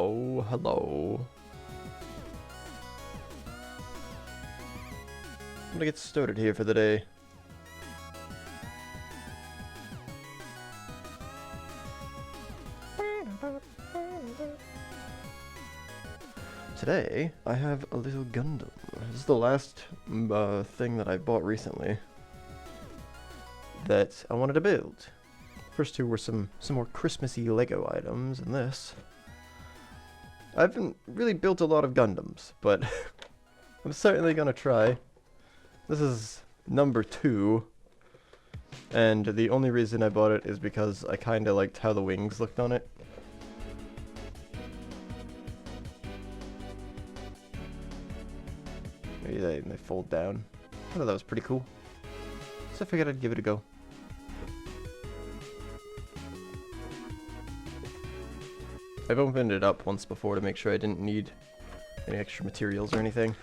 Oh, hello. I'm gonna get started here for the day. Today, I have a little Gundam. This is the last thing that I bought recently that I wanted to build. First two were some more Christmassy Lego items, and this. I haven't really built a lot of Gundams, but I'm certainly gonna try. This is number 2, and the only reason I bought it is because I kinda liked how the wings looked on it. Maybe they fold down. I thought that was pretty cool, so I figured I'd give it a go. I've opened it up once before to make sure I didn't need any extra materials or anything.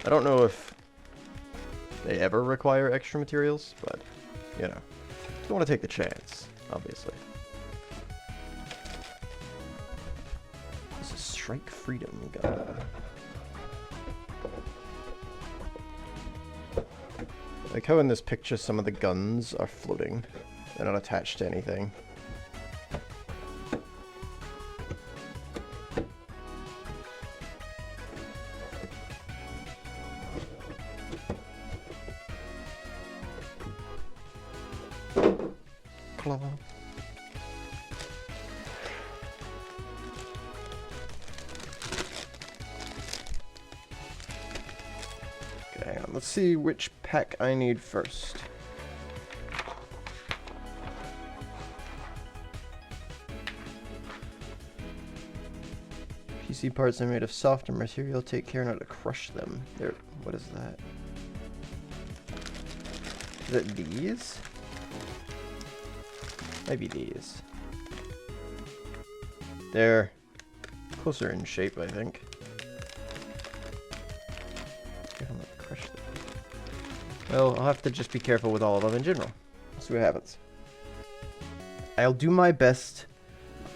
I don't know if they ever require extra materials, but, you know, you want to take the chance, obviously. This is Strike Freedom gun. Like how in this picture some of the guns are floating. They're not attached to anything. Claw. Okay, hang on. Let's see which pack I need first. PC parts are made of softer material. Take care not to crush them. There. What is that? Is it these? Maybe these. They're closer in shape, I think. Careful not to crush them. Well, I'll have to just be careful with all of them in general. See what happens. I'll do my best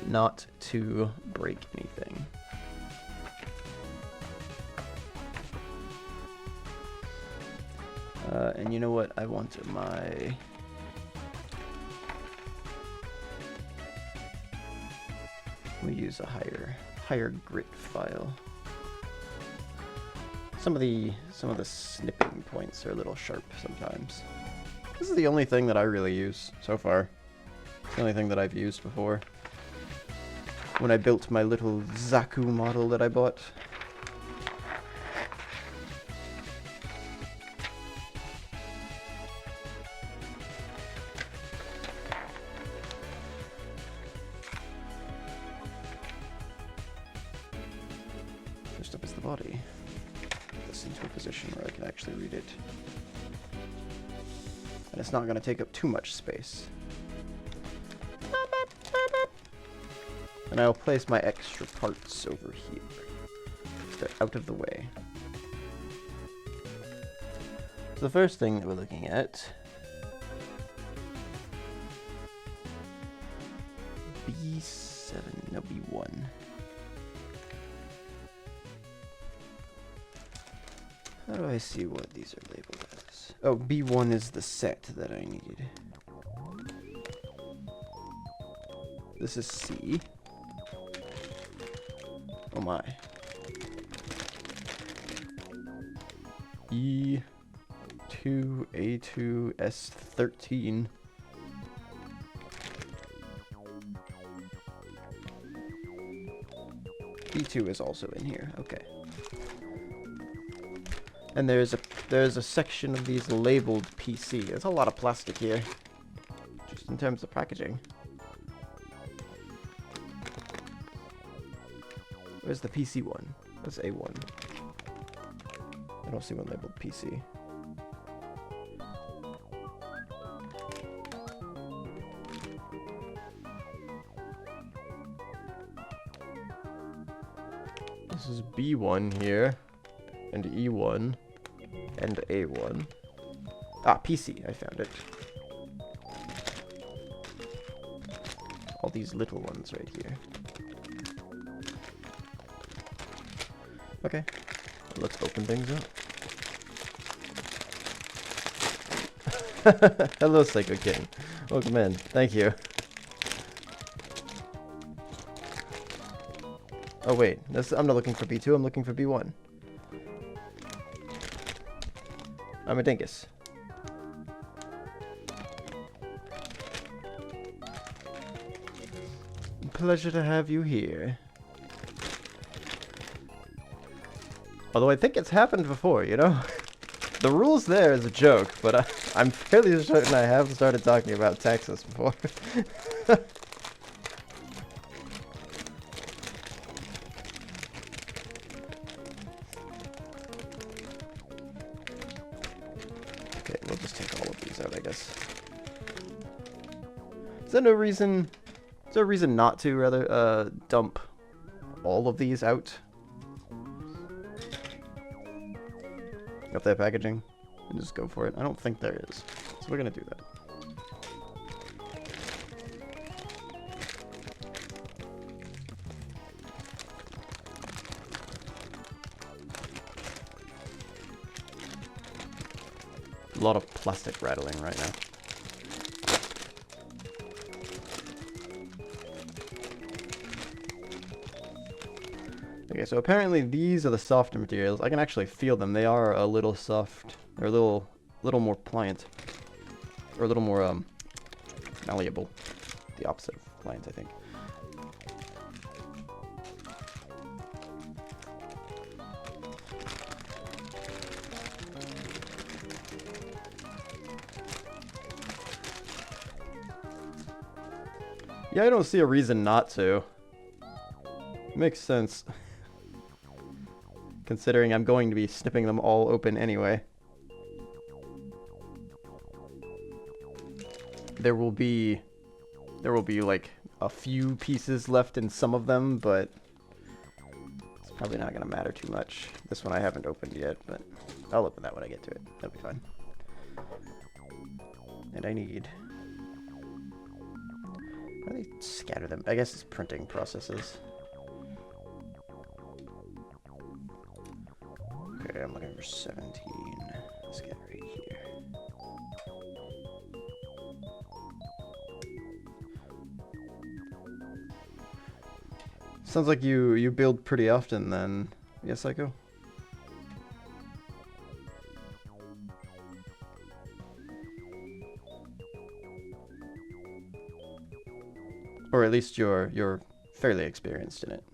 not to break anything. And you know what? I want my... We use a higher grit file. Some of the snipping points are a little sharp sometimes. This is the only thing that I really use so far. It's the only thing that I've used before. When I built my little Zaku model that I bought. First up is the body. Put this into a position where I can actually read it. And it's not going to take up too much space. And I'll place my extra parts over here. They're out of the way. So the first thing that we're looking at... B7, no B1. How do I see what these are labeled as? Oh, B1 is the set that I needed. This is C. Oh my. E2, A2, S13. B2 is also in here. Okay. And there's a section of these labeled PC. There's a lot of plastic here, just in terms of packaging. Where's the PC one? That's A1. I don't see one labeled PC. This is B1 here, and E1. And A1. Ah, PC, I found it. All these little ones right here. Okay, let's open things up. Hello, Psycho King. Welcome in. Thank you. Oh wait, I'm not looking for B2, I'm looking for B1. I'm a dingus. Pleasure to have you here. Although I think it's happened before, you know? The rules there is a joke, but I'm fairly certain I have started talking about Texas before. Okay, we'll just take all of these out, I guess. Is there no reason... Is there a reason not to, rather, dump all of these out of their packaging and just go for it? I don't think there is. So we're gonna do that. A lot of plastic rattling right now. Okay, so apparently these are the softer materials. I can actually feel them. They are a little soft. They're a little more pliant. Or a little more, malleable. The opposite of pliant, I think. Yeah, I don't see a reason not to. Makes sense. Considering I'm going to be snipping them all open anyway. There will be like a few pieces left in some of them, but it's probably not going to matter too much. This one I haven't opened yet, but I'll open that when I get to it. That'll be fine. And I need... How do they scatter them? I guess it's printing processes. Okay, I'm looking for 17. Let's get right here. Sounds like you build pretty often then. Yes, Psycho? Or at least you're fairly experienced in it.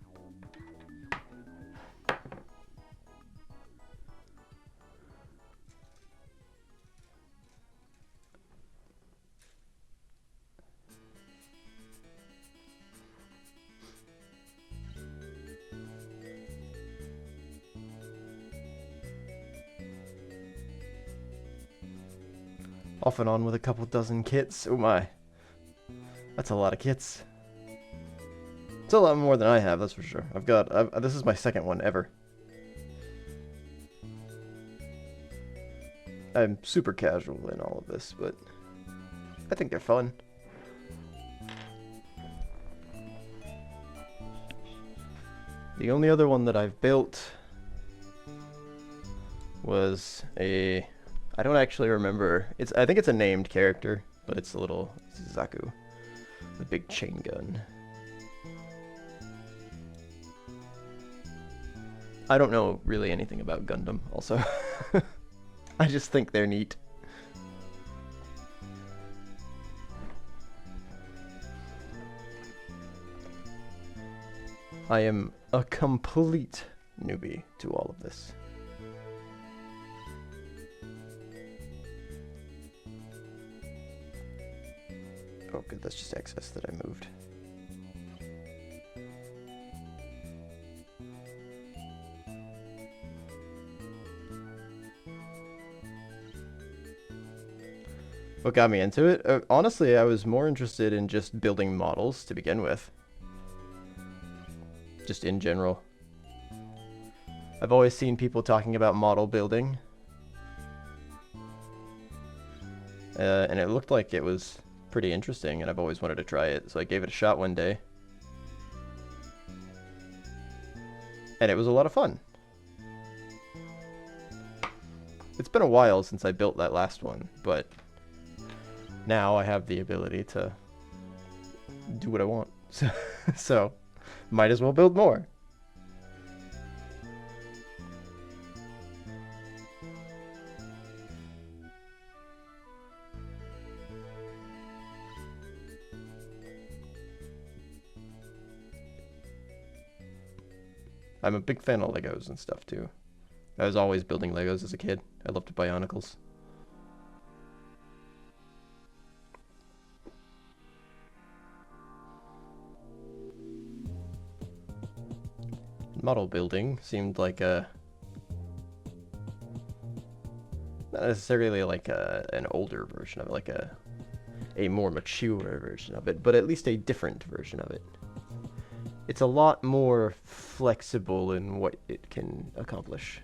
Off and on with a couple dozen kits. Oh my. That's a lot of kits. It's a lot more than I have, that's for sure. This is my second one ever. I'm super casual in all of this, but I think they're fun. The only other one that I've built was a... I don't actually remember. I think it's a named character, but it's a little Zaku. The big chain gun. I don't know really anything about Gundam, also. I just think they're neat. I am a complete newbie to all of this. Oh good, that's just excess that I moved. What got me into it? Honestly, I was more interested in just building models to begin with. Just in general. I've always seen people talking about model building. And it looked like it was pretty interesting, and I've always wanted to try it, so I gave it a shot one day. And it was a lot of fun. It's been a while since I built that last one, but now I have the ability to do what I want. So might as well build more. I'm a big fan of Legos and stuff too. I was always building Legos as a kid. I loved Bionicles. Model building seemed like a... not necessarily like an older version of it, like a more mature version of it, but at least a different version of it. It's a lot more flexible in what it can accomplish.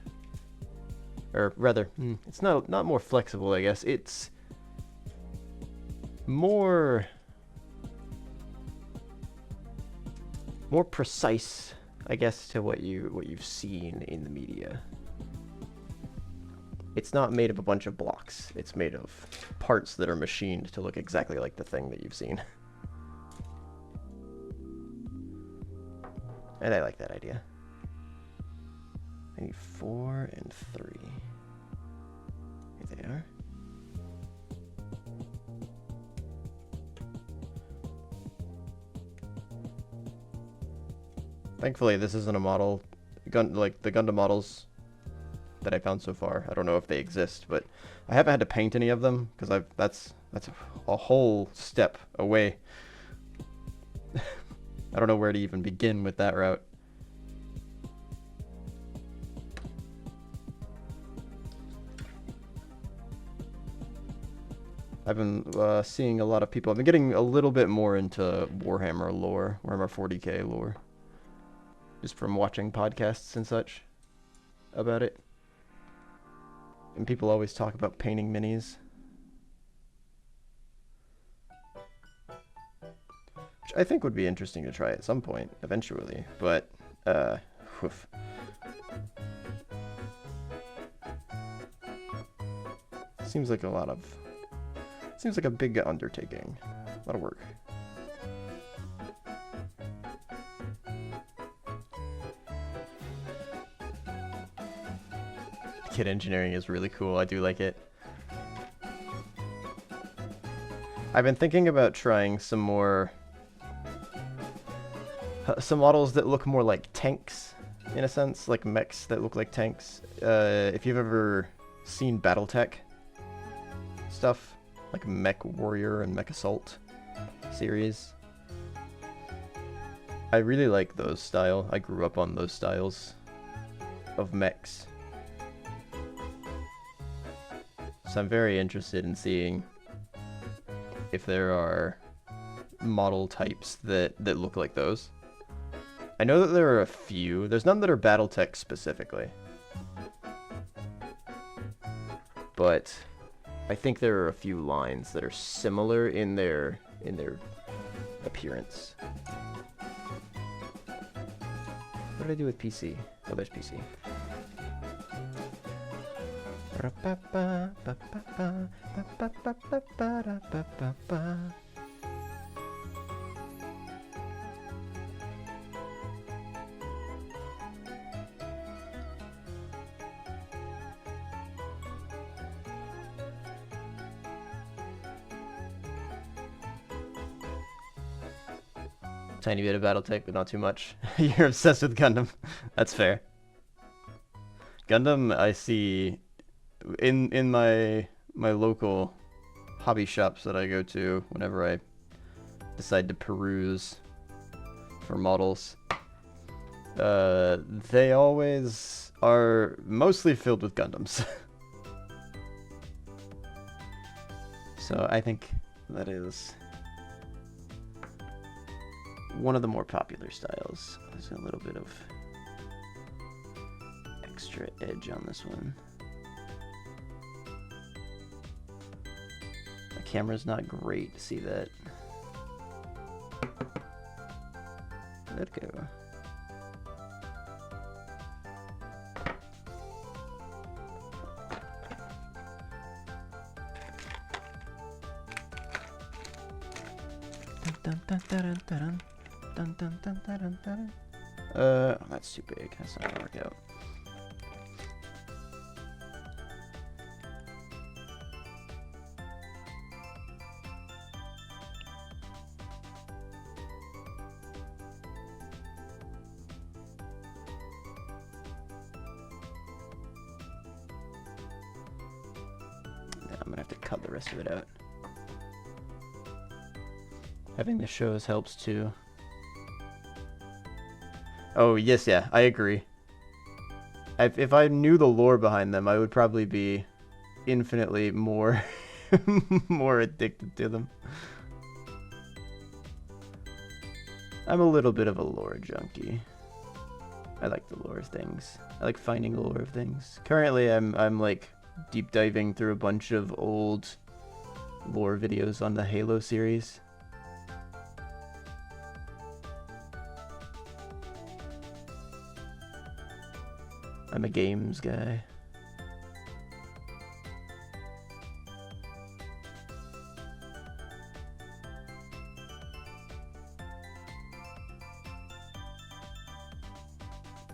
Or rather, it's not more flexible, I guess. It's more precise, I guess, to what you've seen in the media. It's not made of a bunch of blocks. It's made of parts that are machined to look exactly like the thing that you've seen. And I like that idea. I need 4 and 3. Here they are. Thankfully, this isn't a model, like the Gundam models that I found so far. I don't know if they exist, but I haven't had to paint any of them because that's a whole step away. I don't know where to even begin with that route. I've been seeing a lot of people. I've been getting a little bit more into Warhammer lore, Warhammer 40k lore, just from watching podcasts and such about it. And people always talk about painting minis, which I think would be interesting to try at some point, eventually, but, woof. Seems like a big undertaking. A lot of work. Kit engineering is really cool. I do like it. I've been thinking about trying some more... some models that look more like tanks, in a sense. Like mechs that look like tanks. If you've ever seen Battletech stuff, like Mech Warrior and Mech Assault series, I really like those style. I grew up on those styles of mechs. So I'm very interested in seeing if there are model types that look like those. I know that there are a few. There's none that are Battletech specifically, but I think there are a few lines that are similar in their appearance. What did I do with PC? Oh, there's PC. Tiny bit of Battletech, but not too much. You're obsessed with Gundam. That's fair. Gundam, I see in my local hobby shops that I go to whenever I decide to peruse for models. They always are mostly filled with Gundams. So I think that is one of the more popular styles. There's a little bit of extra edge on this one. The camera's not great to see that. Let it go. That's too big. That's not gonna work out. I'm gonna have to cut the rest of it out. Having the shows helps too. Oh, yes, yeah, I agree. If I knew the lore behind them, I would probably be infinitely more more addicted to them. I'm a little bit of a lore junkie. I like the lore of things. I like finding the lore of things. Currently, I'm like deep diving through a bunch of old lore videos on the Halo series. I'm a games guy.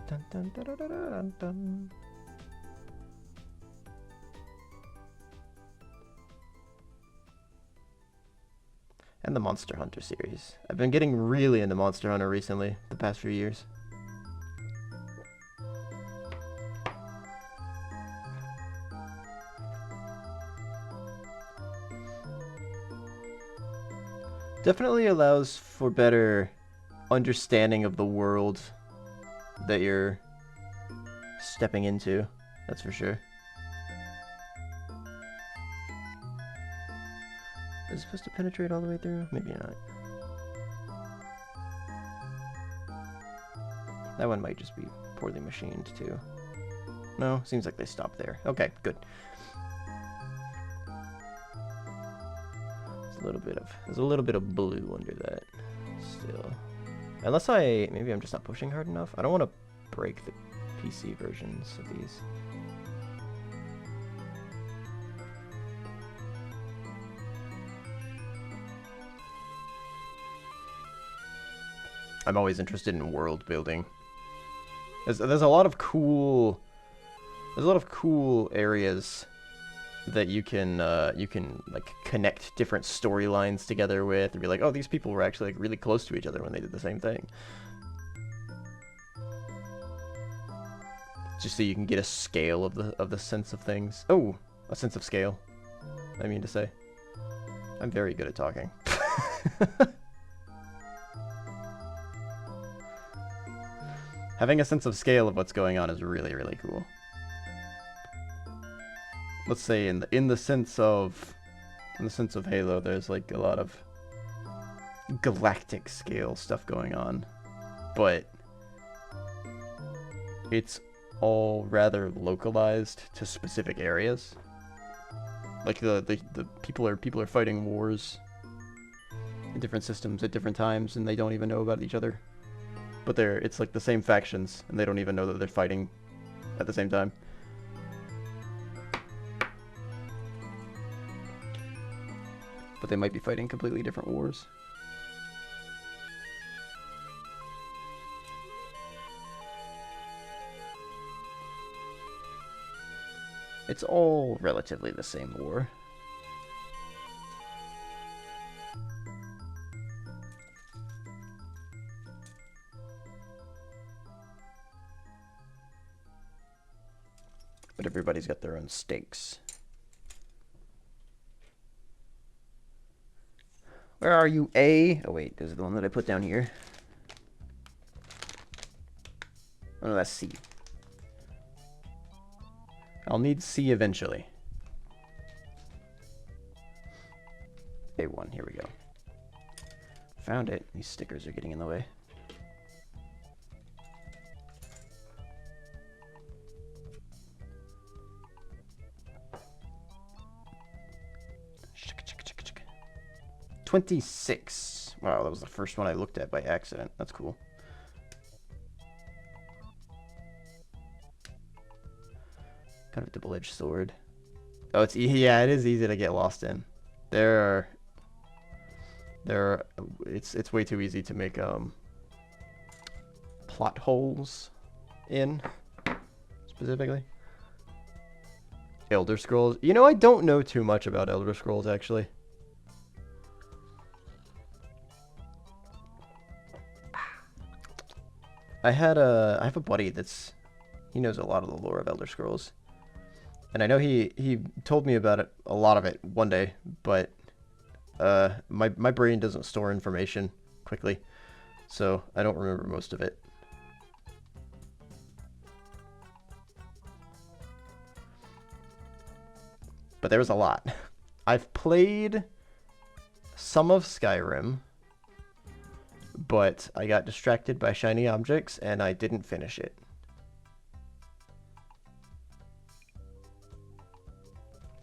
Dun, dun, dun, dun, dun, dun, dun. And the Monster Hunter series. I've been getting really into Monster Hunter recently, the past few years. Definitely allows for better understanding of the world that you're stepping into, that's for sure. Is it supposed to penetrate all the way through? Maybe not. That one might just be poorly machined too. No, seems like they stopped there. Okay, good. There's a little bit of blue under that still. Unless maybe I'm just not pushing hard enough. I don't want to break the PC versions of these. I'm always interested in world building. There's a lot of cool areas that you can like connect different storylines together with, and be like, oh, these people were actually like really close to each other when they did the same thing. Just so you can get a scale of the sense of things. Oh, a sense of scale. I mean to say, I'm very good at talking. Having a sense of scale of what's going on is really, really cool. Let's say in the sense of Halo, there's like a lot of galactic scale stuff going on, but it's all rather localized to specific areas. Like the people are fighting wars in different systems at different times, and they don't even know about each other. But it's like the same factions, and they don't even know that they're fighting at the same time. But they might be fighting completely different wars. It's all relatively the same war. But everybody's got their own stakes. Where are you, A? Oh wait, this is the one that I put down here. Oh no, that's C. I'll need C eventually. A1, here we go. Found it. These stickers are getting in the way. $26. Wow, that was the first one I looked at by accident. That's cool. Kind of a double-edged sword. Oh, yeah, it is easy to get lost in. There It's way too easy to make plot holes in, specifically. Elder Scrolls. You know, I don't know too much about Elder Scrolls, actually. I have a buddy he knows a lot of the lore of Elder Scrolls. And I know he told me about it, a lot of it, one day, but my brain doesn't store information quickly, so I don't remember most of it. But there was a lot. I've played some of Skyrim, but I got distracted by shiny objects and I didn't finish it.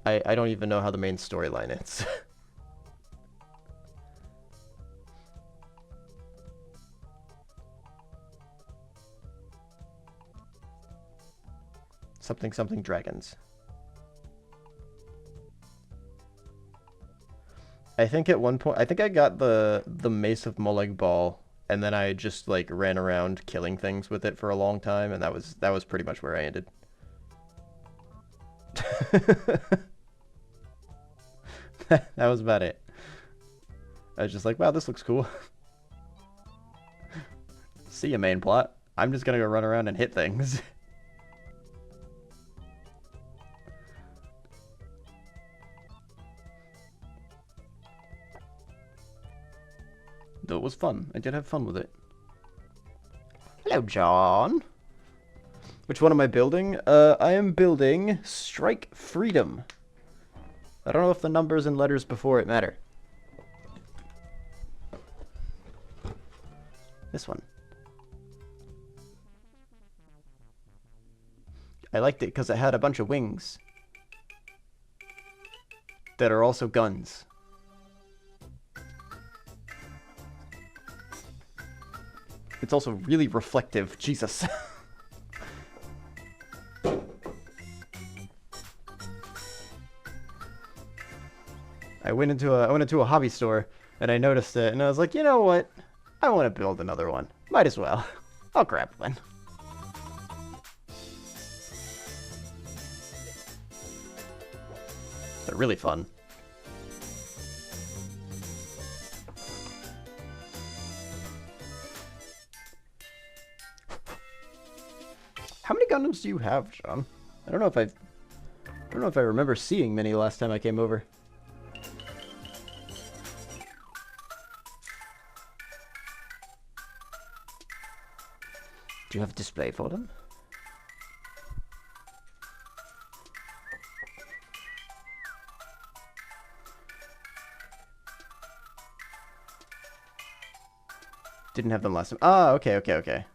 I don't even know how the main storyline is. Something dragons. I think at one point, I think I got the Mace of Molag Bal, and then I just like ran around killing things with it for a long time, and that was pretty much where I ended. That was about it. I was just like, wow, this looks cool. See ya, main plot. I'm just gonna go run around and hit things. Though it was fun. I did have fun with it. Hello, John. Which one am I building? I am building Strike Freedom. I don't know if the numbers and letters before it matter. This one. I liked it because it had a bunch of wings that are also guns. It's also really reflective. Jesus. I went into a hobby store and I noticed it and I was like, you know what? I want to build another one. Might as well. I'll grab one. They're really fun. How many Gundams do you have, John? I don't know if I remember seeing many last time I came over. Do you have a display for them? Didn't have them last time. Ah, okay.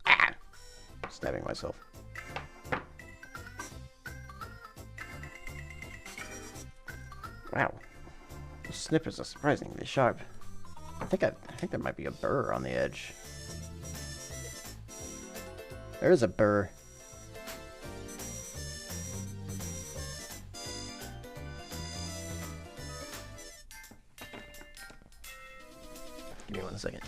Ah! Stabbing myself. Wow. Those snippers are surprisingly sharp. I think there might be a burr on the edge. There is a burr. Give me 1 second.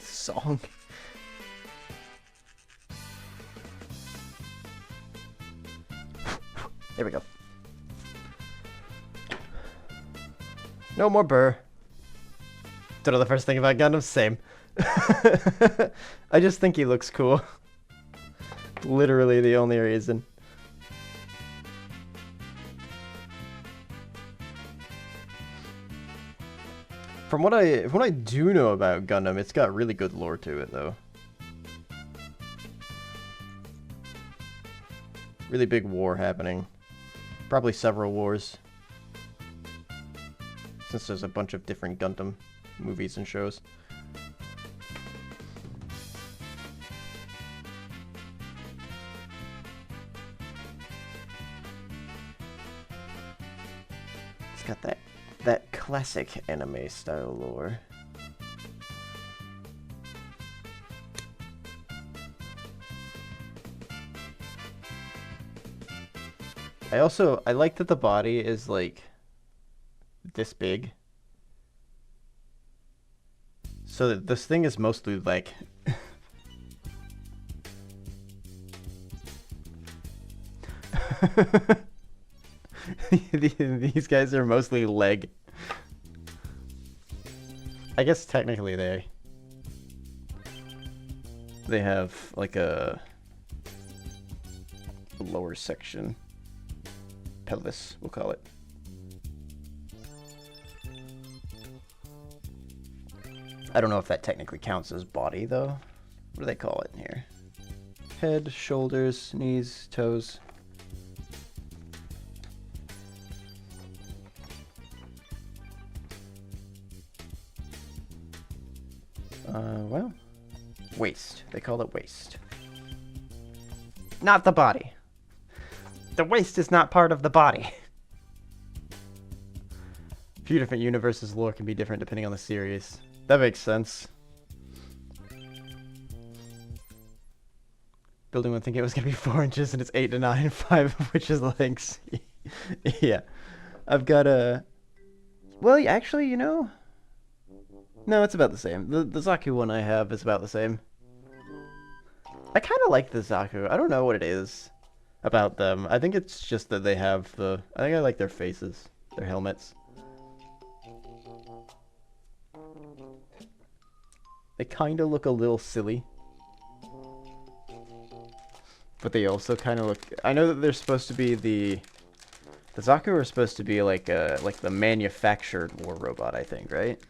Song. There we go. No more burr. Don't know the first thing about Gundam. Same. I just think he looks cool. Literally the only reason. From what I do know about Gundam, it's got really good lore to it, though. Really big war happening. Probably several wars. Since there's a bunch of different Gundam movies and shows. It's got that classic anime style lore. I like that the body is like this big. So that this thing is mostly like these guys are mostly leg. I guess technically they have like a lower section. Pelvis, we'll call it. I don't know if that technically counts as body, though. What do they call it in here? Head, shoulders, knees, toes. Well, waist. They call it waist. Not the body. The waist is not part of the body. A few different universes' lore can be different depending on the series. That makes sense. Building one thinking it was going to be 4 inches and it's 8 to 9, 5 of which is lengths. Yeah. I've got a... Well, actually, you know... No, it's about the same. The Zaku one I have is about the same. I kind of like the Zaku. I don't know what it is about them. I think it's just that they have the... I think I like their faces. Their helmets. They kind of look a little silly. But they also kind of look... I know that they're supposed to be the... The Zaku are supposed to be like the manufactured war robot, I think, right?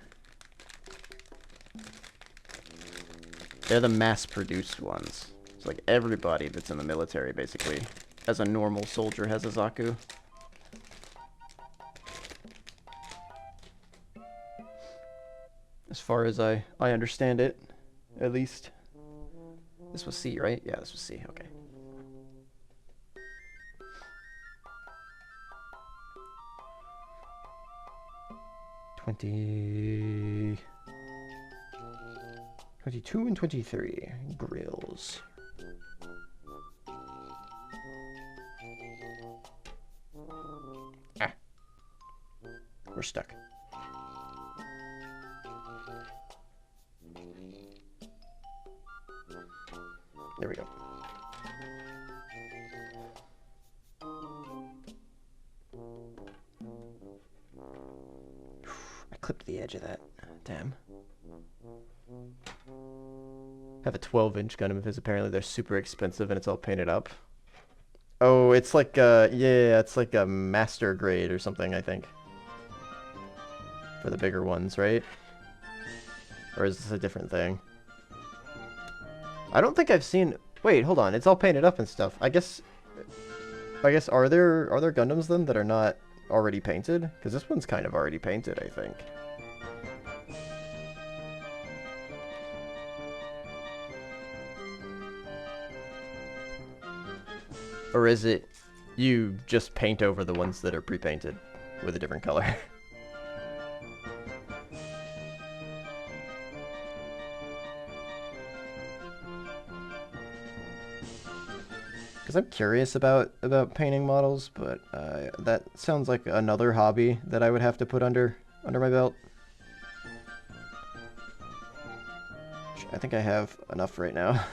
They're the mass-produced ones. It's like everybody that's in the military, basically, as a normal soldier, has a Zaku. As far as I understand it, at least. This was C, right? Yeah, this was C, okay. $22 and 23 grills. Ah, we're stuck. There we go. I clipped the edge of that. Damn. I have a 12-inch Gundam because apparently they're super expensive and it's all painted up. Oh, it's like yeah, it's like a master grade or something, I think. For the bigger ones, right? Or is this a different thing? I don't think I've seen... Wait, hold on. It's all painted up and stuff. I guess are there Gundams then that are not already painted? Because this one's kind of already painted, I think. Or is it you just paint over the ones that are pre-painted with a different color? Because I'm curious about painting models, but that sounds like another hobby that I would have to put under my belt. I think I have enough right now.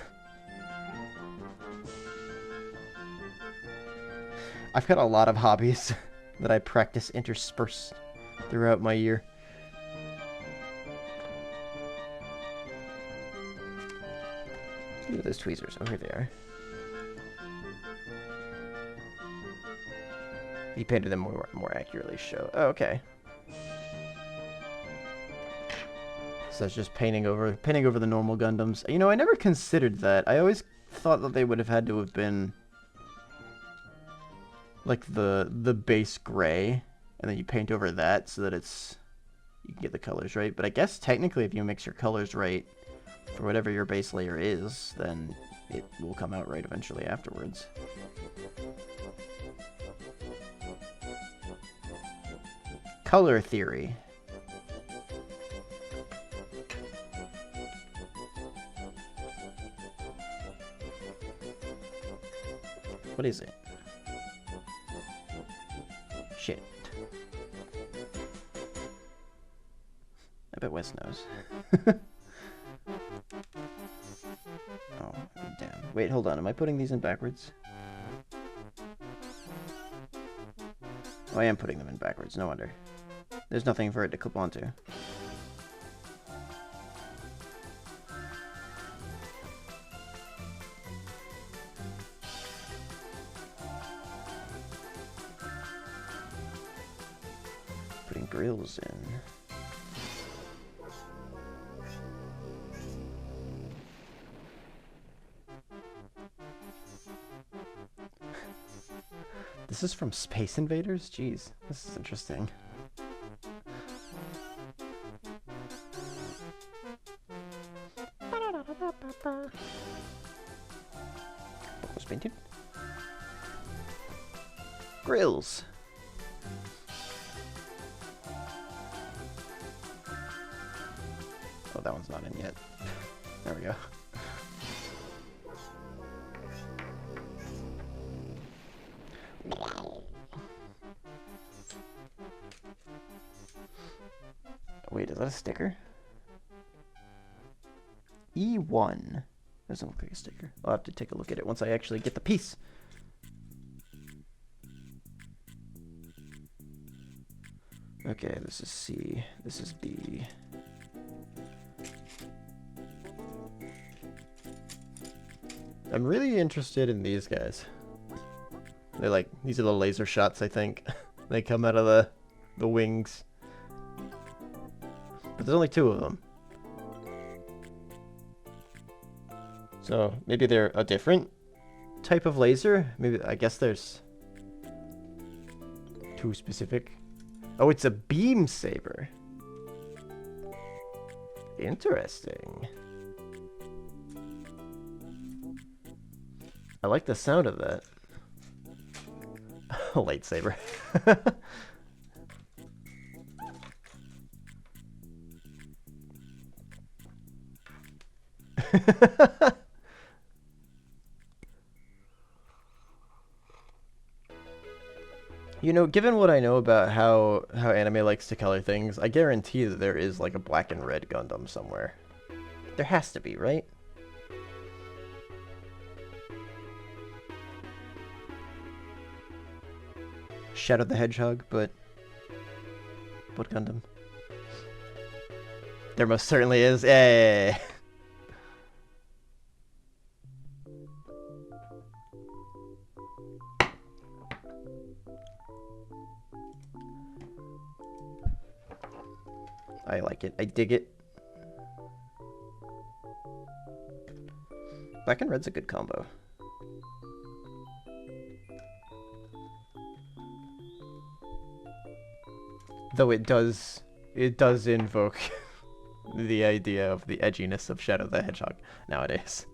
I've got a lot of hobbies that I practice interspersed throughout my year. Ooh, those tweezers. Oh, here they are. He painted them more accurately. Show. Oh, okay. So it's just painting over the normal Gundams. You know, I never considered that. I always thought that they would have had to have been like the base gray, and then you paint over that so that you can get the colors right. But I guess technically if you mix your colors right for whatever your base layer is, then it will come out right eventually afterwards. Color theory. What is it? Shit. I bet Wes knows. Oh, damn. Wait, hold on. Am I putting these in backwards? Oh, I am putting them in backwards. No wonder. There's nothing for it to clip onto. Putting grills in. This is from Space Invaders? Jeez, this is interesting. What was painted? Grills. Oh, that one's not in yet. There we go. Wait, is that a sticker? E1. Doesn't look like a sticker. I'll have to take a look at it once I actually get the piece. Okay, this is C. This is B. I'm really interested in these guys. They're like, these are the laser shots, I think. They come out of the wings. But there's only 2 of them. So maybe they're a different type of laser? Maybe, I guess there's 2 specific. Oh, it's a beam saber. Interesting. I like the sound of that. Lightsaber. You know, given what I know about how anime likes to color things, I guarantee that there is like a black and red Gundam somewhere. There has to be, right? Shadow the Hedgehog, but Gundam? There most certainly is. Yay! I like it. I dig it. Black and red's a good combo. Though it does invoke the idea of the edginess of Shadow the Hedgehog nowadays.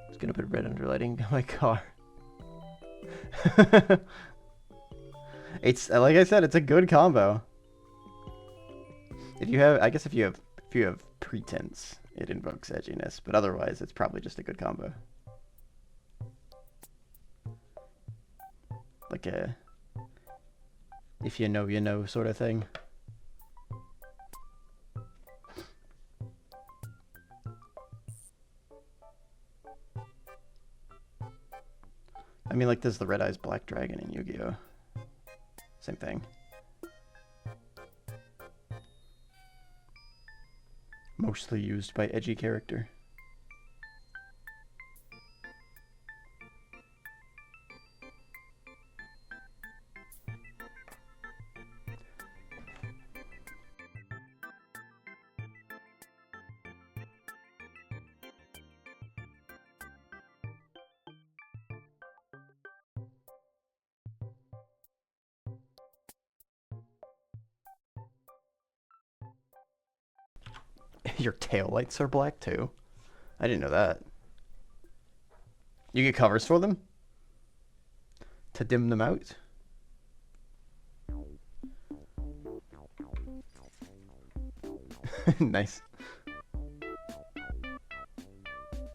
Just gonna put red underlighting on my car. It's like I said, it's a good combo. If you have, I guess if you have pretense, it invokes edginess, but otherwise it's probably just a good combo. Like a if you know sort of thing. I mean, like, there's the Red Eyes Black Dragon in Yu-Gi-Oh! Same thing. Mostly used by edgy character. Your taillights are black too? I didn't know that. You get covers for them? To dim them out? Nice.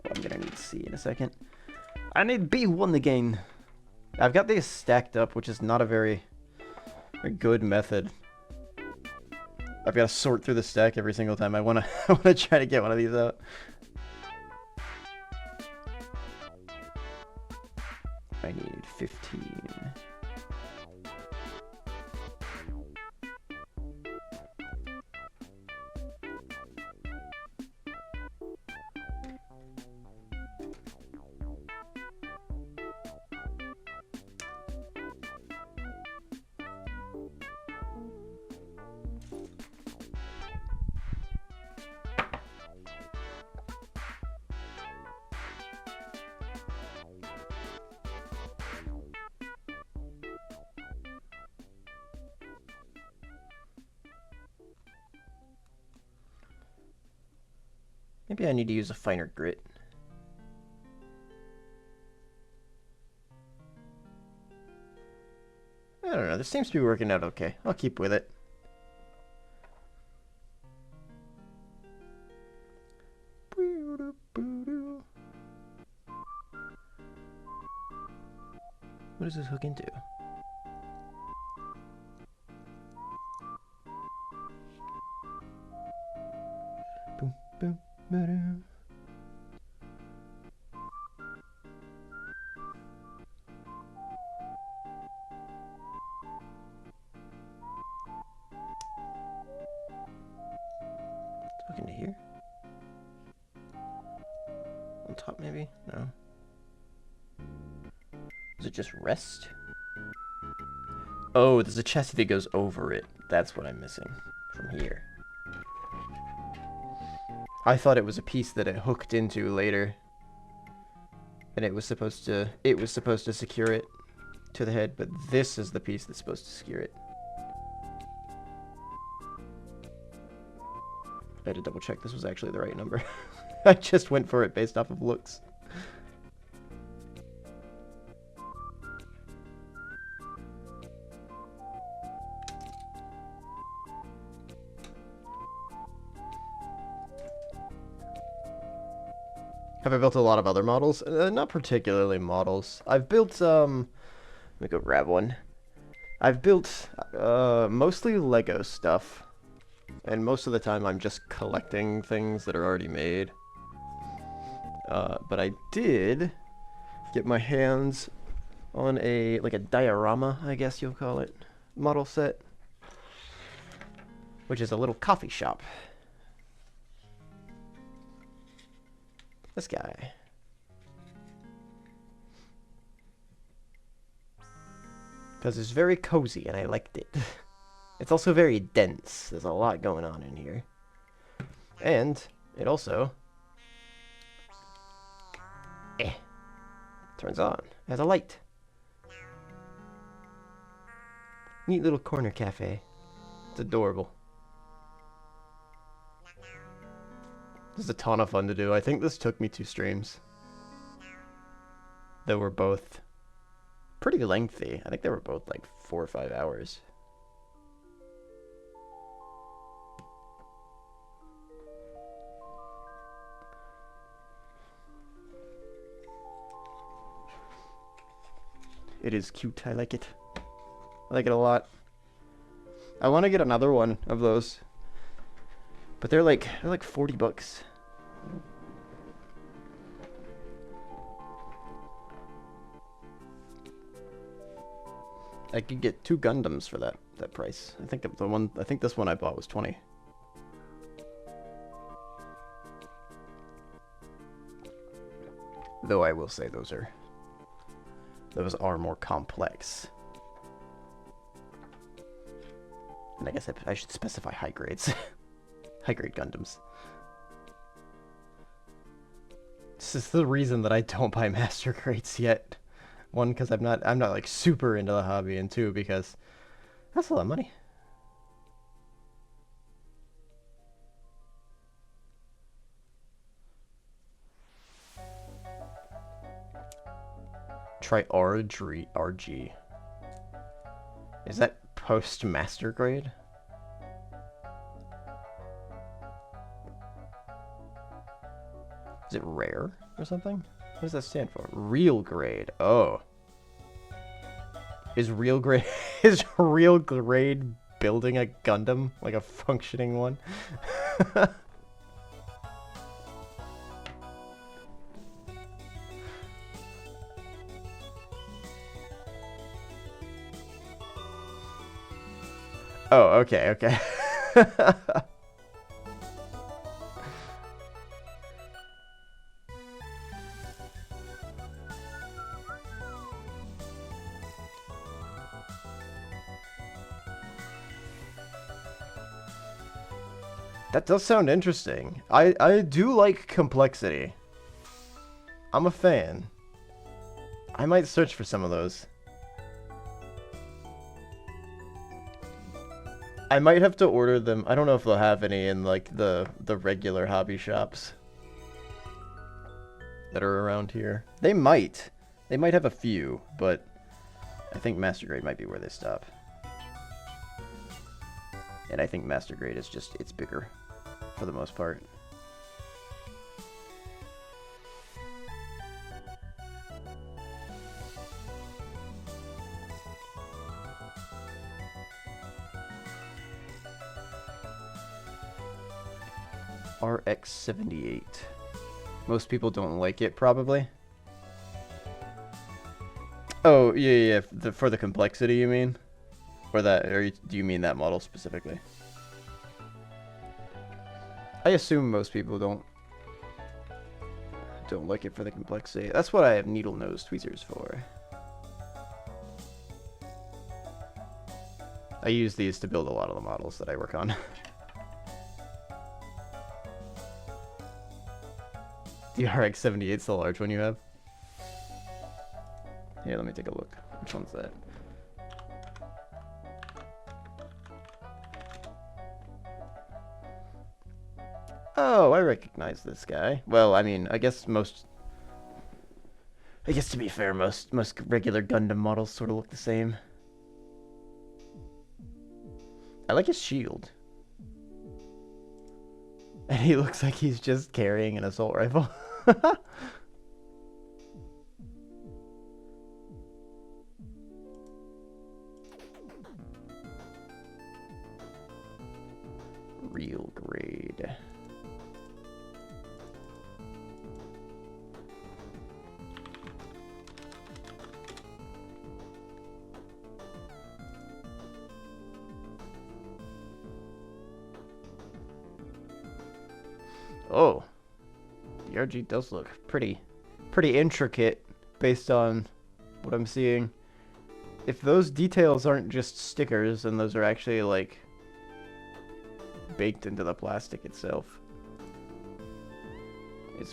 I'm gonna need C in a second. I need B1 again. I've got these stacked up, which is not a very good method. I've got to sort through the stack every single time I wanna try to get one of these out. I need 15. Maybe I need to use a finer grit. I don't know, this seems to be working out okay. I'll keep with it. What does this hook into? Boom, boom, ba-dum. Hook into here? On top, maybe? No. Does it just rest? Oh, there's a chassis that goes over it. That's what I'm missing from here. I thought it was a piece that it hooked into later. And it was supposed to secure it to the head, but this is the piece that's supposed to secure it. I had to double check this was actually the right number. I just went for it based off of looks. Have I built a lot of other models? Not particularly models. I've built, let me go grab one. I've built, mostly Lego stuff. And most of the time I'm just collecting things that are already made. But I did get my hands on like a diorama, I guess you'll call it, model set. Which is a little coffee shop. This guy. Because it's very cozy and I liked it. It's also very dense. There's a lot going on in here. And it also turns on. It has a light. Neat little corner cafe. It's adorable. This is a ton of fun to do. I think this took me 2 streams. They were both pretty lengthy. I think they were both like 4 or 5 hours. It is cute. I like it. I like it a lot. I want to get another one of those. But they're like $40. I could get 2 Gundams for that price. I think this one I bought was 20. Though I will say those are more complex. And I guess I should specify high grades. High grade Gundams. This is the reason that I don't buy master grades yet. One, because I'm not like super into the hobby, and 2, because that's a lot of money. Try RG. Is that post master grade? Is it rare or something? What does that stand for? Real grade. Oh. Is real grade building a Gundam? Like a functioning one? Oh, okay. That does sound interesting. I do like complexity. I'm a fan. I might search for some of those. I might have to order them. I don't know if they'll have any in like the regular hobby shops that are around here. They might. They might have a few, but I think Master Grade might be where they stop. And I think Master Grade is just, it's bigger for the most part. RX-78. Most people don't like it, probably. Oh, yeah. For the complexity, you mean? Or do you mean that model specifically? I assume most people don't like it for the complexity. That's what I have needle nose tweezers for. I use these to build a lot of the models that I work on. The RX-78 is the large one you have? Here, let me take a look. Which one's that? Oh, I recognize this guy. Well, I mean, I guess to be fair, most regular Gundam models sort of look the same. I like his shield. And he looks like he's just carrying an assault rifle. Real grade. Oh, the RG does look pretty intricate based on what I'm seeing. If those details aren't just stickers and those are actually like baked into the plastic itself,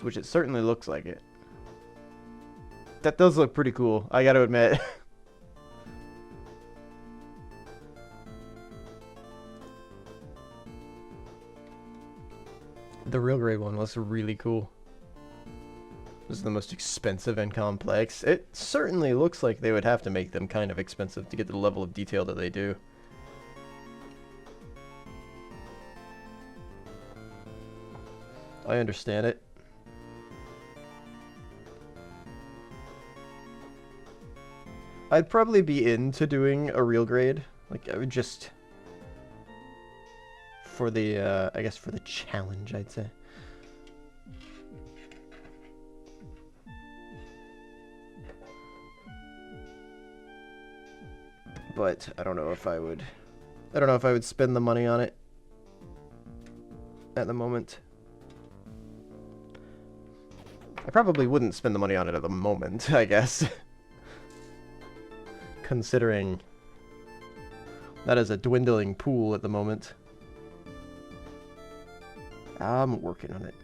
which it certainly looks like it. That does look pretty cool, I gotta admit. The real grade one looks really cool. This is the most expensive and complex. It certainly looks like they would have to make them kind of expensive to get the level of detail that they do. I understand it. I'd probably be into doing a real grade. Like, I would just... for the, I guess for the challenge, I'd say. but I don't know if I would. I don't know if I would spend the money on it at the moment. I probably wouldn't spend the money on it at the moment, I guess. Considering that is a dwindling pool at the moment. I'm working on it.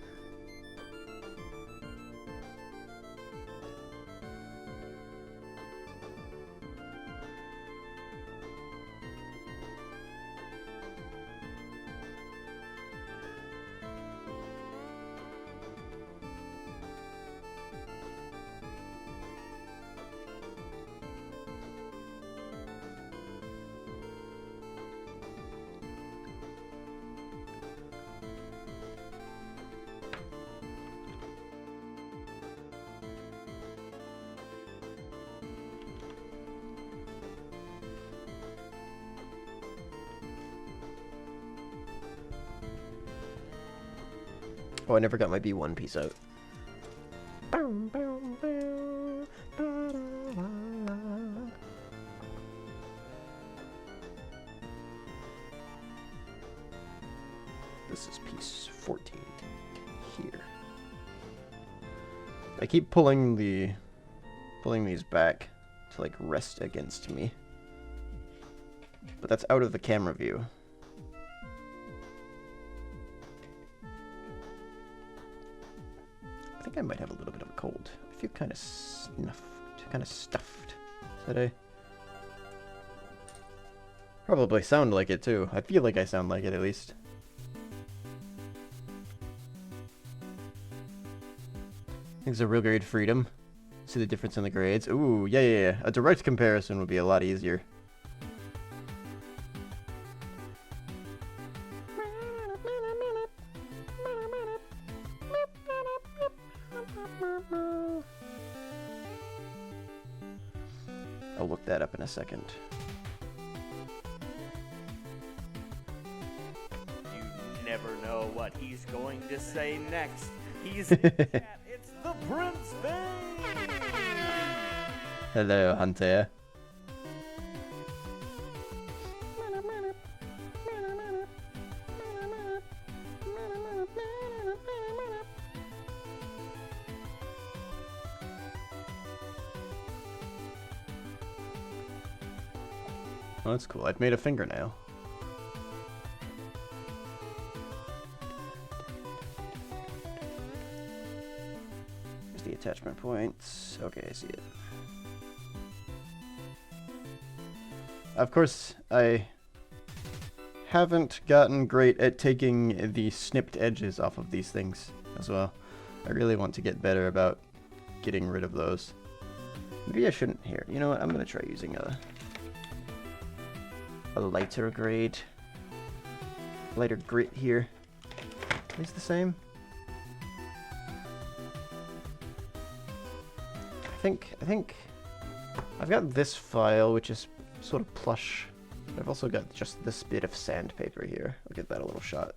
Oh, I never got my B1 piece out. This is piece 14 here. I keep pulling these back to like rest against me. But that's out of the camera view. I think I might have a little bit of a cold. I feel kind of snuffed, kind of stuffed today. Probably sound like it too. I feel like I sound like it at least. I think it's a real grade freedom. See the difference in the grades. Ooh, yeah. A direct comparison would be a lot easier. I'll look that up in a second. You never know what he's going to say next. He's it's the Prince Thing. Hello, Hunter. Oh, that's cool. I've made a fingernail. Here's the attachment points. Okay, I see it. Of course, I haven't gotten great at taking the snipped edges off of these things as well. I really want to get better about getting rid of those. Maybe I shouldn't here. You know what? I'm going to try using a lighter grade. Lighter grit here. Is the same? I think I've got this file which is sort of plush. I've also got just this bit of sandpaper here. I'll give that a little shot.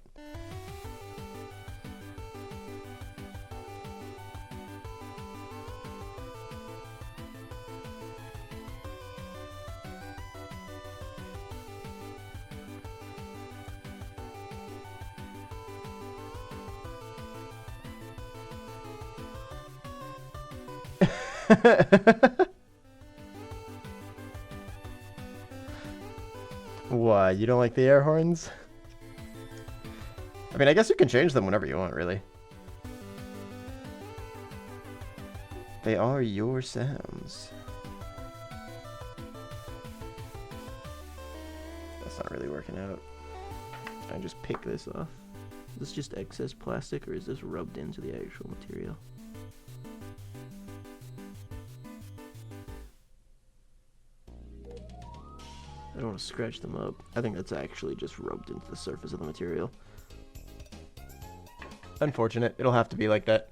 Why, you don't like the air horns? I mean, I guess you can change them whenever you want, really. They are your sounds. That's not really working out. Can I just pick this off? Is this just excess plastic, or is this rubbed into the actual material? I don't want to scratch them up. I think that's actually just rubbed into the surface of the material. Unfortunate. It'll have to be like that.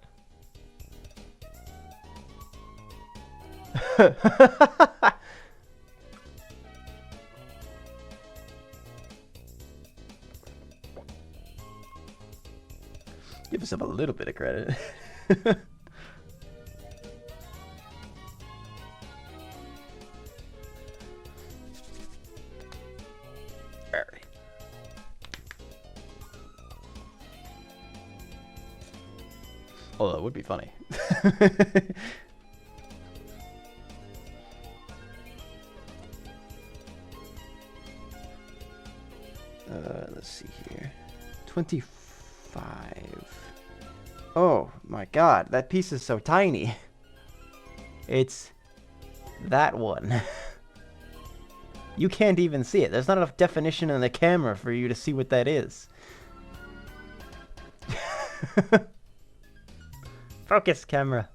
Give yourself a little bit of credit. Although it would be funny. Let's see here. 25. Oh my god, that piece is so tiny. It's that one. You can't even see it. There's not enough definition in the camera for you to see what that is. Focus, camera.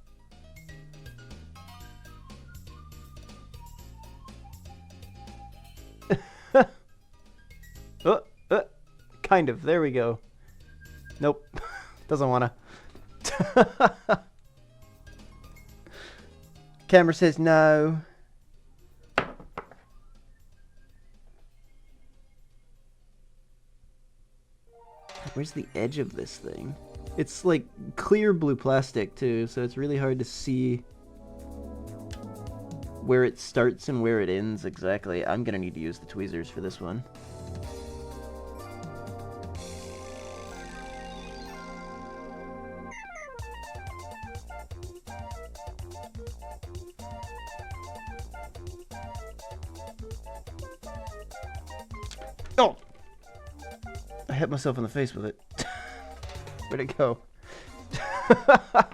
Kind of. There we go. Nope. Doesn't wanna. Camera says no. Where's the edge of this thing? It's like clear blue plastic too, so it's really hard to see where it starts and where it ends exactly. I'm gonna need to use the tweezers for this one. Oh! I hit myself in the face with it. Where'd it go? I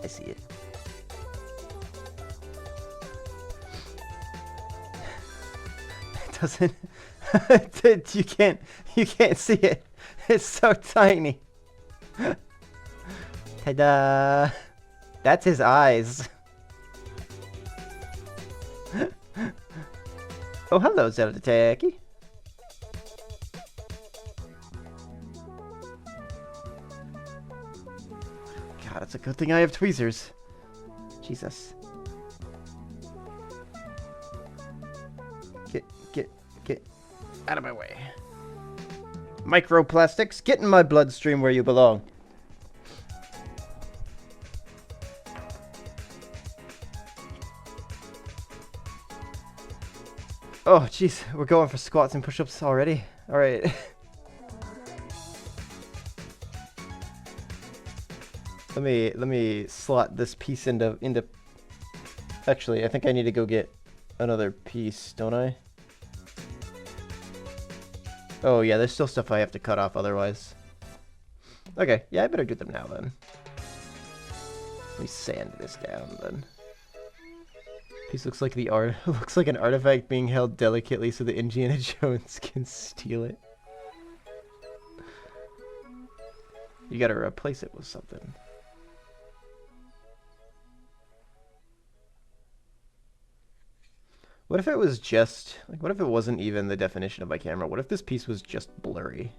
see it. It doesn't. you can't see it. It's so tiny. Ta-da! That's his eyes. Oh, hello, Zelda Taki. God, it's a good thing I have tweezers. Jesus. Get out of my way. Microplastics, get in my bloodstream where you belong. Oh, jeez, we're going for squats and push-ups already. All right. let me slot this piece into. Actually, I think I need to go get another piece, don't I? Oh yeah, there's still stuff I have to cut off otherwise. Okay, yeah, I better do them now then. Let me sand this down then. Piece looks like the art looks like an artifact being held delicately so that Indiana Jones can steal it. You gotta replace it with something. What if it was just like what if it wasn't even the definition of my camera? What if this piece was just blurry?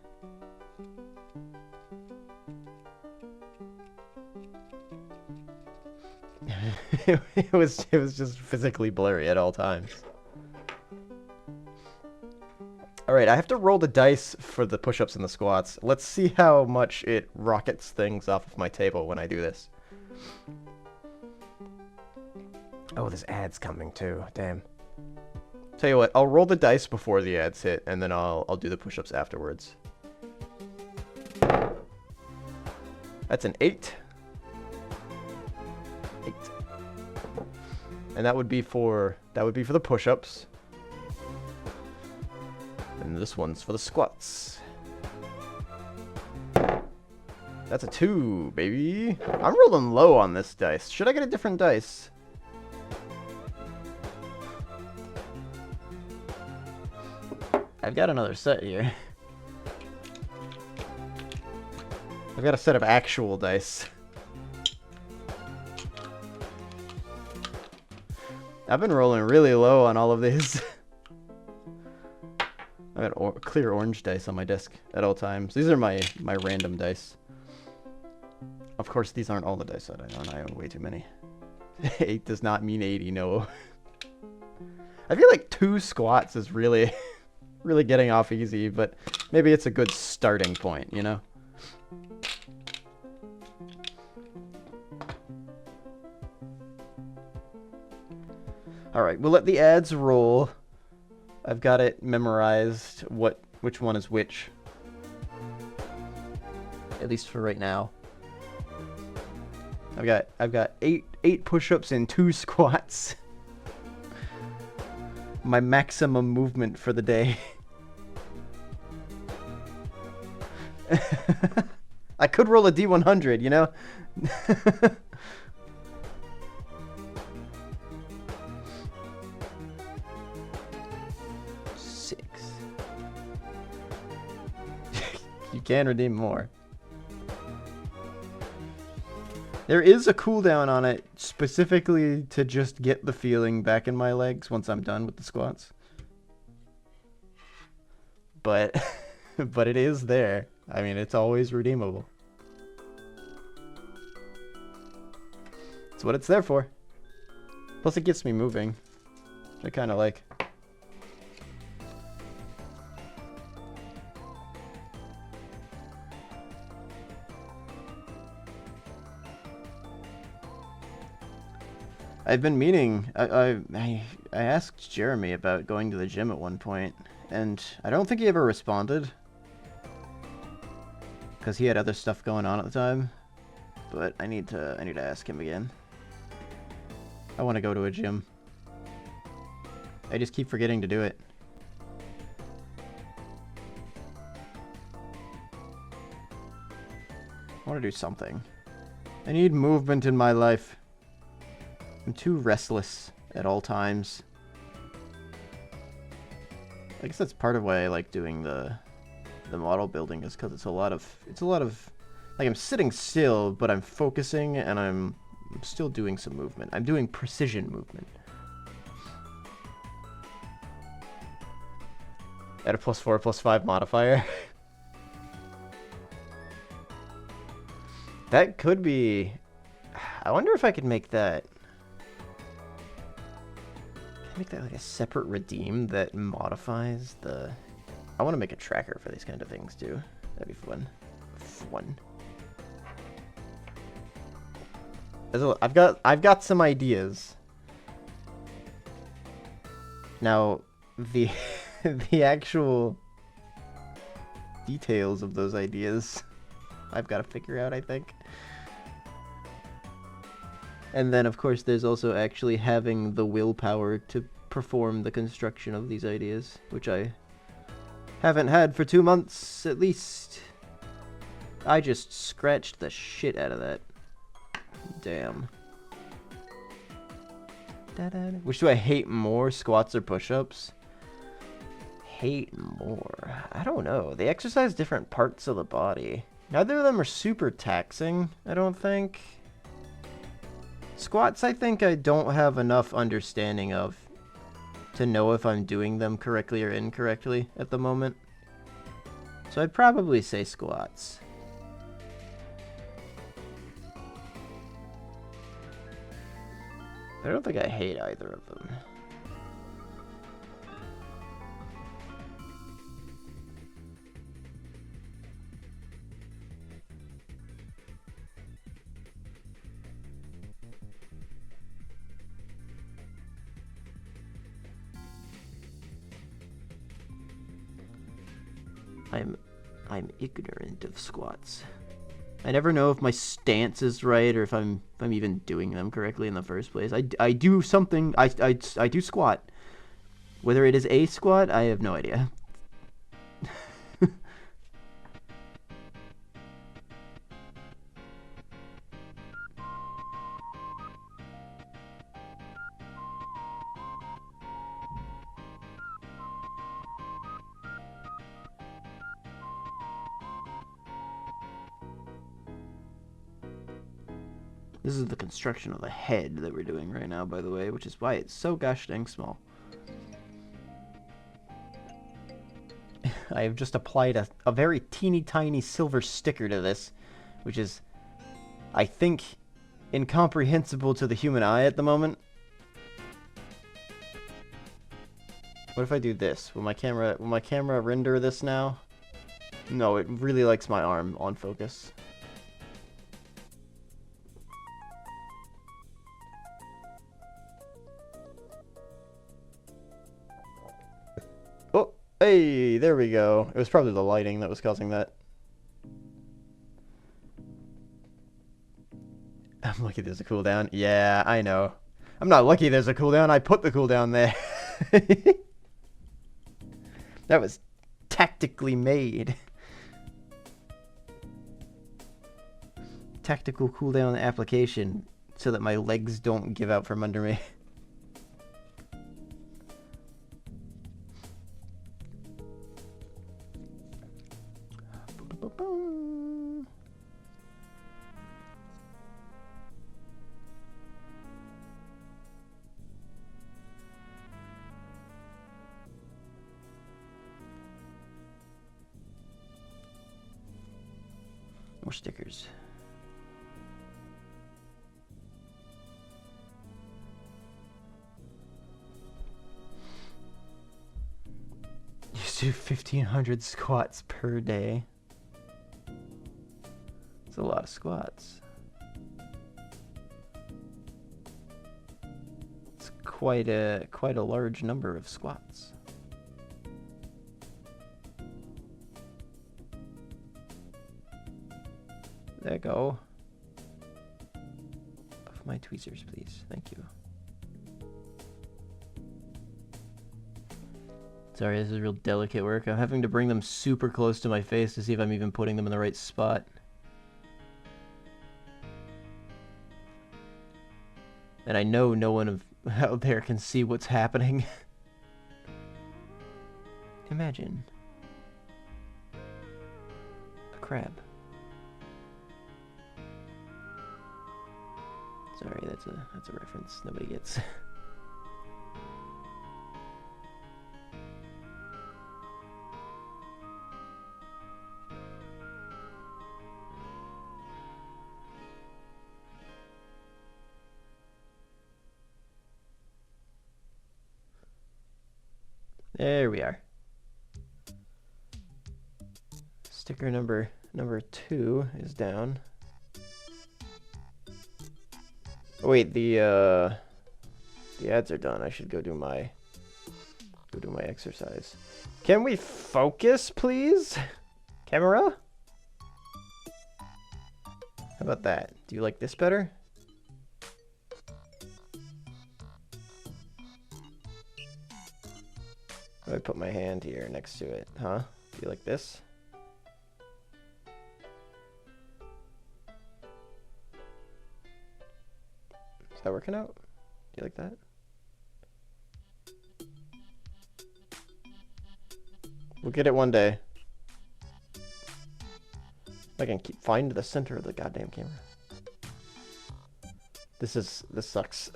it was just physically blurry at all times. Alright, I have to roll the dice for the push-ups and the squats. Let's see how much it rockets things off of my table when I do this. Oh, this ad's coming too. Damn. Tell you what, I'll roll the dice before the ads hit, and then I'll do the push-ups afterwards. That's an 8. 8. And that would be for the push-ups. And this one's for the squats. That's a 2, baby. I'm rolling low on this dice. Should I get a different dice? I've got another set here. I've got a set of actual dice. I've been rolling really low on all of these. I got clear orange dice on my desk at all times. These are my random dice. Of course, these aren't all the dice that I own. I own way too many. 8 does not mean 80, no. I feel like 2 squats is really, really getting off easy, but maybe it's a good starting point, you know? Alright, we'll let the ads roll. I've got it memorized what which one is which. At least for right now. I've got eight push-ups and 2 squats. My maximum movement for the day. I could roll a D100, you know? 6. You can redeem more. There is a cooldown on it specifically to just get the feeling back in my legs once I'm done with the squats. But but it is there. I mean, it's always redeemable. That's what it's there for. Plus it gets me moving, which I kind of like. I've been meaning, I asked Jeremy about going to the gym at one point, and I don't think he ever responded. Because he had other stuff going on at the time. But I need to ask him again. I want to go to a gym. I just keep forgetting to do it. I want to do something. I need movement in my life. I'm too restless at all times. I guess that's part of why I like doing the model building, is because it's a lot of like, I'm sitting still, but I'm focusing and I'm still doing some movement. I'm doing precision movement. Add a +4, +5 modifier. That could be... I wonder if I could make that... Make that like a separate redeem that modifies the... I want to make a tracker for these kind of things too. That'd be fun. I've got some ideas. Now, the the actual details of those ideas, I've got to figure out, I think. And then, of course, there's also actually having the willpower to perform the construction of these ideas, which I haven't had for 2 months, at least. I just scratched the shit out of that. Damn. Which do I hate more, squats or push-ups? Hate more. I don't know. They exercise different parts of the body. Neither of them are super taxing, I don't think. Squats, I think I don't have enough understanding of to know if I'm doing them correctly or incorrectly at the moment. So I'd probably say squats. I don't think I hate either of them. I'm ignorant of squats. I never know if my stance is right or if I'm even doing them correctly in the first place. I do something. I do squat. Whether it is a squat, I have no idea. This is the construction of the head that we're doing right now, by the way, which is why it's so gosh dang small. I have just applied a very teeny tiny silver sticker to this, which is, I think, incomprehensible to the human eye at the moment. What if I do this? Will my camera render this now? No, it really likes my arm on focus. Oh, Hey, there we go. It was probably the lighting that was causing that. I'm lucky there's a cooldown. Yeah, I know. I'm not lucky there's a cooldown. I put the cooldown there. That was tactically made. Tactical cooldown application so that my legs don't give out from under me. More stickers. You do 1,500 squats per day. It's a lot of squats. It's quite a large number of squats. There you go. Off my tweezers, please. Thank you. Sorry, this is real delicate work. I'm having to bring them super close to my face to see if I'm even putting them in the right spot. And I know no one out there can see what's happening. Imagine a crab. Sorry, that's a reference nobody gets. There we are. Sticker number 2 is down. Oh, wait, the ads are done. I should go do my exercise. Can we focus, please? Camera? How about that? Do you like this better? I put my hand here next to it, huh? Do you like this? Is that working out? Do you like that? We'll get it one day. I can find the center of the goddamn camera. This sucks.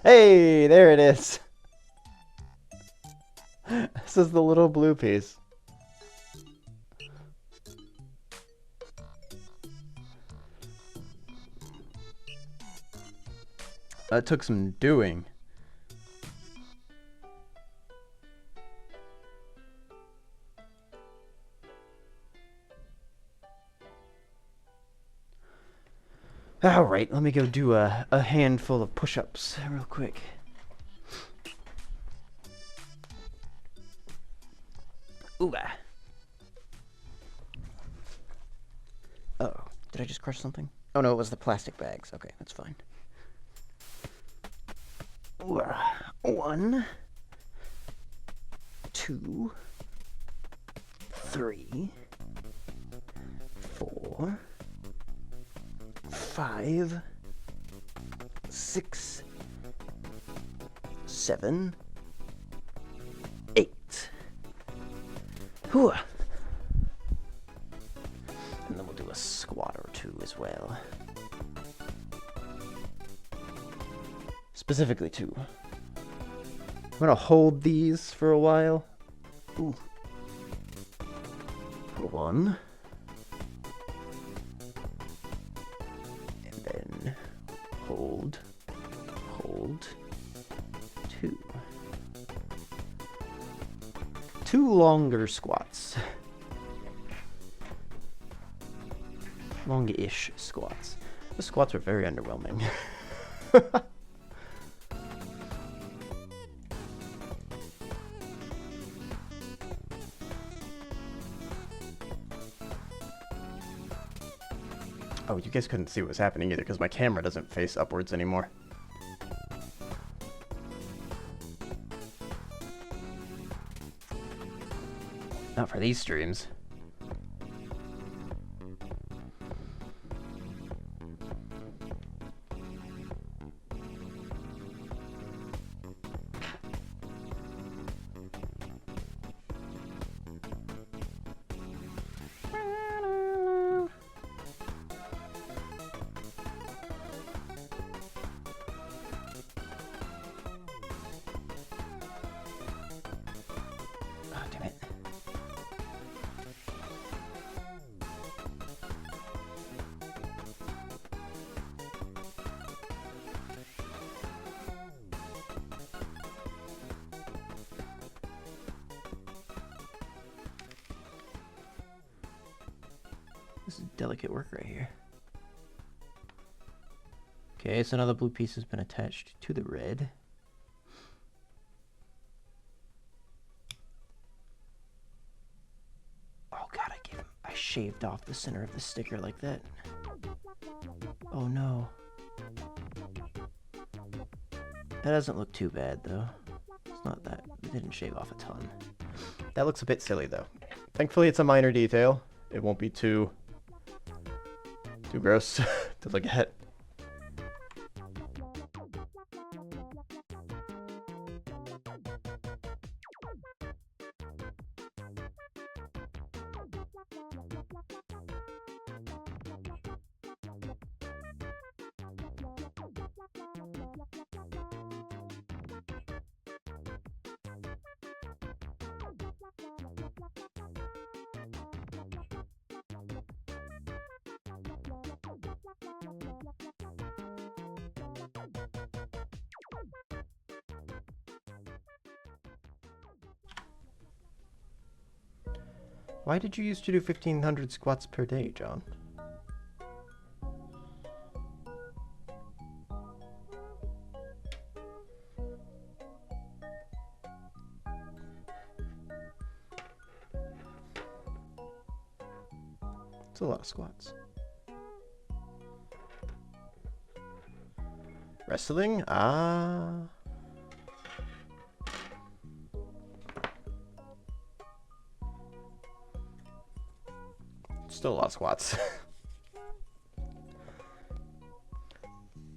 Hey, there it is. This is the little blue piece. That took some doing. All right, let me go do a handful of push-ups real quick. Ooh. Uh-oh, did I just crush something? Oh no, it was the plastic bags. Okay, that's fine. 1, 2, 3, 4, 5, 6, 7, 8. Whew. And then we'll do a squat or 2 as well. Specifically 2. I'm gonna hold these for a while. Ooh. 1. And then hold. 2. 2 longer squats. Long-ish squats. The squats are very underwhelming. Oh, you guys couldn't see what was happening either because my camera doesn't face upwards anymore. Not for these streams. This is delicate work right here. Okay, so now the blue piece has been attached to the red. Oh god, I shaved off the center of the sticker like that. Oh no. That doesn't look too bad though. It's not that, it didn't shave off a ton. That looks a bit silly though. Thankfully it's a minor detail. It won't be too gross to look at. Why did you used to do 1,500 squats per day, John? It's a lot of squats. Wrestling? Ah. Still a lot of squats.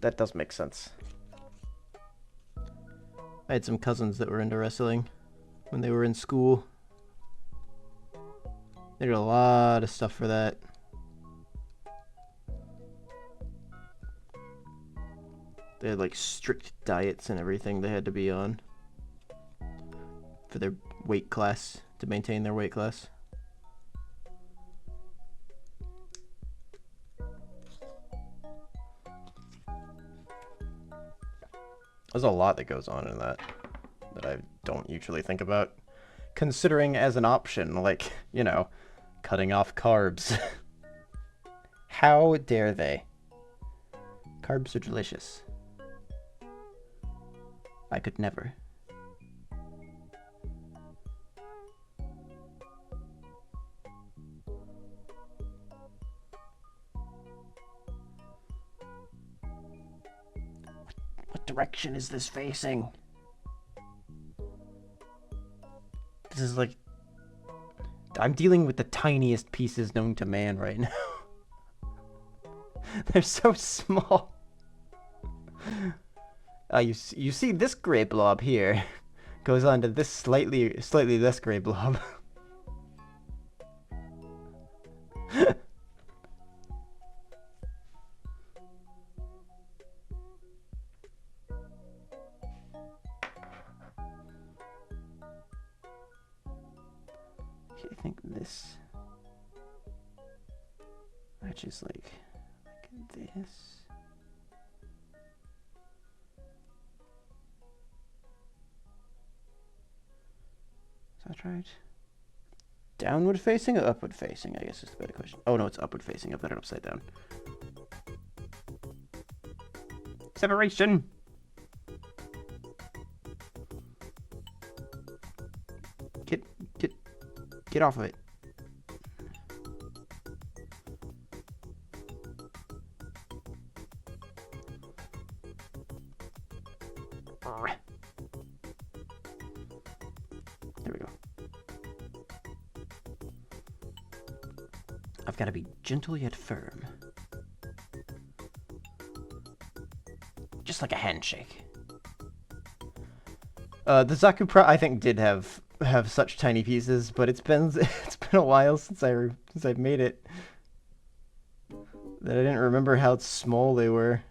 That does make sense. I had some cousins that were into wrestling when they were in school. They did a lot of stuff for that. They had like strict diets and everything they had to be on for their weight class, to maintain their weight class. There's a lot that goes on in that I don't usually think about considering as an option, like, you know, cutting off carbs. How dare they? Carbs are delicious. I could never. What direction is this facing? This is like... I'm dealing with the tiniest pieces known to man right now. They're so small. You see this gray blob here goes on to this slightly less gray blob. I think this matches like this. Is that right? Downward facing or upward facing? I guess is the better question. Oh no, it's upward facing. I've got it upside down. Separation! Get off of it. There we go. I've got to be gentle yet firm. Just like a handshake. The Zaku I think did have such tiny pieces, but it's been a while since I've made it that I didn't remember how small they were.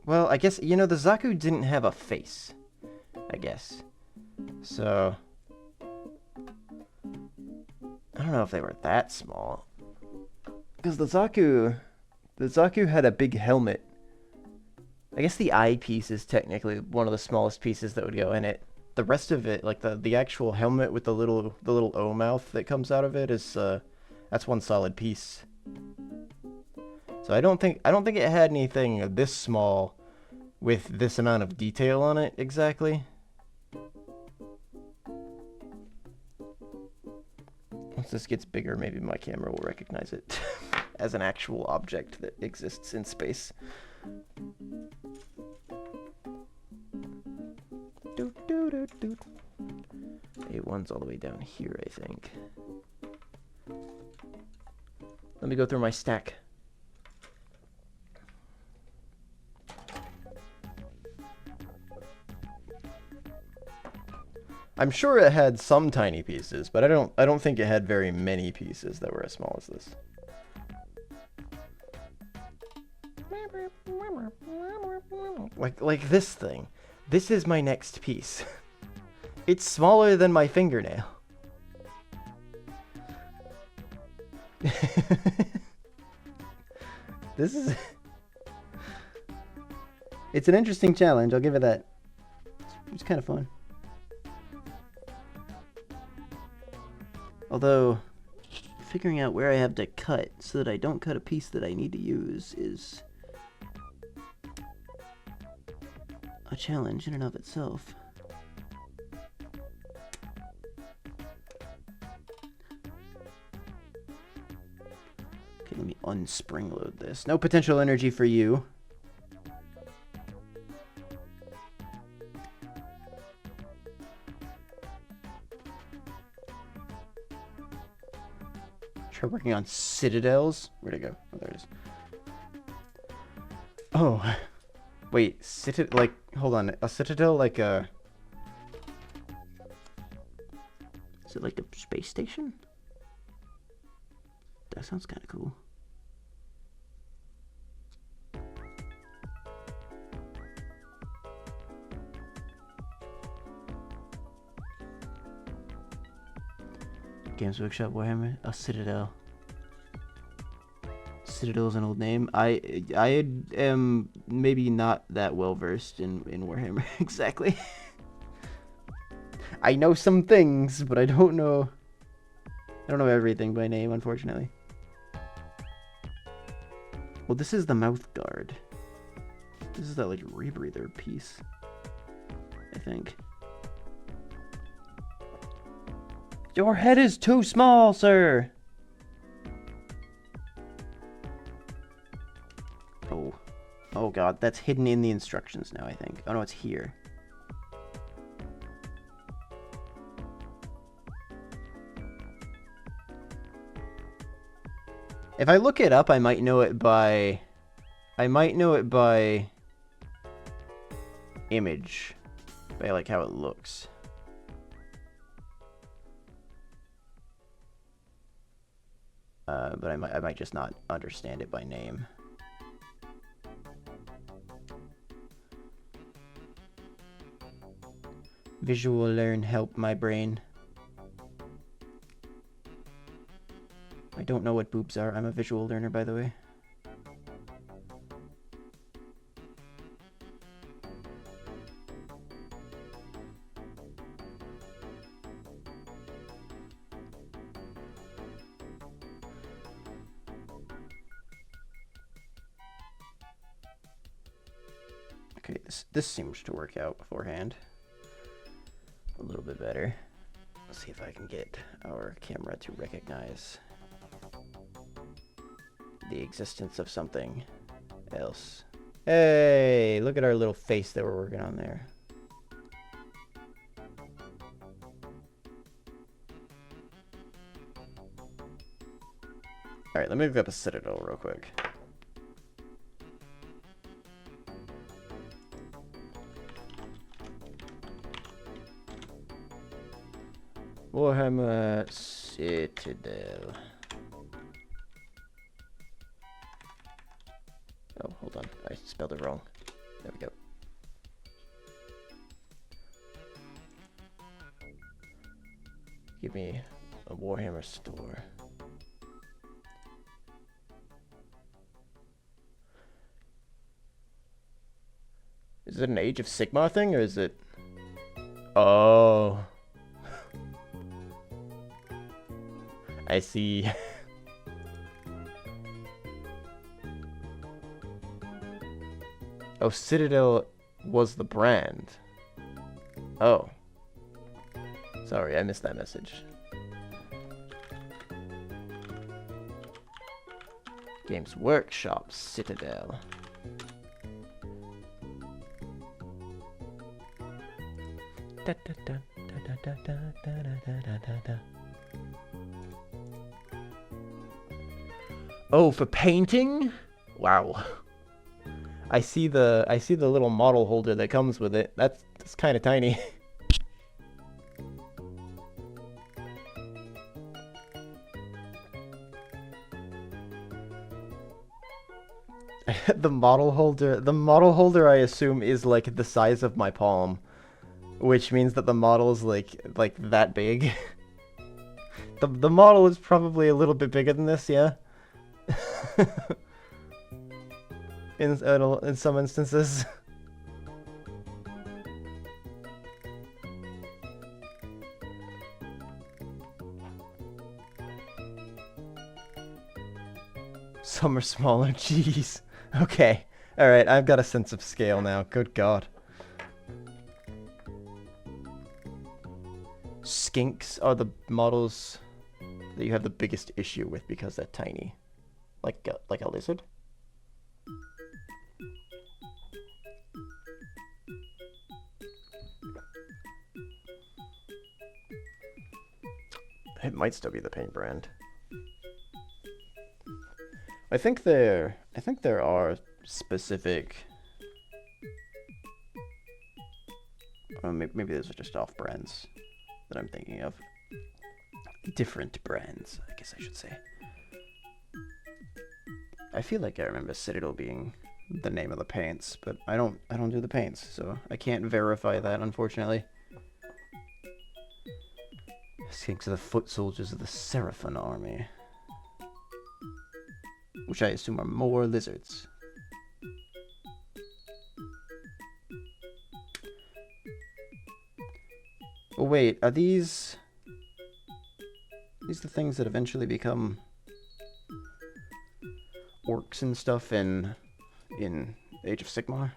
Well, I guess, you know, the Zaku didn't have a face, I guess. So, I don't know if they were that small. Because the Zaku had a big helmet. I guess the eyepiece is technically one of the smallest pieces that would go in it. The rest of it, like the actual helmet with the little O mouth that comes out of it is that's one solid piece. So I don't think it had anything this small with this amount of detail on it exactly. Once this gets bigger, maybe my camera will recognize it as an actual object that exists in space. A1's all the way down here, I think. Let me go through my stack. I'm sure it had some tiny pieces, but I don't think it had very many pieces that were as small as this. Like this thing. This is my next piece. It's smaller than my fingernail. This is... It's an interesting challenge, I'll give it that. It's kind of fun. Although, figuring out where I have to cut so that I don't cut a piece that I need to use is a challenge in and of itself. Okay, let me unspring load this. No potential energy for you. Try working on citadels. Where'd it go? Oh, there it is. Oh, wait, like, hold on. A citadel, like a... Is it like a space station? That sounds kind of cool. Games Workshop Warhammer, a citadel. Citadel is an old name. I am maybe not that well versed in Warhammer exactly. I know some things, but I don't know everything by name, unfortunately. Well, this is the mouth guard. This is that like rebreather piece, I think. Your head is too small, sir. Oh. Oh god, that's hidden in the instructions now, I think. Oh no, it's here. If I look it up, I might know it by... image. By like how it looks. But I might just not understand it by name. Visual learn help my brain. I don't know what boobs are. I'm a visual learner, by the way. Okay, this seems to work out beforehand. A little bit better. Let's see if I can get our camera to recognize the existence of something else. Hey, look at our little face that we're working on there. Alright, let me look up a citadel real quick. Warhammer Citadel. Oh, hold on. I spelled it wrong. There we go. Give me a Warhammer store. Is it an Age of Sigmar thing, or is it... Oh. I see. Oh, Citadel was the brand. Oh. Sorry, I missed that message. Games Workshop, Citadel. Da, da, da, da, da, da, da, da, da, da. Oh, for painting? Wow. I see the little model holder that comes with it. That's kind of tiny. The model holder I assume is like the size of my palm, which means that the model is like that big. The model is probably a little bit bigger than this, yeah. In some instances. Some are smaller, jeez. Okay, alright, I've got a sense of scale now, good god. Skinks are the models that you have the biggest issue with because they're tiny. Like a lizard? It might still be the paint brand. I think there are specific... maybe those are just off-brands that I'm thinking of. Different brands, I guess I should say. I feel like I remember Citadel being the name of the paints, but I don't do the paints, so I can't verify that, unfortunately. Skinks are the foot soldiers of the Seraphon army, which I assume are more lizards. Oh wait, are these the things that eventually become orcs and stuff in Age of Sigmar?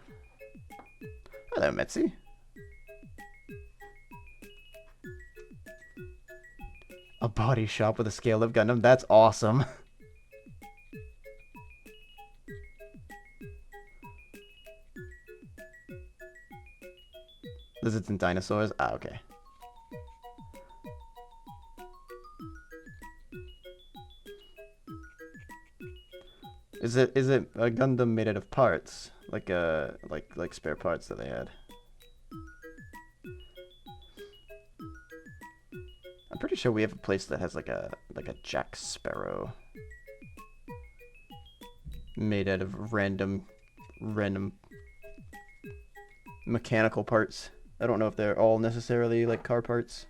Hello, Metzi. A body shop with a scale of Gundam. That's awesome. Lizards and dinosaurs? Ah, okay. Is it a Gundam made out of parts? Like spare parts that they had? I'm pretty sure we have a place that has like a Jack Sparrow made out of random mechanical parts. I don't know if they're all necessarily like car parts.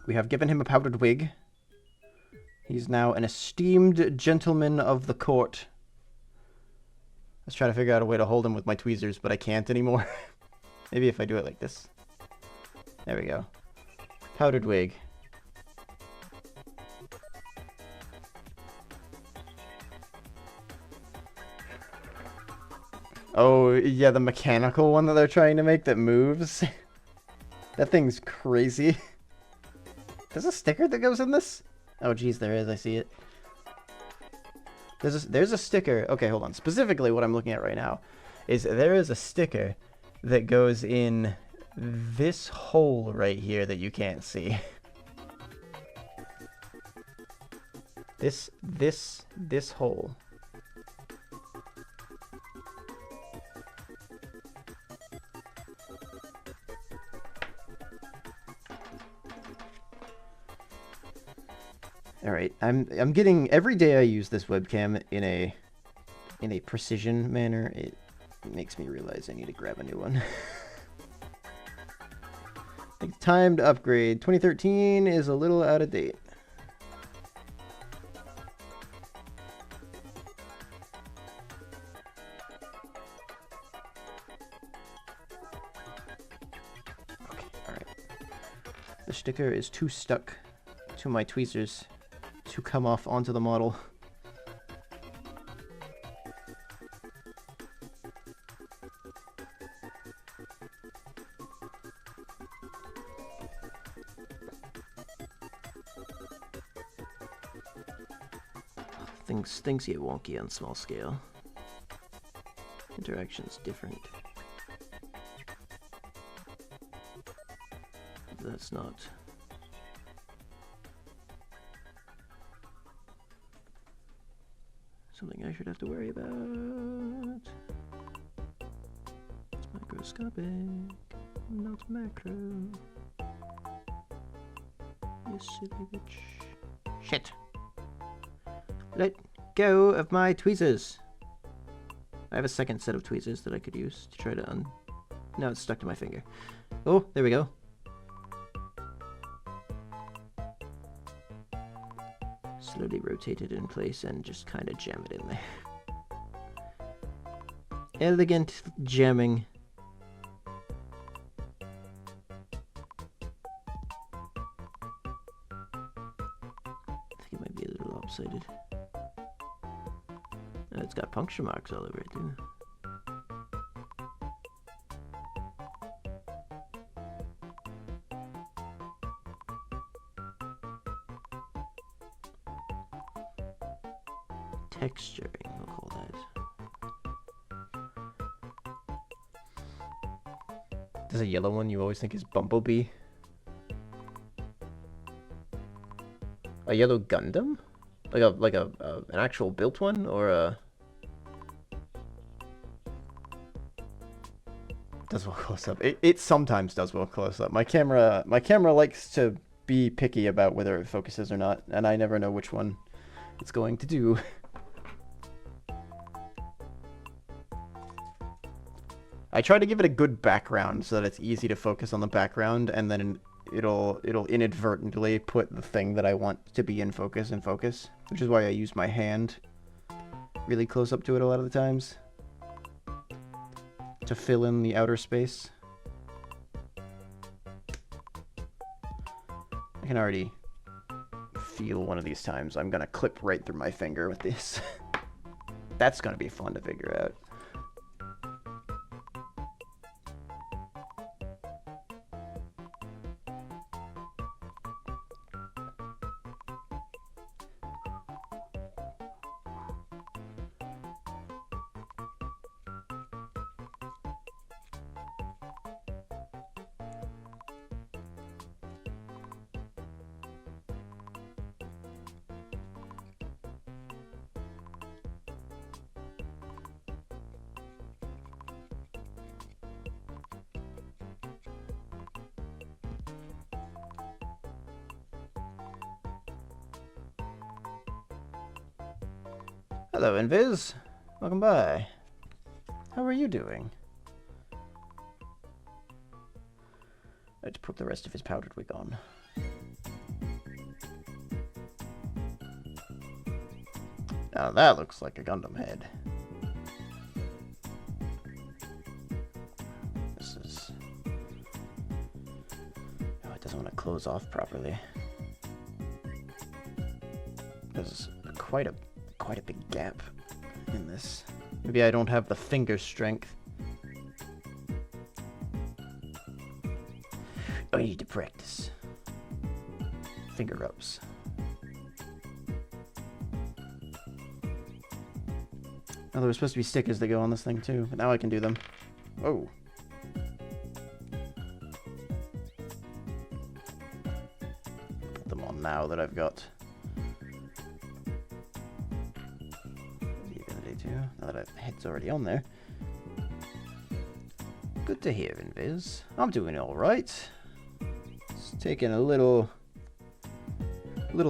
We have given him a powdered wig. He's now an esteemed gentleman of the court. I was trying to figure out a way to hold him with my tweezers, but I can't anymore. Maybe if I do it like this. There we go. Powdered wig. Oh, yeah, the mechanical one that they're trying to make that moves. That thing's crazy. There's a sticker that goes in this? Oh, geez, there is. I see it. There's a sticker. Okay, hold on. Specifically, what I'm looking at right now is there is a sticker that goes in this hole right here that you can't see. This hole. All right, I'm getting every day I use this webcam in a precision manner. It makes me realize I need to grab a new one. I think it's time to upgrade. 2013 is a little out of date. Okay, all right. The sticker is too stuck to my tweezers to come off onto the model. Things get wonky on small scale. Interaction's different. That's not. Something I should have to worry about. It's microscopic, not macro. You silly bitch. Shit. Let go of my tweezers. I have a second set of tweezers that I could use to try to No, it's stuck to my finger. Oh, there we go. Slowly rotate it in place and just kind of jam it in there. Elegant jamming. I think it might be a little lopsided. It's got puncture marks all over it, too. Texturing, we'll call that. There's a yellow one you always think is Bumblebee. A yellow Gundam? Like an actual built one, or a... Does well close up. It sometimes does well close up. My camera likes to be picky about whether it focuses or not, and I never know which one it's going to do. I try to give it a good background so that it's easy to focus on the background, and then it'll inadvertently put the thing that I want to be in focus, which is why I use my hand really close up to it a lot of the times to fill in the outer space. I can already feel one of these times I'm gonna clip right through my finger with this. That's gonna be fun to figure out. Hello, Invis. Welcome by. How are you doing? Let's put the rest of his powdered wig on. Now that looks like a Gundam head. This is... Oh, it doesn't want to close off properly. There's quite a big gap in this. Maybe I don't have the finger strength. I need to practice. Finger rubs. Oh, there were supposed to be stickers that go on this thing too, but now I can do them. Oh. Put them on now that I've got the ability to. Now that the head's already on there. Good to hear, Invis. I'm doing alright. It's taken a little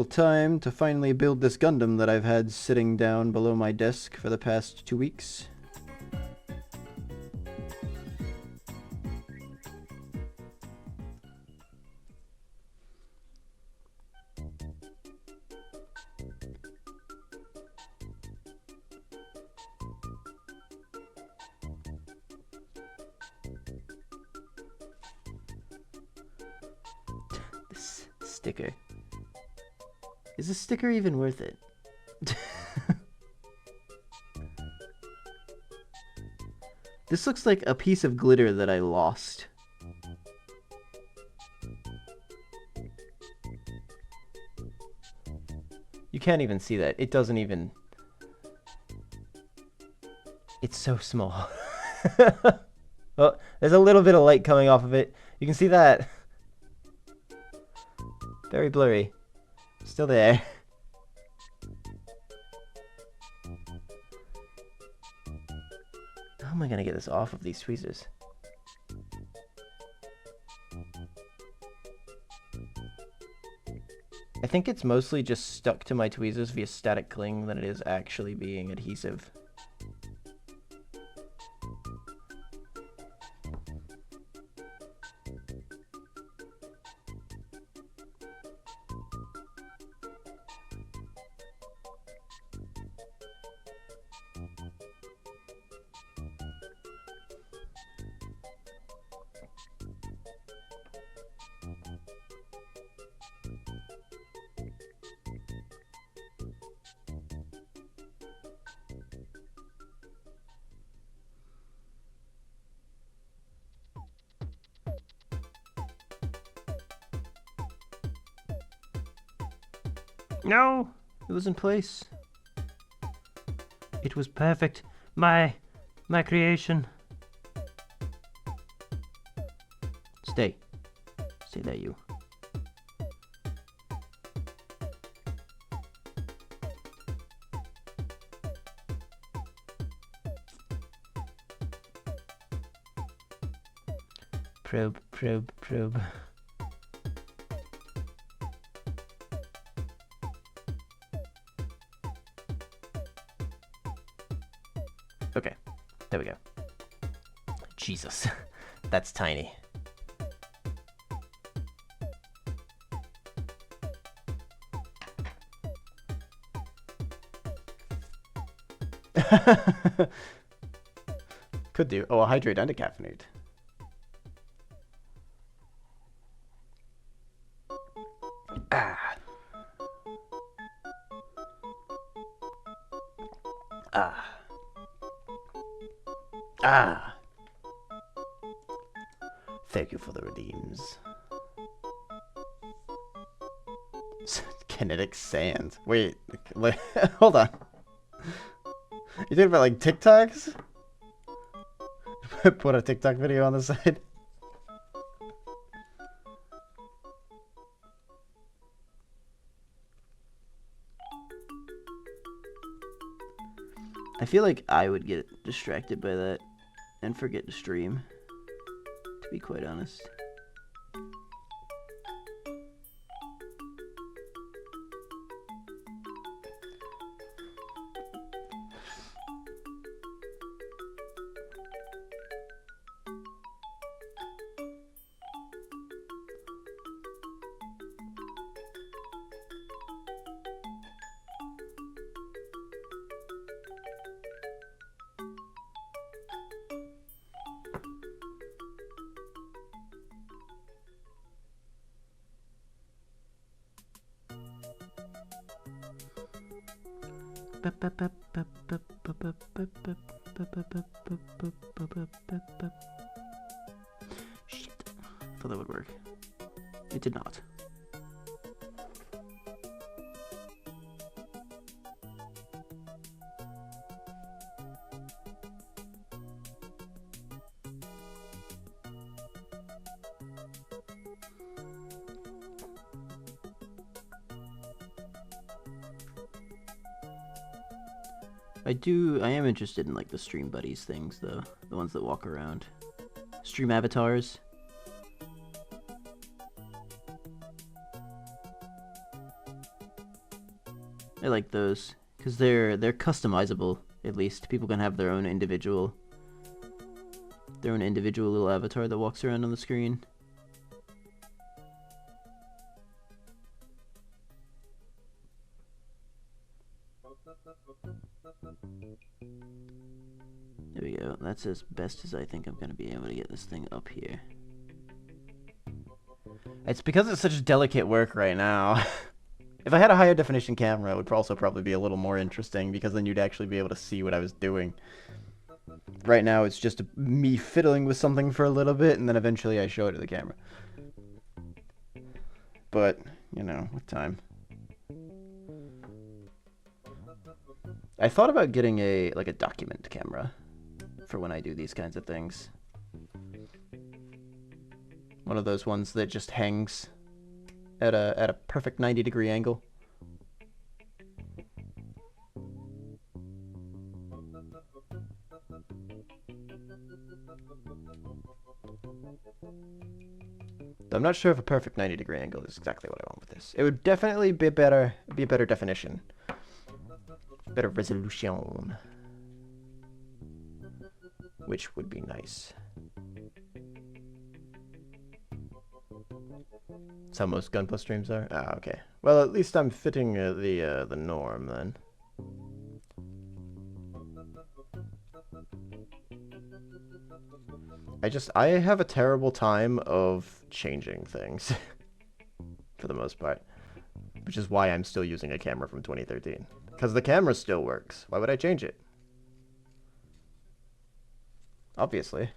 time to finally build this Gundam that I've had sitting down below my desk for the past 2 weeks. This sticker. Is this sticker even worth it? This looks like a piece of glitter that I lost. You can't even see that. It doesn't even... It's so small. Oh, there's a little bit of light coming off of it. You can see that. Very blurry. Still there. How am I gonna get this off of these tweezers? I think it's mostly just stuck to my tweezers via static cling than it is actually being adhesive. No, it was in place. It was perfect. My creation. Stay. Stay there, you. Probe, probe, probe. Okay, there we go. Jesus, that's tiny. Could do. Oh, a hydrate and a caffeinate. Ah. Ah. Ah! Thank you for the redeems. Kinetic sand. Wait, hold on. You talking about like TikToks? Put a TikTok video on the side. I feel like I would get distracted by that and forget to stream, to be quite honest. Shit. I thought that would work. It did not. I am interested in like the stream buddies things though, the ones that walk around. Stream avatars. I like those because they're customizable. At least people can have their own individual little avatar that walks around on the screen. There we go. That's as best as I think I'm gonna be able to get this thing up here. It's because it's such delicate work right now. If I had a higher definition camera, it would also probably be a little more interesting, because then you'd actually be able to see what I was doing. Right now, it's just me fiddling with something for a little bit, and then eventually I show it to the camera. But, you know, with time. I thought about getting a document camera for when I do these kinds of things. One of those ones that just hangs at a perfect 90-degree angle. I'm not sure if a perfect 90-degree angle is exactly what I want with this. It would definitely be a better definition. Better resolution. Which would be nice. That's how most Gunpla streams are? Ah, okay. Well, at least I'm fitting the norm, then. I have a terrible time of changing things. For the most part. Which is why I'm still using a camera from 2013. Because the camera still works. Why would I change it? Obviously.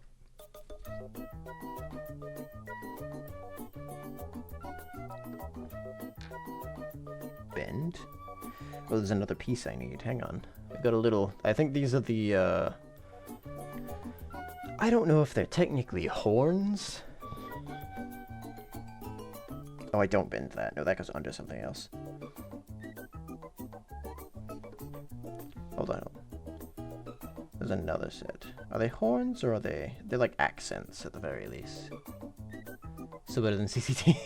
Bend. Oh, there's another piece I need. Hang on. I've got a little... I think these are the, I don't know if they're technically horns. Oh, I don't bend that. No, that goes under something else. Hold on. There's another set. Are they horns or are they... They're like accents at the very least. So better than CCT.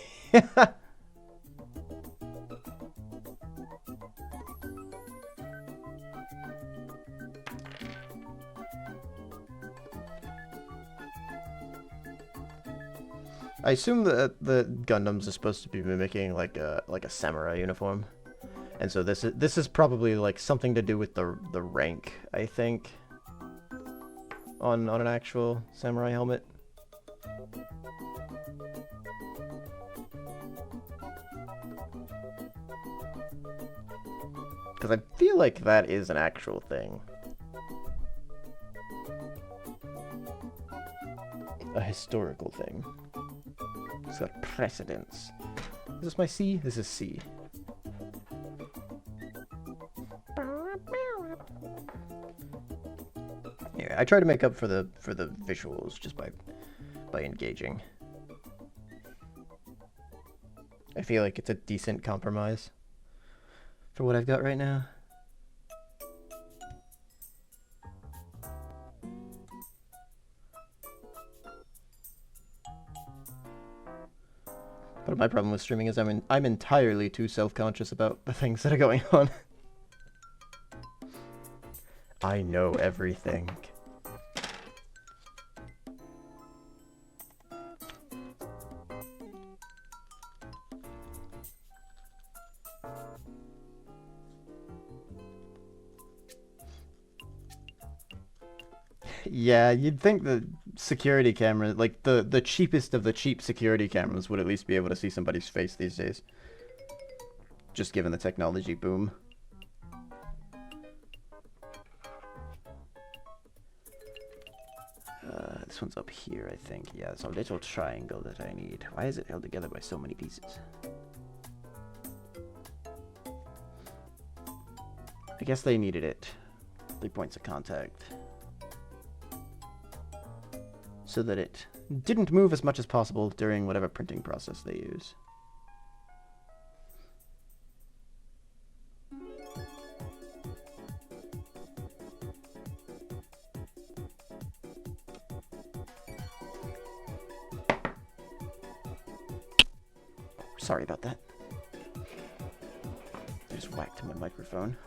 I assume that the Gundams are supposed to be mimicking like a samurai uniform, and so this is probably like something to do with the rank, I think, on an actual samurai helmet. Because I feel like that is an actual thing. A historical thing. It's got precedence. Is this my C? This is C. Yeah, I try to make up for the visuals just by engaging. I feel like it's a decent compromise for what I've got right now. But my problem with streaming is I'm entirely too self-conscious about the things that are going on. I know everything. Yeah, you'd think the security camera, like the cheapest of the cheap security cameras, would at least be able to see somebody's face these days. Just given the technology boom. this one's up here, I think. Yeah, it's a little triangle that I need. Why is it held together by so many pieces? I guess they needed it. 3 points of contact. So that it didn't move as much as possible during whatever printing process they use. Sorry about that. I just whacked my microphone.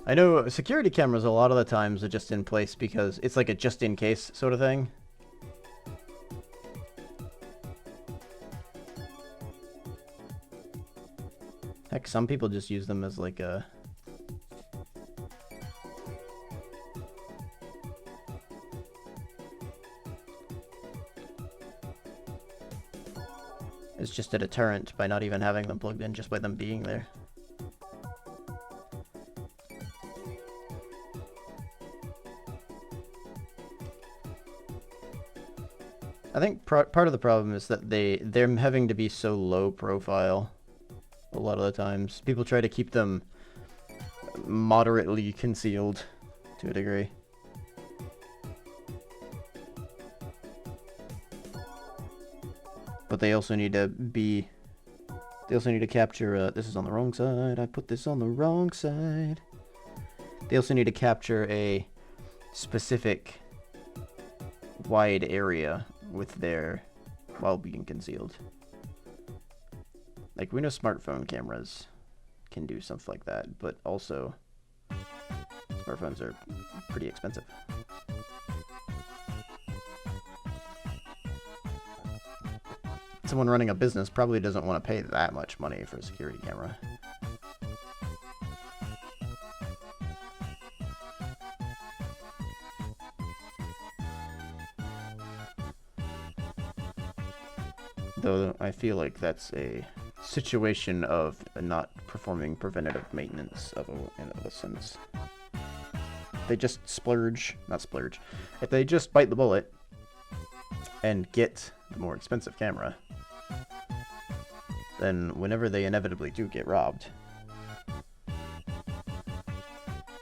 I know security cameras a lot of the times are just in place because it's like a just-in-case sort of thing. Heck, some people just use them as like a... It's just a deterrent by not even having them plugged in, just by them being there. I think part of the problem is that they're having to be so low profile a lot of the times. People try to keep them moderately concealed to a degree. But they also need to be... They also need to capture... this is on the wrong side. I put this on the wrong side. They also need to capture a specific wide area with their... while being concealed. Like, we know smartphone cameras can do something like that, but also smartphones are pretty expensive. Someone running a business probably doesn't want to pay that much money for a security camera. Though I feel like that's a situation of not performing preventative maintenance of a sense. They just splurge, not splurge, if they just bite the bullet and get the more expensive camera, then whenever they inevitably do get robbed,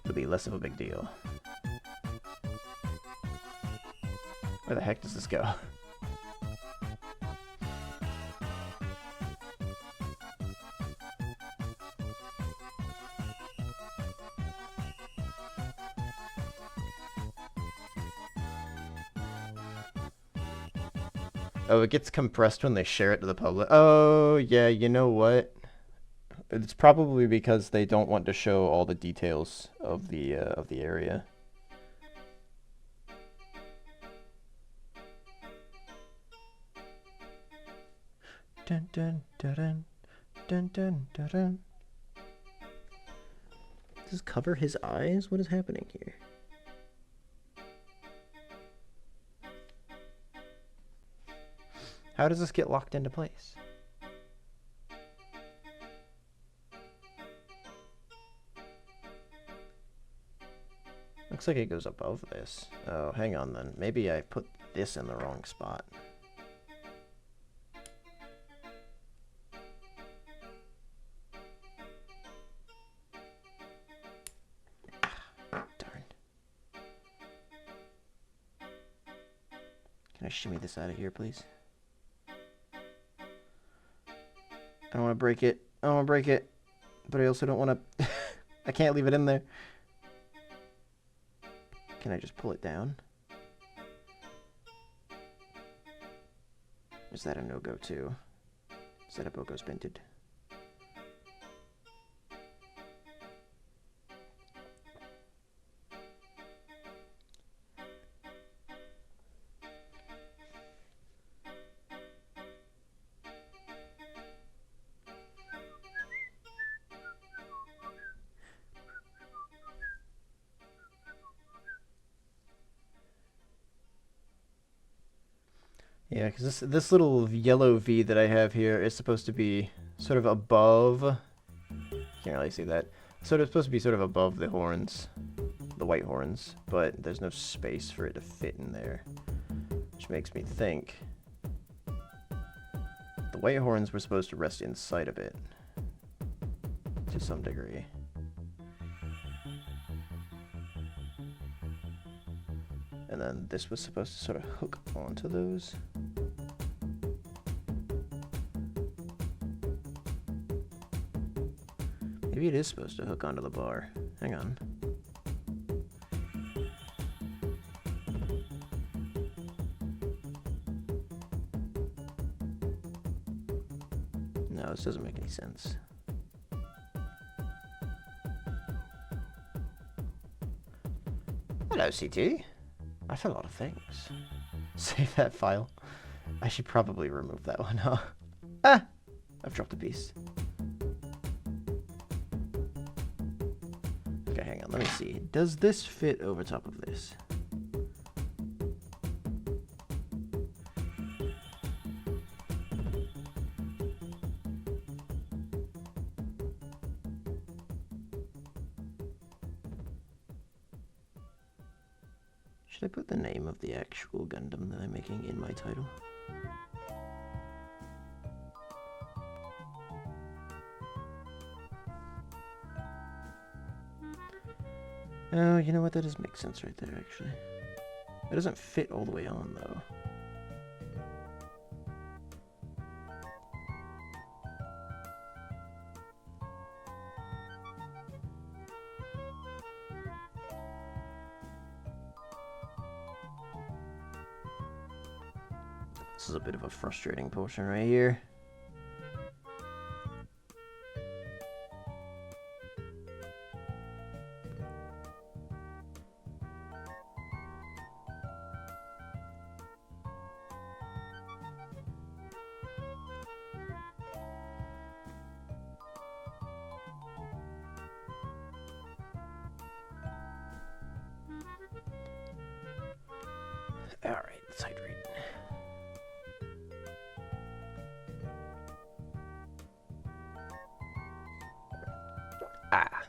it'll be less of a big deal. Where the heck does this go? Oh, it gets compressed when they share it to the public. Oh, yeah, you know what? It's probably because they don't want to show all the details of the area. Dun dun dun dun dun dun dun dun. Does this cover his eyes? What is happening here? How does this get locked into place? Looks like it goes above this. Oh, hang on then. Maybe I put this in the wrong spot. Darn. Can I shimmy this out of here, please? I don't want to break it. I don't want to break it. But I also don't want to... I can't leave it in there. Can I just pull it down? Is that a no-go too? Setup goes vented. Yeah, because this little yellow V that I have here is supposed to be sort of above. Can't really see that. So it's supposed to be sort of above the horns, the white horns, but there's no space for it to fit in there. Which makes me think the white horns were supposed to rest inside of it to some degree. And then this was supposed to sort of hook onto those. Maybe it is supposed to hook onto the bar. Hang on. No, this doesn't make any sense. Hello, CT. That's a lot of things. Save that file. I should probably remove that one, huh? Ah! I've dropped a piece. Okay, hang on, let me see. Does this fit over top of this? Should I put the name of the actual Gundam that I'm making in my title? Oh, you know what? That does make sense right there, actually. It doesn't fit all the way on, though. This is a bit of a frustrating portion right here. Alright, let's hydrate. Ah.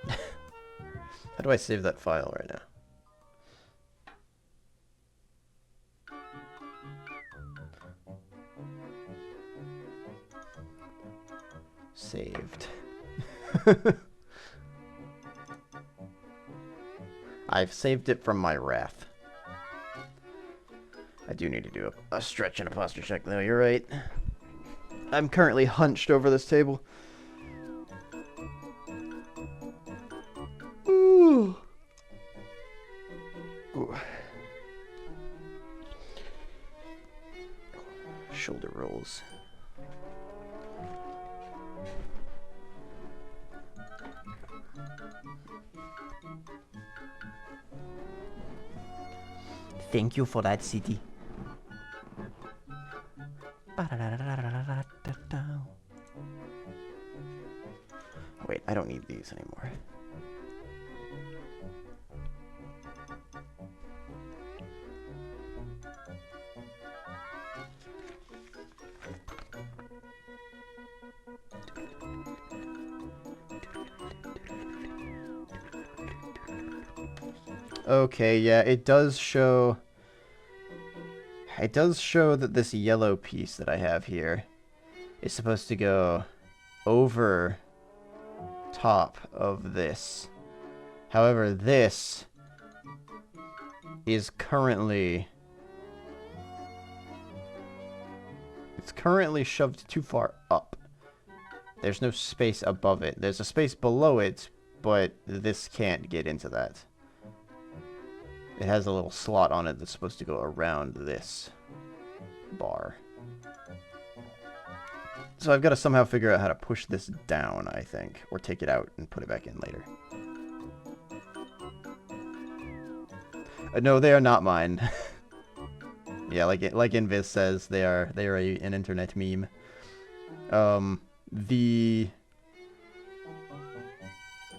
How do I save that file right now? Saved. I've saved it from my wrath. I do need to do a stretch and a posture check, though. You're right. I'm currently hunched over this table. Ooh. Ooh. Shoulder rolls. Thank you for that, City. Wait, I don't need these anymore. Okay, yeah, it does show that this yellow piece that I have here is supposed to go over top of this. However, this is currently shoved too far up. There's no space above it. There's a space below it, but this can't get into that. It has a little slot on it that's supposed to go around this bar. So I've got to somehow figure out how to push this down, I think. Or take it out and put it back in later. No, they are not mine. Yeah, like Invis says, they are an internet meme. The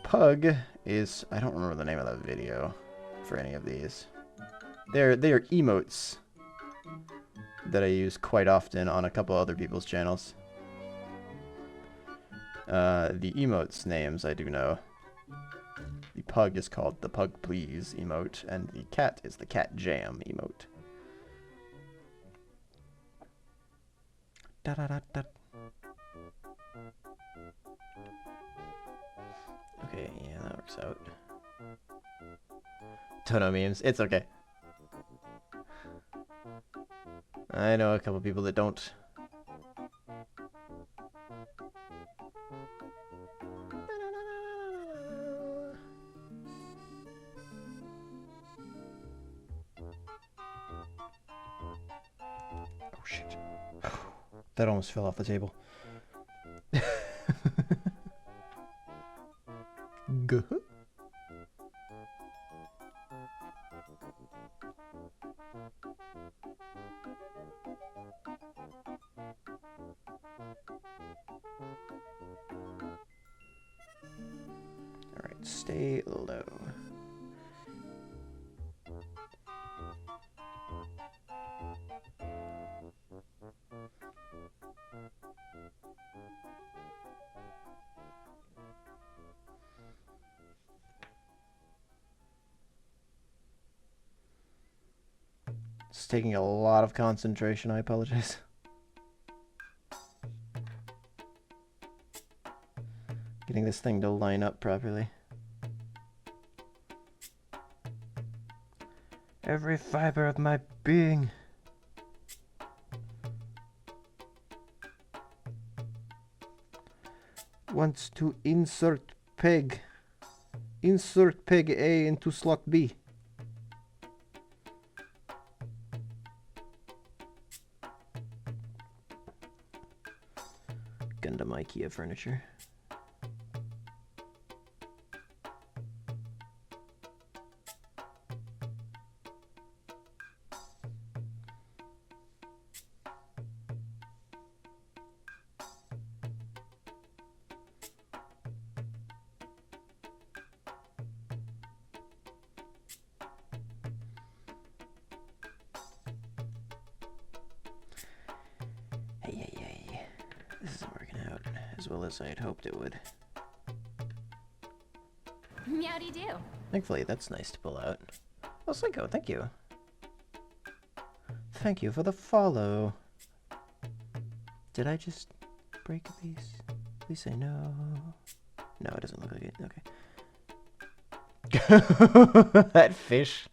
pug is... I don't remember the name of that video for any of these. They are emotes that I use quite often on a couple other people's channels. The emotes names I do know. The pug is called the Pug Please emote, and the cat is the Cat Jam emote. Da da da da. Okay, yeah, that works out. Tono memes, it's okay. I know a couple people that don't. Oh shit. That almost fell off the table. Good. Alright, stay low. It's taking a lot of concentration, I apologize. Getting this thing to line up properly. Every fiber of my being. Wants to insert peg. Insert peg A into slot B. Gundam IKEA furniture. This isn't working out as well as I had hoped it would. Meowdy-do. Thankfully, that's nice to pull out. Oh, Psycho, thank you. Thank you for the follow. Did I just break a piece? Please say no. No, it doesn't look like it. Okay. That fish.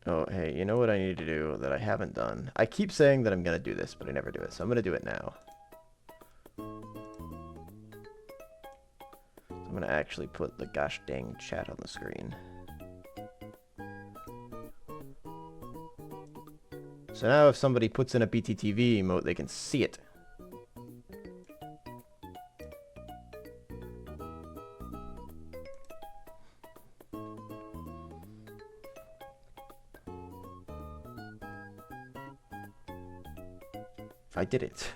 Oh, hey, you know what I need to do that I haven't done? I keep saying that I'm gonna do this, but I never do it, so I'm gonna do it now. I'm gonna actually put the gosh dang chat on the screen. So now if somebody puts in a BTTV emote, they can see it. I did it.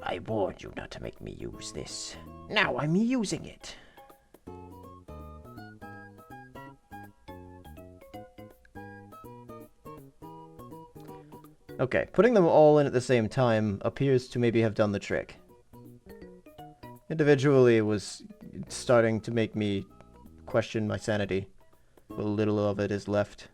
I warned you not to make me use this. Now I'm using it. Okay, putting them all in at the same time appears to maybe have done the trick. Individually, it was starting to make me question my sanity. What little of it is left.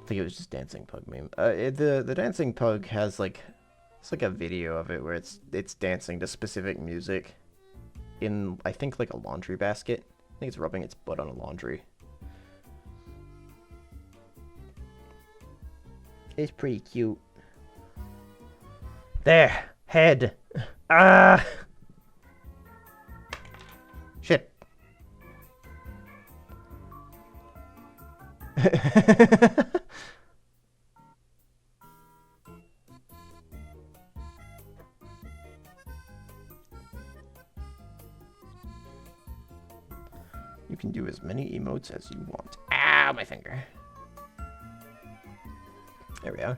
I think it was just Dancing Pug meme. The Dancing Pug has like, it's like a video of it where it's dancing to specific music in, I think, like a laundry basket. I think it's rubbing its butt on a laundry. It's pretty cute. There! Head! Ah! Shit. You can do as many emotes as you want. Ow, my finger. There we are.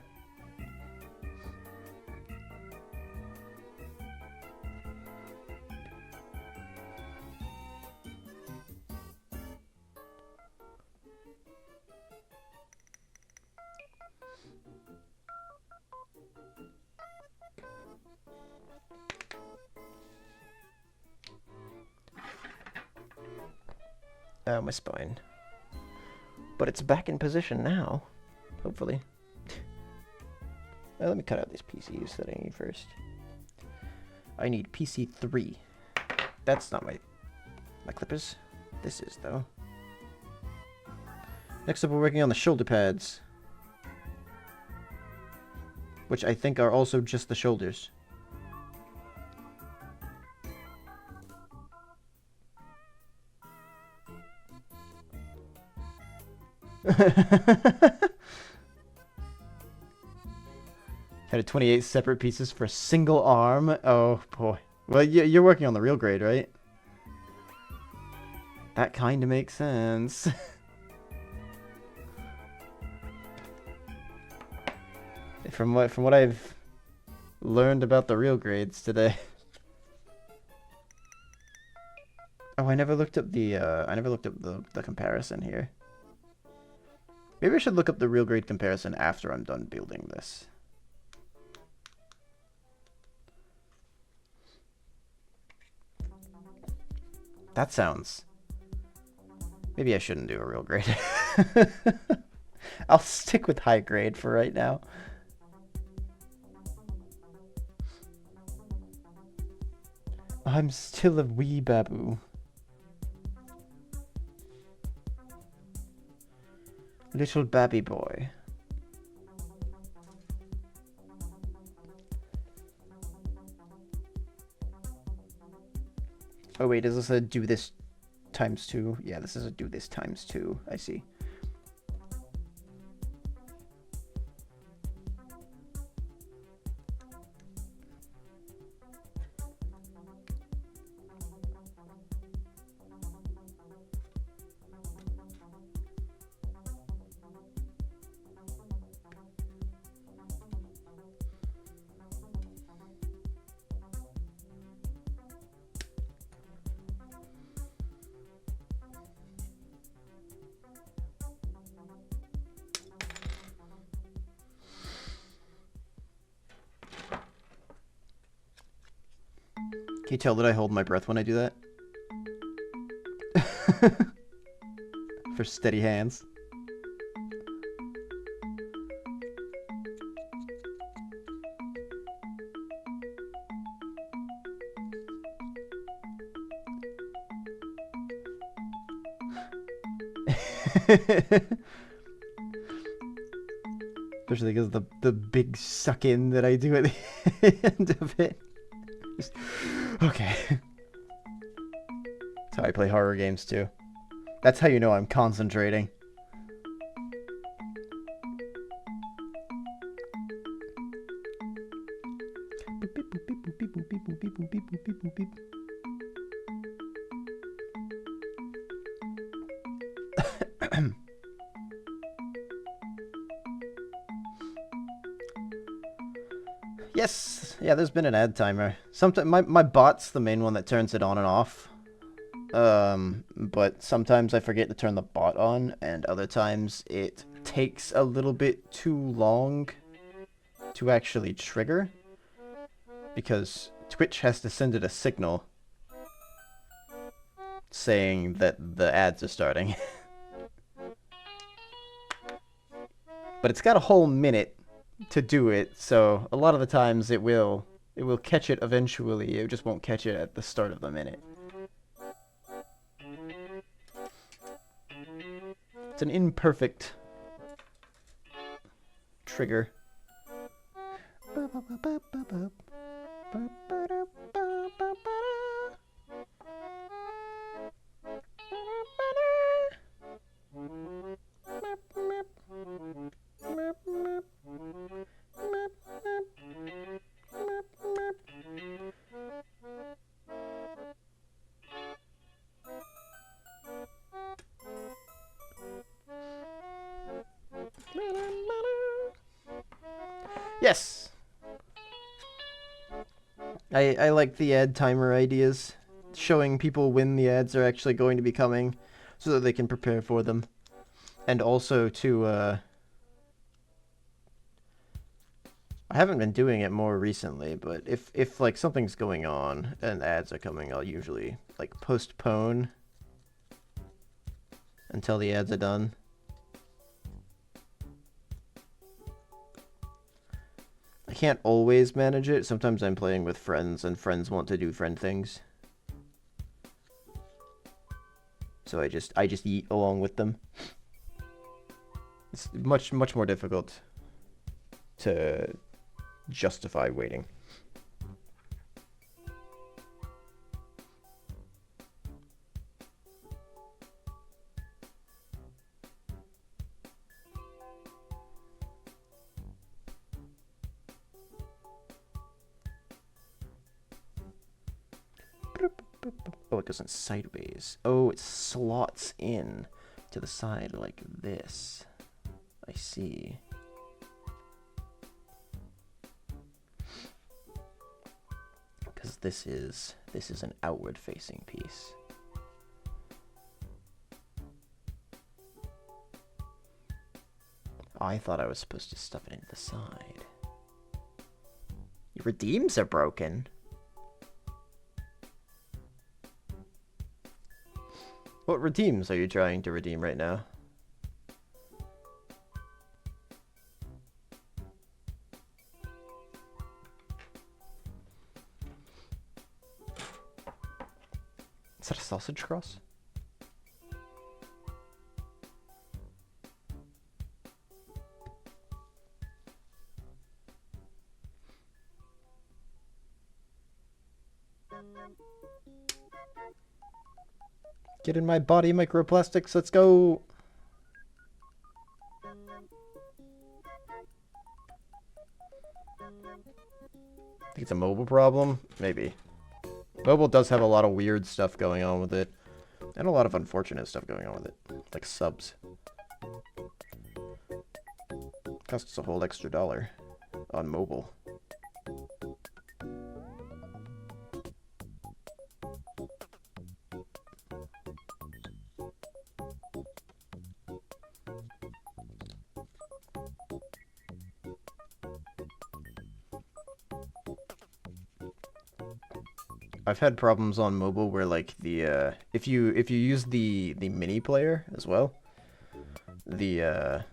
Oh, my spine. But it's back in position now. Hopefully. Let me cut out these PCs that I need first. I need PC 3. That's not my clippers. This is, though. Next up, we're working on the shoulder pads. Which I think are also just the shoulders. Had 28 separate pieces for a single arm. Oh boy. Well, you're working on the real grade, right? That kind of makes sense. From what I've learned about the real grades today. Oh, I never looked up the the comparison here. Maybe I should look up the real grade comparison after I'm done building this. That sounds... Maybe I shouldn't do a real grade. I'll stick with high grade for right now. I'm still a wee babu. Little babby boy. Oh wait, is this a do this times 2? Yeah, this is a do this times 2. I see. Can you tell that I hold my breath when I do that? For steady hands. Especially because the big suck in that I do at the end of it. Just, okay. That's how I play horror games too. That's how you know I'm concentrating. Yes, yeah, there's been an ad timer. Sometimes my bot's the main one that turns it on and off. But sometimes I forget to turn the bot on, and other times it takes a little bit too long to actually trigger, because Twitch has to send it a signal saying that the ads are starting. But it's got a whole minute to do it, so a lot of the times it will catch it eventually. It just won't catch it at the start of the minute. It's an imperfect trigger. Yes! I like the ad timer ideas. Showing people when the ads are actually going to be coming so that they can prepare for them. And also to, I haven't been doing it more recently, but if like something's going on and ads are coming, I'll usually like postpone until the ads are done. I can't always manage it. Sometimes I'm playing with friends and friends want to do friend things. So I just eat along with them. It's much more difficult to justify waiting. Oh, it goes in sideways. Oh, it slots in to the side like this. I see. Because this is an outward facing piece. Oh, I thought I was supposed to stuff it into the side. Your redeems are broken. What redeems are you trying to redeem right now? Is that a sausage cross? Get in my body, microplastics, let's go! I think it's a mobile problem? Maybe. Mobile does have a lot of weird stuff going on with it. And a lot of unfortunate stuff going on with it. Like subs. Costs us a whole extra $1 on mobile. I've had problems on mobile where like the if you use the mini player as well, the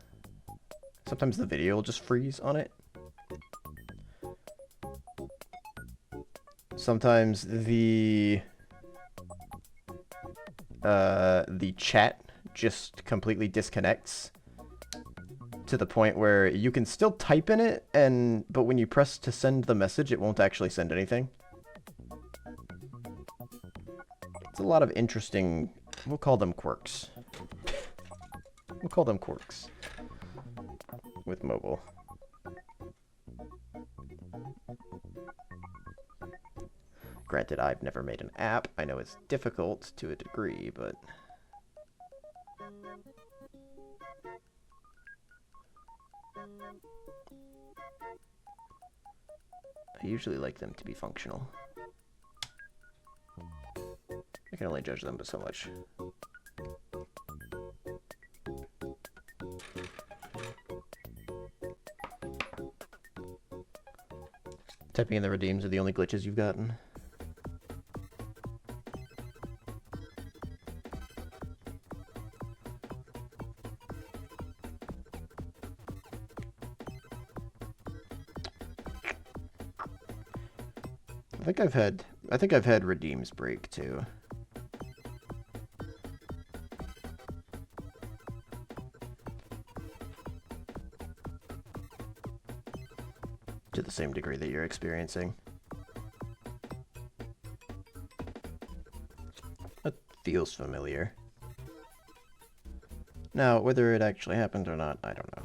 sometimes the video will just freeze on it. Sometimes the chat just completely disconnects to the point where you can still type in it but when you press to send the message it won't actually send anything. It's a lot of interesting, we'll call them quirks. We'll call them quirks with mobile. Granted, I've never made an app. I know it's difficult to a degree, but I usually like them to be functional. I can only judge them by so much. Typing in the redeems are the only glitches you've gotten. I think I've had redeems break too. To the same degree that you're experiencing. That feels familiar. Now, whether it actually happened or not, I don't know.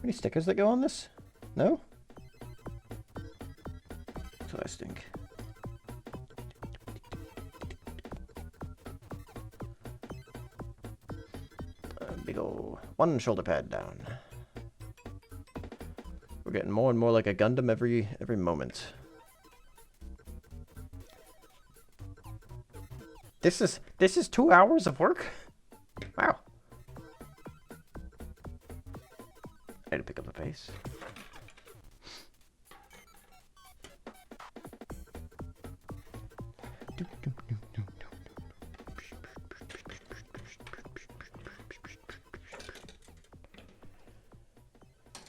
Any stickers that go on this? No? So I stink. Big ol' one shoulder pad down. We're getting more and more like a Gundam every moment. This is 2 hours of work? Wow. I need to pick up the pace.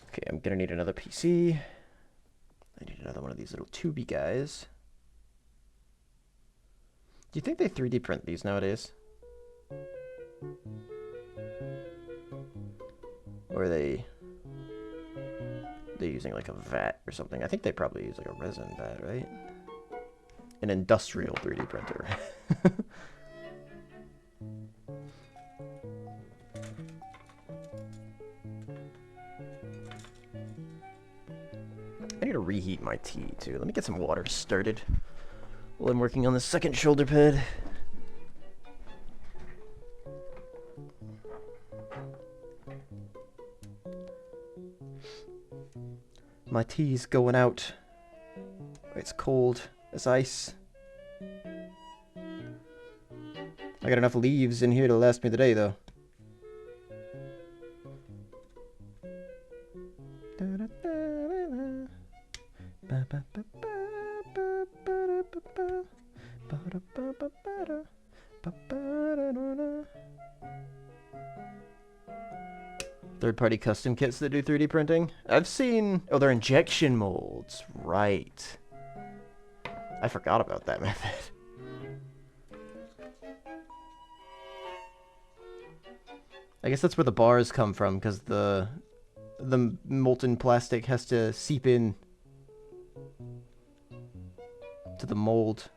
Okay, I'm gonna need another PC. I need another one of these little tubey guys. Do you think they 3D print these nowadays? Or are they using like a vat or something? I think they probably use like a resin vat, right? An industrial 3D printer. I need to reheat my tea too. Let me get some water started while I'm working on the second shoulder pad. My tea's going out. It's cold as ice. I got enough leaves in here to last me the day, though. Third-party custom kits that do 3D printing? I've seen... Oh, they're injection molds. Right. I forgot about that method. I guess that's where the bars come from, because the molten plastic has to seep in to the mold.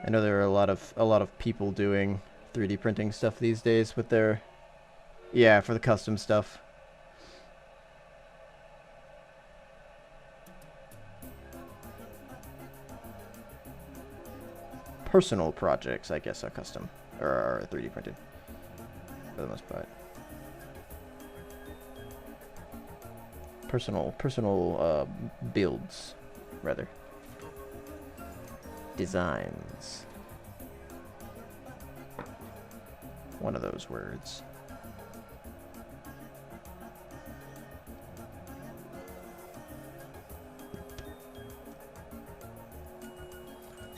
I know there are a lot of people doing 3D printing stuff these days with their, yeah, for the custom stuff. Personal projects, I guess, are custom, or are 3D printed, for the most part. Personal builds, rather. Designs. One of those words.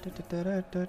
Da-da-da-da-da.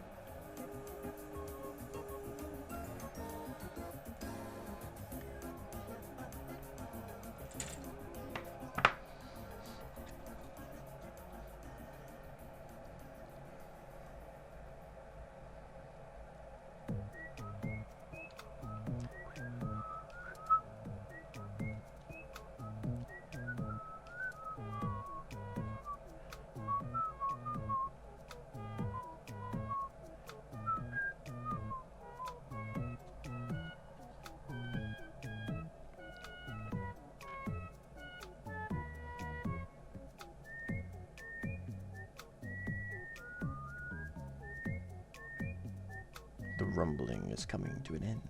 The rumbling is coming to an end.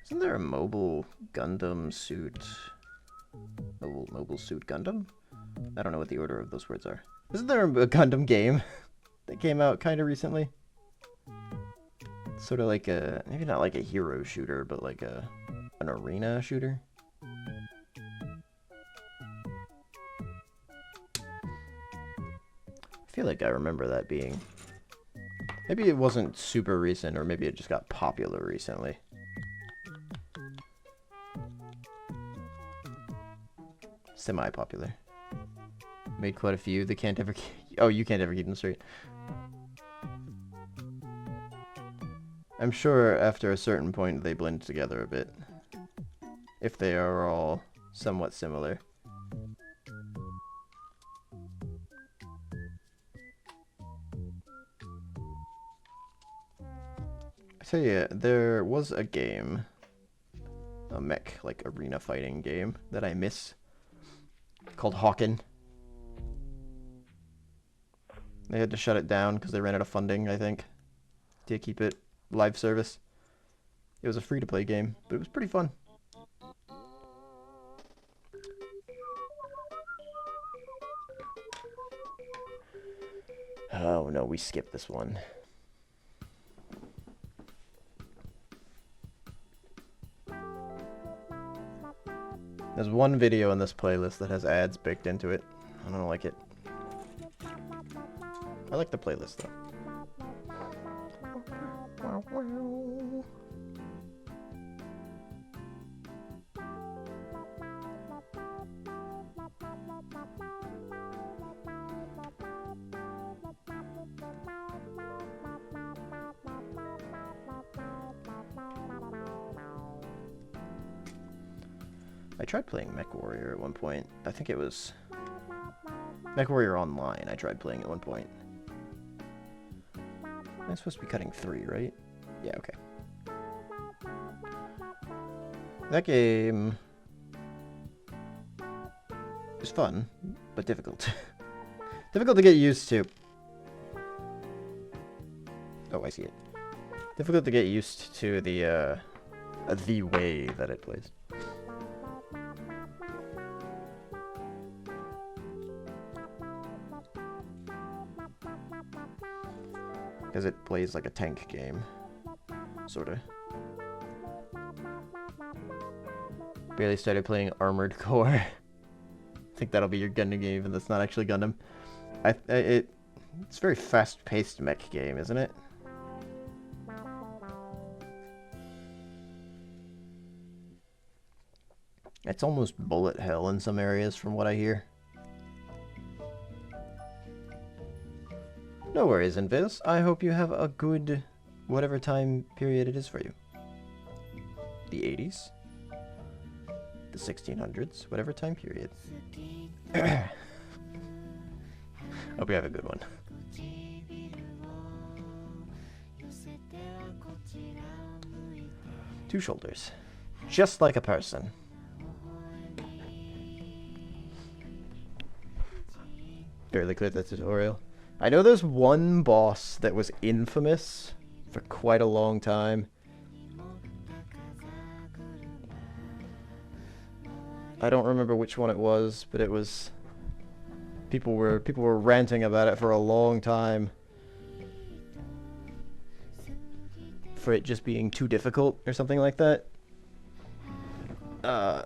Isn't there a mobile Gundam suit? Mobile suit Gundam? I don't know what the order of those words are. Isn't there a Gundam game that came out kind of recently? Sort of like a, maybe not like a hero shooter, but like an arena shooter. I feel like I remember that being. Maybe it wasn't super recent, or maybe it just got popular recently. Semi-popular. Made quite a few. They can't ever. Oh, you can't ever keep them straight. I'm sure after a certain point they blend together a bit. If they are all somewhat similar. I tell you, there was a game, a mech, like, arena fighting game that I miss, called Hawken. They had to shut it down because they ran out of funding, I think, to keep it live service. It was a free-to-play game, but it was pretty fun. Oh no, we skipped this one. There's one video in this playlist that has ads baked into it. I don't like it. I like the playlist though. I tried playing MechWarrior at one point. I think it was MechWarrior Online. I tried playing at one point. I'm supposed to be cutting 3, right? Yeah, okay. That game is fun, but difficult. Difficult to get used to. Oh, I see it. Difficult to get used to the way that it plays. Because it plays like a tank game. Sorta. Barely started playing Armored Core. I think that'll be your Gundam game, even though it's not actually Gundam. It's a very fast-paced mech game, isn't it? It's almost bullet hell in some areas, from what I hear. No worries, Invis. I hope you have a good whatever time period it is for you. The 80s? The 1600s? Whatever time period. Hope you have a good one. 2 shoulders. Just like a person. Barely cleared the tutorial. I know there's one boss that was infamous for quite a long time. I don't remember which one it was, but it was people were ranting about it for a long time. For it just being too difficult or something like that. And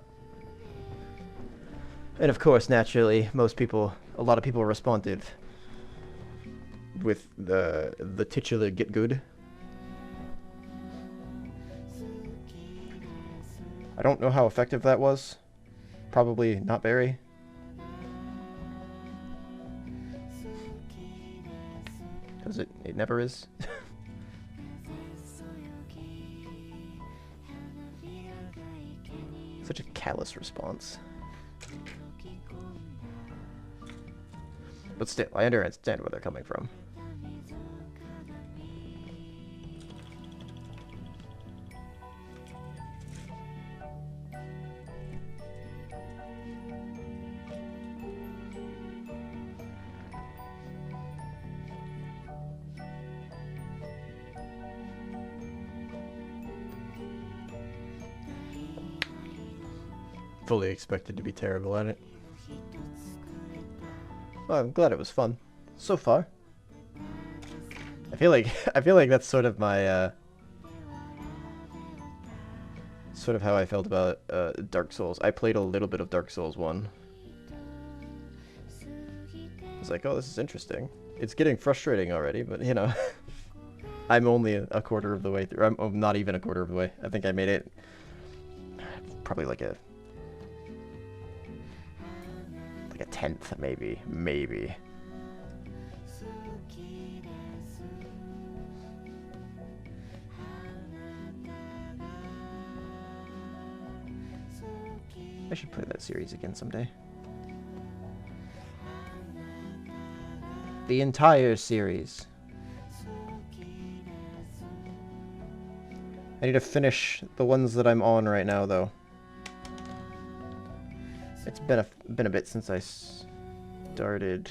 of course, naturally, a lot of people responded with the titular get good. I don't know how effective that was. Probably not very. Because it never is. Such a callous response. But still, I understand where they're coming from. Fully expected to be terrible at it. Well, I'm glad it was fun so far. I feel like that's sort of my sort of how I felt about Dark Souls. I played a little bit of Dark Souls 1. I was like, oh, this is interesting. It's getting frustrating already, but you know, I'm only a quarter of the way through. I'm not even a quarter of the way. I think I made it probably like a tenth, maybe. I should play that series again someday. The entire series. I need to finish the ones that I'm on right now, though. It's been a bit since I started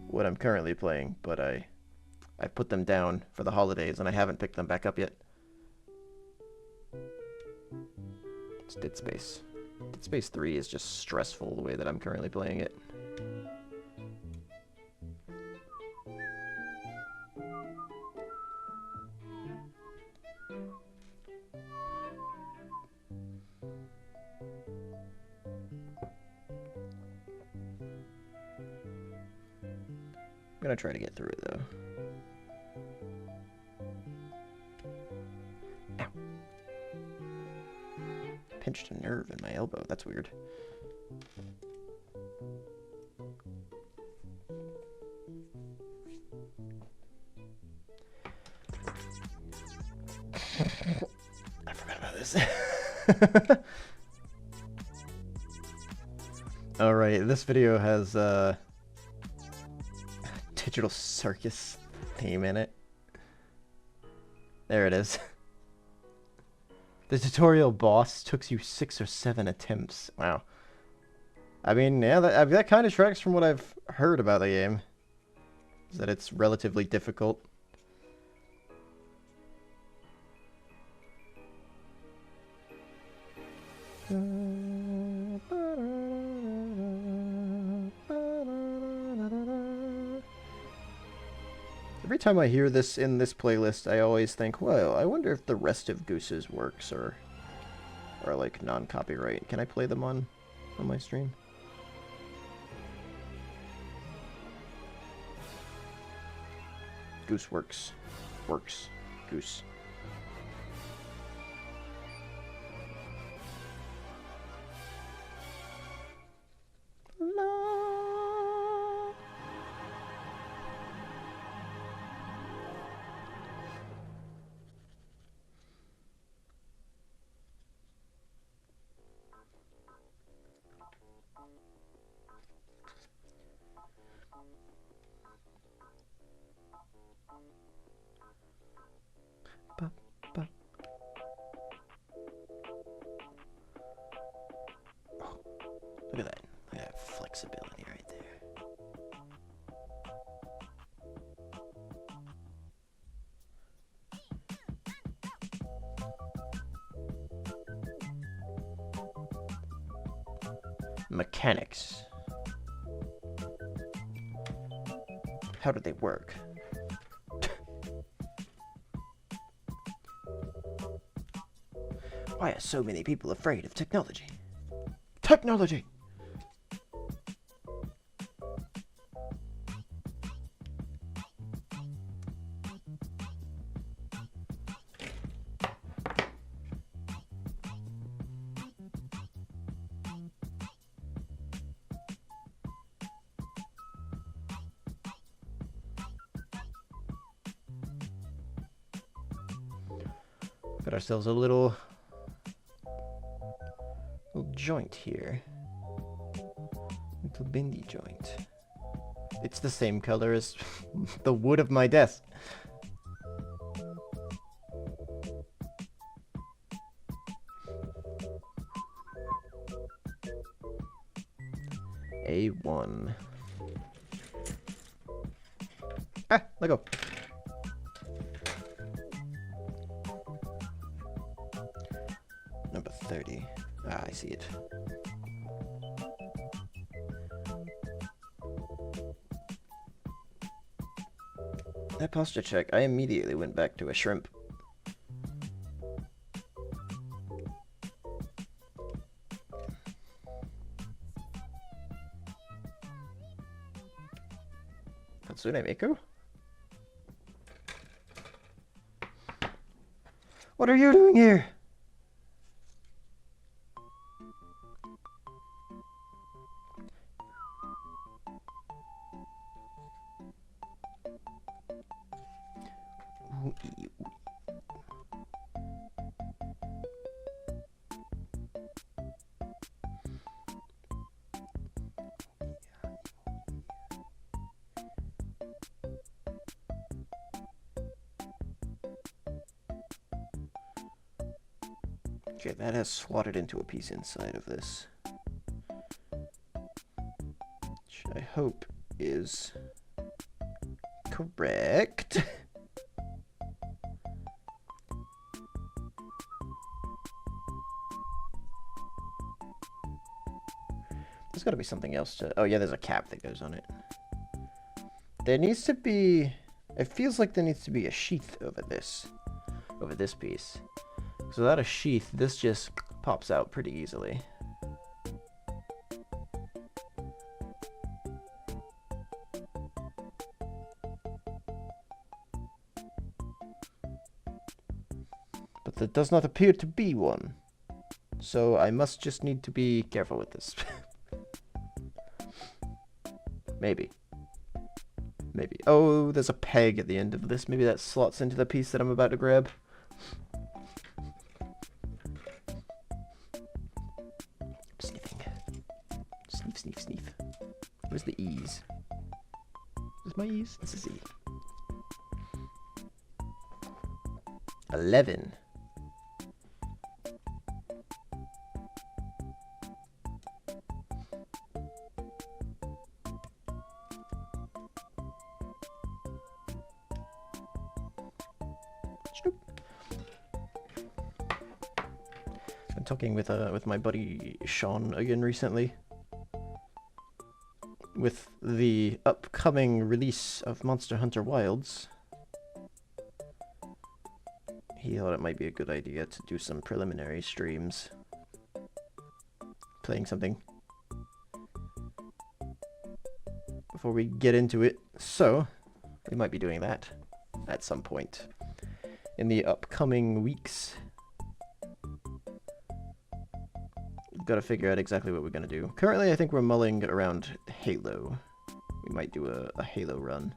what I'm currently playing, but I put them down for the holidays, and I haven't picked them back up yet. It's Dead Space. Dead Space 3 is just stressful the way that I'm currently playing it. I'm gonna try to get through it, though. Ow. Pinched a nerve in my elbow. That's weird. I forgot about this. Alright, this video has Digital Circus theme in it. There it is. The tutorial boss took you 6 or 7 attempts. Wow. I mean, yeah, that kind of tracks from what I've heard about the game. Is that it's relatively difficult. Every time I hear this in this playlist, I always think, well, I wonder if the rest of Goose's works are like non-copyright. Can I play them on my stream? Goose works. Goose. Look at that. Look at that flexibility right there. Mechanics. How do they work? Why are so many people afraid of technology? Technology! Got ourselves a little joint here. Little bendy joint. It's the same color as the wood of my desk. A1. Ah, let go. Number 30. Ah, I see it. That posture check, I immediately went back to a shrimp. Hatsune Miku? What are you doing here? Okay, that has slotted into a piece inside of this. Which I hope is correct. There's gotta be something else to... Oh yeah, there's a cap that goes on it. There needs to be... It feels like there needs to be a sheath over this piece. So without a sheath, this just pops out pretty easily. But there does not appear to be one. So I must just need to be careful with this. Maybe. Maybe. Oh, there's a peg at the end of this. Maybe that slots into the piece that I'm about to grab. Sniffing. Sniff, sniff, sniff. Where's the E's? Where's my E's? This is E. 11. I'm talking with my buddy Sean again recently. With the upcoming release of Monster Hunter Wilds, he thought it might be a good idea to do some preliminary streams. Playing something. Before we get into it. So, we might be doing that at some point in the upcoming weeks. We've got to figure out exactly what we're going to do. Currently, I think we're mulling around Halo. We might do a Halo run.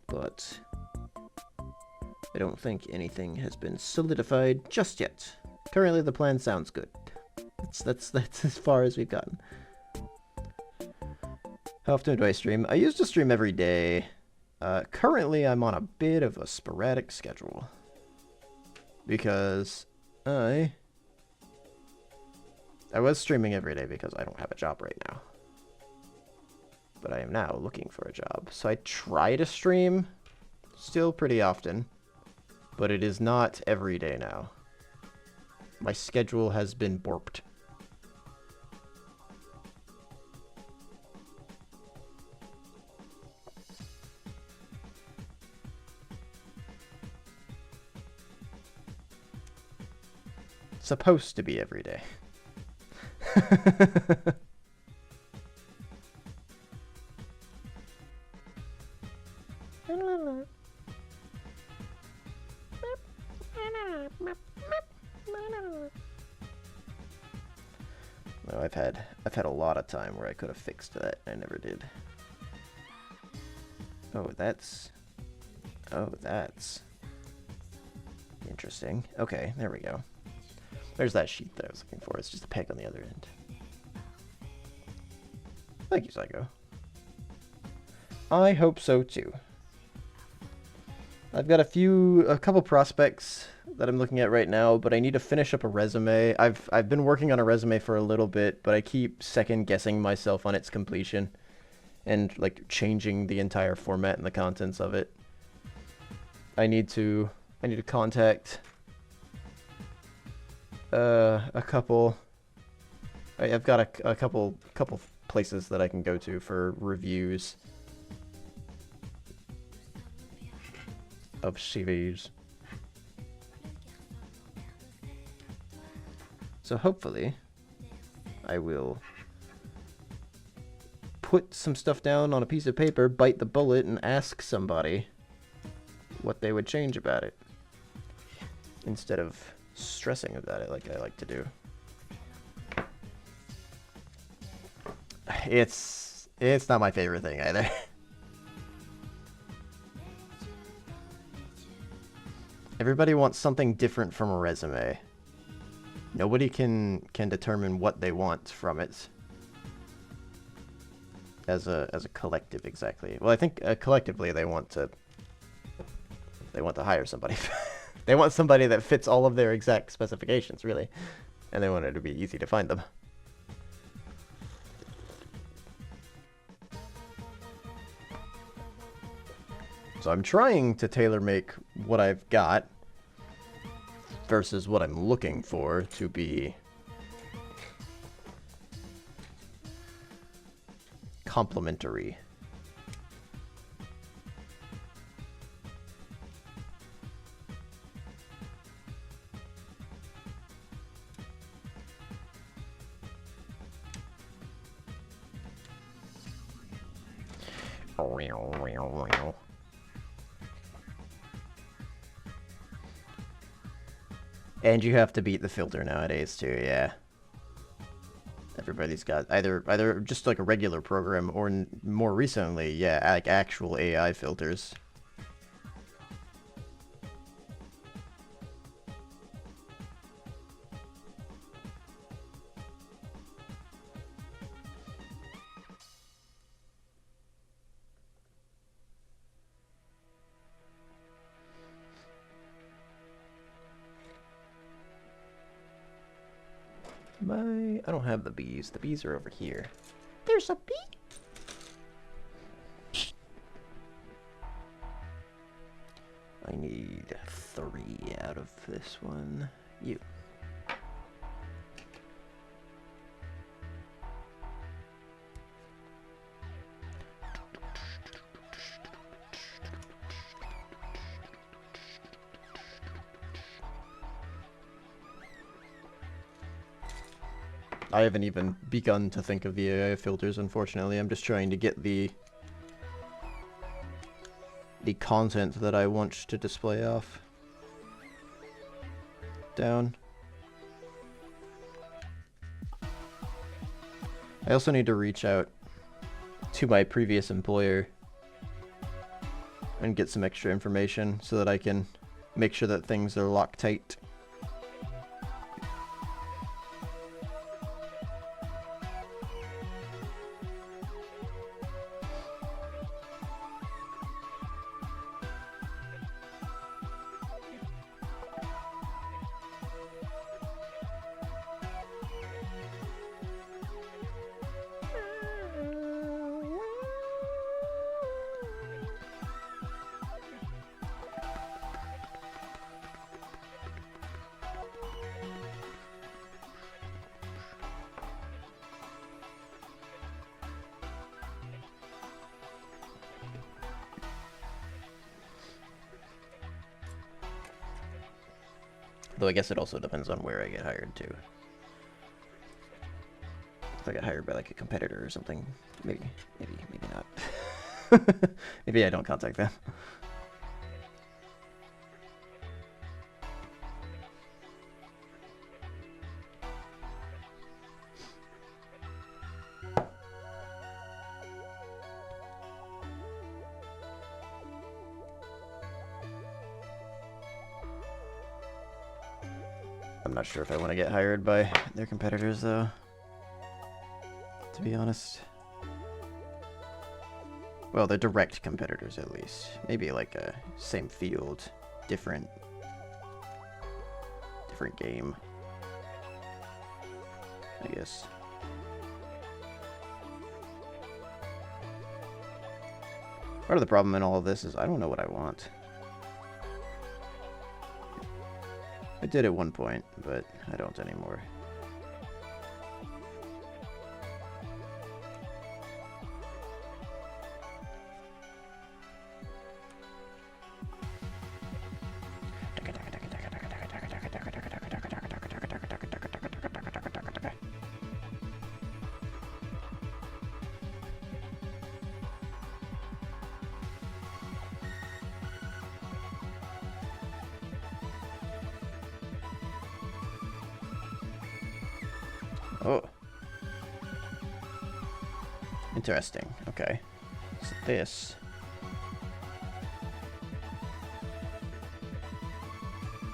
But I don't think anything has been solidified just yet. Currently, the plan sounds good. That's as far as we've gotten. How often do I stream? I used to stream every day. Currently, I'm on a bit of a sporadic schedule. Because I was streaming every day because I don't have a job right now. But I am now looking for a job. So I try to stream still pretty often. But it is not every day now. My schedule has been borped. Supposed to be every day. No, I've had a lot of time where I could have fixed that. I never did. Oh, that's interesting. Okay, there we go. There's that sheet that I was looking for. It's just a peg on the other end. Thank you, Psycho. I hope so too. I've got a couple prospects that I'm looking at right now, but I need to finish up a resume. I've been working on a resume for a little bit, but I keep second guessing myself on its completion and like changing the entire format and the contents of it. I need to contact a couple. I've got a couple places that I can go to for reviews of CVs. So hopefully I will put some stuff down on a piece of paper, bite the bullet, and ask somebody what they would change about it, instead of stressing about it like I like to do. It's not my favorite thing either. Everybody wants something different from a resume. Nobody can determine what they want from it as a collective exactly. Well, I think collectively they want to hire somebody. They want somebody that fits all of their exact specifications, really, and they want it to be easy to find them. So I'm trying to tailor make what I've got versus what I'm looking for to be complementary. And you have to beat the filter nowadays too, yeah. Everybody's got either just like a regular program or more recently, yeah, like actual AI filters. I don't have the bees. The bees are over here. There's a bee. I need 3 out of this one. You. I haven't even begun to think of the AI filters, unfortunately. I'm just trying to get the content that I want to display off down. I also need to reach out to my previous employer and get some extra information so that I can make sure that things are Loctite. Though I guess it also depends on where I get hired too. If I get hired by like a competitor or something, maybe not. Maybe I don't contact them. I'm not sure if I want to get hired by their competitors, though, to be honest. Well, they're direct competitors, at least. Maybe like a same field, different game, I guess. Part of the problem in all of this is I don't know what I want. I did at one point, but I don't anymore. Oh. Interesting. Okay. So this.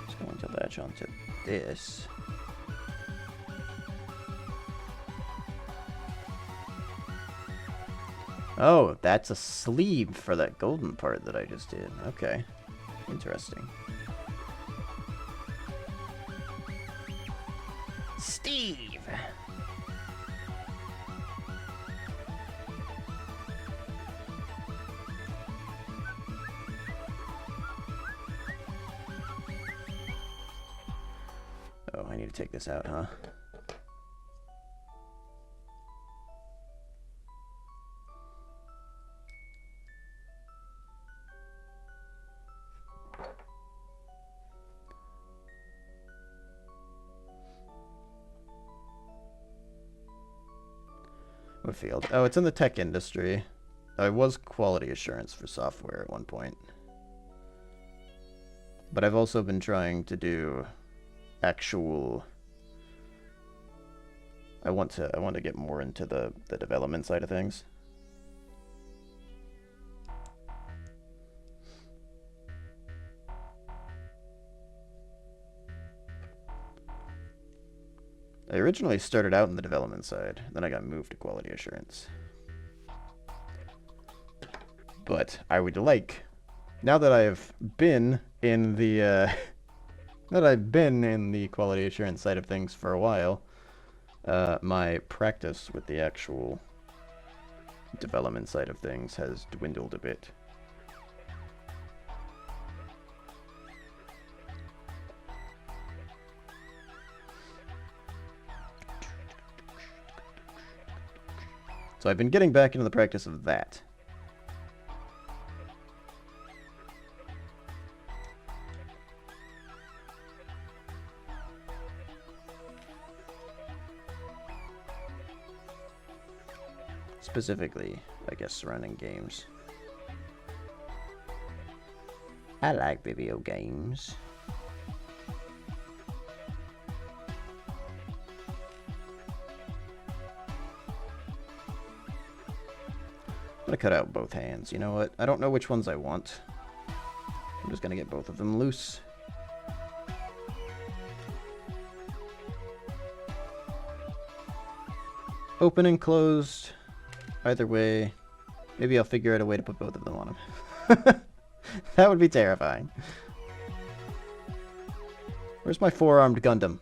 It's going to latch onto this. Oh, that's a sleeve for that golden part that I just did. Okay. Interesting. Steve! Oh, I need to take this out, huh? What field? Oh, it's in the tech industry. I was quality assurance for software at one point. But I've also been trying to do actual... I want to get more into the development side of things. I originally started out in the development side, then I got moved to quality assurance. But I would like, now that I've been in the quality assurance side of things for a while, my practice with the actual development side of things has dwindled a bit. So I've been getting back into the practice of that. Specifically, I guess, surrounding games. I like video games. I'm gonna cut out both hands. You know what? I don't know which ones I want. I'm just gonna get both of them loose. Open and closed. Either way. Maybe I'll figure out a way to put both of them on him. That would be terrifying. Where's my four-armed Gundam?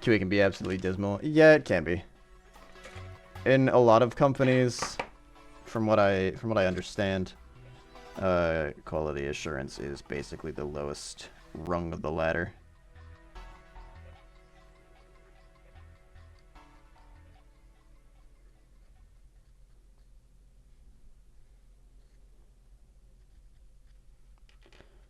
QA can be absolutely dismal. Yeah, it can be. In a lot of companies, from what I understand, quality assurance is basically the lowest rung of the ladder.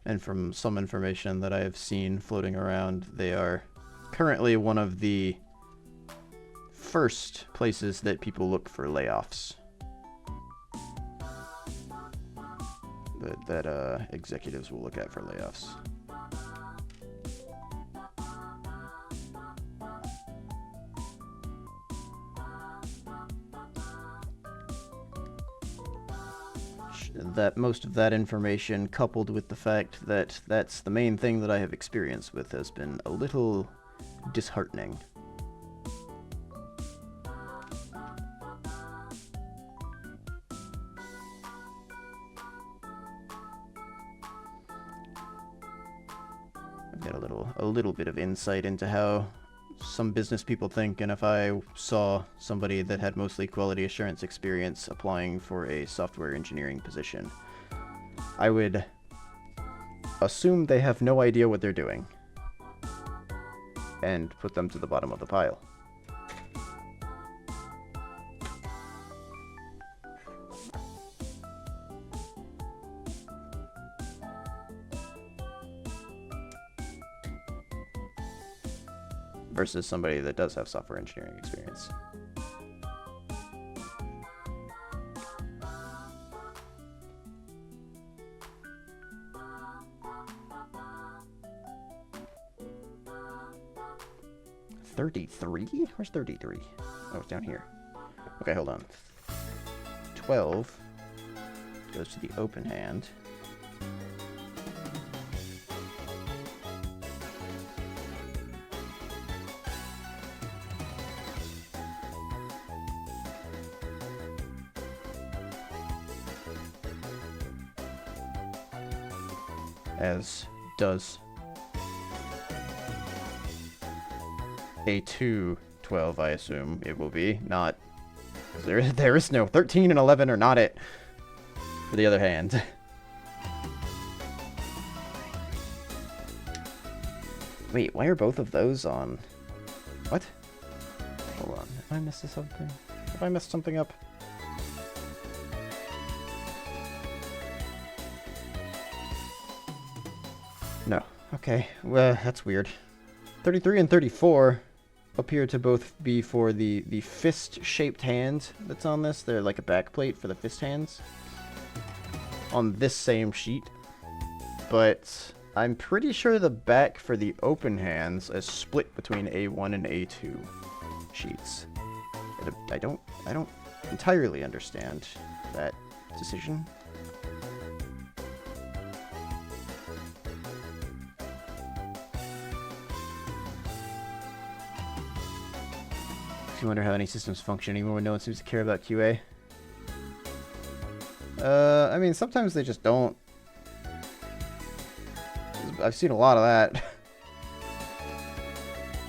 And from some information that I have seen floating around, they are currently one of the first places that people look for layoffs. That executives will look at for layoffs. That most of that information, coupled with the fact that that's the main thing that I have experienced with, has been a little disheartening. I've got a little bit of insight into how some business people think, and if I saw somebody that had mostly quality assurance experience applying for a software engineering position, I would assume they have no idea what they're doing and put them to the bottom of the pile. Versus somebody that does have software engineering experience. 33? Where's 33? Oh, it's down here. Okay, hold on. 12 goes to the open hand. As does a 2-12, I assume it will be. Not... There is no 13 and 11 are not it. For the other hand. Wait, why are both of those on? What? Hold on. Have I messed something? Have I messed something up? No. Okay. Well, that's weird. 33 and 34 appear to both be for the fist-shaped hand that's on this. They're like a backplate for the fist hands on this same sheet. But I'm pretty sure the back for the open hands is split between A1 and A2 sheets. I don't entirely understand that decision. You wonder how any systems function anymore when no one seems to care about QA. I mean, sometimes they just don't. I've seen a lot of that.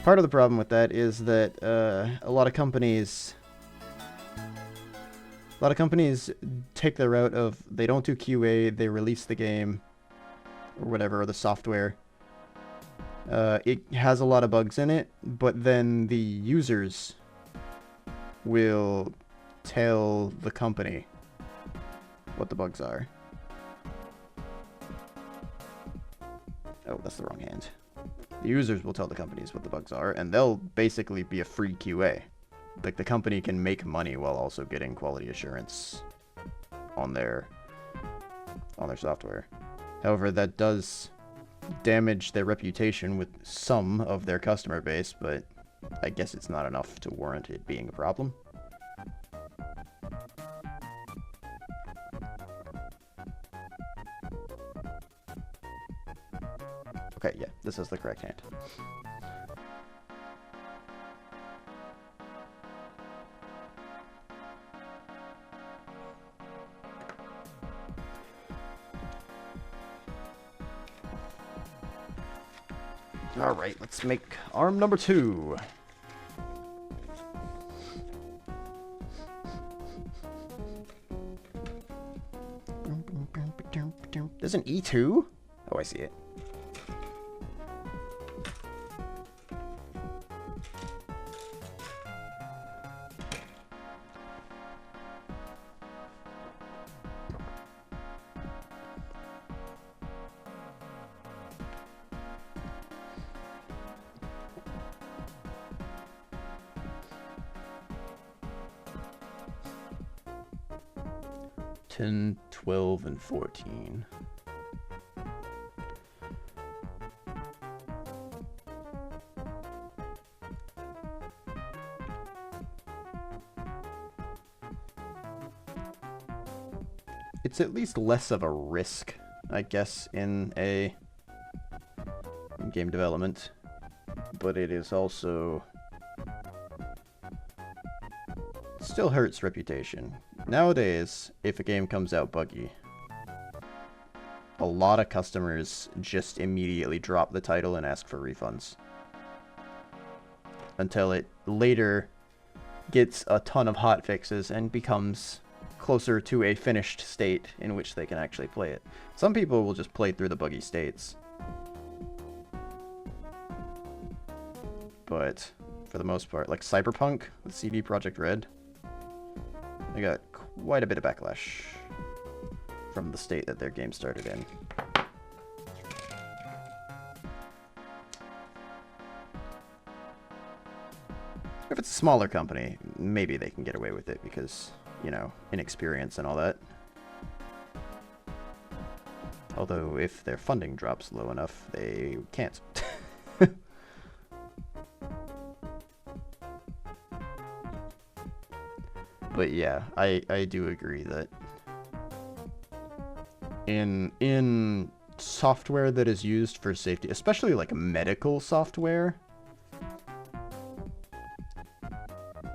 Part of the problem with that is that a lot of companies take the route of they don't do QA, they release the game or whatever, or the software. It has a lot of bugs in it, but then the users will tell the company what the bugs are. Oh, that's the wrong hand. The users will tell the companies what the bugs are, and they'll basically be a free QA. Like, the company can make money while also getting quality assurance on their software. However, that does damage their reputation with some of their customer base, but I guess it's not enough to warrant it being a problem. Okay, yeah, this is the correct hand. Alright, let's make arm number 2. There's an E2? Oh, I see it. Ten, 12, and 14. It's at least less of a risk, I guess, in game development, but it is also still hurts reputation. Nowadays, if a game comes out buggy, a lot of customers just immediately drop the title and ask for refunds. Until it later gets a ton of hotfixes and becomes closer to a finished state in which they can actually play it. Some people will just play through the buggy states. But for the most part, like Cyberpunk with CD Projekt Red, they got quite a bit of backlash from the state that their game started in. If it's a smaller company, maybe they can get away with it because, you know, inexperience and all that. Although, if their funding drops low enough, they can't. But yeah, I do agree that in software that is used for safety, especially like medical software,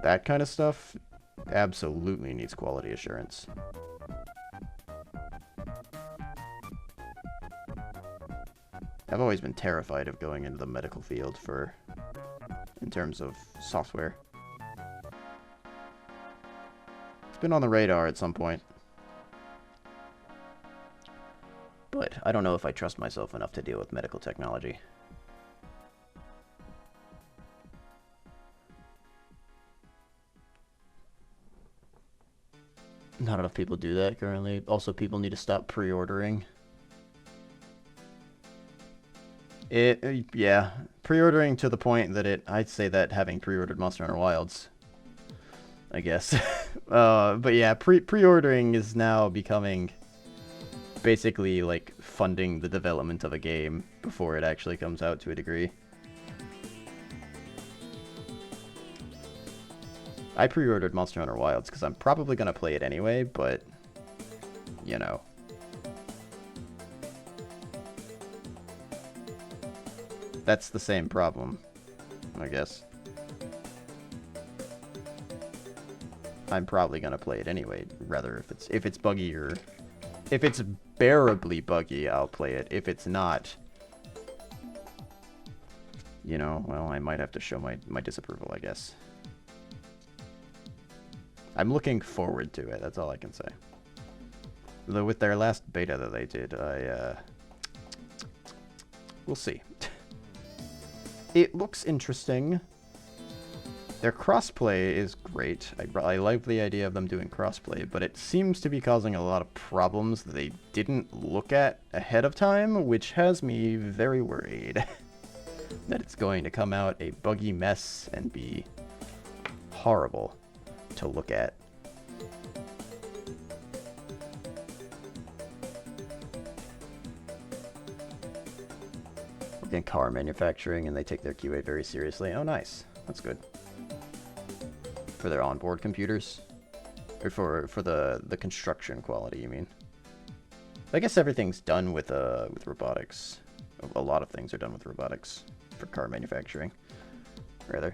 that kind of stuff absolutely needs quality assurance. I've always been terrified of going into the medical field in terms of software. It's been on the radar at some point. But I don't know if I trust myself enough to deal with medical technology. Not enough people do that currently. Also, people need to stop pre-ordering. Yeah, pre-ordering to the point that I'd say that having pre-ordered Monster Hunter Wilds, I guess. But yeah, pre-ordering is now becoming basically like funding the development of a game before it actually comes out to a degree. I pre-ordered Monster Hunter Wilds because I'm probably going to play it anyway, but, you know. That's the same problem, I guess. I'm probably going to play it anyway, rather if it's buggy or... If it's bearably buggy, I'll play it. If it's not, you know, well, I might have to show my disapproval, I guess. I'm looking forward to it, that's all I can say. Though with their last beta that they did, we'll see. It looks interesting. Their crossplay is great. I like the idea of them doing crossplay, but it seems to be causing a lot of problems that they didn't look at ahead of time, which has me very worried that it's going to come out a buggy mess and be horrible to look at. In car manufacturing, and they take their QA very seriously. Oh, nice. That's good. For their onboard computers? Or for the construction quality, you mean? I guess everything's done with robotics. A lot of things are done with robotics for car manufacturing, rather.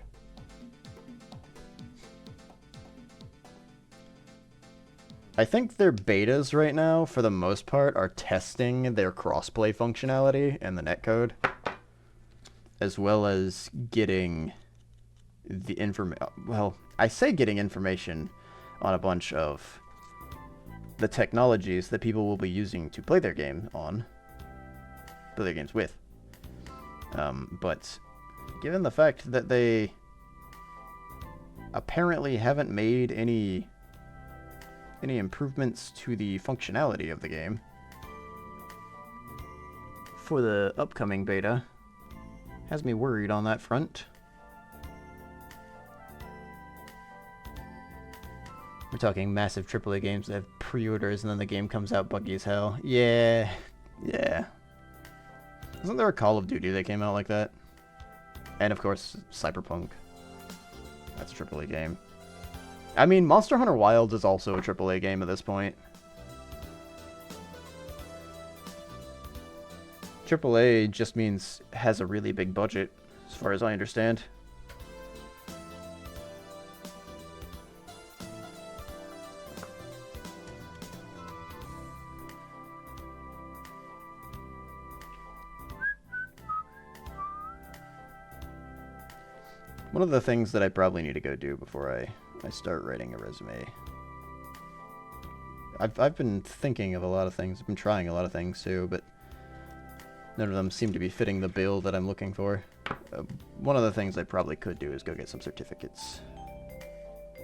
I think their betas right now, for the most part, are testing their crossplay functionality and the netcode, as well as getting the information. Well, I say getting information on a bunch of the technologies that people will be using to play their game on, play their games with. But given the fact that they apparently haven't made any improvements to the functionality of the game for the upcoming beta, has me worried on that front. We're talking massive AAA games that have pre-orders and then the game comes out buggy as hell. Yeah. Isn't there a Call of Duty that came out like that? And of course, Cyberpunk. That's a AAA game. I mean, Monster Hunter Wilds is also a AAA game at this point. AAA just means has a really big budget, as far as I understand. One of the things that I probably need to go do before I start writing a resume. I've been thinking of a lot of things. I've been trying a lot of things too, but none of them seem to be fitting the bill that I'm looking for. One of the things I probably could do is go get some certificates.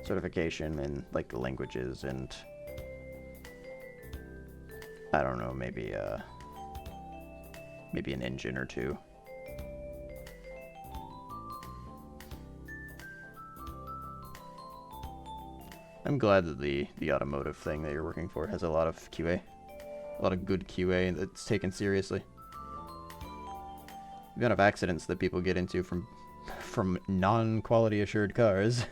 Certification in, like, languages and... I don't know, maybe an engine or two. I'm glad that the automotive thing that you're working for has a lot of QA. A lot of good QA that's taken seriously. The amount of accidents that people get into from non-quality assured cars.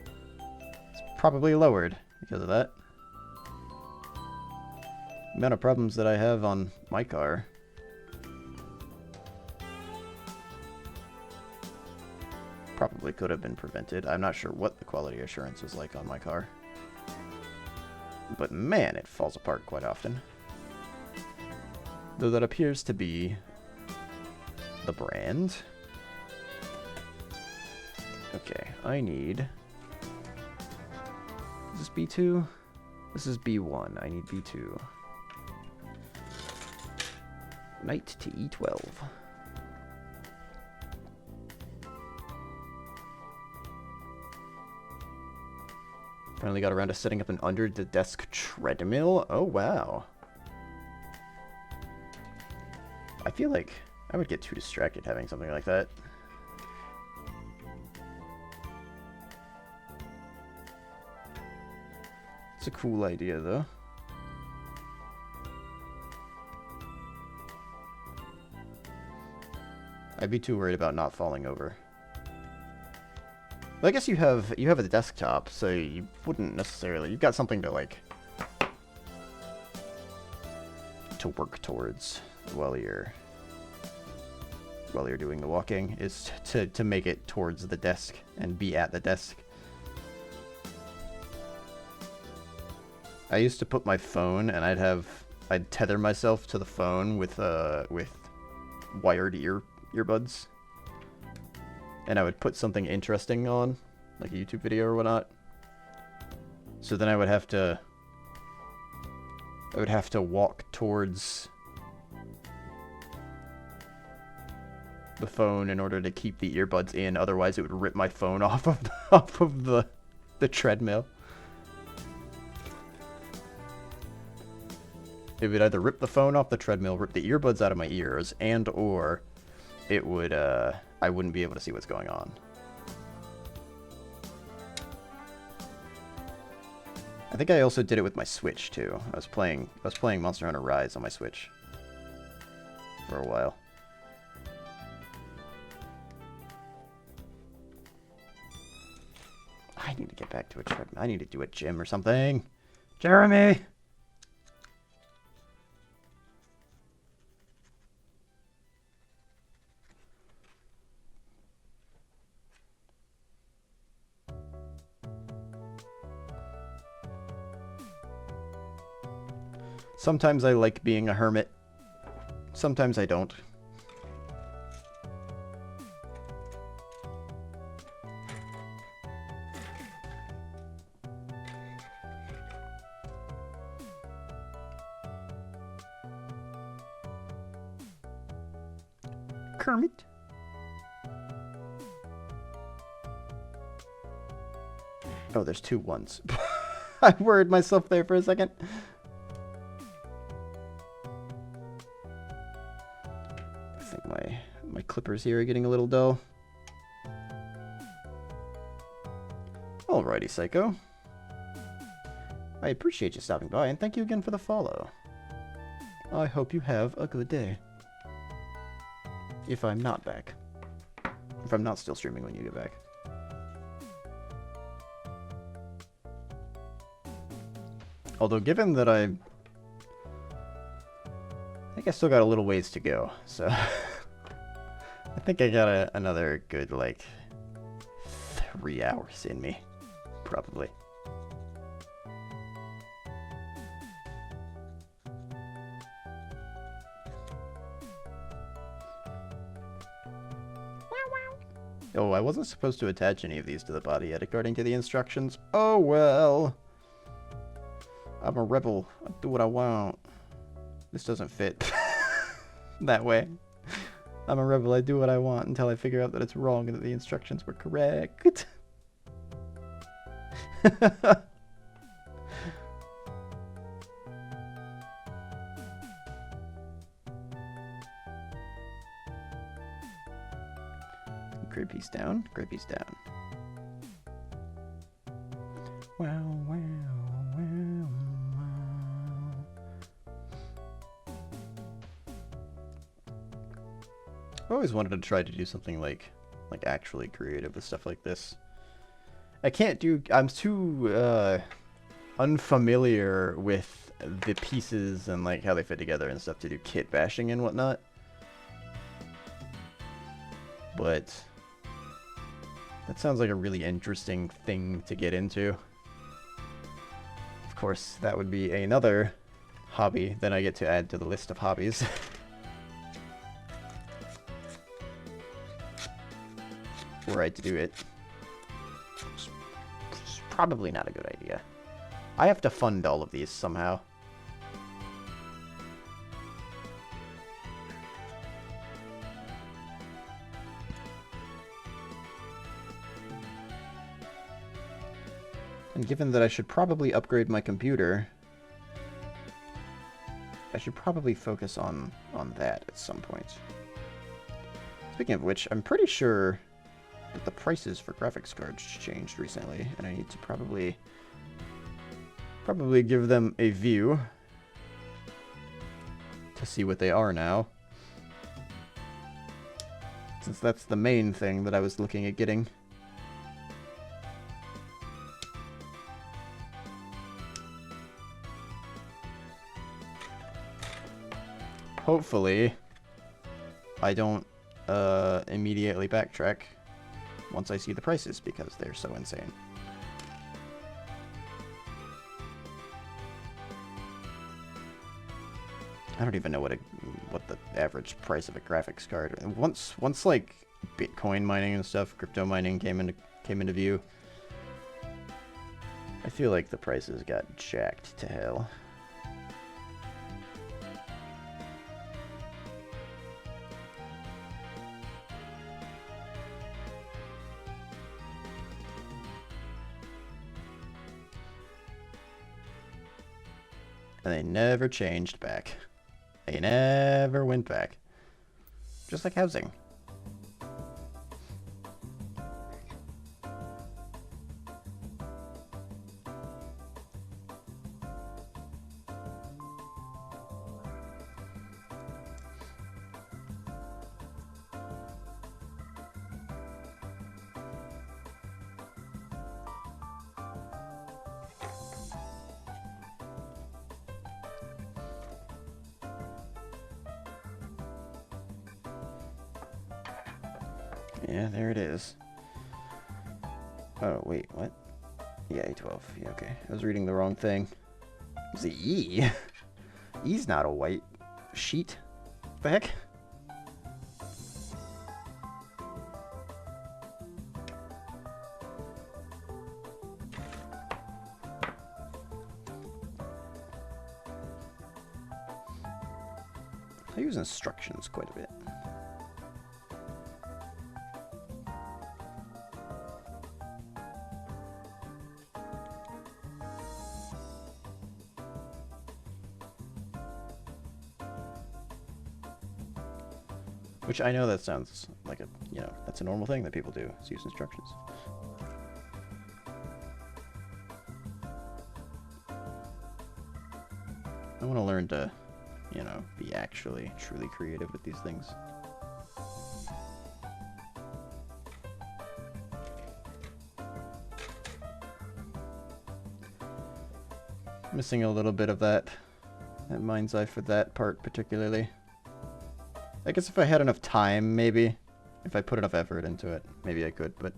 It's probably lowered because of that. The amount of problems that I have on my car. Probably could have been prevented. I'm not sure what the quality assurance was like on my car. But man, it falls apart quite often. Though that appears to be the brand. Okay, I need... Is this B2? This is B1. I need B2. Knight to E12. Finally got around to setting up an under-the-desk treadmill. Oh, wow. I feel like I would get too distracted having something like that. It's a cool idea, though. I'd be too worried about not falling over. Well, I guess you have a desktop, so you wouldn't necessarily... You've got something to, like... to work towards while you're doing the walking, is to make it towards the desk and be at the desk. I used to put my phone, and I'd tether myself to the phone with wired earbuds. And I would put something interesting on, like a YouTube video or whatnot. So then I would have to walk towards the phone in order to keep the earbuds in, otherwise it would rip my phone off of the treadmill. It would either rip the phone off the treadmill, rip the earbuds out of my ears, and or it would I wouldn't be able to see what's going on. I think I also did it with my Switch too. I was playing Monster Hunter Rise on my Switch for a while. I need to get back to a treadmill. I need to do a gym or something. Jeremy! Sometimes I like being a hermit. Sometimes I don't. Kermit. Oh, there's 2 ones. I worried myself there for a second. I think my clippers here are getting a little dull. Alrighty, Psycho. I appreciate you stopping by, and thank you again for the follow. I hope you have a good day. If I'm not back. If I'm not still streaming when you get back. Although, given that I think I still got a little ways to go, so I think I got another good, like, 3 hours in me, probably. Oh, I wasn't supposed to attach any of these to the body yet, according to the instructions. Oh, well. I'm a rebel. I do what I want. This doesn't fit that way. I'm a rebel. I do what I want until I figure out that it's wrong and that the instructions were correct. Gray piece down. Gray piece down. Wow, wow, wow, wow. I always wanted to try to do something like actually creative with stuff like this. I can't do... I'm too unfamiliar with the pieces and like how they fit together and stuff to do kit bashing and whatnot. But that sounds like a really interesting thing to get into. Of course, that would be another hobby that I get to add to the list of hobbies. Were I to do it. It's probably not a good idea. I have to fund all of these somehow. And given that I should probably upgrade my computer, I should probably focus on that at some point. Speaking of which, I'm pretty sure that the prices for graphics cards changed recently, and I need to probably give them a view to see what they are now, since that's the main thing that I was looking at getting. Hopefully, I don't immediately backtrack once I see the prices, because they're so insane. I don't even know what the average price of a graphics card. Once like Bitcoin mining and stuff, crypto mining came into view, I feel like the prices got jacked to hell. And they never changed back. They never went back. Just like housing. Yeah, there it is. Oh, wait, what? Yeah, A12. Yeah, okay. I was reading the wrong thing. It was the E. E's not a white sheet. What the heck? I use instructions quite a bit. Which I know that sounds like a, that's a normal thing that people do, is use instructions. I want to learn to, be actually truly creative with these things. Missing a little bit of that mind's eye for that part particularly. I guess if I had enough time, maybe. If I put enough effort into it, maybe I could, but...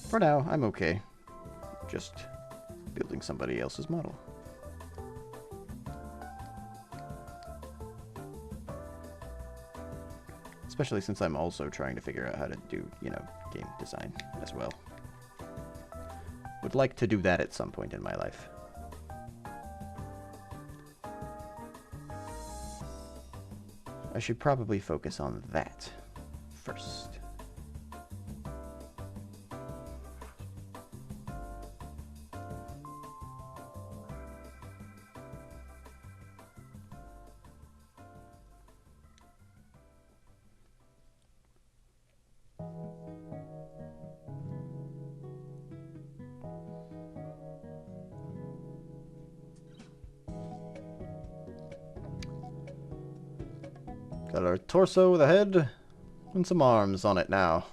for now, I'm okay. Just building somebody else's model. Especially since I'm also trying to figure out how to do, game design as well. Would like to do that at some point in my life. I should probably focus on that first. Got our torso with a head. And some arms on it now.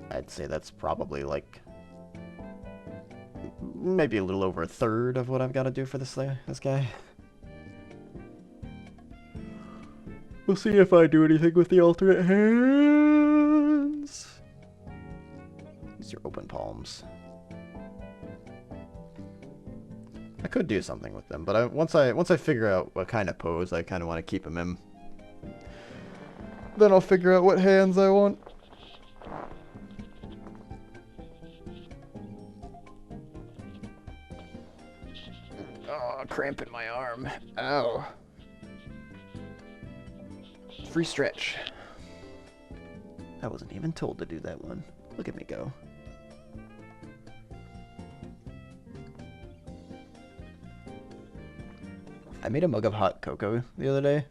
I'd say that's probably like maybe a little over a third of what I've got to do for this guy. We'll see if I do anything with the alternate hands. These are open palms. I could do something with them, but once I figure out what kind of pose I kind of want to keep them in, then I'll figure out what hands I want. Oh, cramp in my arm. Ow. Free stretch. I wasn't even told to do that one. Look at me go. I made a mug of hot cocoa the other day,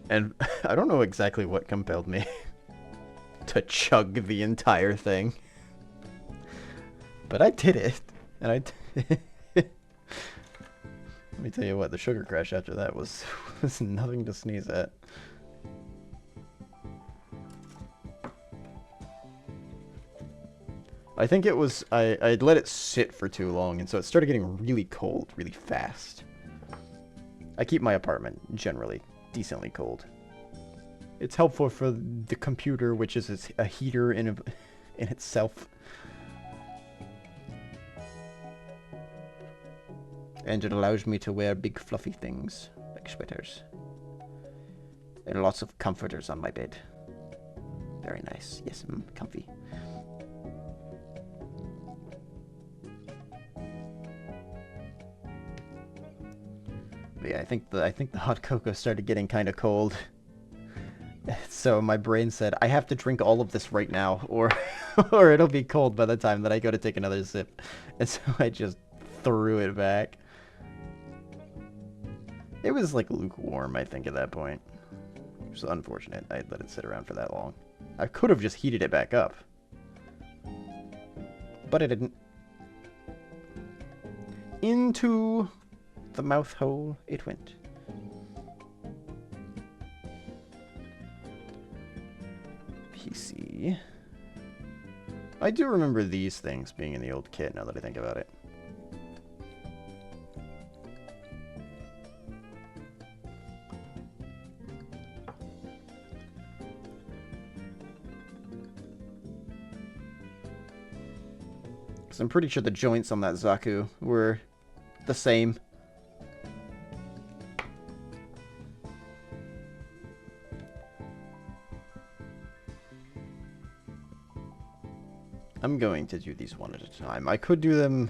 and I don't know exactly what compelled me to chug the entire thing, but I did it, and let me tell you what, the sugar crash after that was nothing to sneeze at. I think it was, I'd let it sit for too long, and so it started getting really cold really fast. I keep my apartment generally decently cold. It's helpful for the computer, which is a heater in itself. And it allows me to wear big fluffy things, like sweaters. And lots of comforters on my bed. Very nice. Yes, comfy. But yeah, I think the hot cocoa started getting kind of cold. So my brain said, I have to drink all of this right now, or or it'll be cold by the time that I go to take another sip. And so I just threw it back. It was like lukewarm, I think, at that point. Which was unfortunate. I let it sit around for that long. I could have just heated it back up. But I didn't. Into the mouth hole it went. PC. I do remember these things being in the old kit now that I think about it. Because I'm pretty sure the joints on that Zaku were the same. I'm going to do these one at a time. I could do them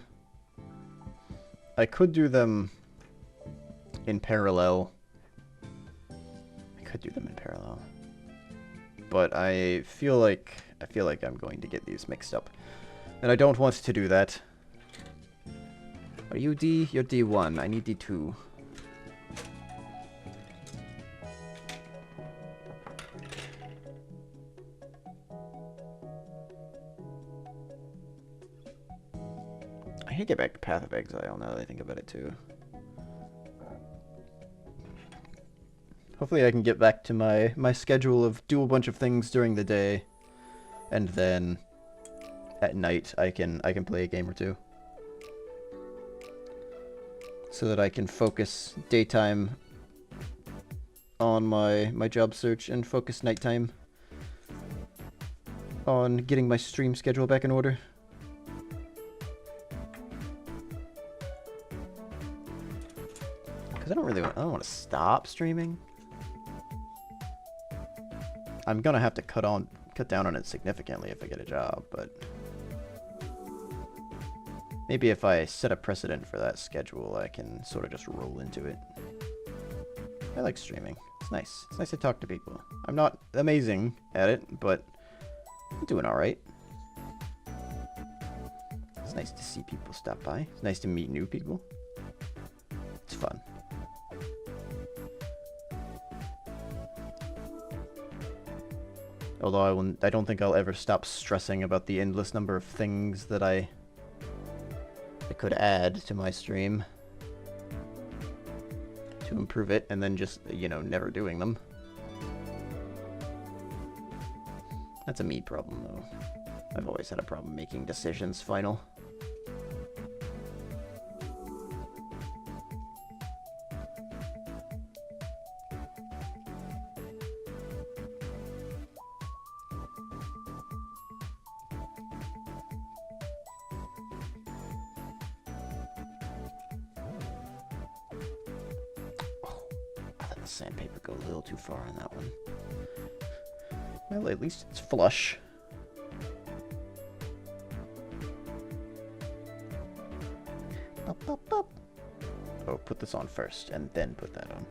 in parallel. But I feel like I'm going to get these mixed up. And I don't want to do that. Are you D? You're D1. I need D2. I need to get back to Path of Exile now that I think about it too. Hopefully I can get back to my schedule of do a bunch of things during the day, and then at night I can play a game or two. So that I can focus daytime on my job search and focus nighttime on getting my stream schedule back in order. Because I don't want to stop streaming. I'm gonna have to cut down on it significantly if I get a job, but maybe if I set a precedent for that schedule, I can sort of just roll into it. I like streaming. It's nice. It's nice to talk to people. I'm not amazing at it, but I'm doing alright. It's nice to see people stop by. It's nice to meet new people. It's fun. Although I don't think I'll ever stop stressing about the endless number of things that I could add to my stream to improve it, and then just, you know, never doing them. That's a me problem, though. I've always had a problem making decisions final. The sandpaper go a little too far on that one. Well, at least it's flush. Bop, bop, bop. Oh, put this on first, and then put that on.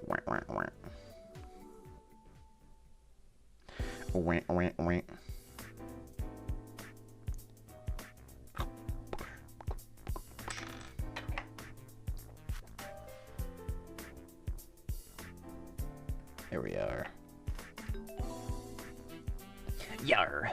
Wah, wah, wah. Wah, wah, wah. There we are. Yar.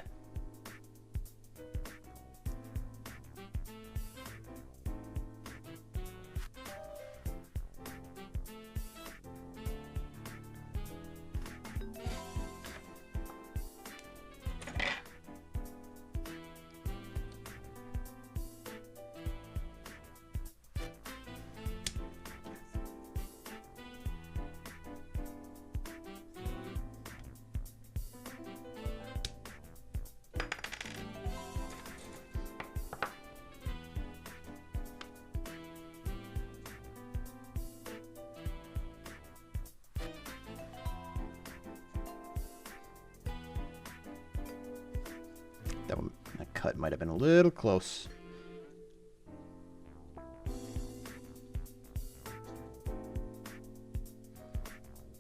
That cut might have been a little close.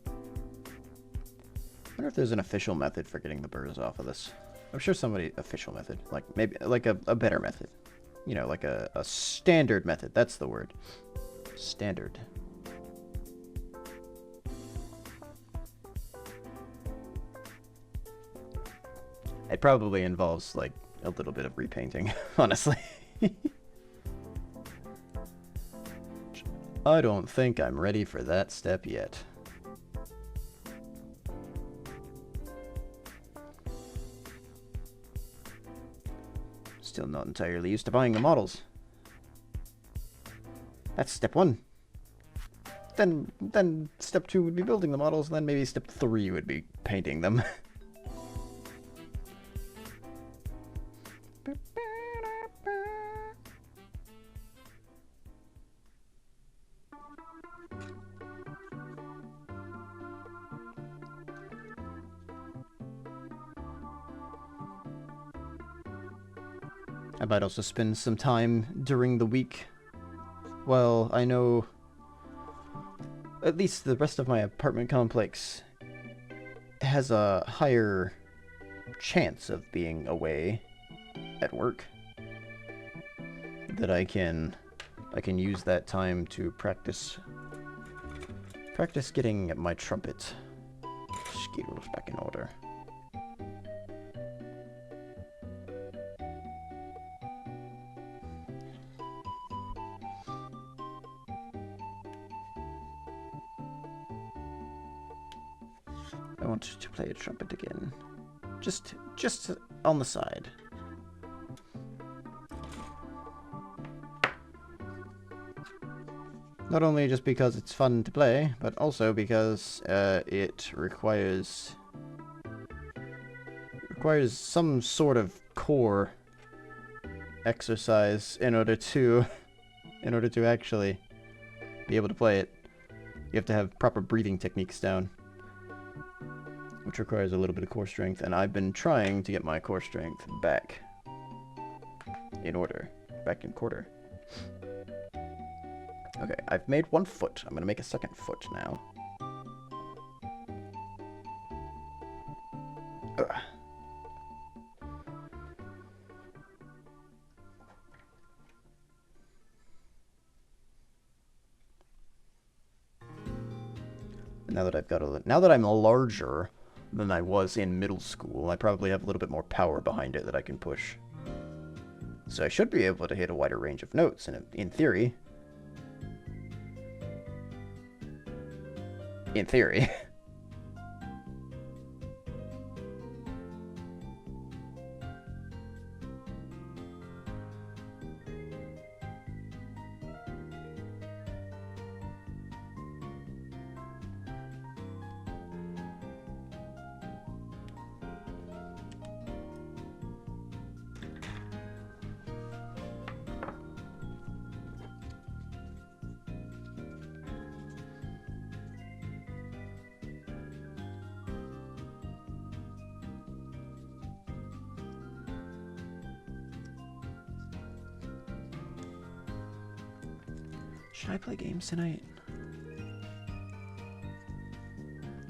I wonder if there's an official method for getting the burrs off of this. I'm sure official method, like maybe like a better method. You know, like a standard method. That's the word. Standard. It probably involves, like, a little bit of repainting, honestly. I don't think I'm ready for that step yet. Still not entirely used to buying the models. That's step 1. Then step 2 would be building the models, and then maybe step 3 would be painting them. I might also spend some time during the week. Well, I know at least the rest of my apartment complex has a higher chance of being away at work. That I can use that time to practice getting my trumpet skills back in order. I want to play a trumpet again. Just on the side. Not only just because it's fun to play, but also because it requires some sort of core exercise in order to actually be able to play it. You have to have proper breathing techniques down, which requires a little bit of core strength, and I've been trying to get my core strength back in order, back in quarter. Okay, I've made one foot. I'm gonna make a second foot now. Ugh. Now that I'm larger than I was in middle school, I probably have a little bit more power behind it that I can push. So I should be able to hit a wider range of notes in theory. In theory. Should I play games tonight?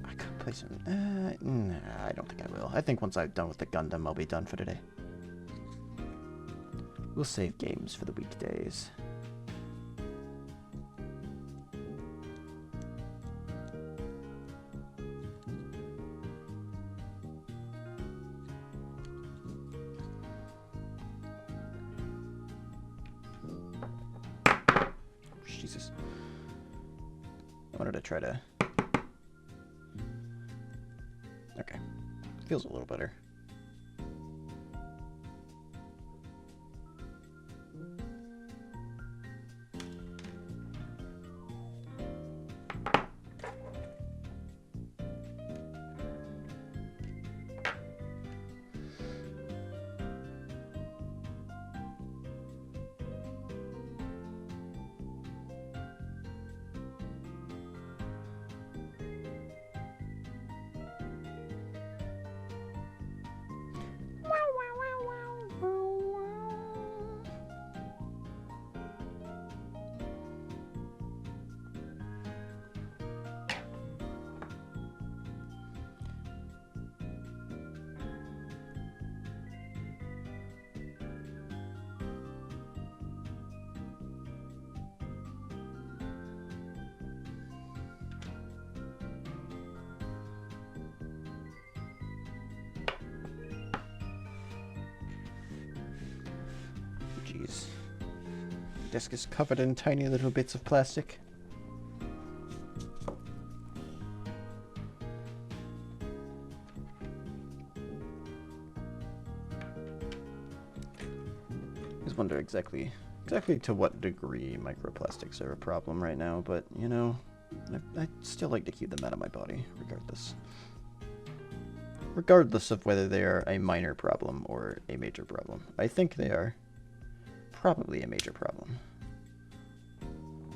I could play some... nah, I don't think I will. I think once I'm done with the Gundam, I'll be done for today. We'll save games for the weekdays. Jesus. I wanted to try to... Okay. Feels a little better. Jeez. Desk is covered in tiny little bits of plastic. I just wonder exactly to what degree microplastics are a problem right now, but you know, I still like to keep them out of my body, regardless. Regardless of whether they are a minor problem or a major problem. I think they are probably a major problem.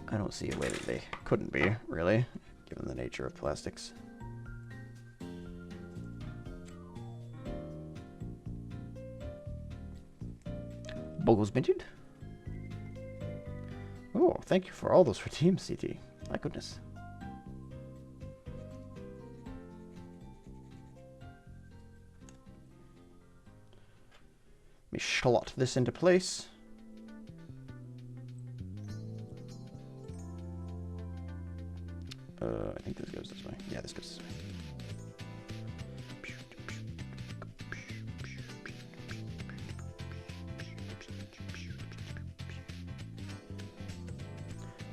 I don't see a way that they couldn't be, really, given the nature of plastics. Bogle's minted? Oh, thank you for all those redeems, CT. My goodness. Let me slot this into place. I think this goes this way. Yeah, this goes this way.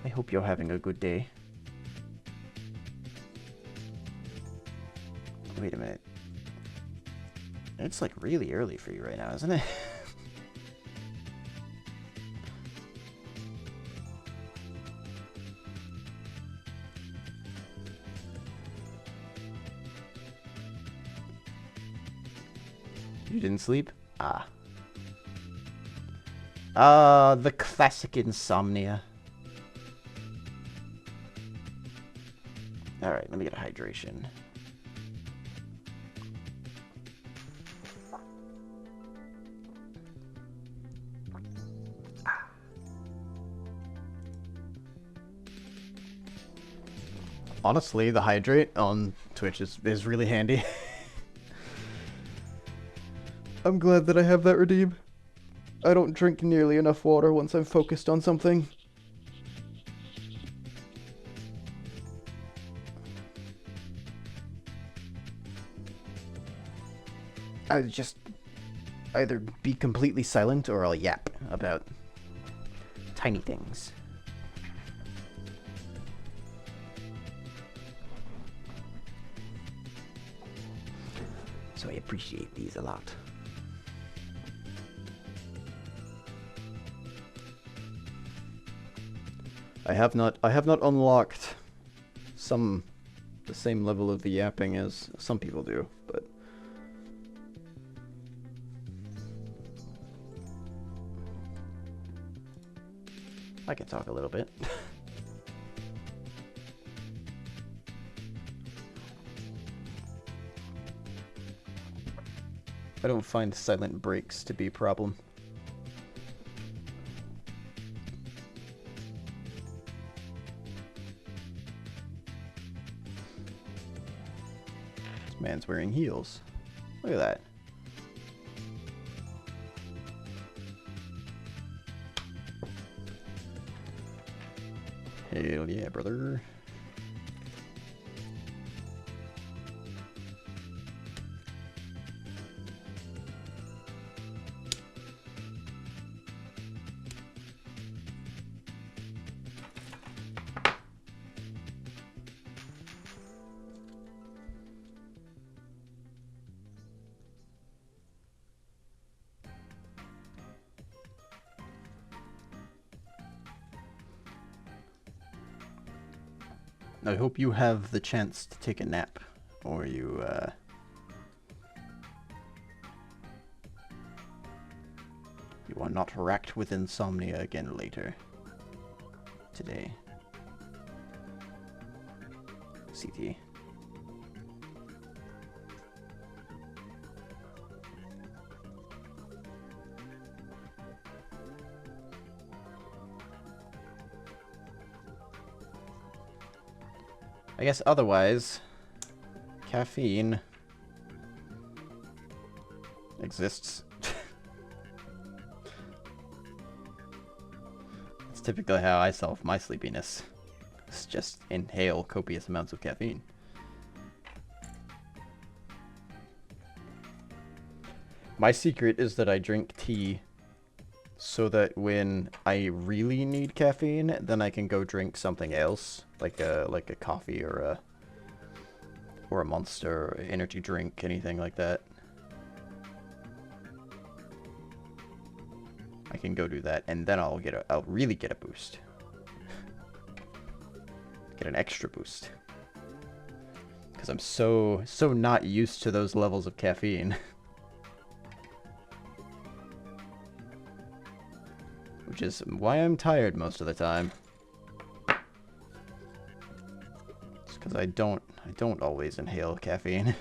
I hope you're having a good day. Wait a minute. It's like really early for you right now, isn't it? You didn't sleep? Ah. The classic insomnia. Alright, let me get a hydration. Honestly, the hydrate on Twitch is really handy. I'm glad that I have that redeem. I don't drink nearly enough water once I'm focused on something. I just... either be completely silent or I'll yap about tiny things. So I appreciate these a lot. I have not unlocked the same level of the yapping as some people do, but I can talk a little bit. I don't find silent breaks to be a problem. This man's wearing heels. Look at that. Hell yeah, brother. I hope you have the chance to take a nap, or you are not racked with insomnia again later today. CT. I guess otherwise, caffeine exists. It's typically how I solve my sleepiness. It's just inhale copious amounts of caffeine. My secret is that I drink tea so that when I really need caffeine, then I can go drink something else, like a coffee or a Monster or energy drink, anything like that. I can go do that, and then I'll really get a boost. Get an extra boost. Because I'm so not used to those levels of caffeine. Which is why I'm tired most of the time. It's because I don't always inhale caffeine.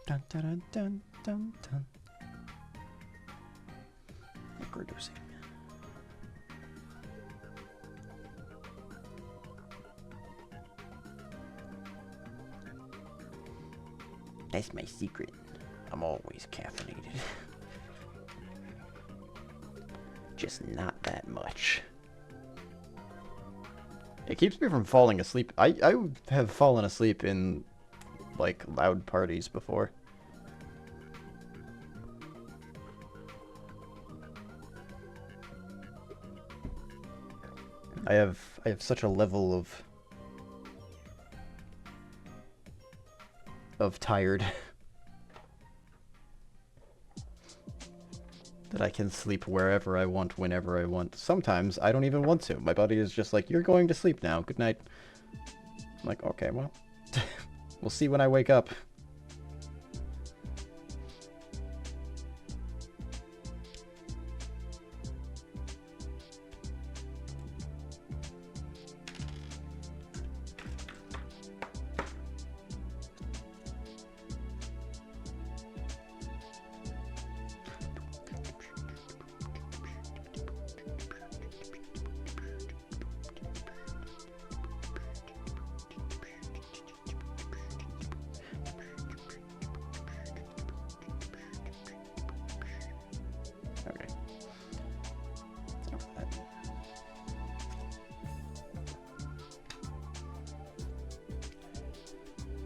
Dun dun dun dun dun dun. Microdosing. That's my secret. I'm always caffeinated. Just not that much. It keeps me from falling asleep. I have fallen asleep in, like, loud parties before. I have such a level of tired that I can sleep wherever I want, whenever I want. Sometimes I don't even want to. My body is just like, you're going to sleep now. Good night. I'm like, okay, well, we'll see when I wake up.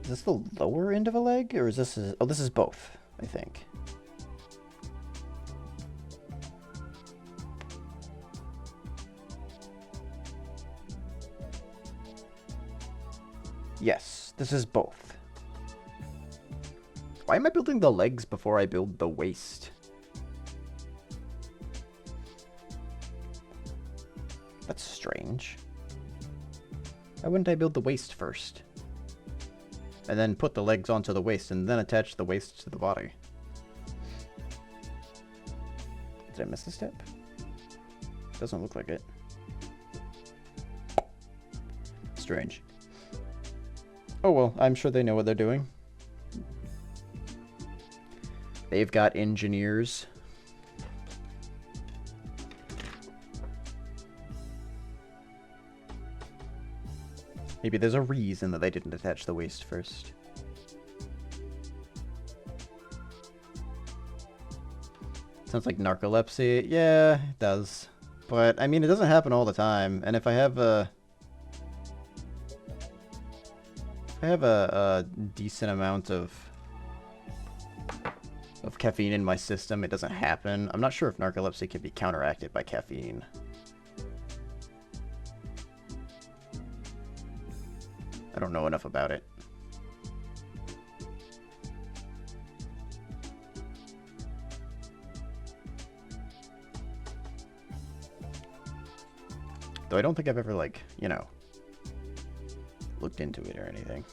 Is this the lower end of a leg, or is this... Oh, this is both, I think. Yes, this is both. Why am I building the legs before I build the waist? That's strange. Why wouldn't I build the waist first? And then put the legs onto the waist and then attach the waist to the body. Did I miss a step? Doesn't look like it. Strange. Oh well, I'm sure they know what they're doing. They've got engineers. Maybe there's a reason that they didn't attach the waist first. Sounds like narcolepsy. Yeah, it does. But, I mean, it doesn't happen all the time. And if I have a... decent amount of caffeine in my system, it doesn't happen. I'm not sure if narcolepsy can be counteracted by caffeine. I don't know enough about it. Though I don't think I've ever, like, you know, looked into it or anything.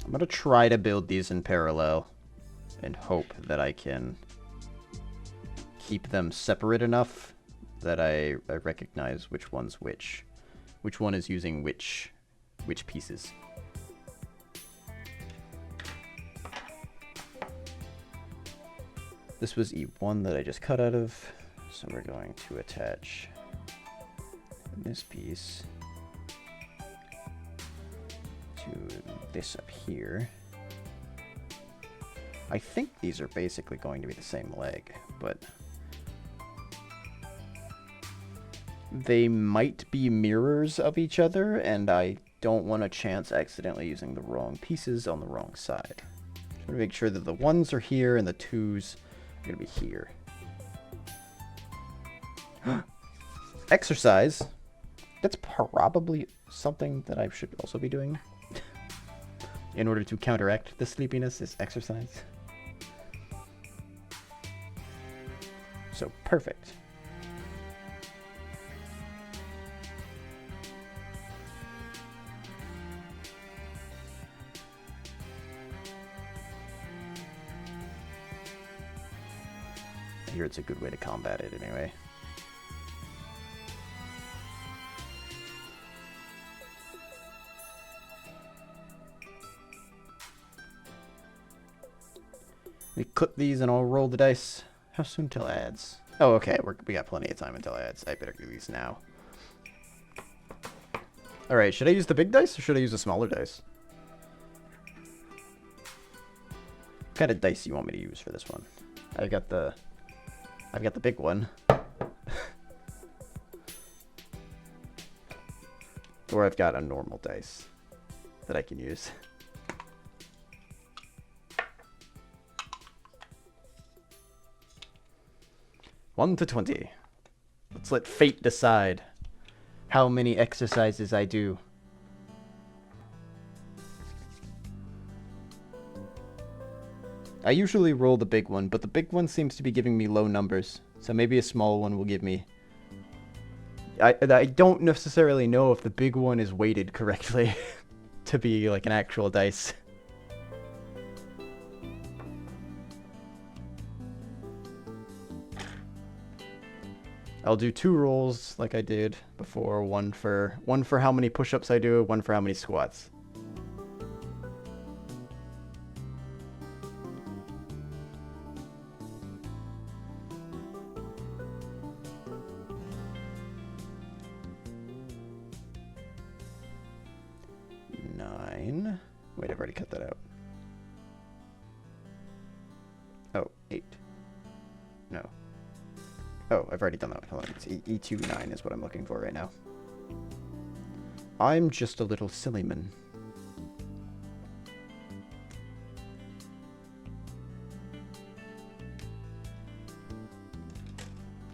I'm gonna try to build these in parallel and hope that I can keep them separate enough that I recognize which one's which one is using which pieces. This was E1 that I just cut out of, so we're going to attach this piece to this up here. I think these are basically going to be the same leg, but they might be mirrors of each other, and I don't want to chance accidentally using the wrong pieces on the wrong side. Just want to make sure that the ones are here and the twos are going to be here. Exercise. That's probably something that I should also be doing in order to counteract the sleepiness, is exercise. So, perfect. I hear it's a good way to combat it anyway. We clip these and I'll roll the dice. How soon till ads? Oh, okay. We got plenty of time until ads. I better do these now. Alright, should I use the big dice or should I use the smaller dice? What kind of dice do you want me to use for this one? I've got the big one. Or I've got a normal dice that I can use. One to 20. Let's let fate decide how many exercises I do. I usually roll the big one, but the big one seems to be giving me low numbers. So maybe a small one will give me... I don't necessarily know if the big one is weighted correctly to be like an actual dice. I'll do 2 rolls like I did before, one for how many push-ups I do, one for how many squats. I've already cut that out. Oh, 8. No. Oh, I've already done that. Hold on. It's E29 is what I'm looking for right now. I'm just a little silly man.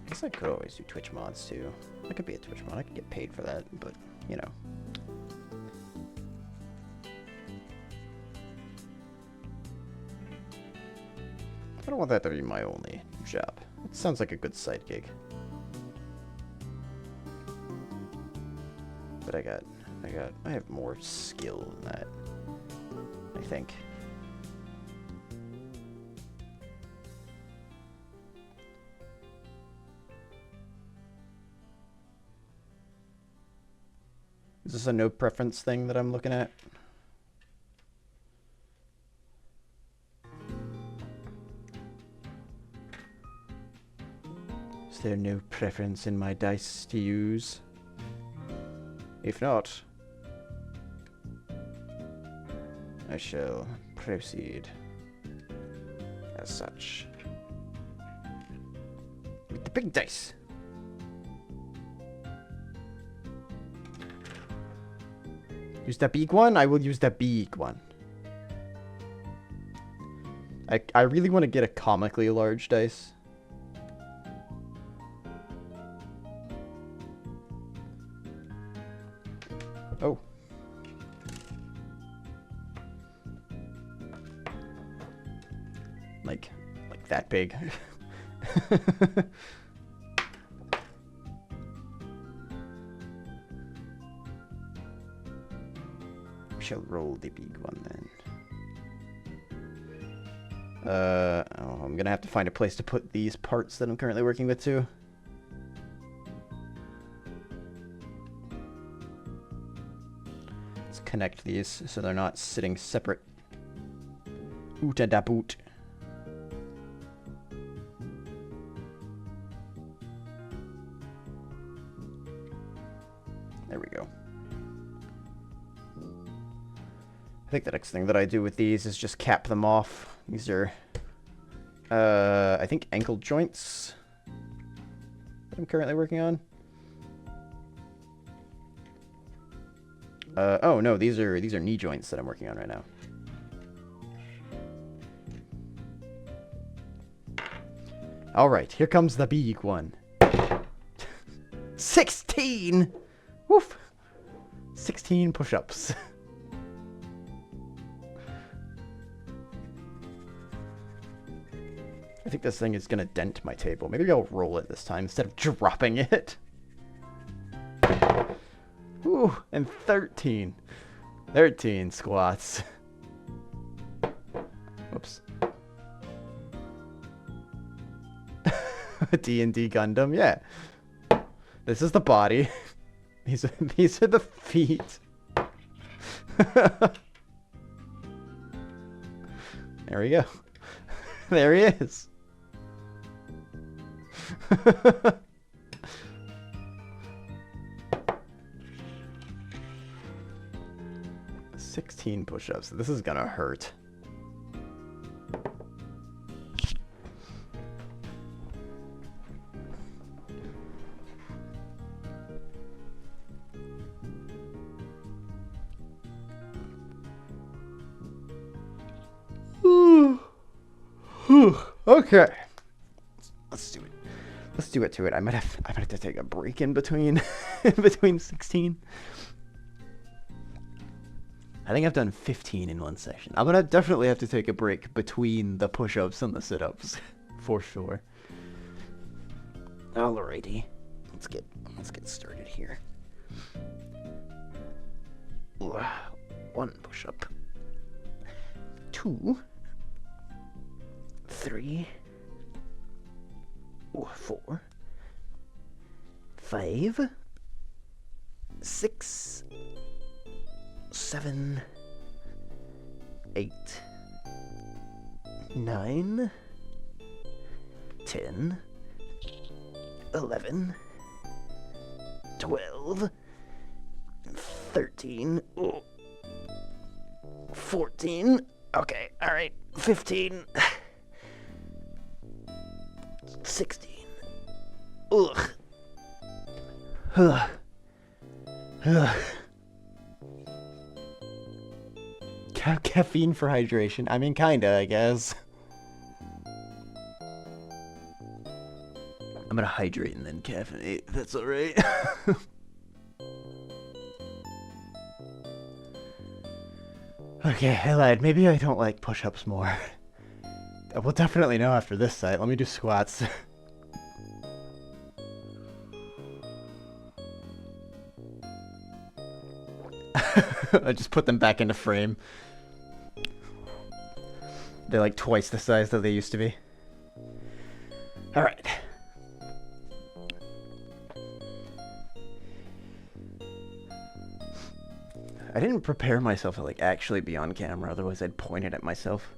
I guess I could always do Twitch mods too. I could be a Twitch mod. I could get paid for that, but, you know. I don't want that to be my only job. It sounds like a good side gig. But I have more skill than that, I think. Is this a no preference thing that I'm looking at? Is there no preference in my dice to use? If not, I shall proceed as such. With the big dice. Use the big one? I will use the big one. I really want to get a comically large dice. Oh. Like that big. We shall roll the big one then. Oh, I'm gonna have to find a place to put these parts that I'm currently working with too. Let's connect these so they're not sitting separate. Oota da boot. There we go. I think the next thing that I do with these is just cap them off. These are, I think, ankle joints that I'm currently working on. Oh no, these are knee joints that I'm working on right now. All right, here comes the big one. 16. Woof. 16 push-ups. I think this thing is gonna dent my table. Maybe I'll roll it this time instead of dropping it. Ooh, and 13. 13 squats. Whoops. D&D Gundam, yeah. This is the body. These are the feet. There we go. There he is. 16 push-ups. This is gonna hurt. Okay. Let's do it. Let's do it to it. I might have to take a break in between between 16. I think I've done 15 in one session. I'm gonna definitely have to take a break between the push-ups and the sit-ups, for sure. Alrighty, let's get started here. 1 push-up, 2, 3, 4, 5, 6, 7, 8, 9, 10, 11, 12, 13, 14. Okay, alright. 15. 16. Ugh. Ugh. Ugh. Caffeine for hydration. I mean, kinda, I guess. I'm gonna hydrate and then caffeinate, if that's alright. Okay, I lied. Maybe I don't like push-ups more. We'll definitely know after this site. Let me do squats. I just put them back into frame. They're like twice the size that they used to be. Alright. I didn't prepare myself to like actually be on camera, otherwise I'd point it at myself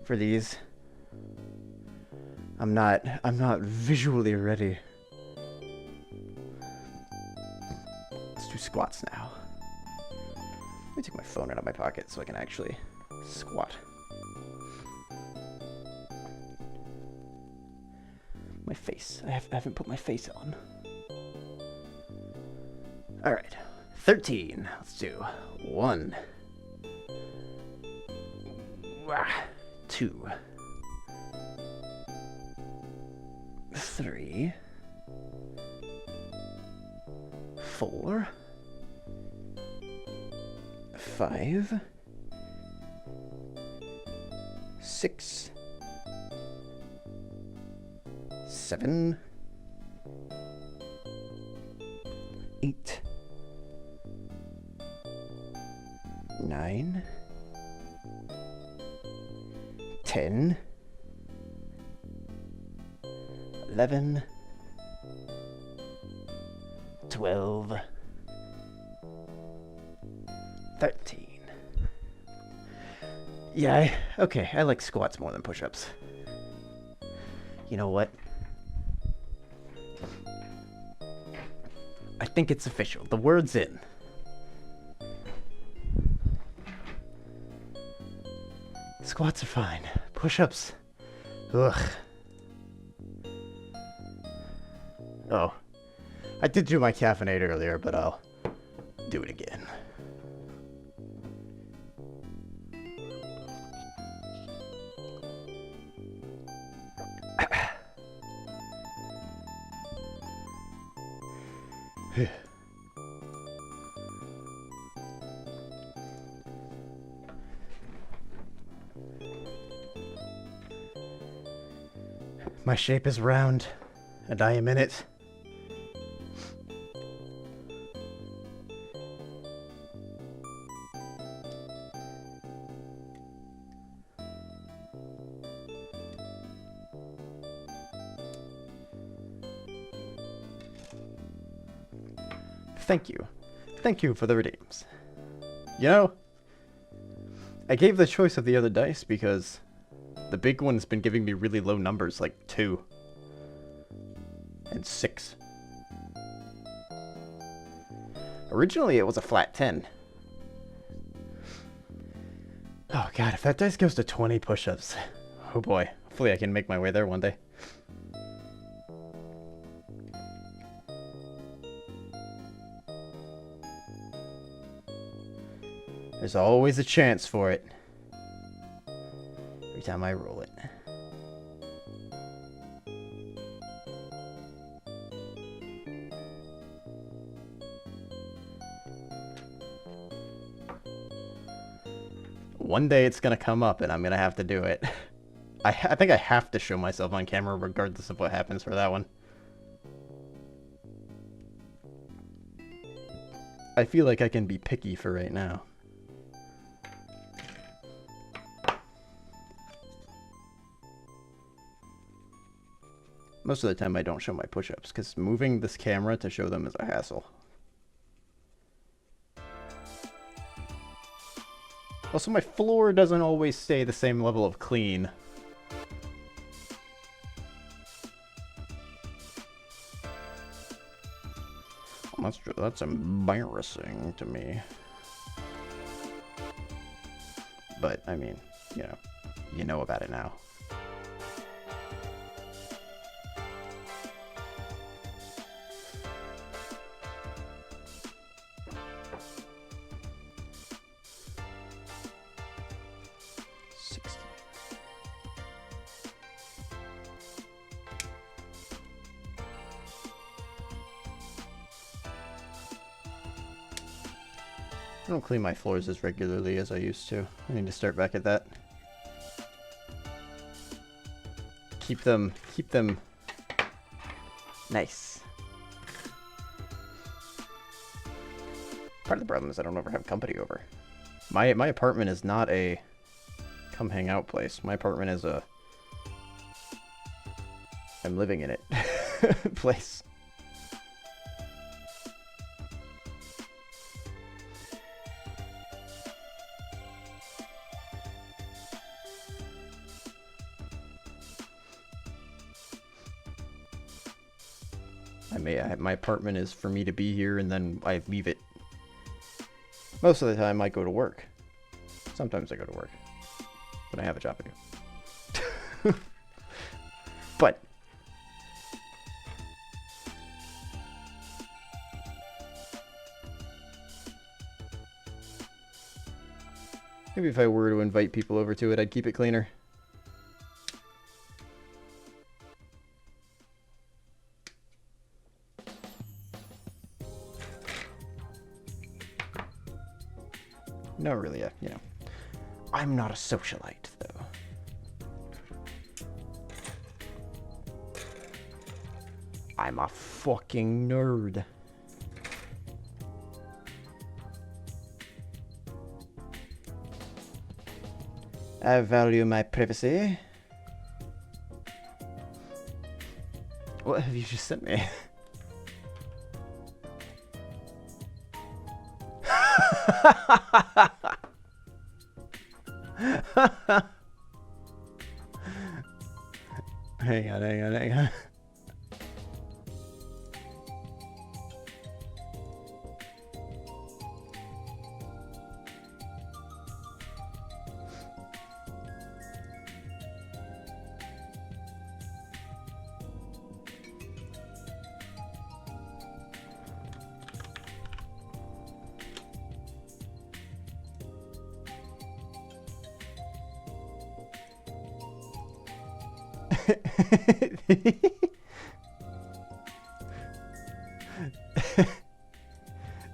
for these. I'm not visually ready. Let's do squats now. Let me take my phone out of my pocket so I can actually squat. My face. I haven't put my face on. Alright. 13. Let's do 1. 2. 3. 4. 5. 6. 7. 8. 9. 10. 11. 12. 13. Yeah, okay, I like squats more than push-ups. You know what? I think it's official. The word's in. Squats are fine. Push-ups. Ugh. Oh. I did do my caffeinate earlier, but I'll do it again. My shape is round, and I am in it. Thank you. Thank you for the redeems. You know, I gave the choice of the other dice because the big one's been giving me really low numbers, like 2 and 6. Originally, it was a flat 10. Oh god, if that dice goes to 20 push-ups, oh boy, hopefully I can make my way there one day. There's always a chance for it. Every time I roll it. One day it's gonna come up and I'm gonna have to do it. I think I have to show myself on camera regardless of what happens for that one. I feel like I can be picky for right now. Most of the time I don't show my push-ups, because moving this camera to show them is a hassle. Also, my floor doesn't always stay the same level of clean. That's embarrassing to me. but I mean, you know about it now. I don't clean my floors as regularly as I used to. I need to start back at that. Keep them nice. Part of the problem is I don't ever have company over. My apartment is not a come hang out place. My apartment is a I'm living in it place. My apartment is for me to be here, and then I leave it. Most of the time, I go to work. Sometimes I go to work, but I have a job to do. But maybe if I were to invite people over to it, I'd keep it cleaner. No, really, I'm not a socialite, though. I'm a fucking nerd. I value my privacy. What have you just sent me? Hang on.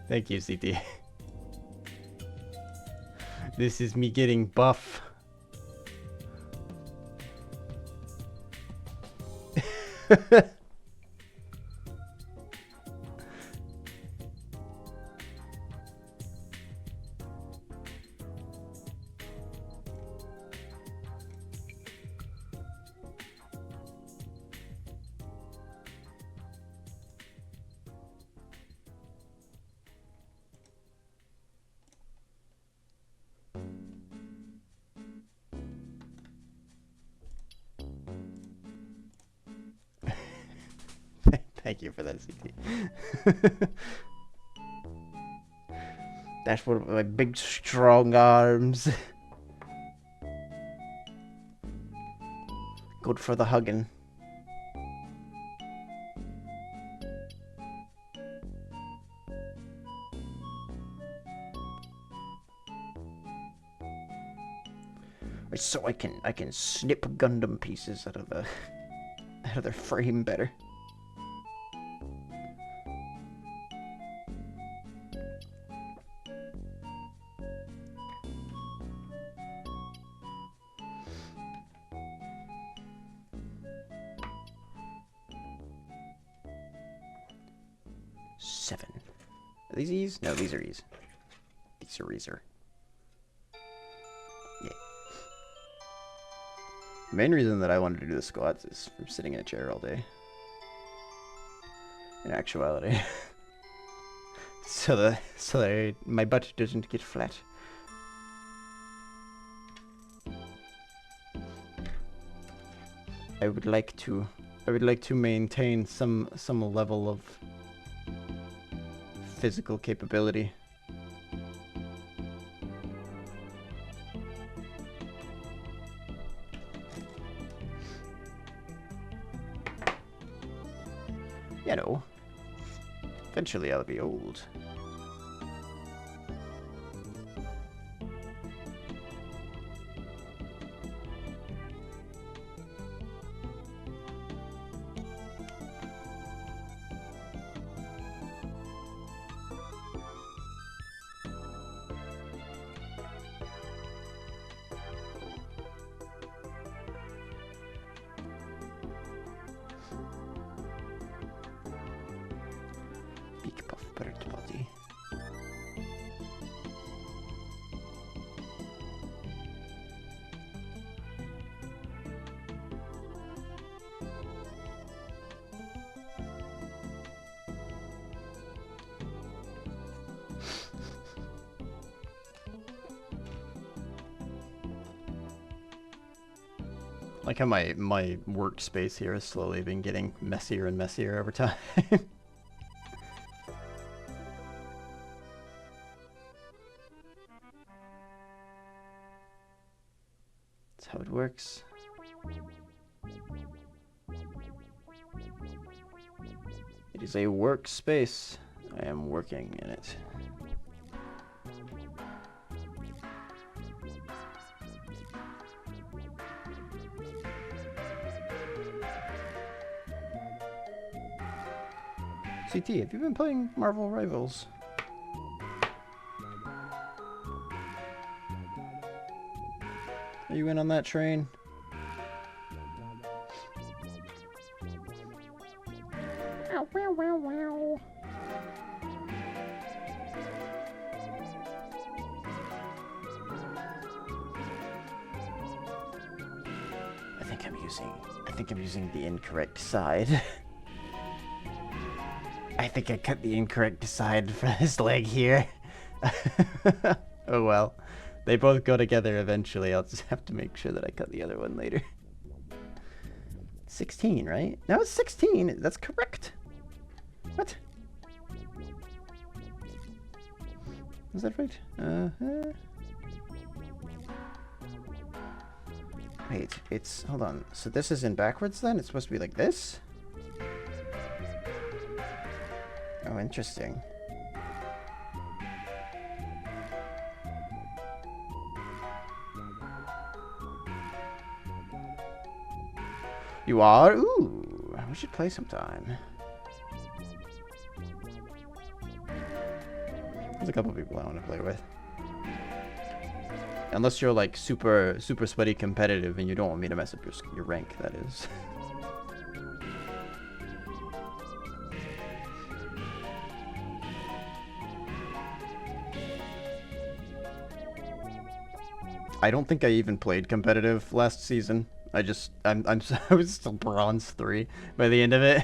Thank you, CT. This is me getting buff. Thank you for that, CT. That's one of my big, strong arms. Good for the hugging. So I can snip Gundam pieces out of their frame better. Seven. Are these E's? No, these are E's. These are E's. Yeah. The main reason that I wanted to do the squats is from sitting in a chair all day. In actuality. so that my butt doesn't get flat. I would like to maintain some level of physical capability. You know, eventually I'll be old. Big puff bird body. Like how my workspace here has slowly been getting messier and messier over time. That's how it works. It is a workspace. I am working in it. CT, have you been playing Marvel Rivals? Are you in on that train? Ow, wow, wow, wow. I think I'm using the incorrect side. I think I cut the incorrect side for this leg here. Oh well. They both go together eventually. I'll just have to make sure that I cut the other one later. 16, right? No, it's 16. That's correct. What? Is that right? Wait, it's... Hold on. So this is in backwards then? It's supposed to be like this? Oh, interesting. You are? Ooh, we should play sometime. There's a couple people I want to play with. Unless you're like super sweaty competitive and you don't want me to mess up your rank, that is. I don't think I even played competitive last season. I was still bronze 3 by the end of it.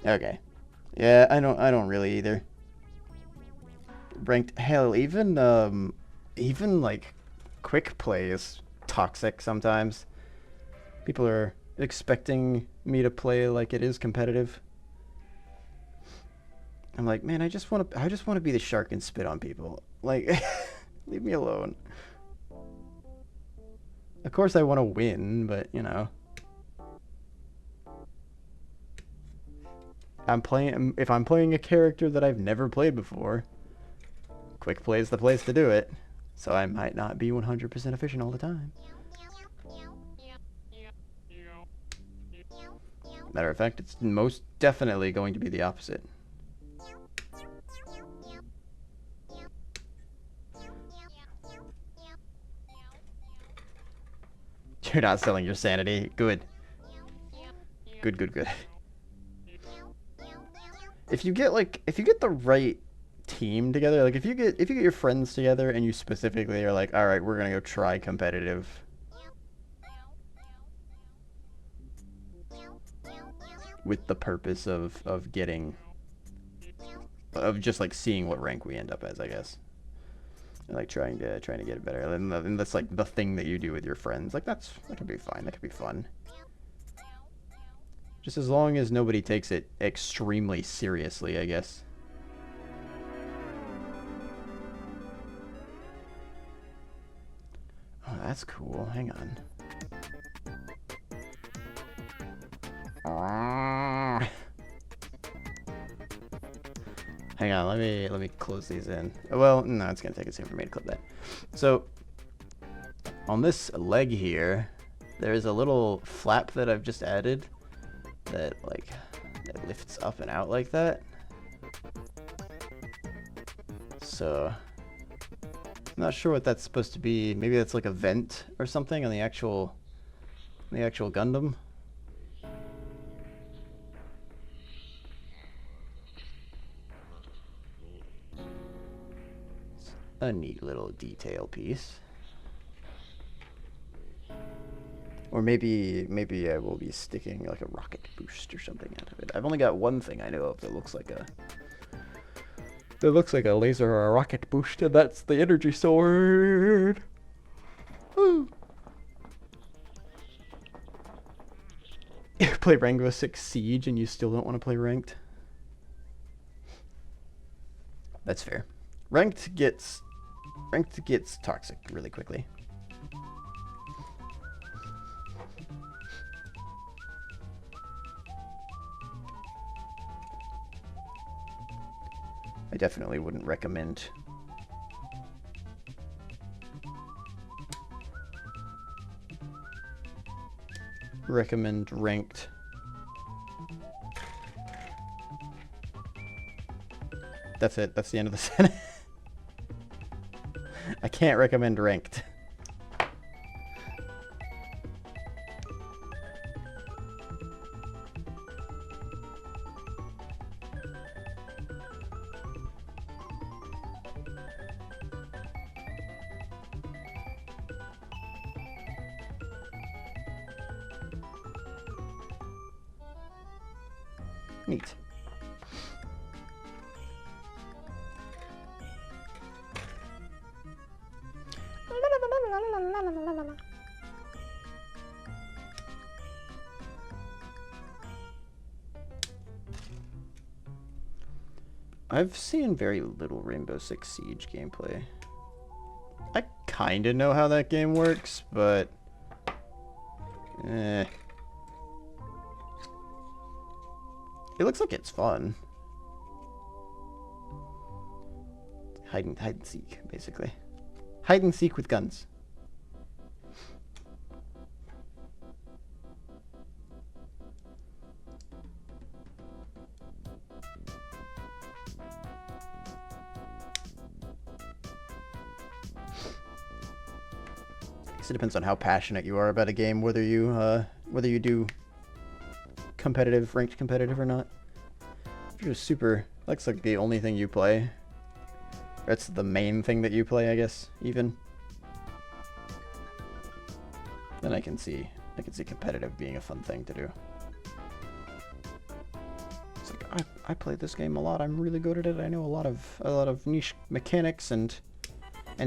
Okay. Yeah, I don't really either. Ranked, hell, even like quick play is toxic sometimes. People are expecting me to play like it is competitive. I'm like, man, I just want to be the shark and spit on people. Like, leave me alone. Of course I want to win, but, you know. If I'm playing a character that I've never played before, quick play is the place to do it. So I might not be 100% efficient all the time. Matter of fact, it's most definitely going to be the opposite. You're not selling your sanity. Good. Good. If you get the right team together, like if you get your friends together and you specifically are like, all right, we're gonna go try competitive. With the purpose of just like seeing what rank we end up as, I guess. And like trying to get it better. And that's like the thing that you do with your friends. Like that could be fine. That could be fun. Just as long as nobody takes it extremely seriously, I guess. Oh, that's cool. Hang on. Hang on, let me close these in. Well, no, it's gonna take a second for me to clip that. So on this leg here, there's a little flap that I've just added that that lifts up and out like that. So I'm not sure what that's supposed to be. Maybe that's like a vent or something on the actual Gundam. It's a neat little detail piece. Or maybe I will be sticking like a rocket boost or something out of it. I've only got one thing I know of that looks like a laser or a rocket boost, and that's the energy sword. Woo! You play Rainbow Six Siege and you still don't want to play ranked? That's fair. Ranked gets toxic really quickly. I definitely wouldn't recommend ranked. That's it. That's the end of the sentence. I can't recommend ranked. Neat. I've seen very little Rainbow Six Siege gameplay. I kind of know how that game works, but it looks like it's fun. Hide and seek, basically. Hide and seek with guns. It depends on how passionate you are about a game, whether you do ranked competitive or not. If you're super, that's like the only thing you play. That's the main thing that you play, I guess, even. Then I can see competitive being a fun thing to do. It's like I play this game a lot. I'm really good at it. I know a lot of niche mechanics and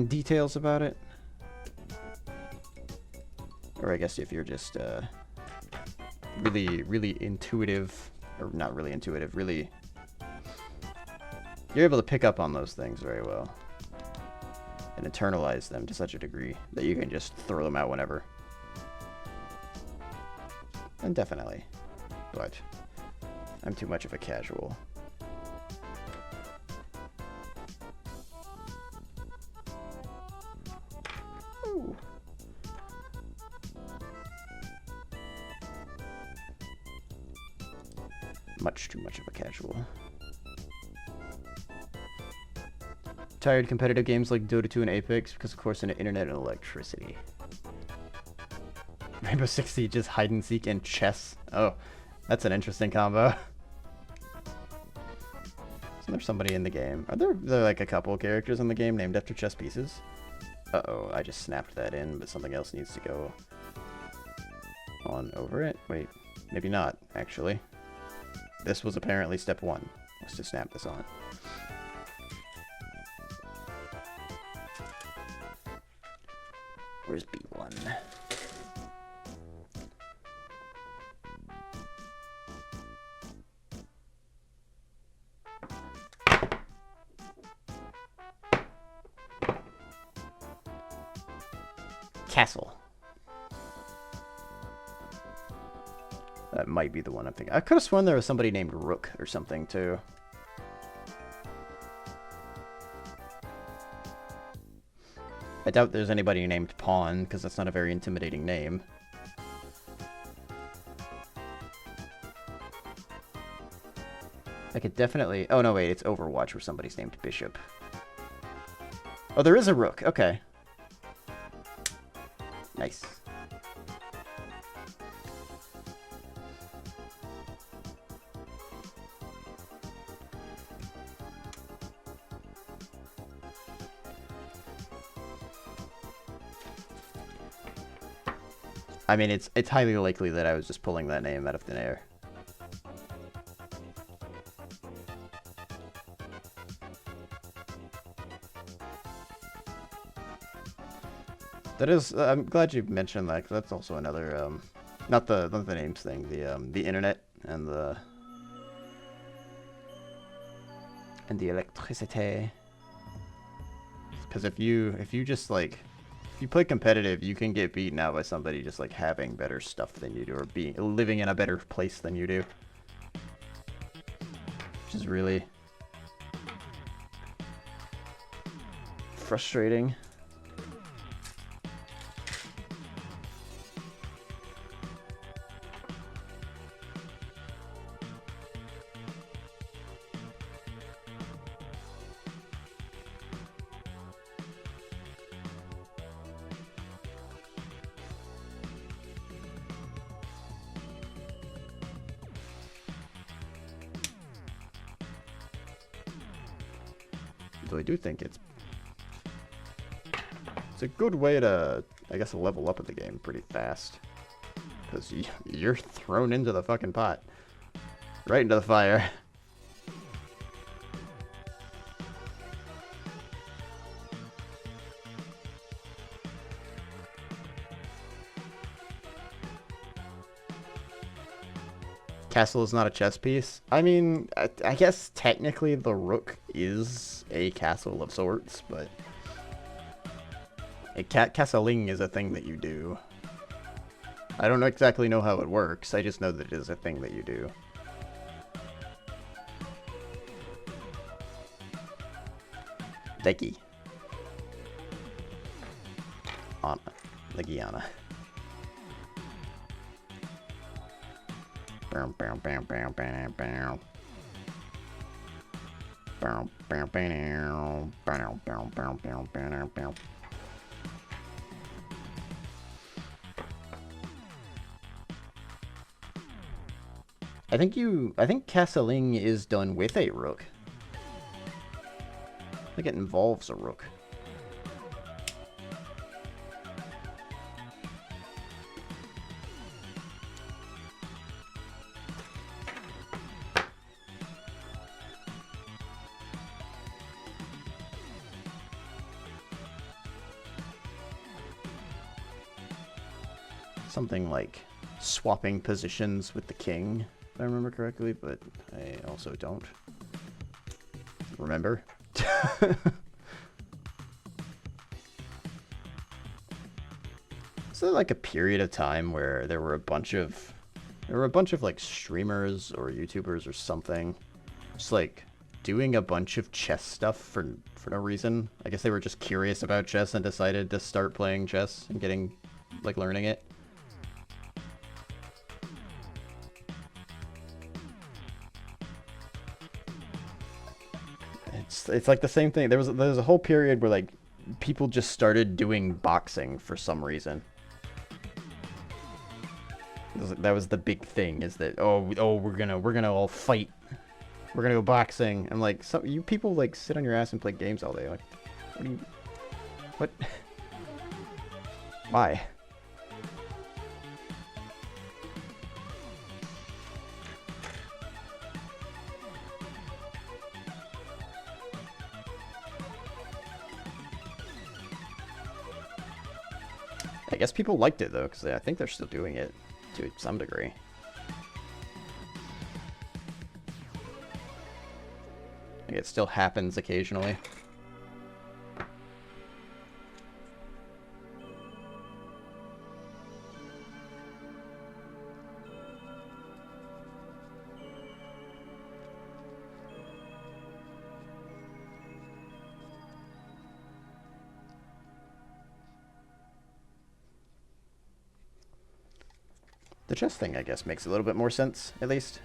details about it. Or I guess if you're just really intuitive, or not really intuitive, really, you're able to pick up on those things very well and internalize them to such a degree that you can just throw them out whenever. And definitely, but I'm too much of a casual. Ooh. Much too much of a casual. Tired competitive games like Dota 2 and Apex because of course internet and electricity. Rainbow Six Siege is hide and seek and chess. Oh, that's an interesting combo. Isn't there somebody in the game? Are there like a couple characters in the game named after chess pieces? Uh-oh, I just snapped that in, but something else needs to go on over it. Wait, maybe not, actually. This was apparently step 1, was to snap this on. Where's B1? Castle. That might be the one I'm thinking. I could have sworn there was somebody named Rook or something, too. I doubt there's anybody named Pawn, because that's not a very intimidating name. I could definitely... Oh, no, wait. It's Overwatch where somebody's named Bishop. Oh, there is a Rook. Okay. Nice. I mean, it's highly likely that I was just pulling that name out of thin air. That is, I'm glad you mentioned that, 'cause that's also another, not the names thing, the internet and the electricity. Because if you just like, if you play competitive, you can get beaten out by somebody just like having better stuff than you do, or living in a better place than you do, which is really frustrating. So I do think it's a good way to, I guess, level up in the game pretty fast. Because you're thrown into the fucking pot. Right into the fire. Castle is not a chess piece. I mean, I guess technically the rook is a castle of sorts, but castling is a thing that you do. I don't exactly know how it works. I just know that it is a thing that you do. Deki. Anna. Legiana. I think castling is done with a rook. I think it involves a rook. Something like swapping positions with the king, if I remember correctly, but I also don't remember. So like a period of time where there were a bunch of like streamers or YouTubers or something just like doing a bunch of chess stuff for no reason. I guess they were just curious about chess and decided to start playing chess and learning it. It's like the same thing. There was a whole period where like people just started doing boxing for some reason. That was the big thing, is that we're gonna all fight. We're gonna go boxing. I'm like, so you people like sit on your ass and play games all day. Like, what? Why? I guess people liked it though, because I think they're still doing it to some degree. Like, it still happens occasionally. chest thing, I guess, makes a little bit more sense, at least.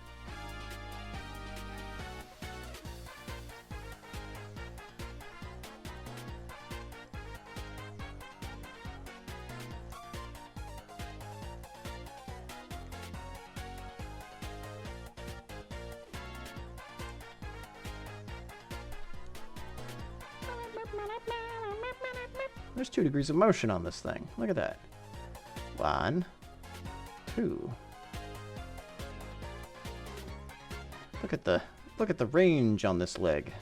There's 2 degrees of motion on this thing. Look at that. 1, 2. Look at the range on this leg.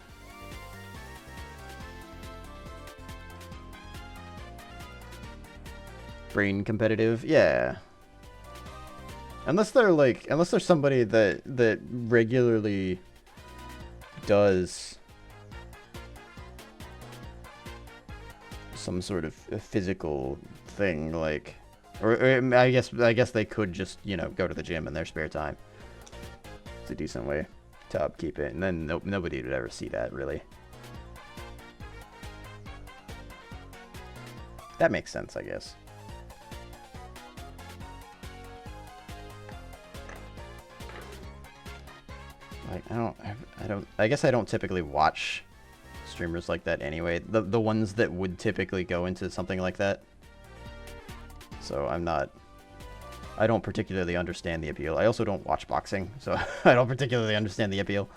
Brain competitive, yeah. Unless they're somebody that regularly does some sort of a physical thing, like, or I guess they could just, you know, go to the gym in their spare time. It's a decent way to upkeep it, and then nobody would ever see that, really. That makes sense, I guess. Like, I guess I don't typically watch streamers like that anyway. The ones that would typically go into something like that. So I don't particularly understand the appeal. I also don't watch boxing, so I don't particularly understand the appeal.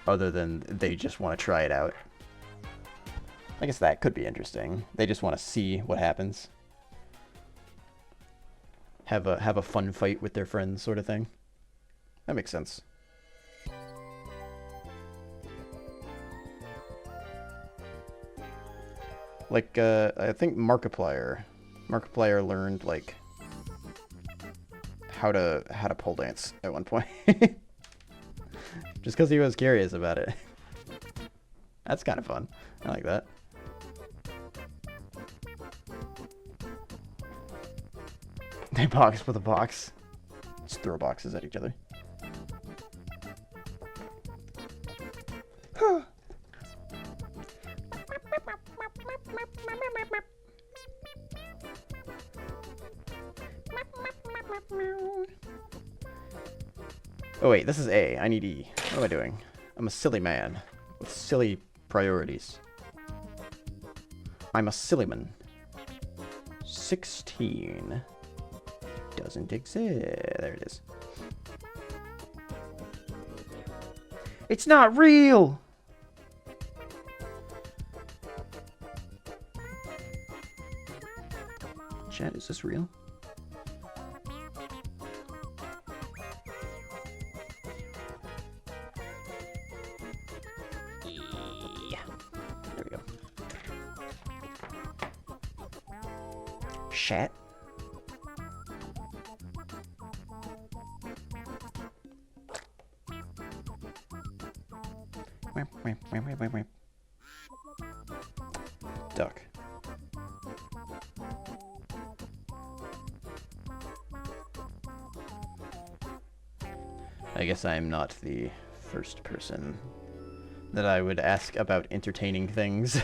Other than they just want to try it out. I guess that could be interesting. They just want to see what happens. Have a fun fight with their friends, sort of thing. That makes sense. Like, I think Markiplier learned, like, how to pole dance at one point. Just because he was curious about it. That's kind of fun. I like that. They box with a box. Just throw boxes at each other. Oh wait, this is A. I need E. What am I doing? I'm a silly man with silly priorities. I'm a silly man. 16. Doesn't exist. There it is. It's not real! Chat, is this real? Yeah. There we go. Chat. Duck. I guess I am not the first person that I would ask about entertaining things.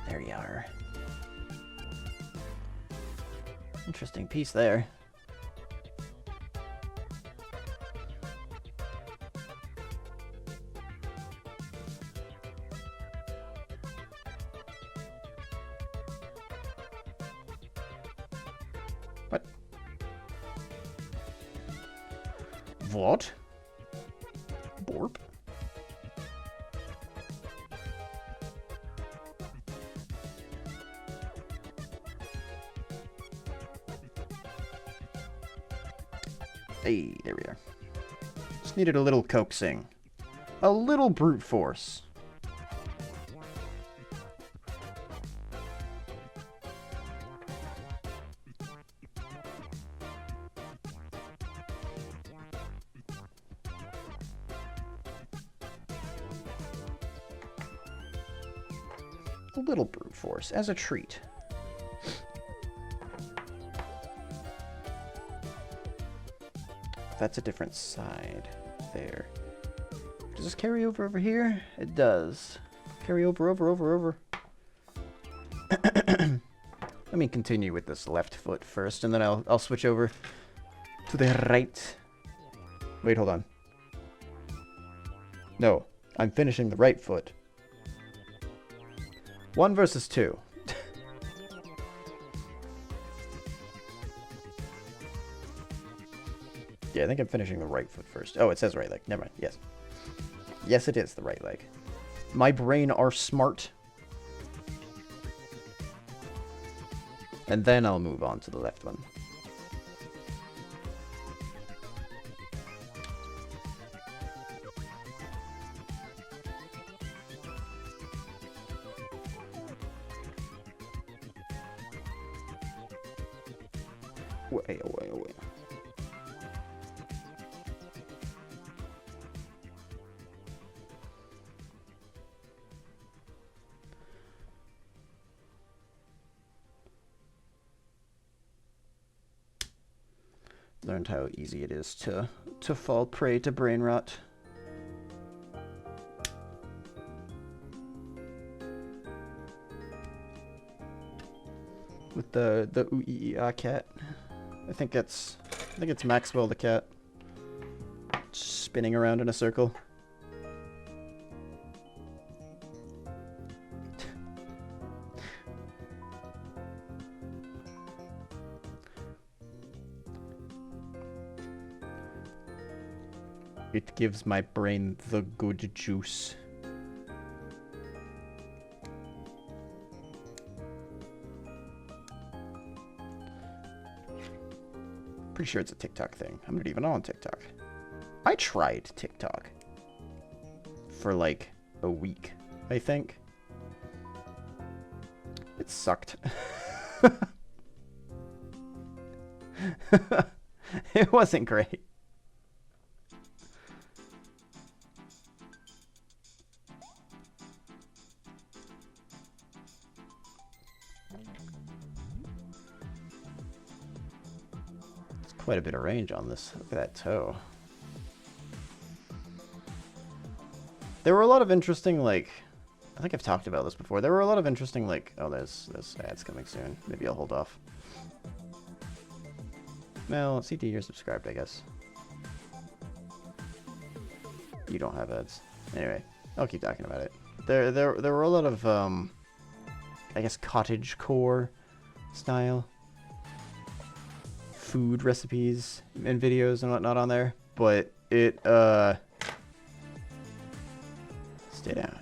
There you are. Interesting piece there. What? What? Borp? Hey, there we are. Just needed a little coaxing. A little brute force. A little brute force as a treat. That's a different side there. Does this carry over here? It does. Carry over. Let me continue with this left foot first, and then I'll switch over to the right. Wait, hold on. No, I'm finishing the right foot. 1 versus 2. Yeah, I think I'm finishing the right foot first. Oh, it says right leg. Never mind. Yes. Yes, it is the right leg. My brain are smart. And then I'll move on to the left one. Wait. Learned how easy it is to fall prey to brain rot. With the ooh cat. I think it's Maxwell the cat. Spinning around in a circle. It gives my brain the good juice. Pretty sure it's a TikTok thing. I'm not even on TikTok. I tried TikTok for like a week, I think. It sucked. It wasn't great. Quite a bit of range on this. Look at that toe. There were a lot of interesting, like, I think I've talked about this before. There were a lot of interesting, like, oh, there's ads coming soon. Maybe I'll hold off. Well, CT, you're subscribed, I guess. You don't have ads. Anyway, I'll keep talking about it. There were a lot of, I guess, cottage core style food recipes and videos and whatnot on there, but it stay down.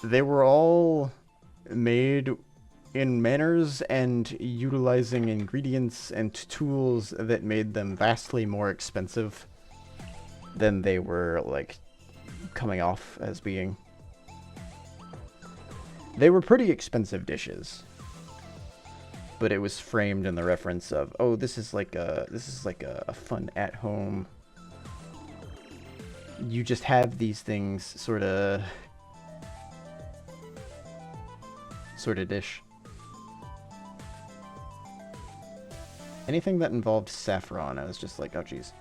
They were all made in manners and utilizing ingredients and tools that made them vastly more expensive than they were like coming off as being. They were pretty expensive dishes. But it was framed in the reference of, oh, this is like a fun at home. You just have these things sort of dish. Anything that involved saffron, I was just like, oh geez,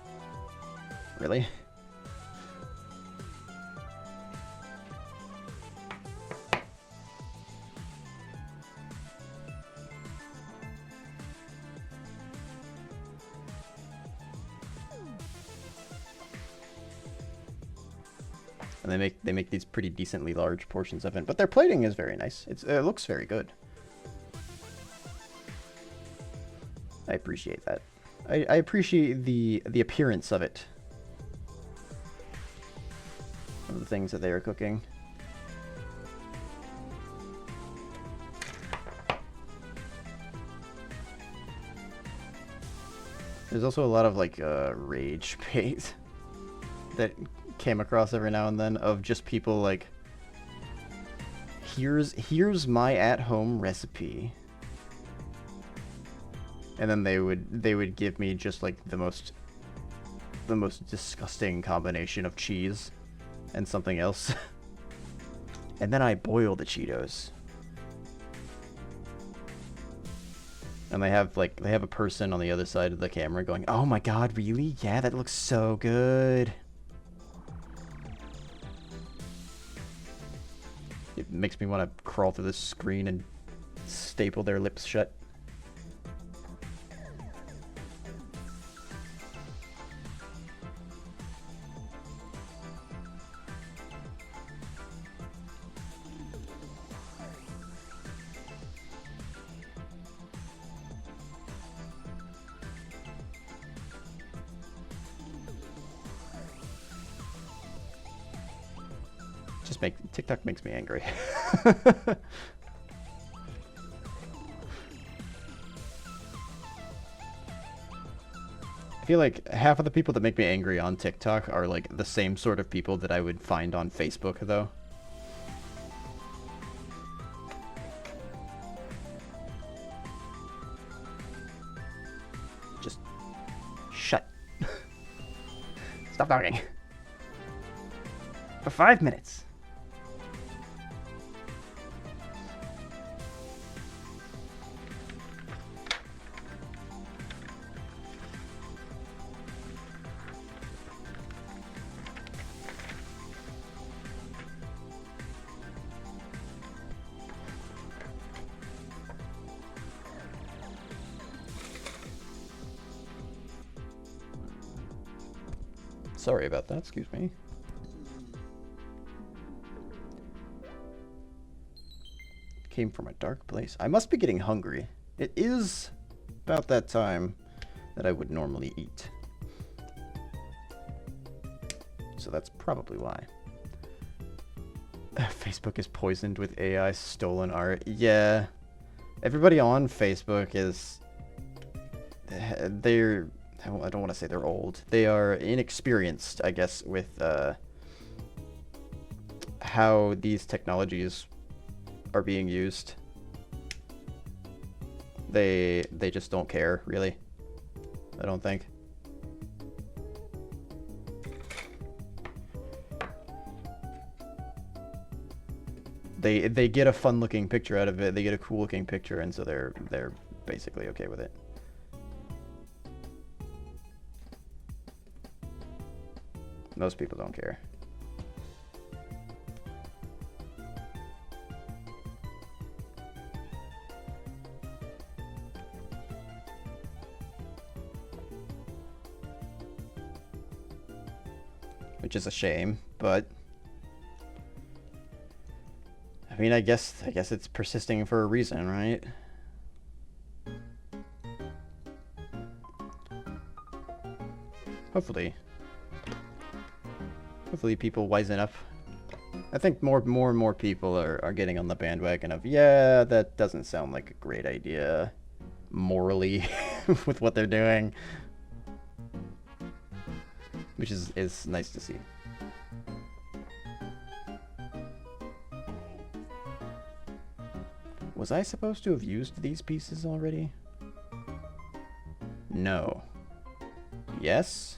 really? And they make these pretty decently large portions of it, but their plating is very nice. It looks very good. I appreciate that. I appreciate the appearance of it. Of the things that they are cooking. There's also a lot of like rage bait that came across every now and then of just people like, here's my at-home recipe, and then they would give me just like the most disgusting combination of cheese and something else, and then I boil the Cheetos. And they have a person on the other side of the camera going, "Oh my god, really? Yeah, that looks so good." It makes me want to crawl through the screen and staple their lips shut. TikTok makes me angry. I feel like half of the people that make me angry on TikTok are like the same sort of people that I would find on Facebook, though. Just shut. Stop talking. For 5 minutes. Sorry about that, excuse me. Came from a dark place. I must be getting hungry. It is about that time that I would normally eat. So that's probably why. Facebook is poisoned with AI stolen art. Yeah. Everybody on Facebook is... They're... I don't want to say they're old. They are inexperienced, I guess, with how these technologies are being used. They just don't care, really. I don't think. They get a fun-looking picture out of it. They get a cool-looking picture, and so they're basically okay with it. Most people don't care. Which is a shame, but I mean, I guess it's persisting for a reason, right? Hopefully people wisen up. I think more and more people are getting on the bandwagon of, yeah, that doesn't sound like a great idea morally with what they're doing. Which is nice to see. Was I supposed to have used these pieces already? No. Yes?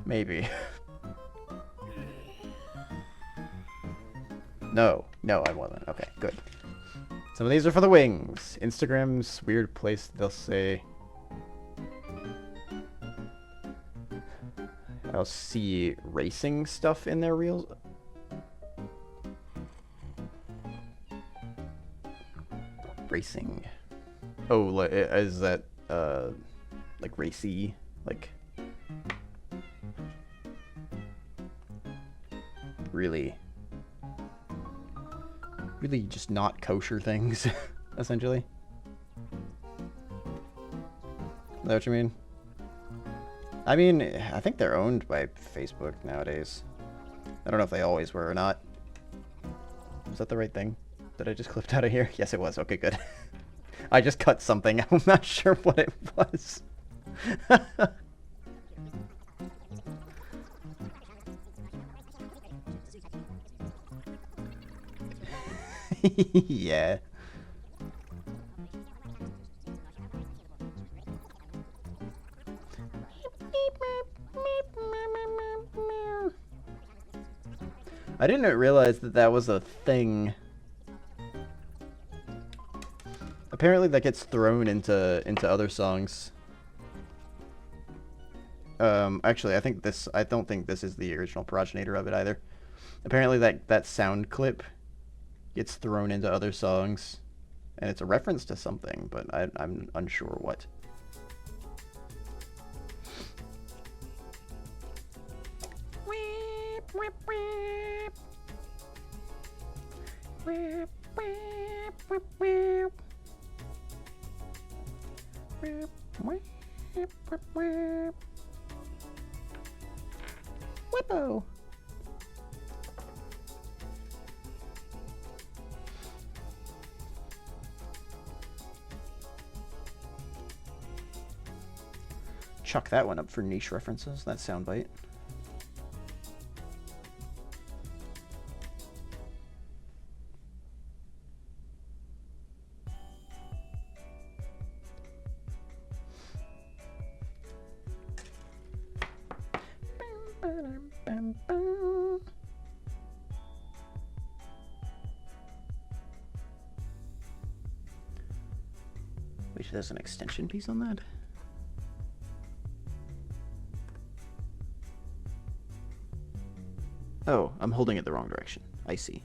Maybe. No, I wasn't. Okay, good. Some of these are for the wings. Instagram's weird place, they'll say... I'll see racing stuff in their reels. Racing. Oh, is that, like racy? Like... Really just not kosher things, essentially. Is that what you mean? I mean, I think they're owned by Facebook nowadays. I don't know if they always were or not. Was that the right thing that I just clipped out of here? Yes, it was. Okay, good. I just cut something. I'm not sure what it was. Yeah. I didn't realize that that was a thing. Apparently that gets thrown into other songs. Actually, I don't think this is the original progenitor of it either. Apparently that sound clip gets thrown into other songs, and it's a reference to something, but I'm unsure what. Whippo. Chuck that one up for niche references, that soundbite. Wait, there's an extension piece on that? Oh, I'm holding it the wrong direction. I see.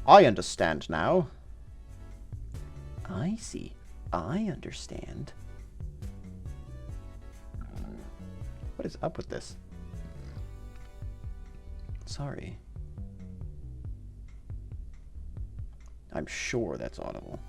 I understand now. I see. I understand. What is up with this? Sorry. I'm sure that's audible.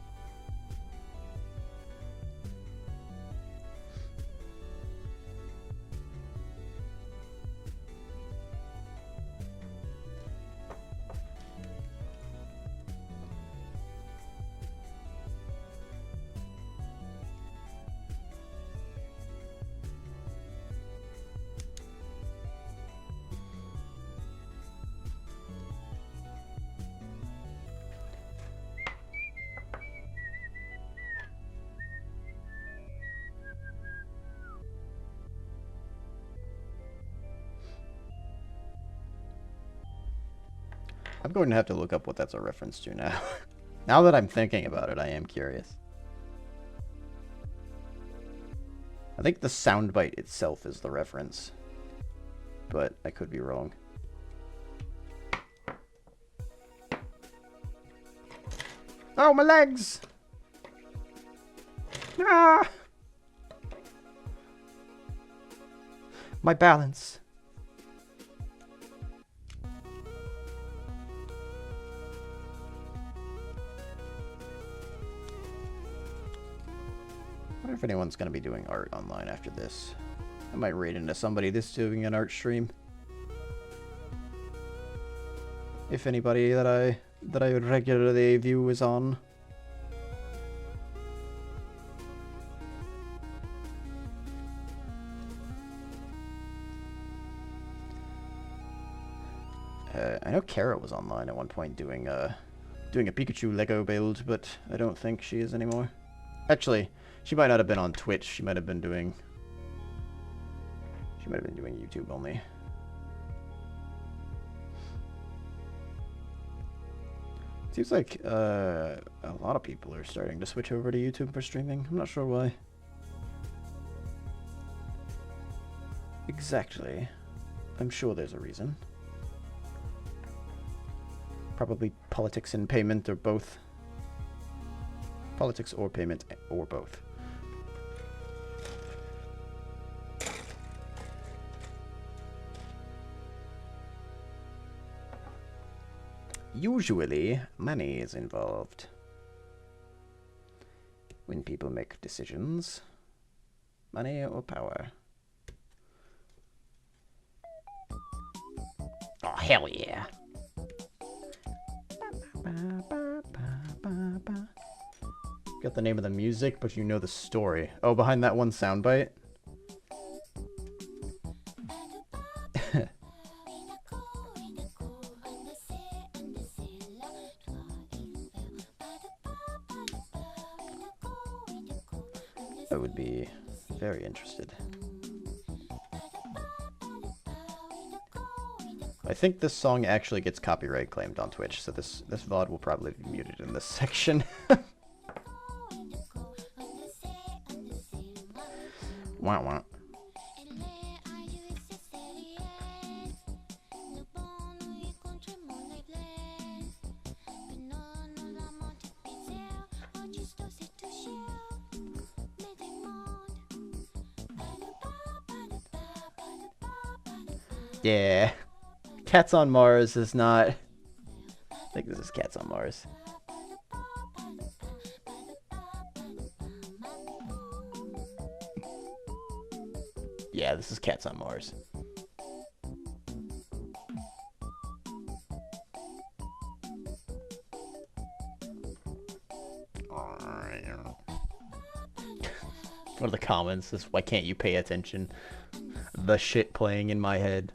I'm going to have to look up what that's a reference to now. Now that I'm thinking about it, I am curious. I think the soundbite itself is the reference, but I could be wrong. Oh, my legs! Ah! My balance. I wonder if anyone's going to be doing art online after this. I might raid into somebody that's doing an art stream. If anybody that I regularly view is on. I know Kara was online at one point doing a Pikachu Lego build, but I don't think she is anymore. Actually, she might not have been on Twitch. She might have been doing YouTube only. Seems like a lot of people are starting to switch over to YouTube for streaming. I'm not sure why. Exactly. I'm sure there's a reason. Probably politics and payment, or both. Politics or payment, or both. Usually, money is involved when people make decisions. Money or power. Oh, hell yeah. Got the name of the music, but you know the story. Oh, behind that one soundbite? I would be very interested. I think this song actually gets copyright claimed on Twitch, so this VOD will probably be muted in this section. Wah wah. Yeah. Cats on Mars is not... I think this is Cats on Mars. Yeah, this is Cats on Mars. One of the comments is, why can't you pay attention? The shit playing in my head.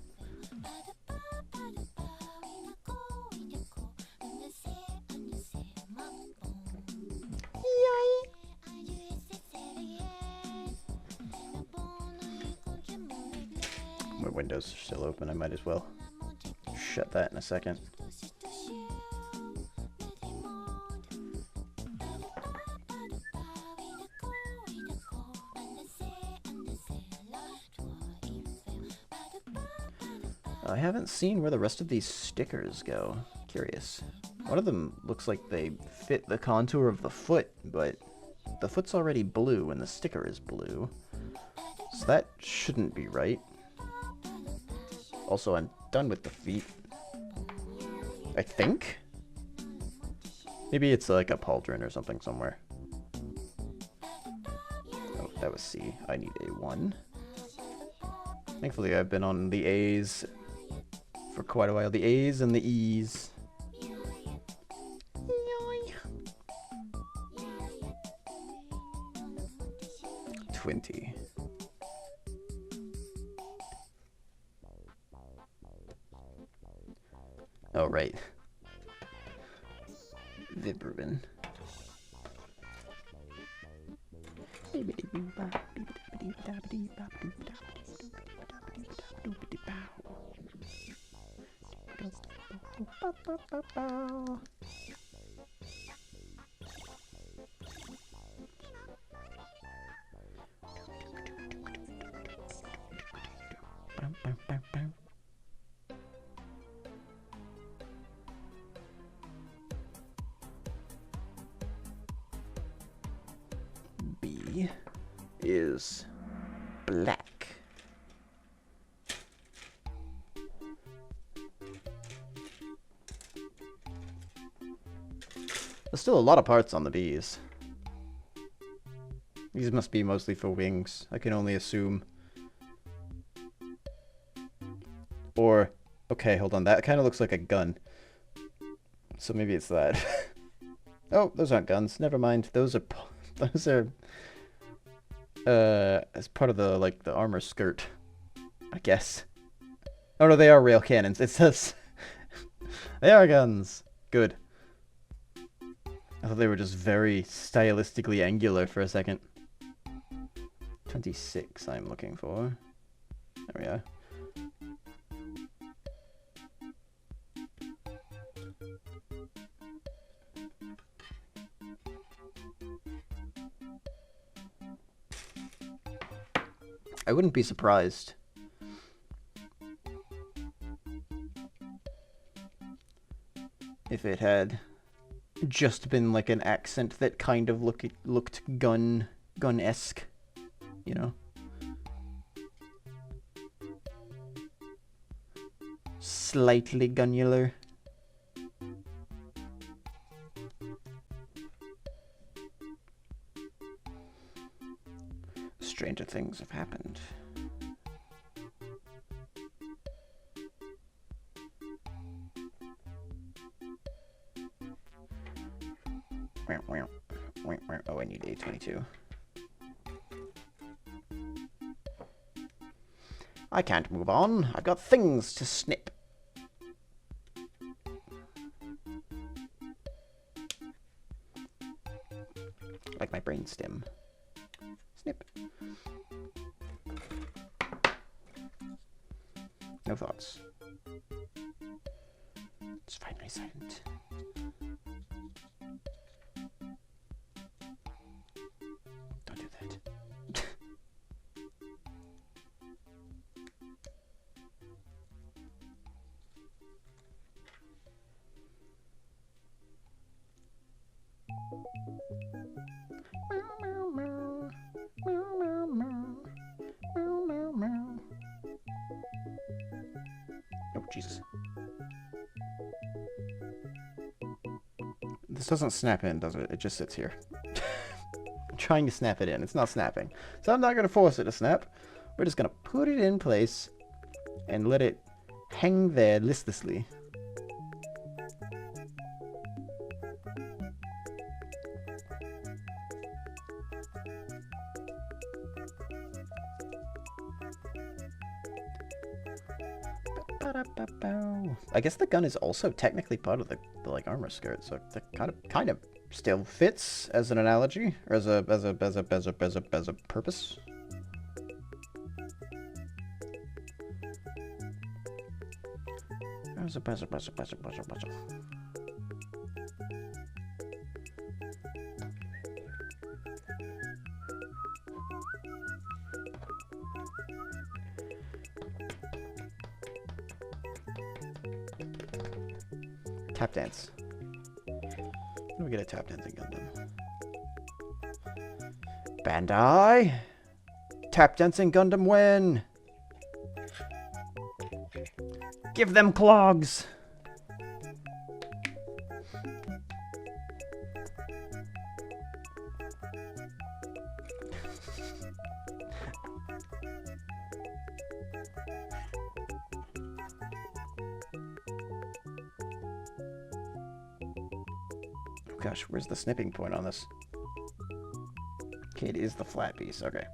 My windows are still open, I might as well shut that in a second. I haven't seen where the rest of these stickers go. Curious. One of them looks like they fit the contour of the foot, but the foot's already blue and the sticker is blue. So that shouldn't be right. Also, I'm done with the feet. I think? Maybe it's like a pauldron or something somewhere. Oh, that was C. I need a 1. Thankfully, I've been on the A's for quite a while. The A's and the E's. 20. Oh, right. Vibruin. B is black. There's still a lot of parts on the bees. These must be mostly for wings, I can only assume. Or, okay, hold on, that kind of looks like a gun. So maybe it's that. Oh, those aren't guns, never mind. Those are as part of the, like, the armor skirt, I guess. Oh no, they are rail cannons. It says they are guns. Good. I thought they were just very stylistically angular for a second. 26 I'm looking for. There we are. I wouldn't be surprised if it had just been like an accent that kind of looked gun-esque, you know? Slightly gunnular. Stranger things have happened. 8:22. I can't move on. I've got things to snip. Like my brainstem. Snip. No thoughts. It's finally silent. Don't do that. Oh, Jesus. This doesn't snap in, does it? It just sits here. I'm trying to snap it in. It's not snapping. So I'm not going to force it to snap. We're just going to put it in place and let it hang there listlessly. I guess the gun is also technically part of the like armor skirt, so that kind of still fits as an analogy or as a purpose. Tap dance. How do we get a tap dancing Gundam? Bandai! Tap dancing Gundam win! Give them clogs! Gosh, where's the snipping point on this? Okay, it is the flat piece. Okay.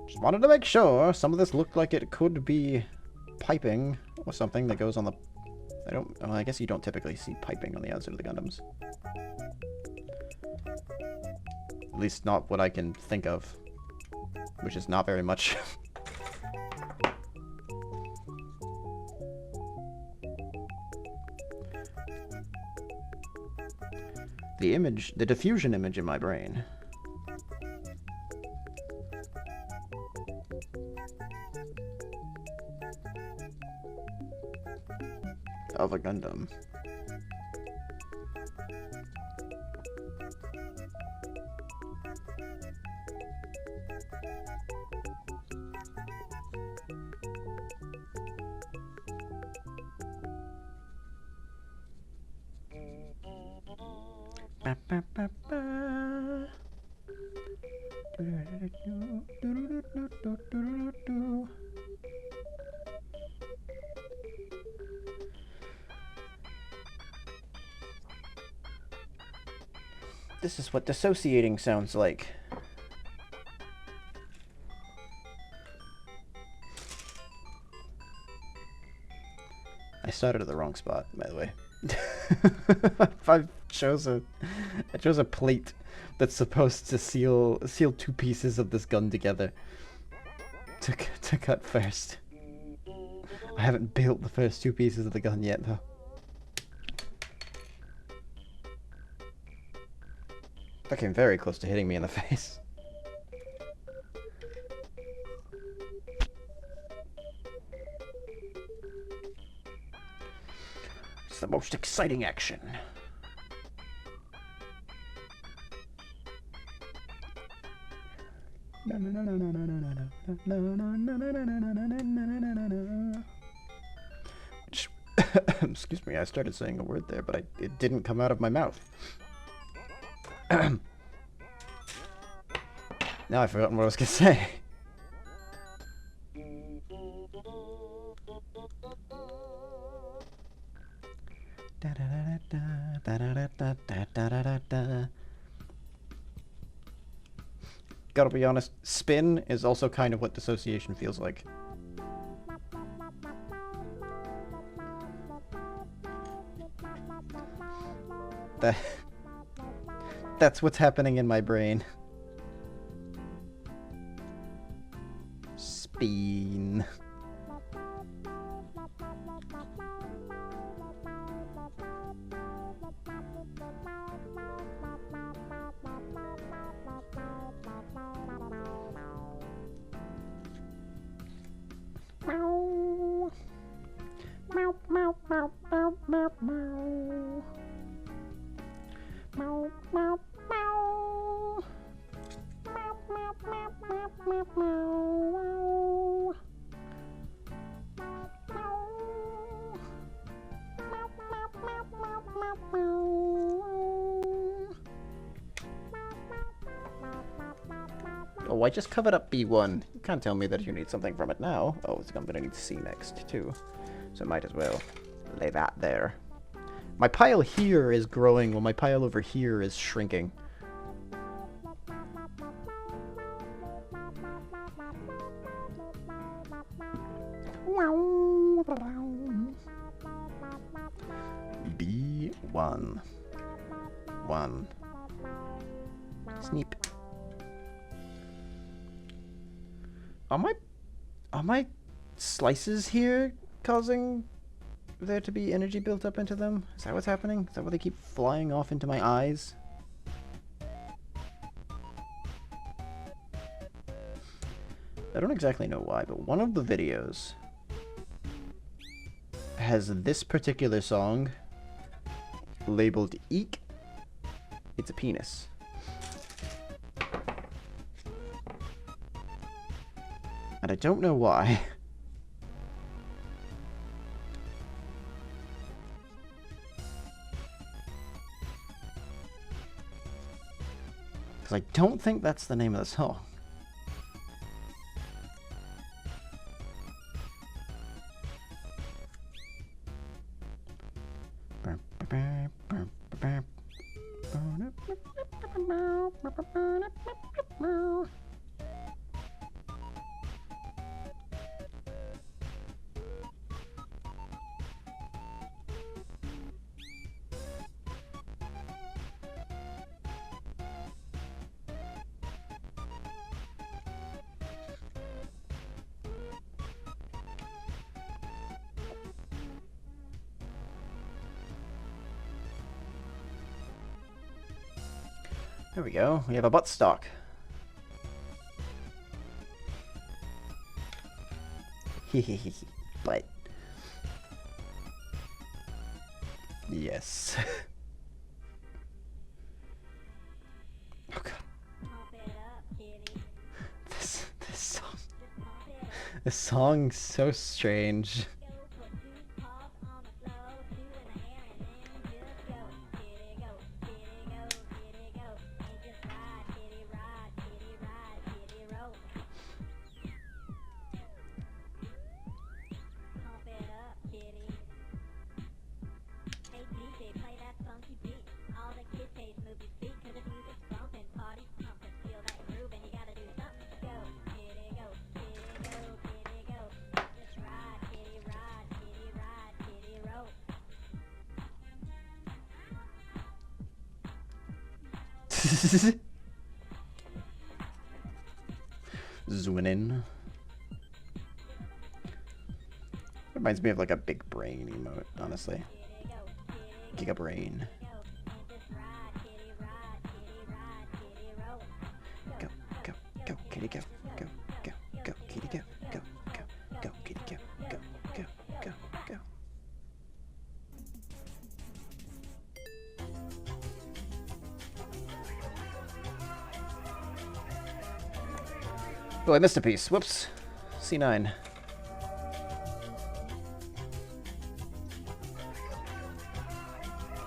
Just wanted to make sure. Some of this looked like it could be piping or something that goes on the... Well, I guess you don't typically see piping on the outside of the Gundams. At least not what I can think of. Which is not very much. The diffusion image in my brain. Of a Gundam. This is what dissociating sounds like. I started at the wrong spot, by the way. I chose a plate that's supposed to seal two pieces of this gun together to cut first. I haven't built the first two pieces of the gun yet, though. That came very close to hitting me in the face. It's the most exciting action. Excuse me, I started saying a word there, but it didn't come out of my mouth. Now I've forgotten what I was going to say. gotta be honest, spin is also kind of what dissociation feels like. That that's what's happening in my brain. Spin. Meow. Meow, meow, meow, meow, meow, meow. Meow, meow, meow. Meow, meow, meow, meow, meow, meow. Oh, I just covered up B1. You can't tell me that you need something from it now. Oh, I'm gonna need C next, too. So I might as well lay that there. My pile here is growing while my pile over here is shrinking. B1. 1. Sneep. Are my slices here causing there to be energy built up into them? Is that what's happening? Is that why they keep flying off into my eyes? I don't exactly know why, but one of the videos has this particular song labeled Eek. It's a penis. And I don't know why. Because I don't think that's the name of the song. There we go. We have a buttstock. Hehehe. But yes. Oh god. This song's so strange. Zooming in. Reminds me of like a big brain emote, honestly. Giga brain. Go, go, go, kitty, go, go, go, go, kitty, go, go, go, go, kitty, go, go, go, go, go. Oh, I missed a piece. Whoops. C9.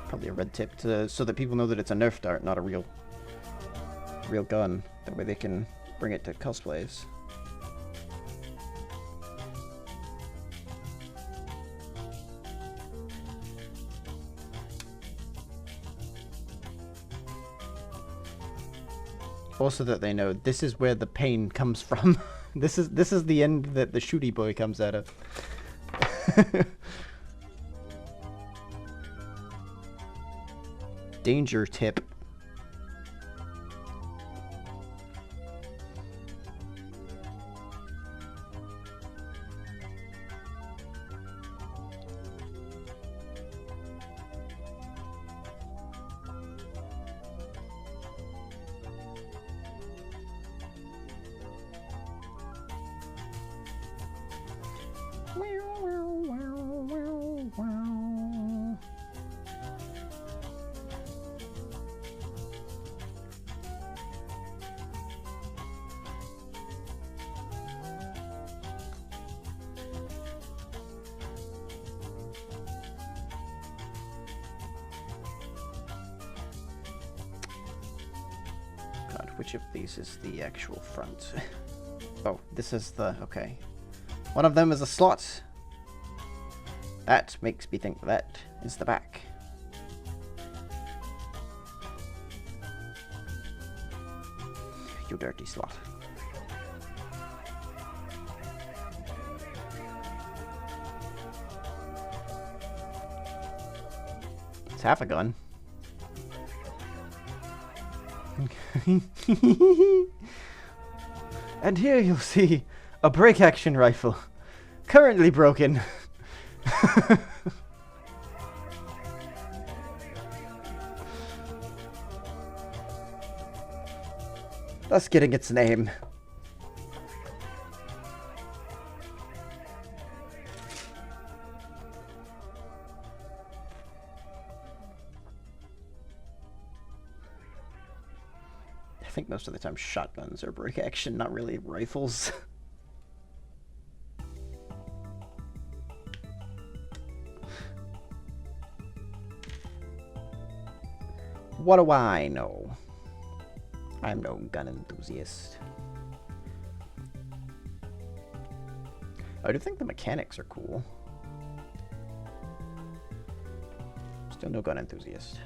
Probably a red tip so that people know that it's a Nerf dart, not a real gun. That way they can bring it to cosplays. Also that they know this is where the pain comes from. This is the end that the shooty boy comes out of. Danger tip. God, which of these is the actual front? Oh, this is the... okay. One of them is a slot. That makes me think that is the back. You dirty slot. It's half a gun. And here you'll see a break action rifle. Currently broken. Thus getting its name. I think most of the time shotguns are break action, not really rifles. What do I know? I'm no gun enthusiast. I do think the mechanics are cool. Still no gun enthusiast.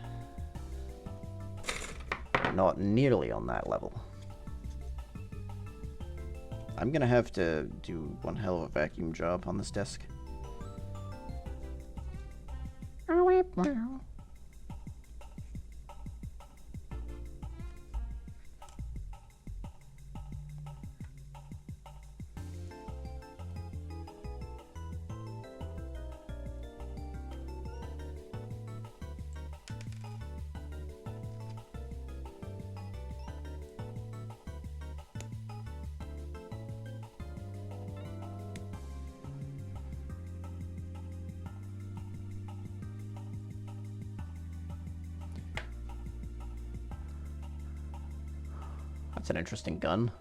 Not nearly on that level. I'm gonna have to do one hell of a vacuum job on this desk. That's an interesting gun.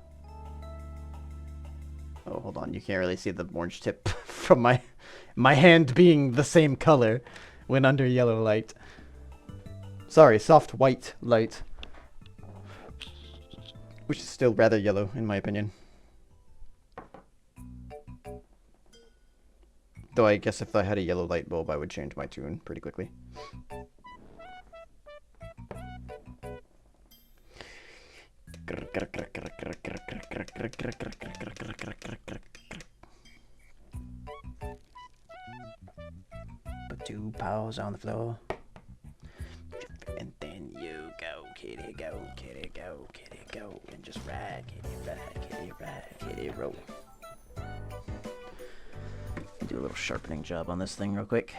Oh, hold on. You can't really see the orange tip from my hand being the same color when under yellow light. Sorry, soft white light. Which is still rather yellow, in my opinion. Though I guess if I had a yellow light bulb, I would change my tune pretty quickly. Put 2 paws on the floor. And then you go, kitty, go, kitty, go, kitty, go. And just ride, kitty, ride, kitty, ride, kitty, roll. Do a little sharpening job on this thing real quick.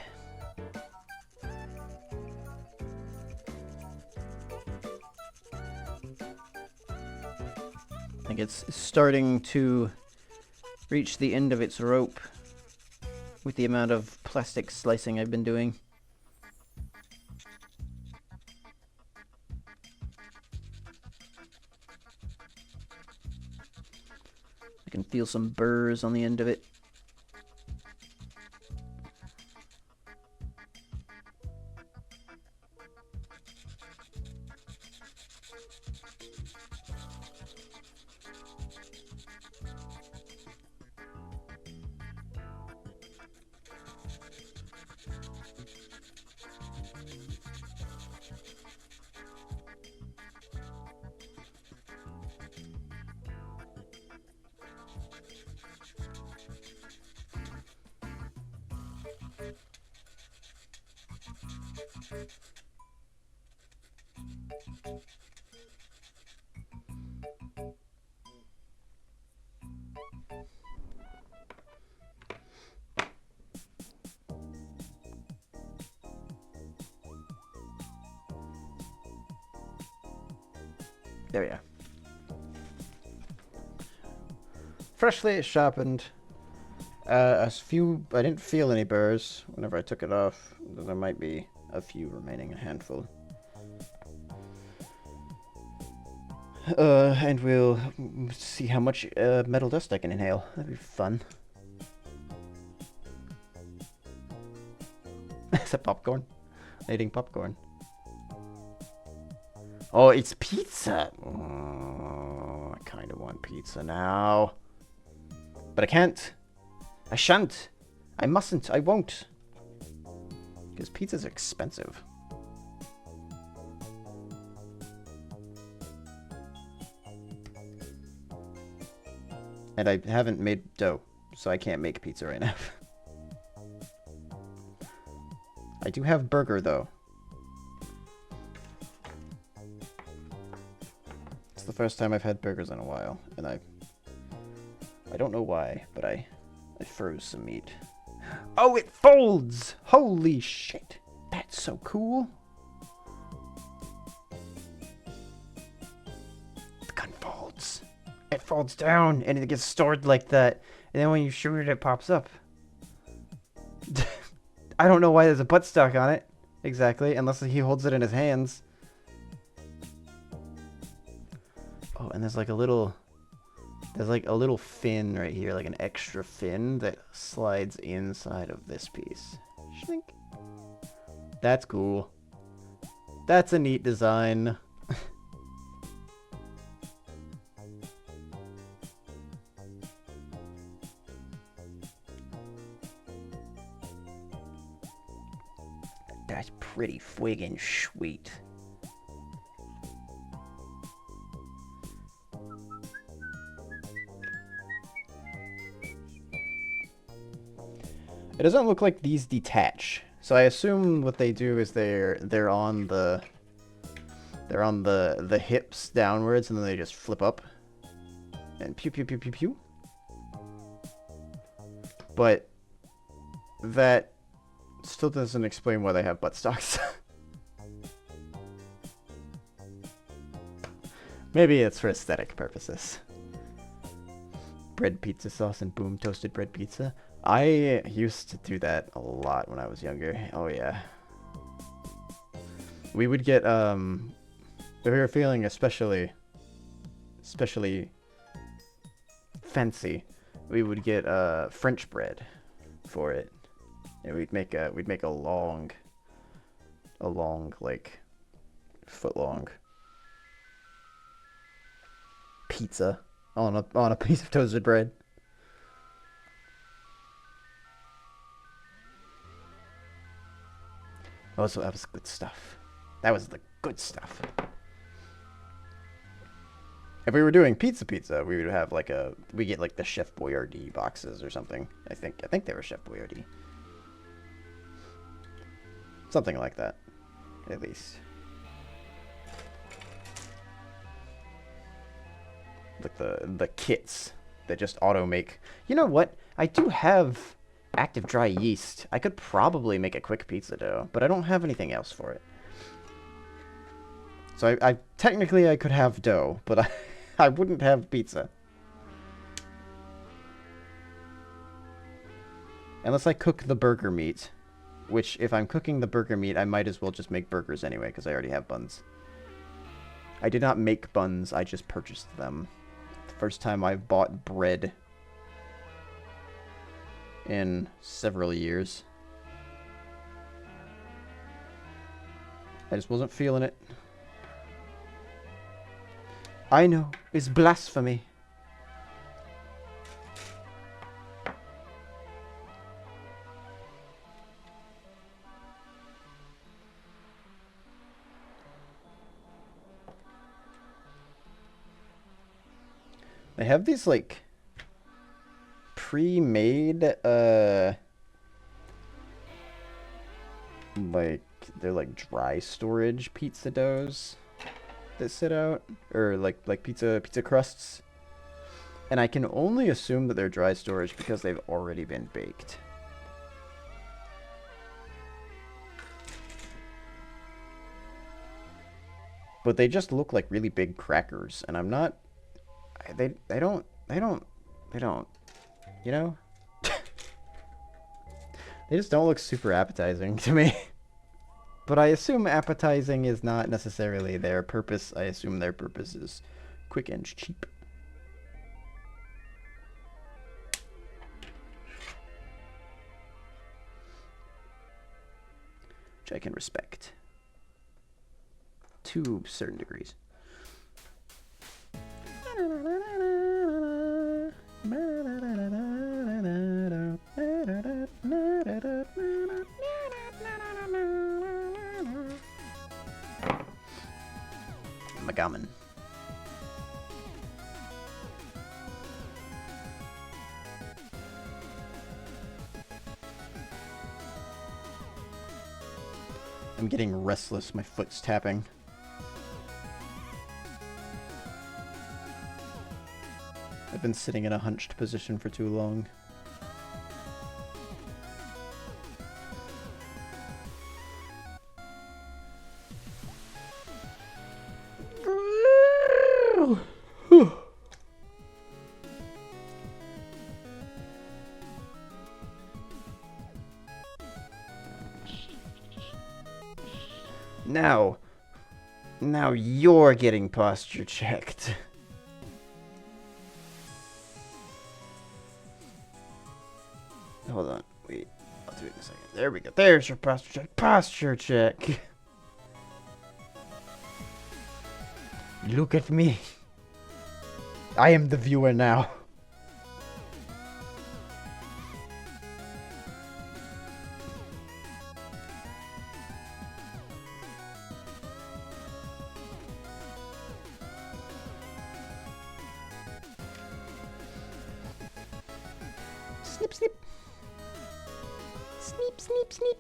I think it's starting to reach the end of its rope with the amount of plastic slicing I've been doing. I can feel some burrs on the end of it. There we are. Freshly sharpened. A few. I didn't feel any burrs whenever I took it off. There might be a few remaining, a handful. And we'll see how much metal dust I can inhale. That'd be fun. Is that popcorn? I'm eating popcorn. Oh, it's pizza! Oh, I kind of want pizza now. But I can't. I shan't. I mustn't. I won't. Because pizza's expensive. And I haven't made dough, so I can't make pizza right now. I do have burger, though. It's the first time I've had burgers in a while, and I don't know why, but I froze some meat. Oh, it folds! Holy shit! That's so cool! The gun folds. It folds down, and it gets stored like that, and then when you shoot it, it pops up. I don't know why there's a buttstock on it, exactly, unless he holds it in his hands. Oh, and there's like a little fin right here, like an extra fin that slides inside of this piece. Shrink. That's cool. That's a neat design. That's pretty friggin' sweet. It doesn't look like these detach. So I assume what they do is they're on the hips downwards, and then they just flip up. And pew pew pew pew pew. But that still doesn't explain why they have buttstocks. Maybe it's for aesthetic purposes. Bread pizza sauce and boom, toasted bread pizza. I used to do that a lot when I was younger. Oh yeah. We would get if we were feeling especially fancy, we would get French bread for it. And we'd make a long like foot long pizza on a piece of toasted bread. Oh, so that was good stuff. That was the good stuff. If we were doing pizza, we would have like we get like the Chef Boyardee boxes or something. I think they were Chef Boyardee. Something like that, at least. Like the kits that just auto make. You know what? I do have active dry yeast. I could probably make a quick pizza dough, but I don't have anything else for it. So I technically I could have dough, but I wouldn't have pizza. Unless I cook the burger meat. Which, if I'm cooking the burger meat, I might as well just make burgers anyway, because I already have buns. I did not make buns, I just purchased them. The first time I bought bread in several years. I just wasn't feeling it. I know, it's blasphemy. They have these, like, pre-made, like, they're like dry storage pizza doughs that sit out, or like pizza crusts. And I can only assume that they're dry storage because they've already been baked. But they just look like really big crackers, and I'm not. They don't. You know. They just don't look super appetizing to me. But I assume appetizing is not necessarily their purpose. I assume their purpose is quick and cheap. Which I can respect. To certain degrees. Magaman. I'm getting restless, my foot's tapping. I've been sitting in a hunched position for too long. Now you're getting posture checked. Hold on, wait, I'll do it in a second. There we go, there's your posture check. Posture check. Look at me. I am the viewer now. Snip, snip. Sneep, sneep, sneep.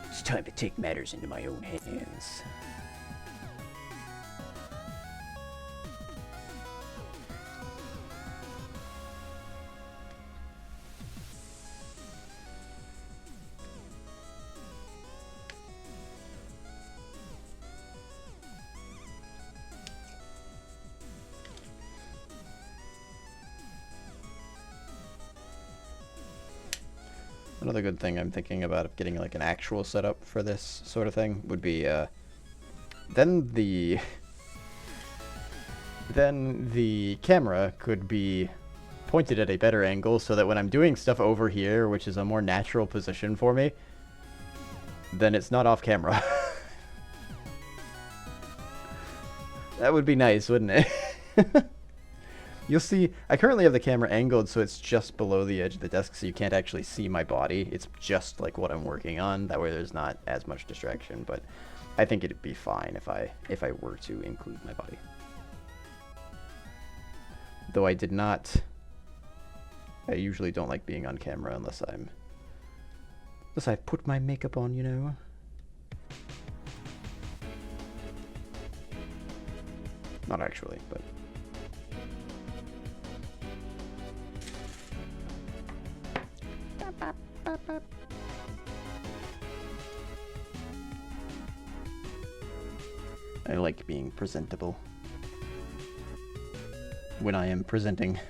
It's time to take matters into my own hands. Another good thing I'm thinking about of getting like an actual setup for this sort of thing would be then the camera could be pointed at a better angle so that when I'm doing stuff over here, which is a more natural position for me, then it's not off camera. That would be nice, wouldn't it? You'll see, I currently have the camera angled so it's just below the edge of the desk so you can't actually see my body. It's just like what I'm working on. That way there's not as much distraction, but I think it'd be fine if I were to include my body. Though I usually don't like being on camera unless I put my makeup on, you know. Not actually, but I like being presentable when I am presenting.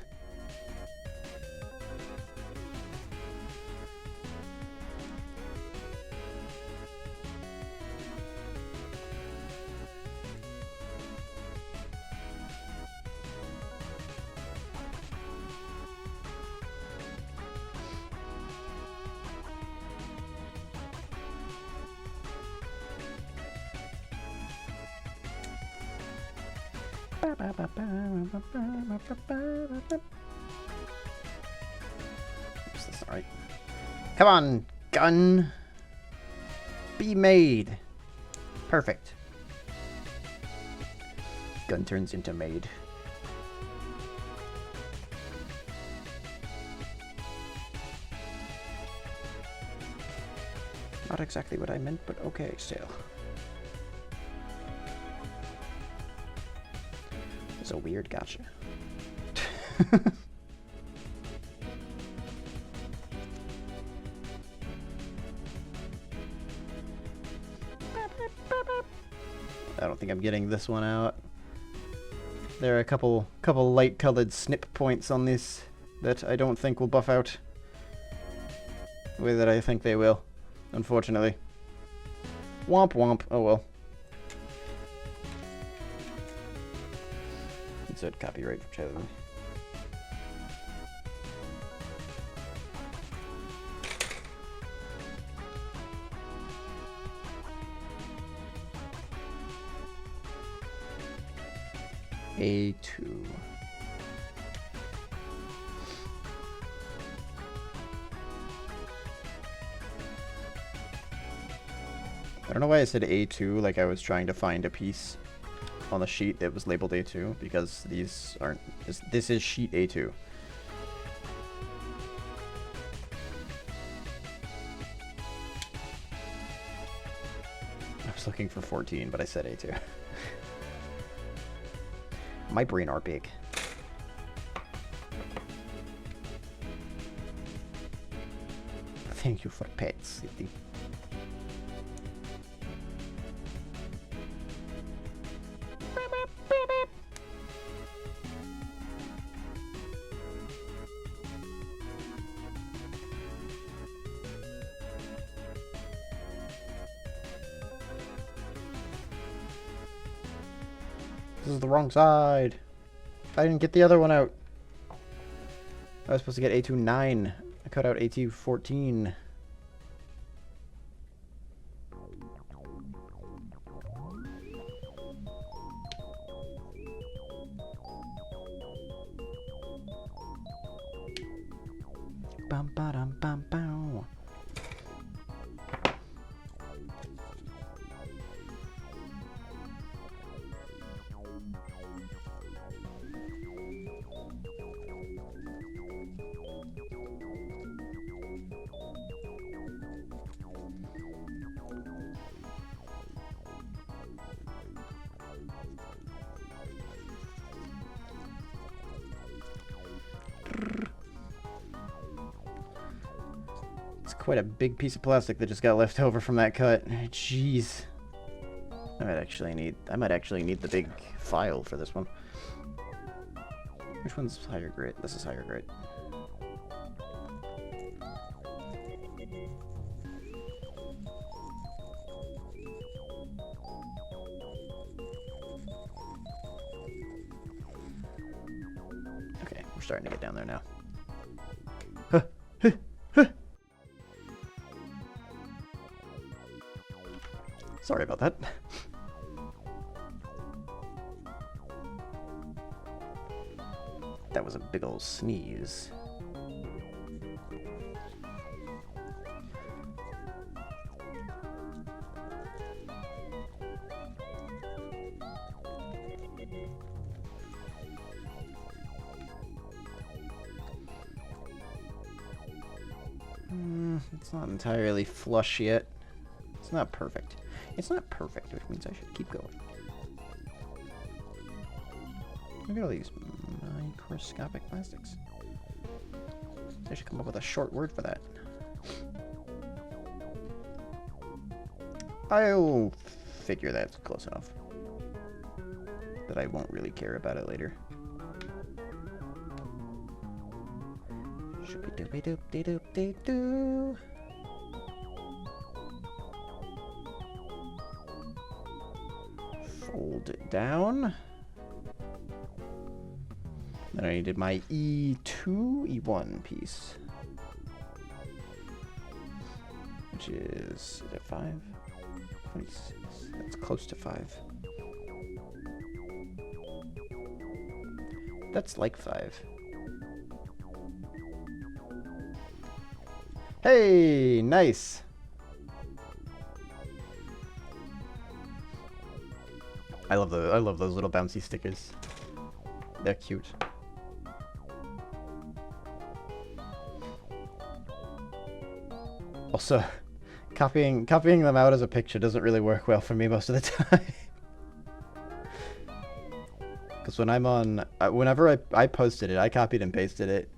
Oops, that's not right. Come on, gun! Be made! Perfect. Gun turns into maid. Not exactly what I meant, but okay, still. It's a weird gotcha. I don't think I'm getting this one out. There are a couple light-colored snip points on this that I don't think will buff out the way that I think they will, unfortunately. Womp womp. Oh well. Insert copyright for Chad. A2. I don't know why I said A2, like I was trying to find a piece on the sheet that was labeled A2, because these aren't, this is sheet A2. I was looking for 14, but I said A2. My brain are big. Thank you for Pet City. This is the wrong side. I didn't get the other one out. I was supposed to get A2 9. I cut out A2 14. Bum ba dum bum bow. It's quite a big piece of plastic that just got left over from that cut. Jeez. I might actually need the big file for this one. Which one's higher grade? This is higher grade. Okay, we're starting to get down there now. Sorry about that. That was a big old sneeze. It's not entirely flush yet. It's not perfect. It's not perfect, which means I should keep going. Look at all these microscopic plastics. I should come up with a short word for that. I'll figure that's close enough that I won't really care about it later. Shooby-dooby-doop-dee-doop-dee-doo. Fold it down. Then I needed my E2, E1 piece. Which is it 5? 26. That's close to 5. That's like 5. Hey, nice. I love those little bouncy stickers. They're cute. Also, Copying them out as a picture doesn't really work well for me most of the time. Because when I'm on, whenever I posted it, I copied and pasted it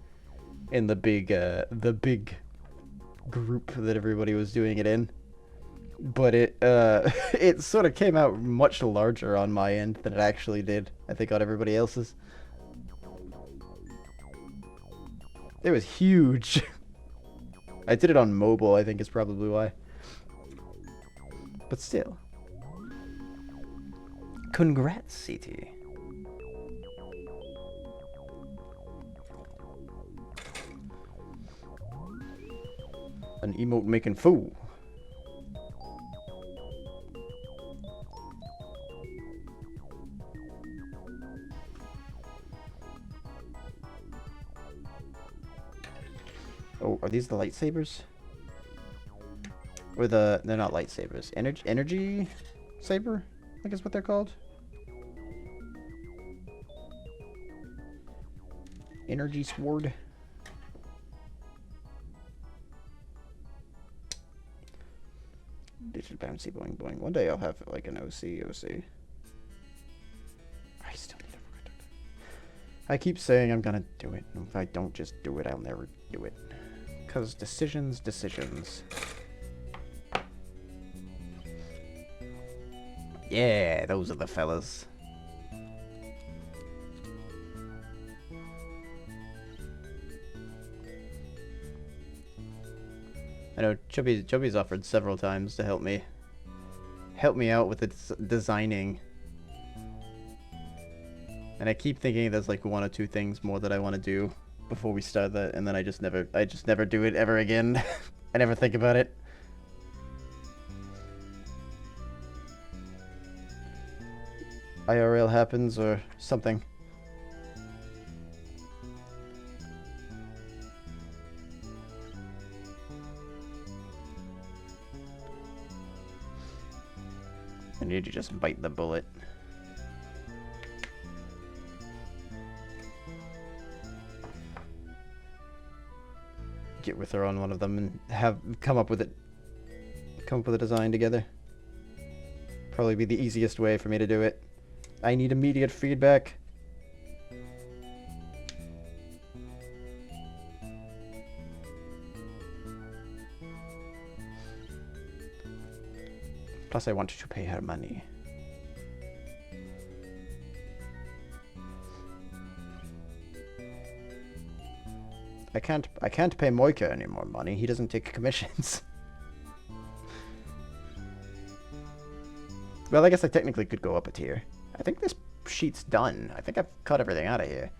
in the big group that everybody was doing it in. But it it sort of came out much larger on my end than it actually did, I think, on everybody else's. It was huge. I did it on mobile, I think is probably why. But still. Congrats, CT. An emote making fool. Oh, are these the lightsabers? Or they're not lightsabers. Energy saber, I guess what they're called. Energy sword. Digital bouncy boing boing. One day I'll have like an OC. I still need a. I keep saying I'm gonna do it, and if I don't just do it, I'll never do it. Because decisions. Yeah, those are the fellas. I know Chubby's offered several times to help me out with its designing. And I keep thinking there's like one or two things more that I want to do before we start that, and then I just never do it ever again. I never think about it. IRL happens or something. I need to just bite the bullet. Get with her on one of them and come up with a design together. Probably be the easiest way for me to do it. I need immediate feedback. Plus I want to pay her money. I can't pay Moika any more money. He doesn't take commissions. Well, I guess I technically could go up a tier. I think this sheet's done. I think I've cut everything out of here.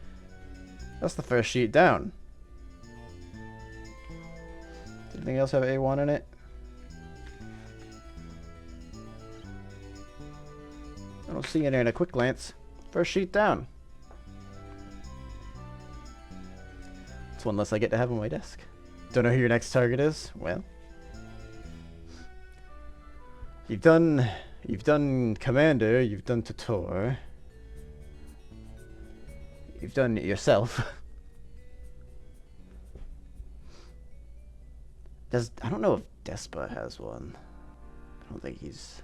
That's the first sheet down. Does anything else have A1 in it? I don't see any in a quick glance. First sheet down. It's one less I get to have on my desk. Don't know who your next target is? Well, you've done Commander, you've done Tutor, you've done it yourself. I don't know if Despa has one. I don't think he's.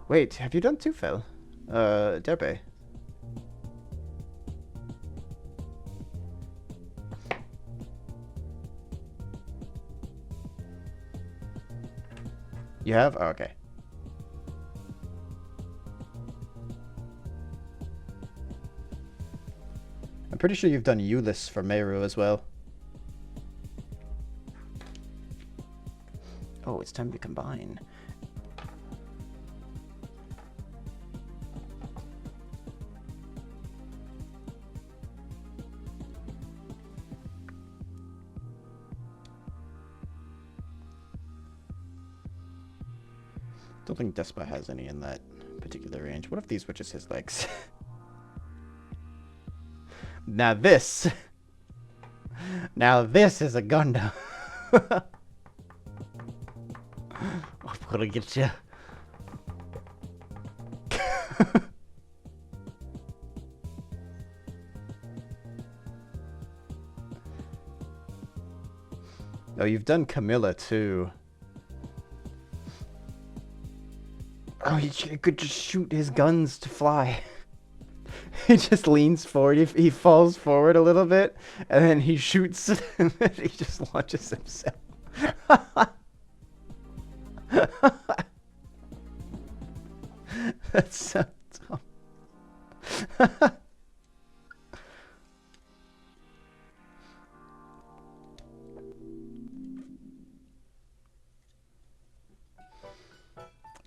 Wait, have you done Tufel? Derbe. You have? Oh, okay. I'm pretty sure you've done Ulyss for Meru as well. Oh, it's time to combine. Don't think Despa has any in that particular range. What if these were just his legs? Now this is a Gundam. I'm gonna get you. Oh, you've done Camilla too. Oh, you could just shoot his guns to fly. He just leans forward, he falls forward a little bit, and then he shoots, and then he just launches himself. That's so dumb.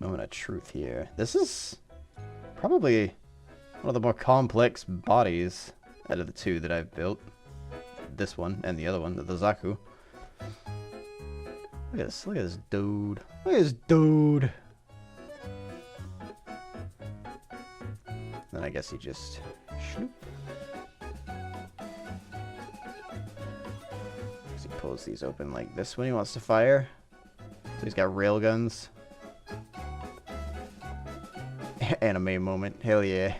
Moment of truth here. This is probably one of the more complex bodies out of the two that I've built. This one and the other one, the Zaku. Look at this dude. Look at this dude. Then I guess he just shoop. He pulls these open like this when he wants to fire. So he's got rail guns. Anime moment, hell yeah.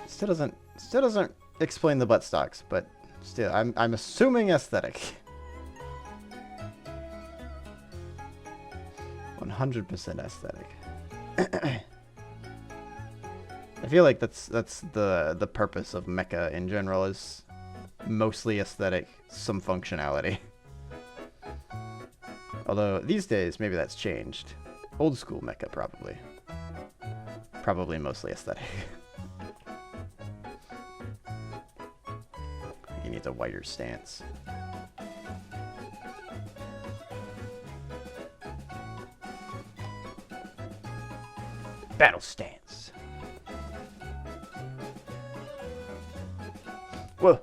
Still doesn't explain the buttstocks, but still, I'm assuming aesthetic. 100% aesthetic. I feel like that's the purpose of mecha in general, is mostly aesthetic, some functionality. Although these days maybe that's changed. Old school mecha probably. Probably mostly aesthetic. He needs a wider stance. Battle stance. Whoa.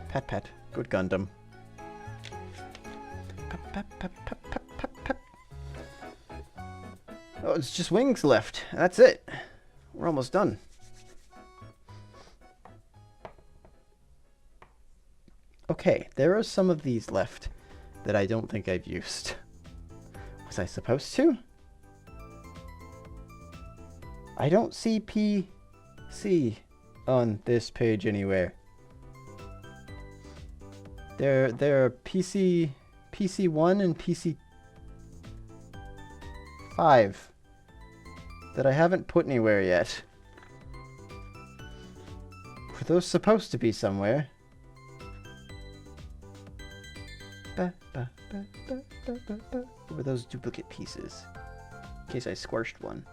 Pat pat. Good Gundam. Pat, pat, pat, pat, pat, pat, pat. Oh, it's just wings left. That's it. We're almost done. Okay, there are some of these left that I don't think I've used. Was I supposed to? I don't see PC on this page anywhere. There are PC1 and PC5 that I haven't put anywhere yet. Were those supposed to be somewhere? Were those duplicate pieces? In case I squashed one.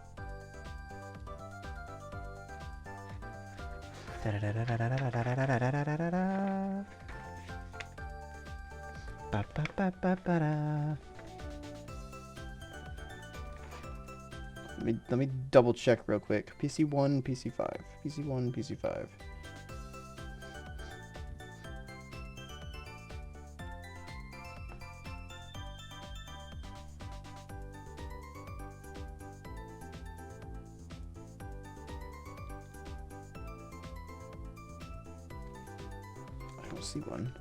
Let me double check real quick. PC1, PC5. PC1, PC5. I don't see one.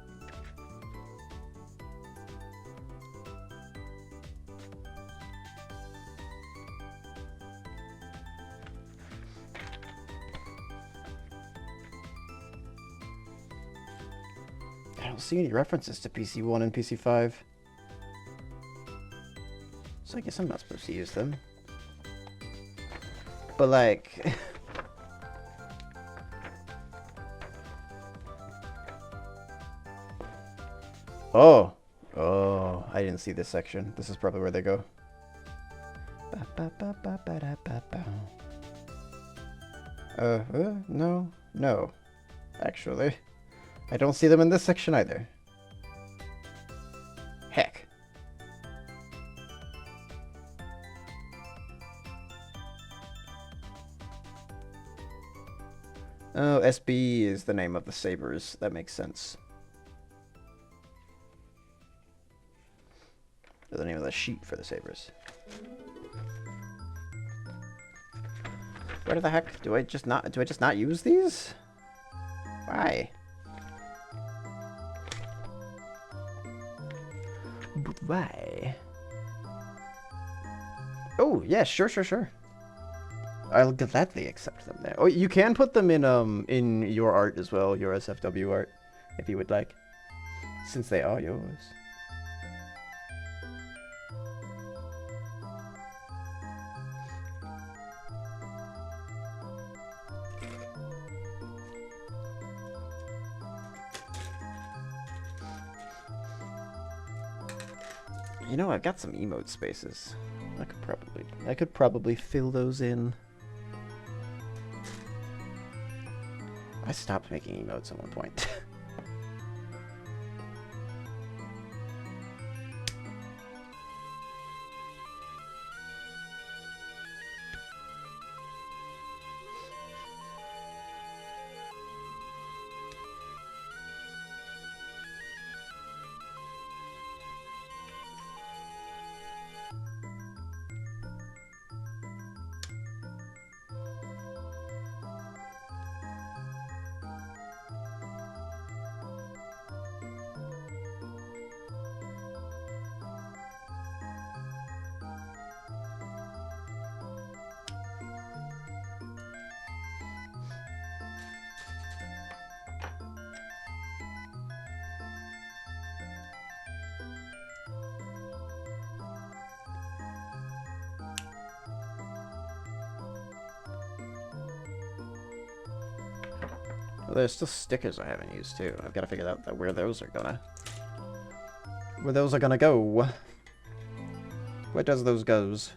I don't see any references to PC1 and PC5. So I guess I'm not supposed to use them. But like... Oh! Oh, I didn't see this section. This is probably where they go. No. Actually. I don't see them in this section either. Heck. Oh, SB is the name of the sabers. That makes sense. Or the name of the sheet for the sabers. Where the heck do I just not use these? Why? Why? Oh, yeah, sure. I'll gladly accept them there. Oh, you can put them in your art as well, your SFW art, if you would like, since they are yours. You know, I've got some emote spaces. I could probably fill those in. I stopped making emotes at one point. Well, there's still stickers I haven't used too. I've got to figure out where those are gonna go. Where does those goes?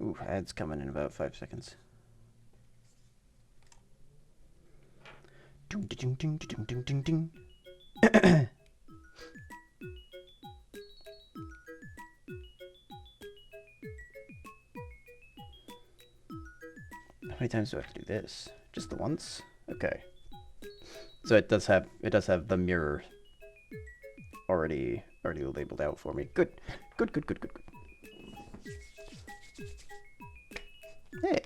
Ooh, ads coming in about 5 seconds. Ding, ding, ding, ding, ding, ding, ding. How many times do I have to do this? Just the once? Okay. So it does have the mirror already labeled out for me. Good. Hey.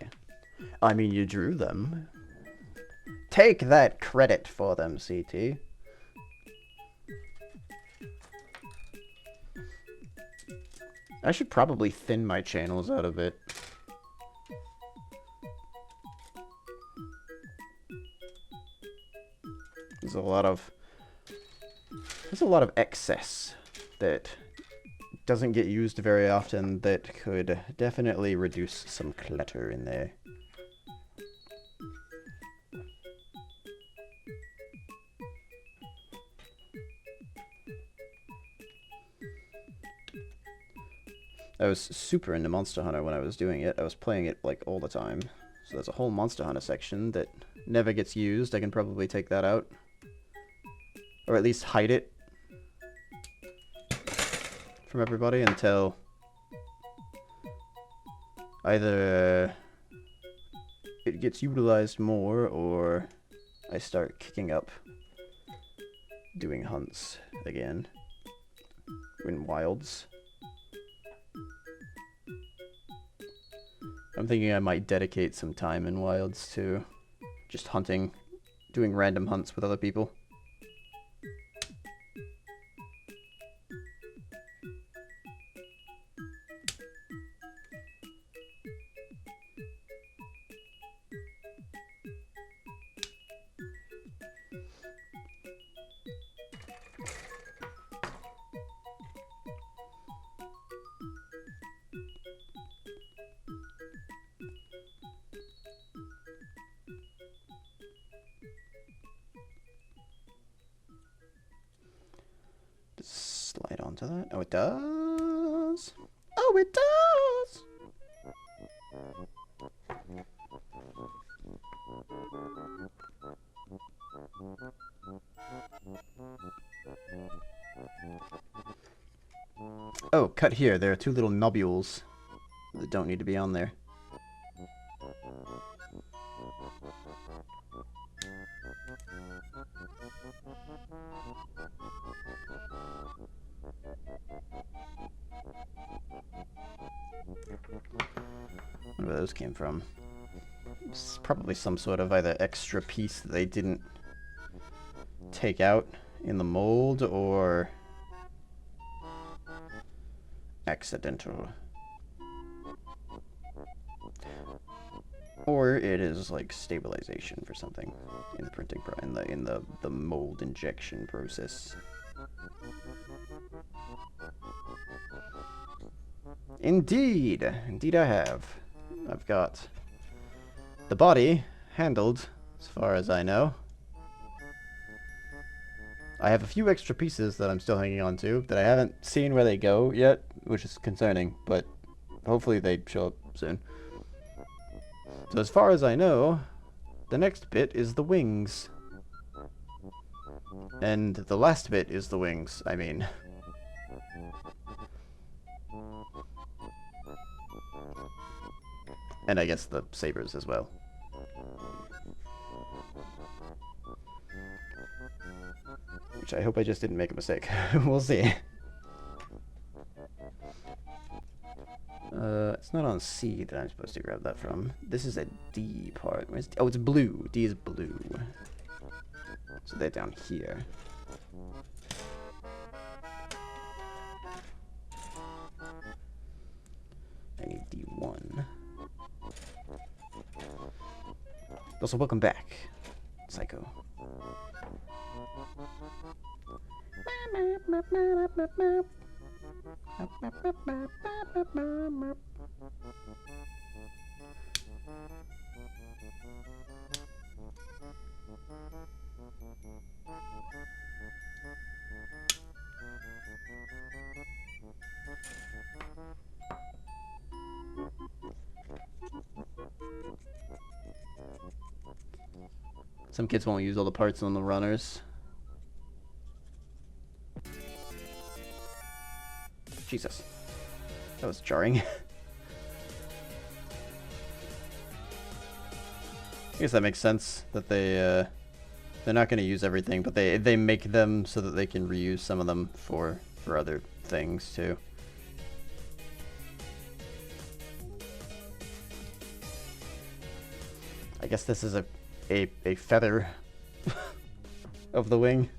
I mean, you drew them. Take that credit for them, CT. I should probably thin my channels out a bit. There's a lot of excess that doesn't get used very often that could definitely reduce some clutter in there. I was super into Monster Hunter when I was doing it. I was playing it like all the time. So there's a whole Monster Hunter section that never gets used. I can probably take that out. Or at least hide it from everybody until either it gets utilized more or I start kicking up doing hunts again in wilds. I'm thinking I might dedicate some time in wilds to just hunting, doing random hunts with other people. Slide onto that. Oh, it does. Oh, it does. Oh, cut here. There are two little nobules that don't need to be on there. Where those came from. It's probably some sort of either extra piece that they didn't take out in the mold, or accidental. Or it is like stabilization for something in the printing in the mold injection process. Indeed, indeed I have. I've got the body handled, as far as I know. I have a few extra pieces that I'm still hanging on to that I haven't seen where they go yet, which is concerning, but hopefully they show up soon. So as far as I know, the next bit is the wings. And the last bit is the wings, I mean. And I guess the sabers as well. Which I hope I just didn't make a mistake. We'll see. It's not on C that I'm supposed to grab that from. This is a D part. Where's D? Oh, it's blue. D is blue. So they're down here. I need D1. Also, welcome back, Psycho. Some kids won't use all the parts on the runners. Jesus. That was jarring. I guess that makes sense that they're not going to use everything, but they make them so that they can reuse some of them for other things too. I guess this is a feather of the wing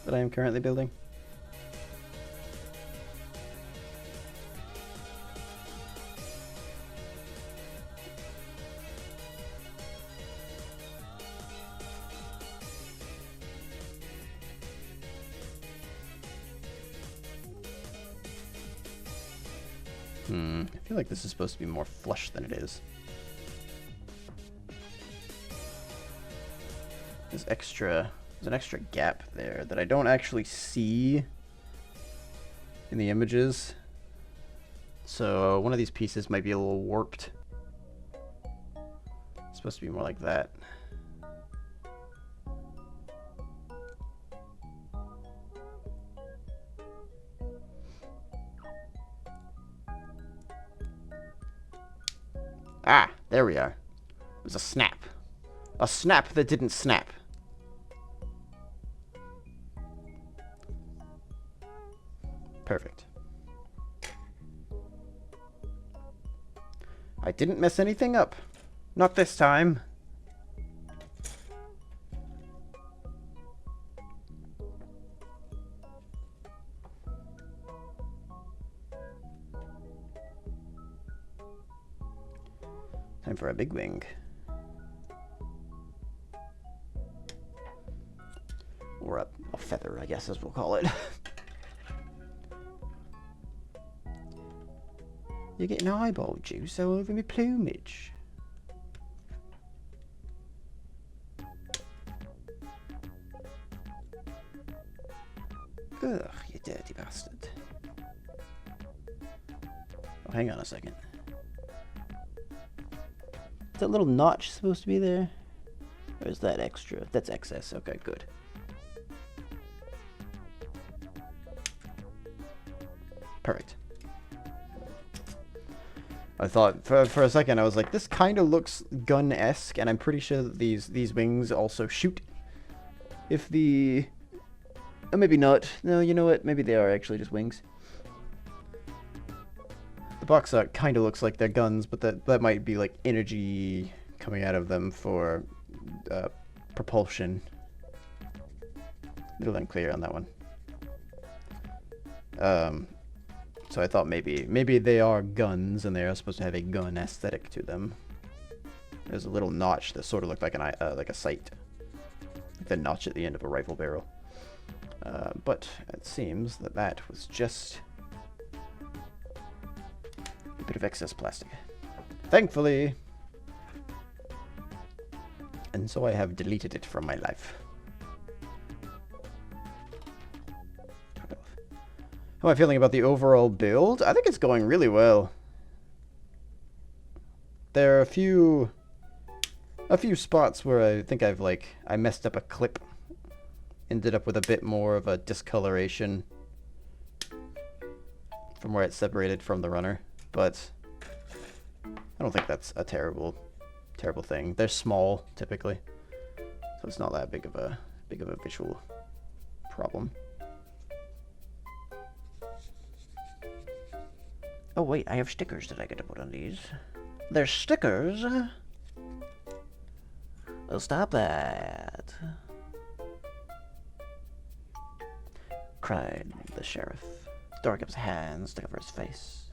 that I am currently building. I feel like this is supposed to be more flush than it is. There's an extra gap there that I don't actually see in the images. So one of these pieces might be a little warped. It's supposed to be more like that. Ah, there we are. It was a snap. A snap that didn't snap. Perfect. I didn't mess anything up. Not this time. Time for a big wing. Or a feather, I guess, as we'll call it. You're getting eyeball juice all over my plumage. Ugh, you dirty bastard. Oh, hang on a second. Is that little notch supposed to be there? Or is that extra? That's excess. Okay, good. Perfect. I thought for a second I was like, this kind of looks gun-esque, and I'm pretty sure that these wings also shoot. If the... Oh, maybe not. No, you know what? Maybe they are actually just wings. The box art kind of looks like they're guns, but that might be like energy coming out of them for propulsion. A little unclear on that one. So I thought maybe they are guns and they are supposed to have a gun aesthetic to them. There's a little notch that sort of looked like like a sight, like the notch at the end of a rifle barrel. But it seems that that was just a bit of excess plastic. Thankfully. And so I have deleted it from my life. How am I feeling about the overall build? I think it's going really well. There are a few spots where I think I messed up a clip. Ended up with a bit more of a discoloration from where it's separated from the runner, but I don't think that's a terrible thing. They're small typically, so it's not that big of a visual problem. Oh wait, I have stickers that I get to put on these. They're stickers? Oh, stop that. Cried the sheriff. Thor gives hands to cover his face.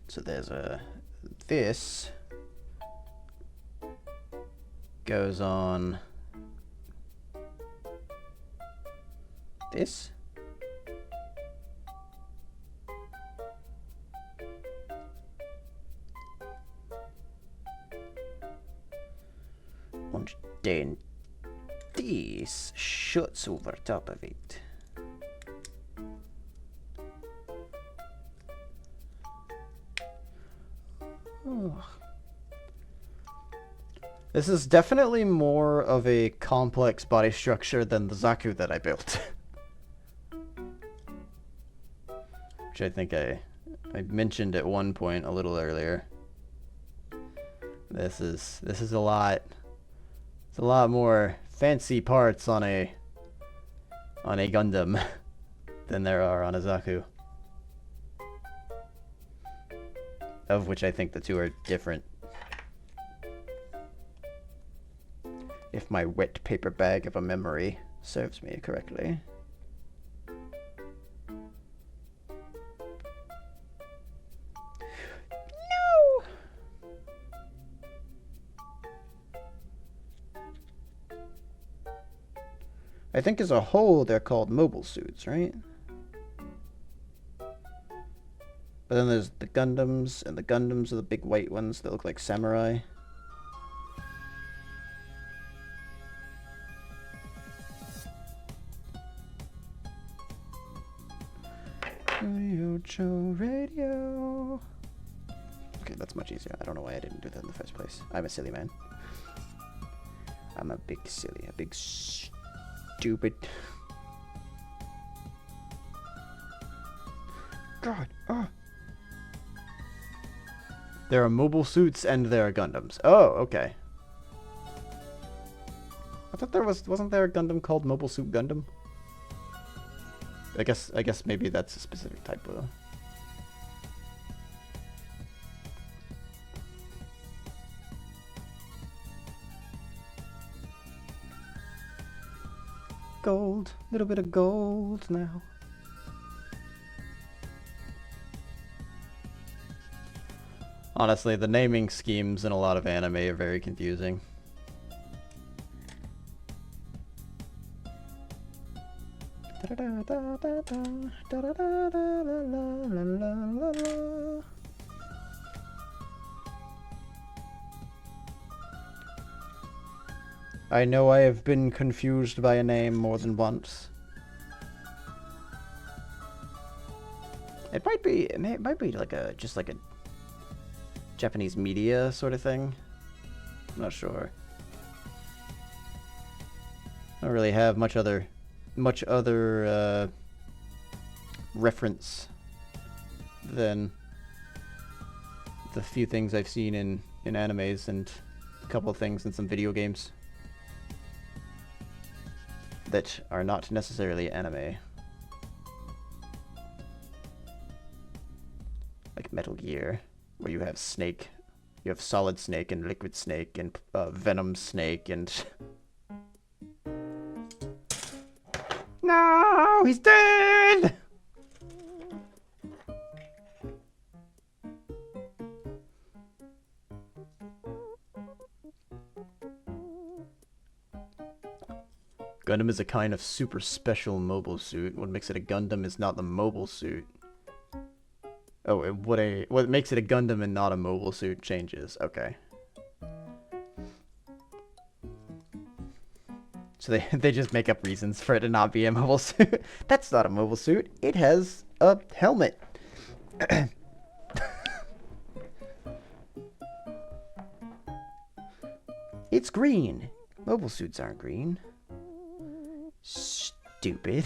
So there's this goes on this. And then this shuts over top of it. Oh. This is definitely more of a complex body structure than the Zaku that I built. Which I think I mentioned at one point a little earlier. This is a lot. It's a lot more fancy parts on a Gundam than there are on a Zaku. Of which I think the two are different. If my wet paper bag of a memory serves me correctly. No! I think as a whole they're called mobile suits, right? But then there's the Gundams, and the Gundams are the big white ones that look like samurai. Radio. Okay, that's much easier. I don't know why I didn't do that in the first place. I'm a silly man. I'm a big silly, a big stupid. God, There are mobile suits and there are Gundams. Oh, okay. I thought wasn't there a Gundam called Mobile Suit Gundam? I guess maybe that's a specific type of. Gold, little bit of gold now. Honestly, the naming schemes in a lot of anime are very confusing. I know I have been confused by a name more than once. It might be like just like a Japanese media sort of thing. I'm not sure. I don't really have much other reference than the few things I've seen in animes and a couple of things in some video games that are not necessarily anime. Like Metal Gear, where you have Snake. You have Solid Snake and Liquid Snake and Venom Snake and... No! He's dead! Gundam is a kind of super special mobile suit. What makes it a Gundam is not the mobile suit. Oh, what makes it a Gundam and not a mobile suit changes. Okay. So they just make up reasons for it to not be a mobile suit. That's not a mobile suit. It has a helmet. It's green. Mobile suits aren't green. Stupid.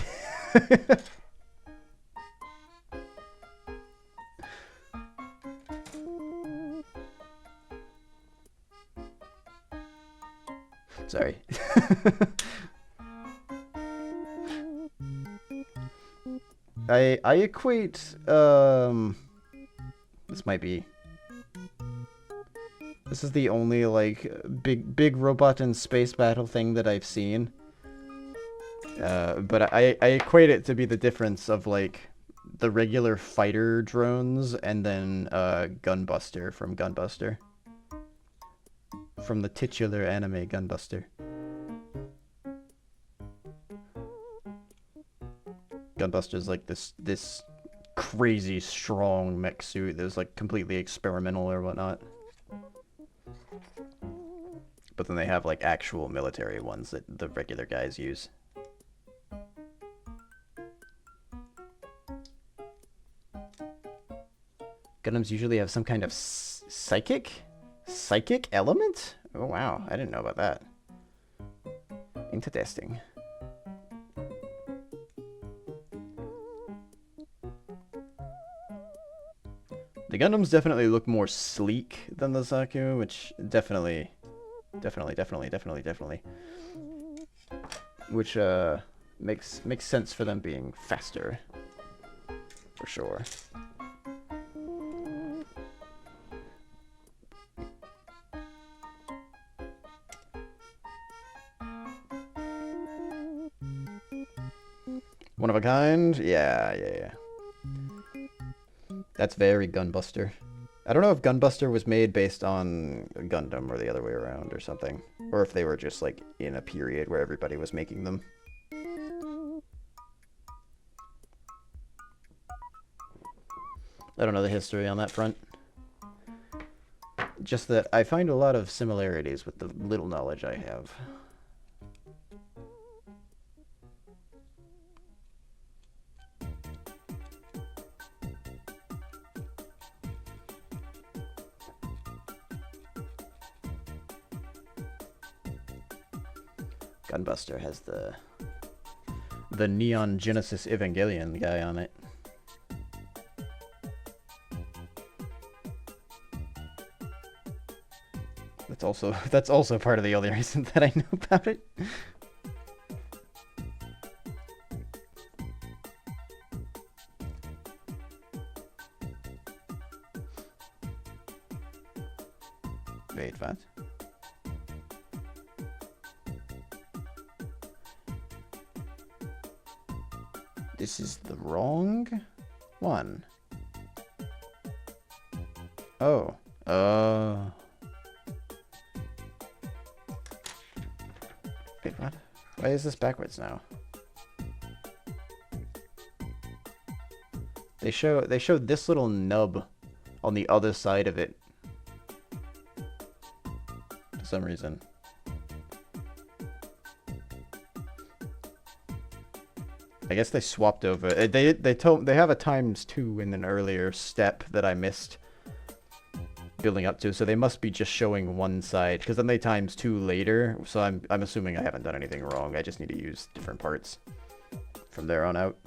Sorry. I equate this is the only like big robot and space battle thing that I've seen. But I equate it to be the difference of like the regular fighter drones and then Gunbuster from Gunbuster. From the titular anime Gunbuster. Gunbuster's like this crazy strong mech suit that's like completely experimental or whatnot. But then they have like actual military ones that the regular guys use. Gundams usually have some kind of psychic element? Oh wow, I didn't know about that. Interesting. The Gundams definitely look more sleek than the Zaku, which definitely. Which makes sense for them being faster, for sure. One of a kind? Yeah. That's very Gunbuster. I don't know if Gunbuster was made based on Gundam or the other way around or something. Or if they were just like in a period where everybody was making them. I don't know the history on that front. Just that I find a lot of similarities with the little knowledge I have. Gunbuster has the Neon Genesis Evangelion guy on it. That's also part of the only reason that I know about it. Wait, what? This is the wrong one. Oh. Wait, what? Why is this backwards now? They showed this little nub on the other side of it. For some reason. I guess they swapped over. They have a ×2 in an earlier step that I missed. building up to, so they must be just showing one side, because then they times 2 later, so I'm assuming I haven't done anything wrong. I just need to use different parts from there on out.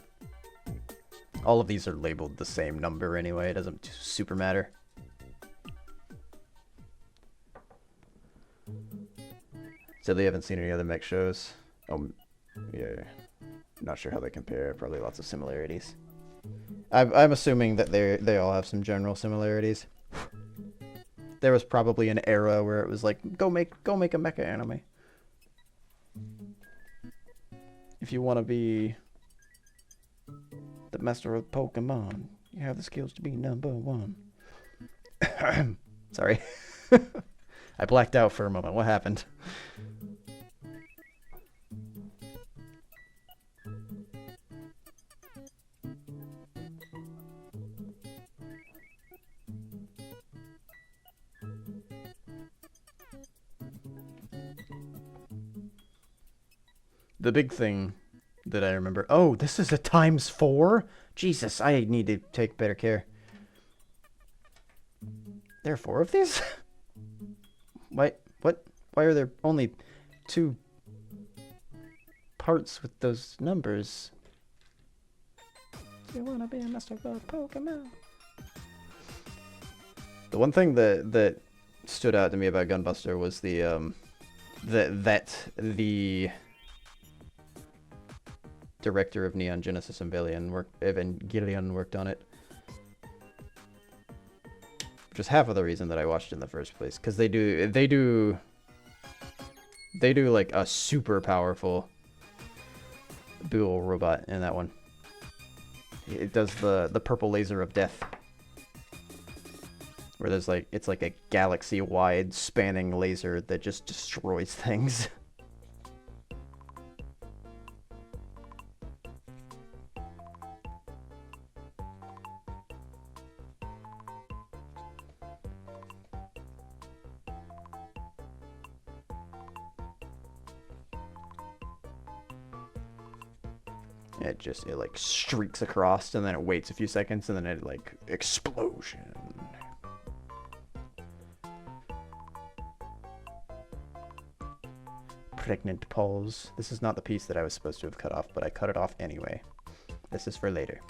All of these are labeled the same number anyway, it doesn't super matter. So they haven't seen any other mech shows. Oh, yeah. Not sure how they compare. Probably lots of similarities. I'm assuming that they all have some general similarities. There was probably an era where it was like, go make a mecha anime. If you want to be the master of Pokemon, you have the skills to be #1. Sorry. I blacked out for a moment. What happened? The big thing that I remember... Oh, this is a ×4? Jesus, I need to take better care. There are 4 of these? Why are there only 2 parts with those numbers? Do you wanna be a master of Pokemon? The one thing that stood out to me about Gunbuster was the the director of Neon Genesis Evangelion worked on it. Which is half of the reason that I watched it in the first place, because they do like a super powerful Buell robot in that one. It does the purple laser of death, where there's like it's like a galaxy-wide spanning laser that just destroys things. It like streaks across, and then it waits a few seconds, and then it like explosion. Pregnant pause. This is not the piece that I was supposed to have cut off, but I cut it off anyway. This is for later.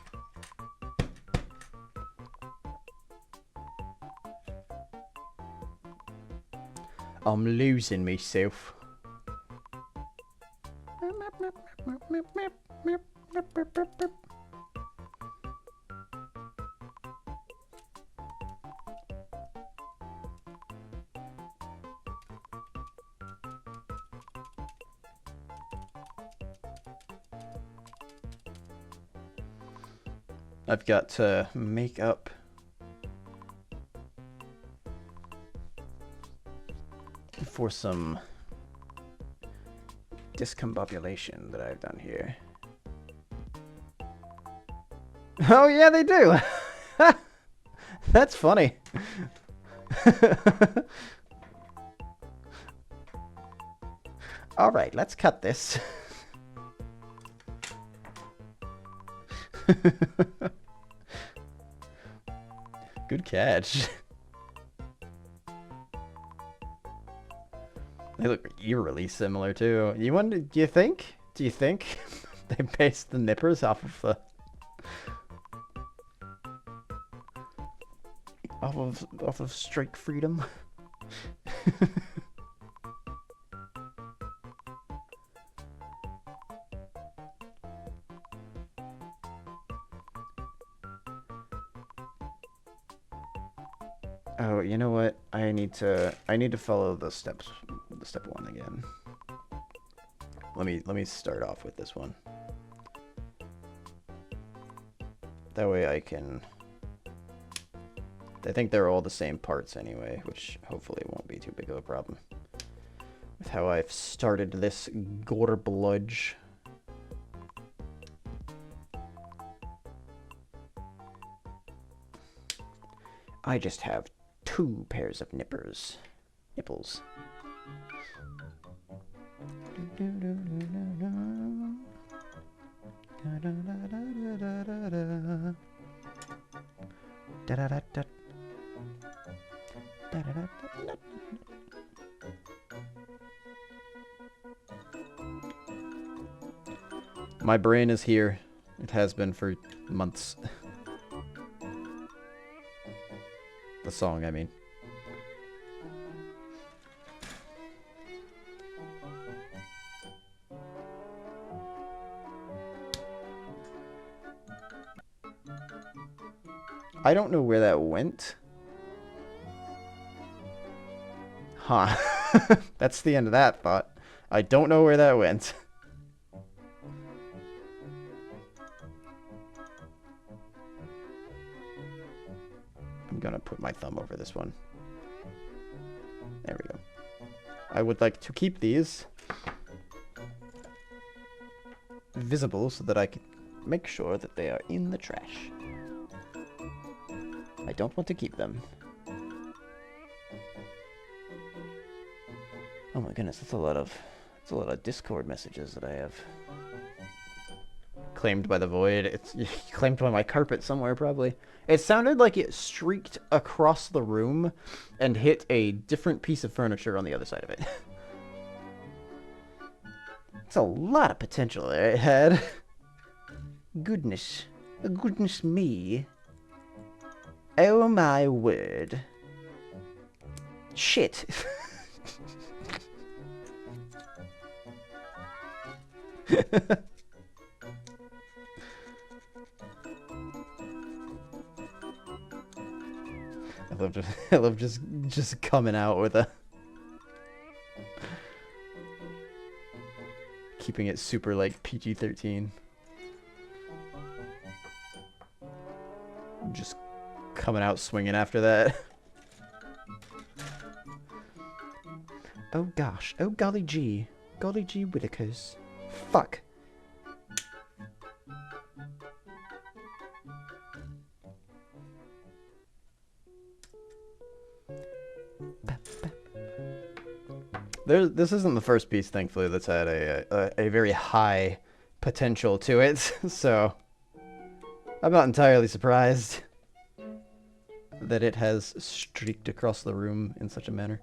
I'm losing myself. I've got to make up for some discombobulation that I've done here. Oh yeah, they do! That's funny. Alright, let's cut this. Good catch. They look eerily similar too. Do you think they based the nippers off of Strike Freedom? Oh, you know what? I need to follow the step 1 again. Let me start off with this one. That way I think they're all the same parts anyway, which hopefully won't be too big of a problem with how I've started this gorbludge. I just have 2 pairs of nipples. My brain is here. It has been for months. The song, I mean. I don't know where that went. Huh. That's the end of that thought. I don't know where that went. I'm gonna put my thumb over this one. There we go. I would like to keep these visible so that I can make sure that they are in the trash. I don't want to keep them. Oh my goodness, that's a lot of Discord messages that I have. Claimed by the void. It's claimed by my carpet somewhere, probably. It sounded like it streaked across the room and hit a different piece of furniture on the other side of it. It's a lot of potential there it had. Goodness. Goodness me. Oh my word. Shit. I love just coming out with a keeping it super like PG-13. Just coming out swinging after that. Oh gosh. Oh golly gee. Golly gee Whittakers. Fuck. This isn't the first piece, thankfully, that's had a very high potential to it, so I'm not entirely surprised that it has streaked across the room in such a manner.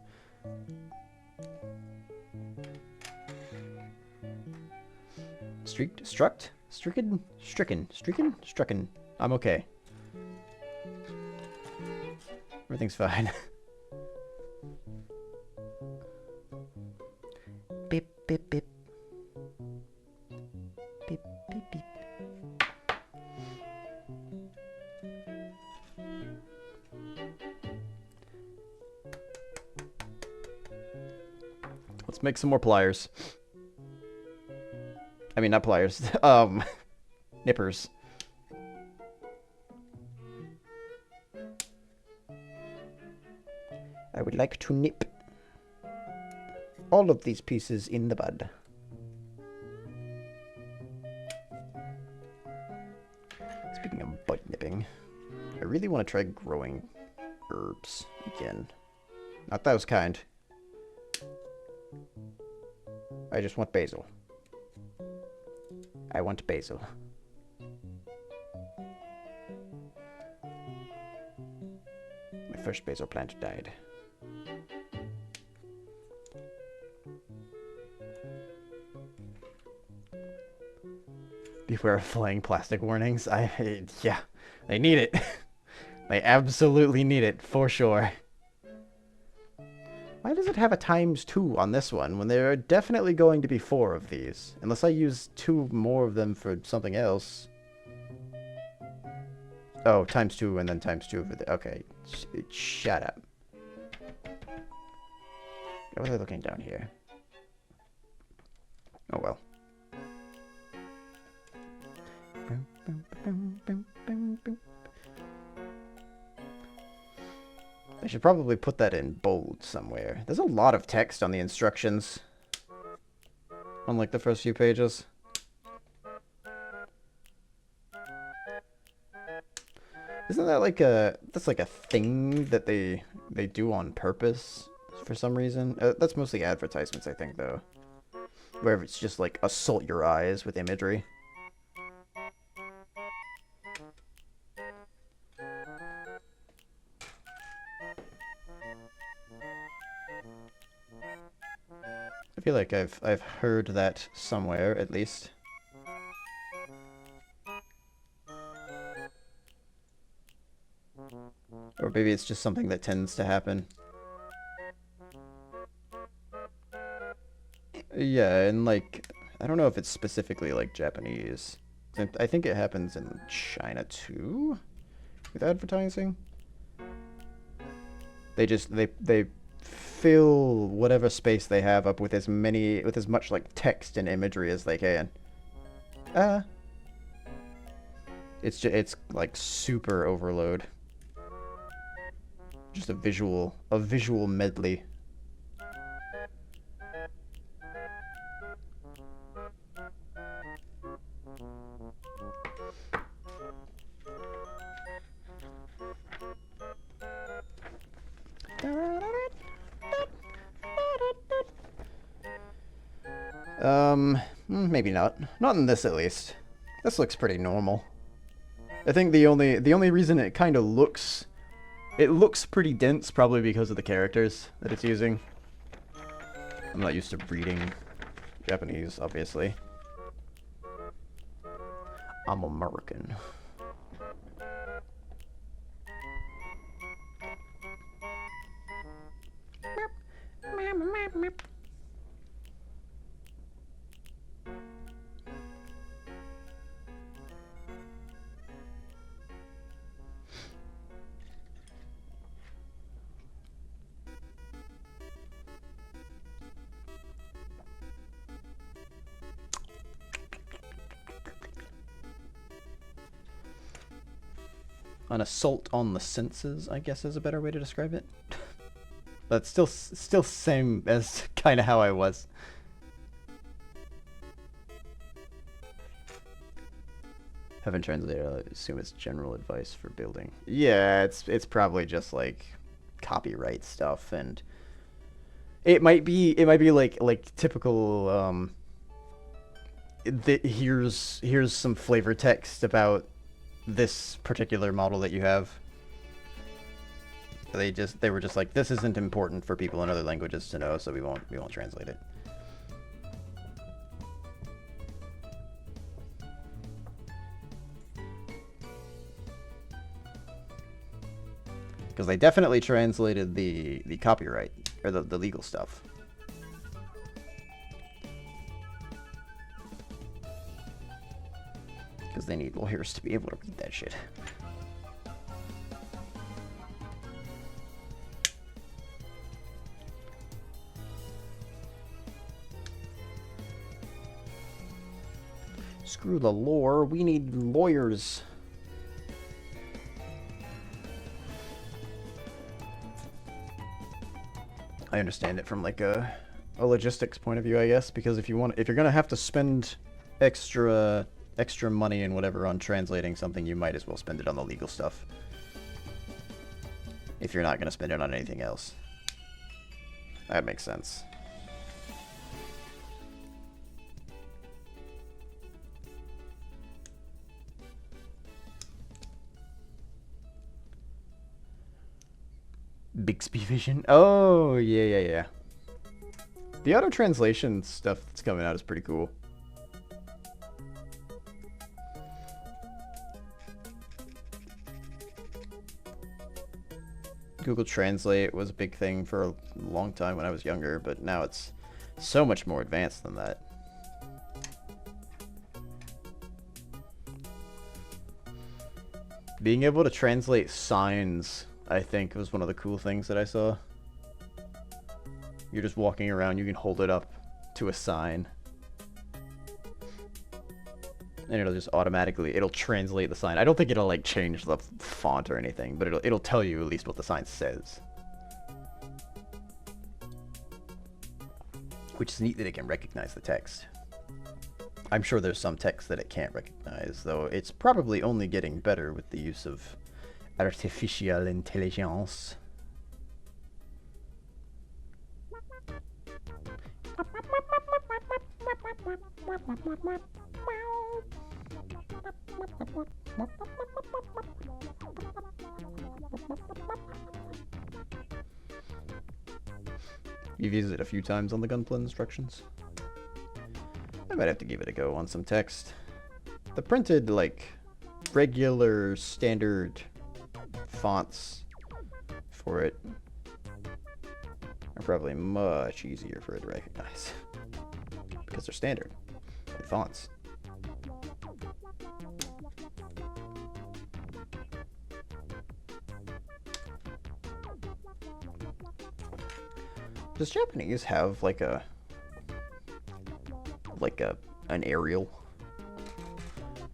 Streaked? Struck? Stricken? Stricken? Stricken? Strucken. I'm okay. Everything's fine. Beep, beep, beep. Beep, beep, beep. Let's make some more pliers. I mean, not pliers. Nippers. I would like to nip all of these pieces in the bud. Speaking of bud nipping, I really want to try growing herbs again. Not those kind. I just want basil. I want basil. My first basil plant died. Beware of flying plastic warnings. Yeah, they need it. They absolutely need it, for sure. Why does it have a ×2 on this one, when there are definitely going to be 4 of these? Unless I use 2 more of them for something else. Oh, ×2 and then ×2 for the... Okay, shut up. Why was I looking down here? Oh well. I should probably put that in bold somewhere. There's a lot of text on the instructions. Unlike the first few pages. Isn't that like that's like a thing that they do on purpose for some reason? That's mostly advertisements, I think, though. Where it's just like assault your eyes with imagery. feel like I've heard that somewhere at least. Or maybe it's just something that tends to happen. Yeah, and like, I don't know if it's specifically like Japanese. I think it happens in China too, with advertising. They fill whatever space they have up with as much like text and imagery as they can. It's like super overload. Just a visual medley. Maybe not. Not in this, at least. This looks pretty normal. I think the only reason it kind of looks pretty dense, probably because of the characters that it's using. I'm not used to reading Japanese, obviously. I'm American. An assault on the senses, I guess, is a better way to describe it. But still same as kind of how I was. Haven't translated. I assume it's general advice for building. Yeah, it's probably just like copyright stuff, and it might be like typical. Here's some flavor text about this particular model that you have. They were just like, this isn't important for people in other languages to know, so we won't translate it. Because they definitely translated the copyright or the legal stuff. Because they need lawyers to be able to read that shit. Screw the lore, we need lawyers. I understand it from like a logistics point of view, I guess, because if you're gonna have to spend extra money and whatever on translating something, you might as well spend it on the legal stuff. If you're not gonna spend it on anything else. That makes sense. Bixby Vision. Oh, yeah. The auto translation stuff that's coming out is pretty cool. Google Translate was a big thing for a long time when I was younger, but now it's so much more advanced than that. Being able to translate signs, I think, was one of the cool things that I saw. You're just walking around, you can hold it up to a sign. And it'll just it'll translate the sign. I don't think it'll like change the font or anything, but it'll tell you at least what the sign says. Which is neat that it can recognize the text. I'm sure there's some text that it can't recognize, though it's probably only getting better with the use of artificial intelligence. You've used it a few times on the Gunpla instructions. I might have to give it a go on some text. The printed, like, regular, standard fonts for it are probably much easier for it to recognize. Because they're standard fonts. Does Japanese have like an Arial,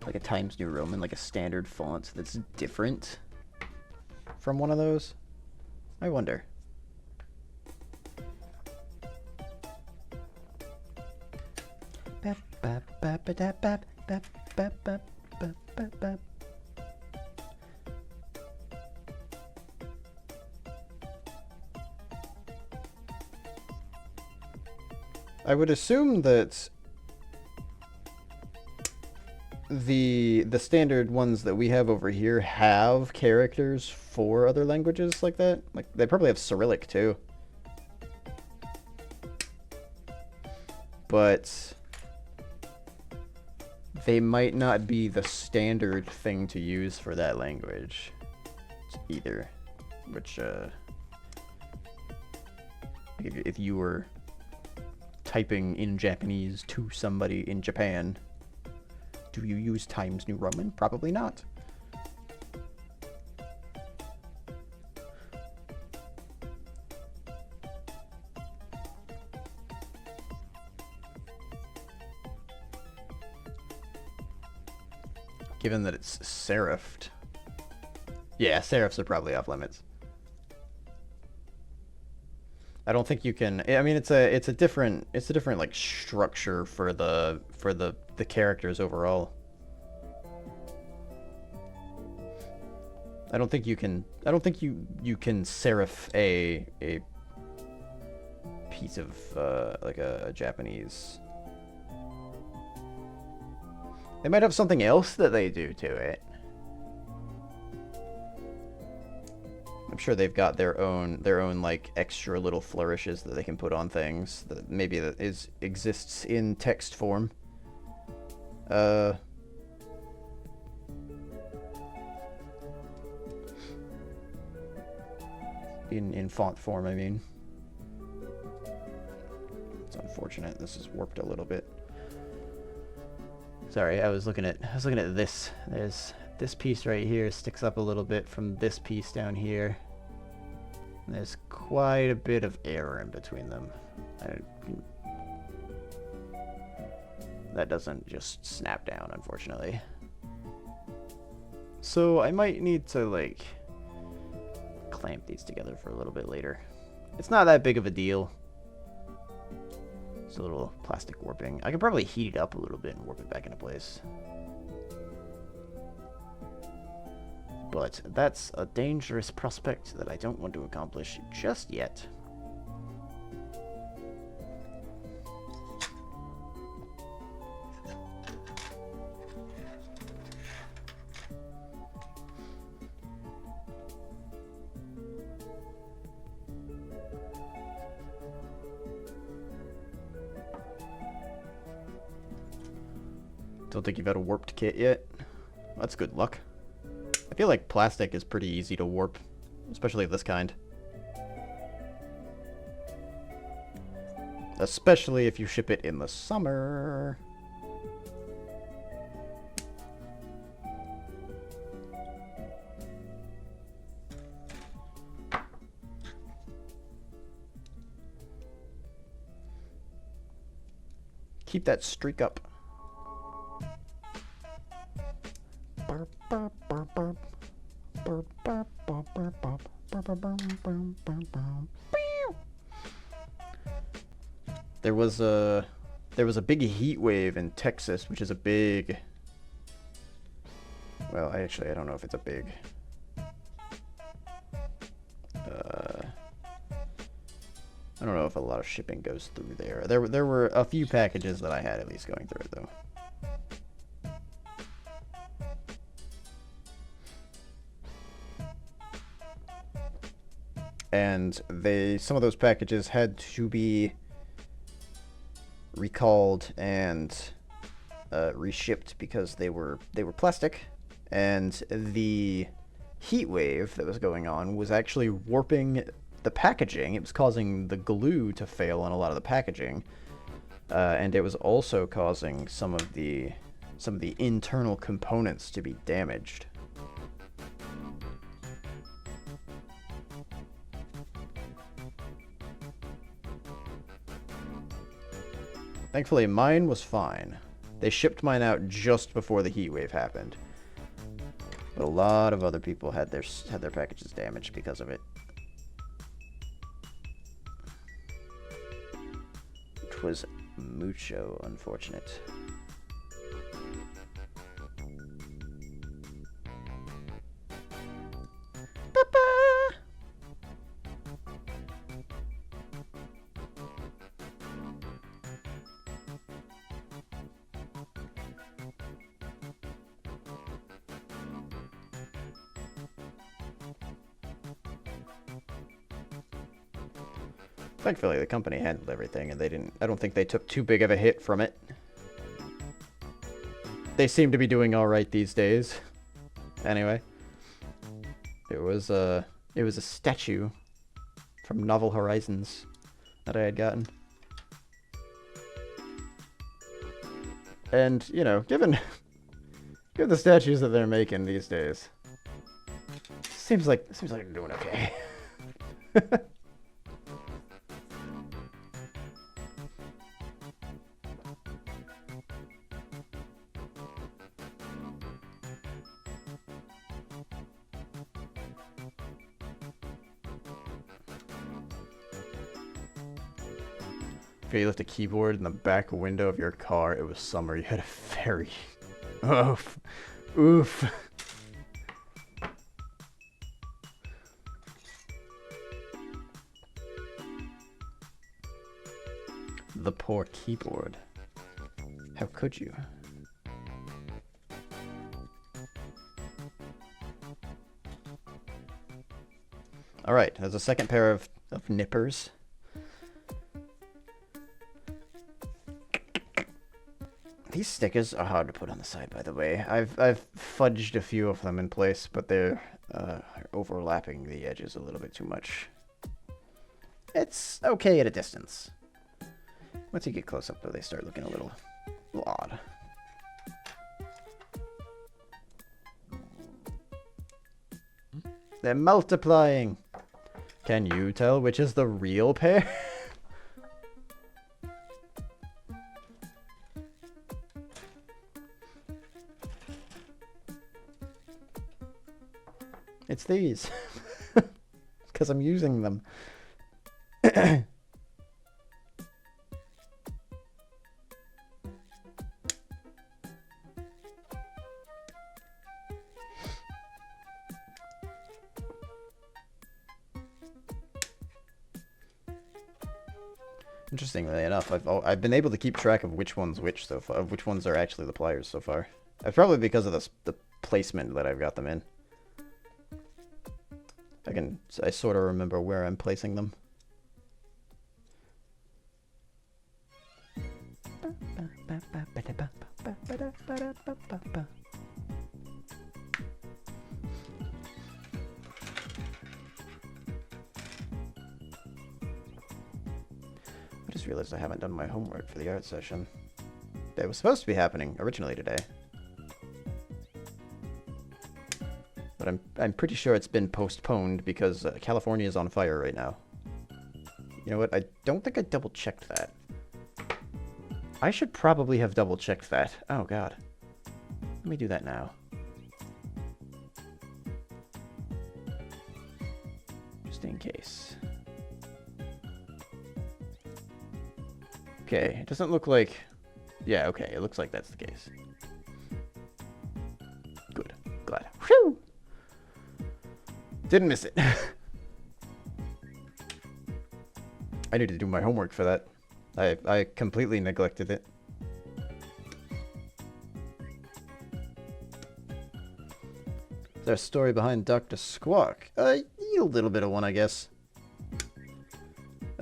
like a Times New Roman, like a standard font that's different from one of those? I wonder. I would assume that the standard ones that we have over here have characters for other languages like that. Like, they probably have Cyrillic too. But they might not be the standard thing to use for that language either. Which, if you were typing in Japanese to somebody in Japan, do you use Times New Roman? Probably not. Given that it's serifed. Yeah, serifs are probably off limits. I don't think you can. I mean, it's a different like structure for the characters overall. I don't think you can serif a piece of like a Japanese. They might have something else that they do to it. I'm sure they've got their own like extra little flourishes that they can put on things that maybe exists in text form. In font form, I mean. It's unfortunate. This is warped a little bit. Sorry, I was looking at this. There's this piece right here sticks up a little bit from this piece down here. And there's quite a bit of error in between them. That doesn't just snap down, unfortunately. So I might need to like clamp these together for a little bit later. It's not that big of a deal. It's a little plastic warping. I could probably heat it up a little bit and warp it back into place. But that's a dangerous prospect that I don't want to accomplish just yet. Don't think you've had a warped kit yet? That's good luck. I feel like plastic is pretty easy to warp, especially of this kind. Especially if you ship it in the summer. Keep that streak up. There was a big heat wave in Texas, which is a big. Well, I don't know if it's a big. I don't know if a lot of shipping goes through there. There were a few packages that I had at least going through it though. and some of those packages had to be recalled and reshipped because they were plastic, and the heat wave that was going on was actually warping the packaging. It was causing the glue to fail on a lot of the packaging, and it was also causing some of the internal components to be damaged. Thankfully, mine was fine. They shipped mine out just before the heat wave happened. But a lot of other people had their packages damaged because of it. Which was mucho unfortunate. Thankfully, the company handled everything, and I don't think they took too big of a hit from it. They seem to be doing alright these days. Anyway. It was a statue from Novel Horizons that I had gotten. And, you know, given the statues that they're making these days, seems like they're doing okay. Okay, you left a keyboard in the back window of your car. It was summer. You had a ferry. Oof. Oof. The poor keyboard. How could you? Alright, there's a second pair of nippers. These stickers are hard to put on the side, by the way. I've fudged a few of them in place, but they're overlapping the edges a little bit too much. It's okay at a distance. Once you get close up, though, they start looking a little odd. They're multiplying. Can you tell which is the real pair? It's these. Because I'm using them. Interestingly enough, I've been able to keep track of which one's which so far, of which ones are actually the pliers so far. Probably because of the placement that I've got them in. I sort of remember where I'm placing them. I just realized I haven't done my homework for the art session. It was supposed to be happening originally today. But I'm pretty sure it's been postponed because California is on fire right now. You know what? I don't think I double-checked that. I should probably have double-checked that. Oh, God. Let me do that now. Just in case. Okay, it doesn't look like... Yeah, okay, it looks like that's the case. Good. Glad. Whew! Didn't miss it. I need to do my homework for that. I completely neglected it. Is there a story behind Dr. Squawk? A little bit of one, I guess.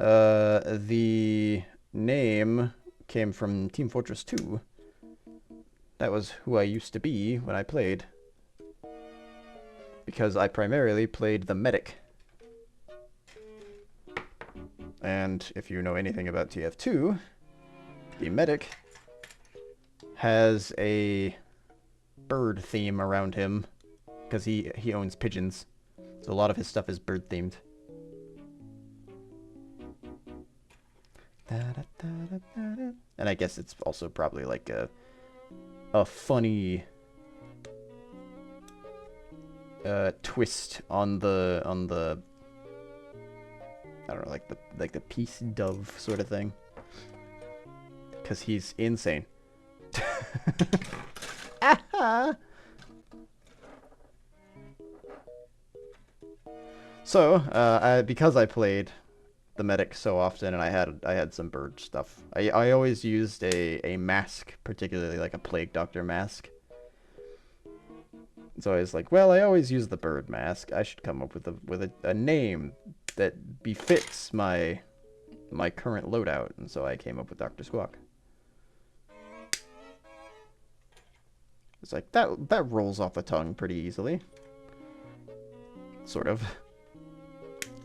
The name came from Team Fortress 2. That was who I used to be when I played. Because I primarily played the medic. And if you know anything about TF2, the medic has a bird theme around him because he owns pigeons. So a lot of his stuff is bird themed. And I guess it's also probably like a funny twist on the I don't know, like the peace dove sort of thing. Cause he's insane. So, because I played the medic so often, and I had some bird stuff. I always used a mask, particularly like a plague doctor mask. So I was like, well, I always use the bird mask. I should come up with a name that befits my current loadout, and so I came up with Dr. Squawk. It's like that rolls off the tongue pretty easily. Sort of.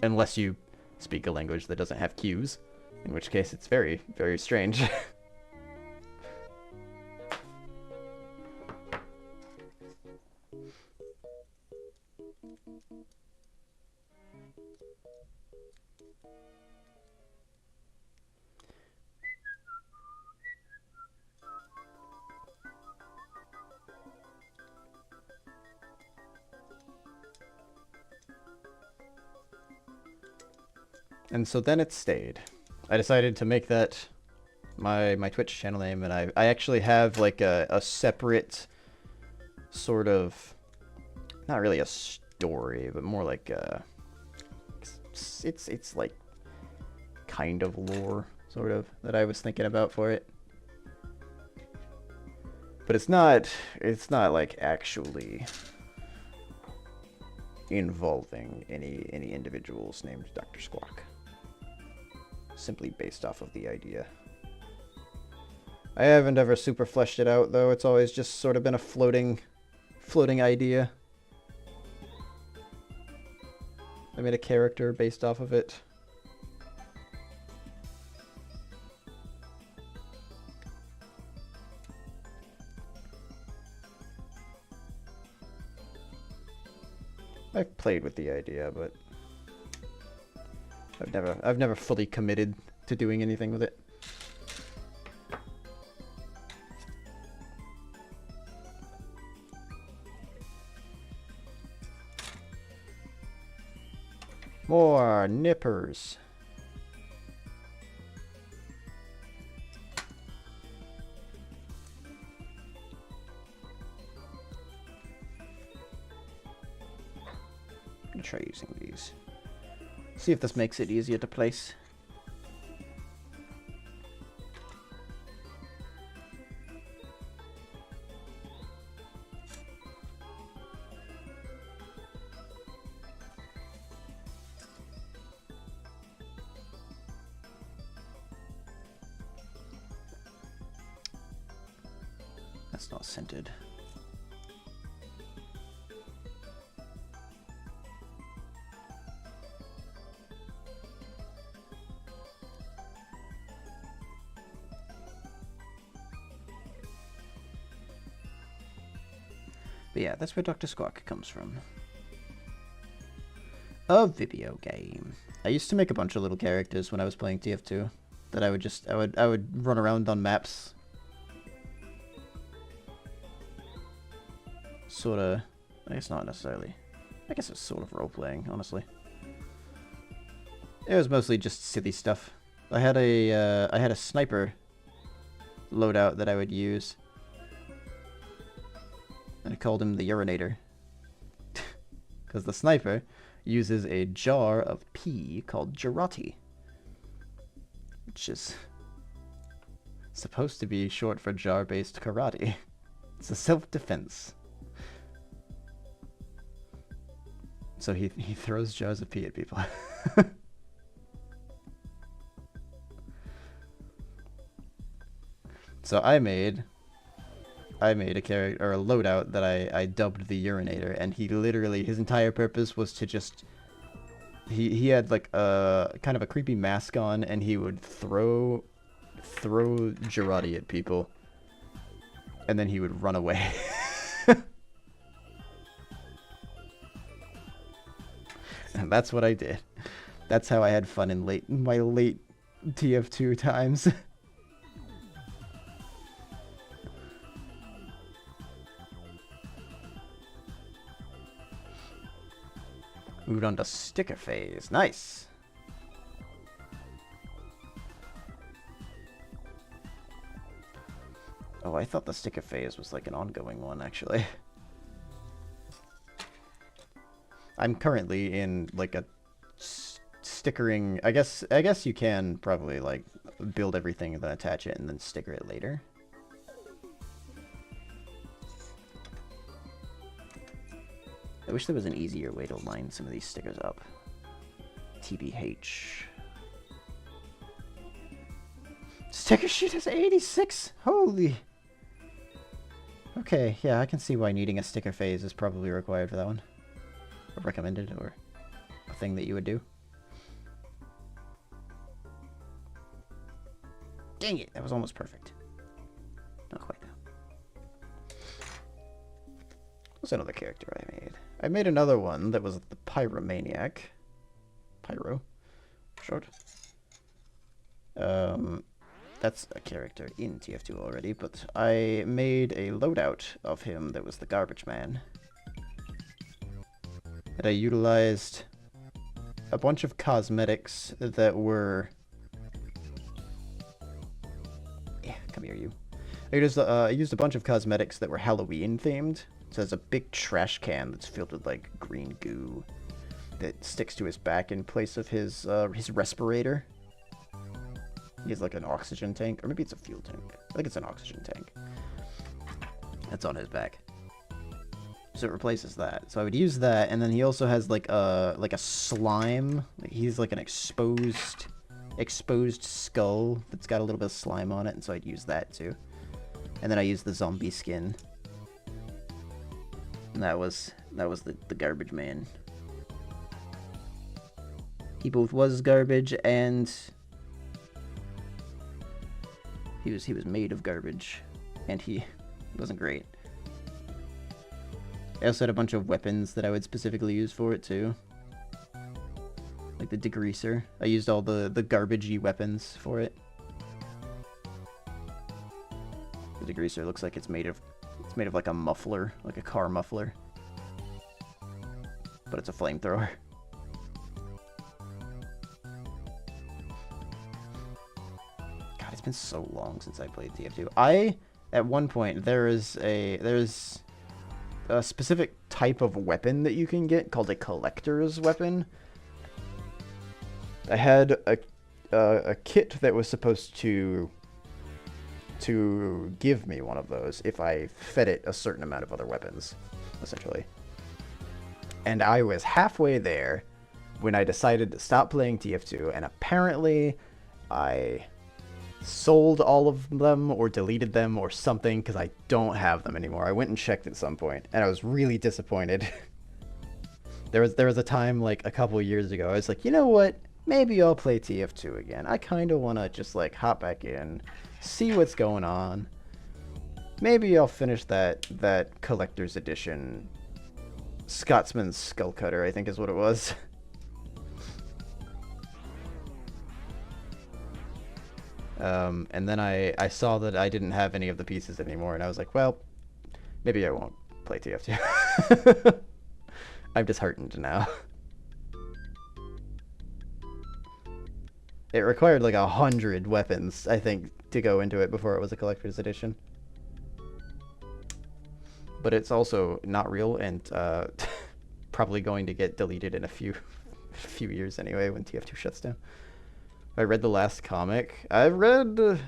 Unless you speak a language that doesn't have cues, in which case it's very, very strange. And so then it stayed. I decided to make that my Twitch channel name, and I actually have like a separate sort of, not really a story, but more like it's like kind of lore sort of that I was thinking about for it. But it's not like actually involving any individuals named Dr. Squawk. Simply based off of the idea. I haven't ever super fleshed it out, though. It's always just sort of been a floating idea. I made a character based off of it. I've played with the idea, but I've never fully committed to doing anything with it. More nippers. I'm gonna try using these. See if this makes it easier to place. That's not scented. But yeah, that's where Dr. Squawk comes from. A video game. I used to make a bunch of little characters when I was playing TF2 that I would run around on maps. Sorta, I guess not necessarily. I guess it's sort of role-playing, honestly. It was mostly just silly stuff. I had a sniper loadout that I would use. And I called him the urinator. Because the sniper uses a jar of pee called Jarati. Which is supposed to be short for jar-based karate. It's a self-defense. So he throws jars of pee at people. So I made a character or a loadout that I dubbed the Urinator, and he literally, his entire purpose was to just he had like a kind of a creepy mask on, and he would throw Girardi at people, and then he would run away. And that's what I did. That's how I had fun in my late TF2 times. Moved on to sticker phase. Nice. Oh, I thought the sticker phase was like an ongoing one, actually. I'm currently in like a stickering. I guess you can probably like build everything and then attach it and then sticker it later. I wish there was an easier way to line some of these stickers up. TBH. Sticker sheet is 86! Holy! Okay, yeah, I can see why needing a sticker phase is probably required for that one. Or recommended, or a thing that you would do. Dang it, that was almost perfect. Not quite though. What's another character I made? I made another one that was the Pyromaniac. Pyro. Short. That's a character in TF2 already, but I made a loadout of him that was the Garbage Man. And I utilized a bunch of cosmetics that were... Yeah, come here, you. I used a bunch of cosmetics that were Halloween themed. So there's a big trash can that's filled with like green goo that sticks to his back in place of his respirator. He has like an oxygen tank, or maybe it's a fuel tank. I think it's an oxygen tank. That's on his back. So it replaces that. So I would use that, and then he also has like a slime. He's like an exposed skull that's got a little bit of slime on it, and so I'd use that too. And then I used the zombie skin. And that was the Garbage Man. He both was garbage and he was made of garbage, and he wasn't great. I also had a bunch of weapons that I would specifically use for it too. Like the degreaser. I used all the garbagey weapons for it. The degreaser looks like it's made of like a muffler, like a car muffler. But it's a flamethrower. God, it's been so long since I played TF2. At one point, there's a specific type of weapon that you can get called a collector's weapon. I had a kit that was supposed to give me one of those if I fed it a certain amount of other weapons, essentially. And I was halfway there when I decided to stop playing TF2, and apparently I sold all of them or deleted them or something because I don't have them anymore. I went and checked at some point, and I was really disappointed. There was a time like a couple years ago, I was like, you know what? Maybe I'll play TF2 again. I kind of want to just like hop back in, see what's going on. Maybe I'll finish that collector's edition Scotsman's Skull Cutter, I think is what it was. And then I saw that I didn't have any of the pieces anymore, and I was like, well, maybe I won't play TF2. I'm disheartened now. It required like 100 weapons, I think, to go into it before it was a collector's edition. But it's also not real, and probably going to get deleted in a few years anyway when TF2 shuts down. I read the last comic. I read...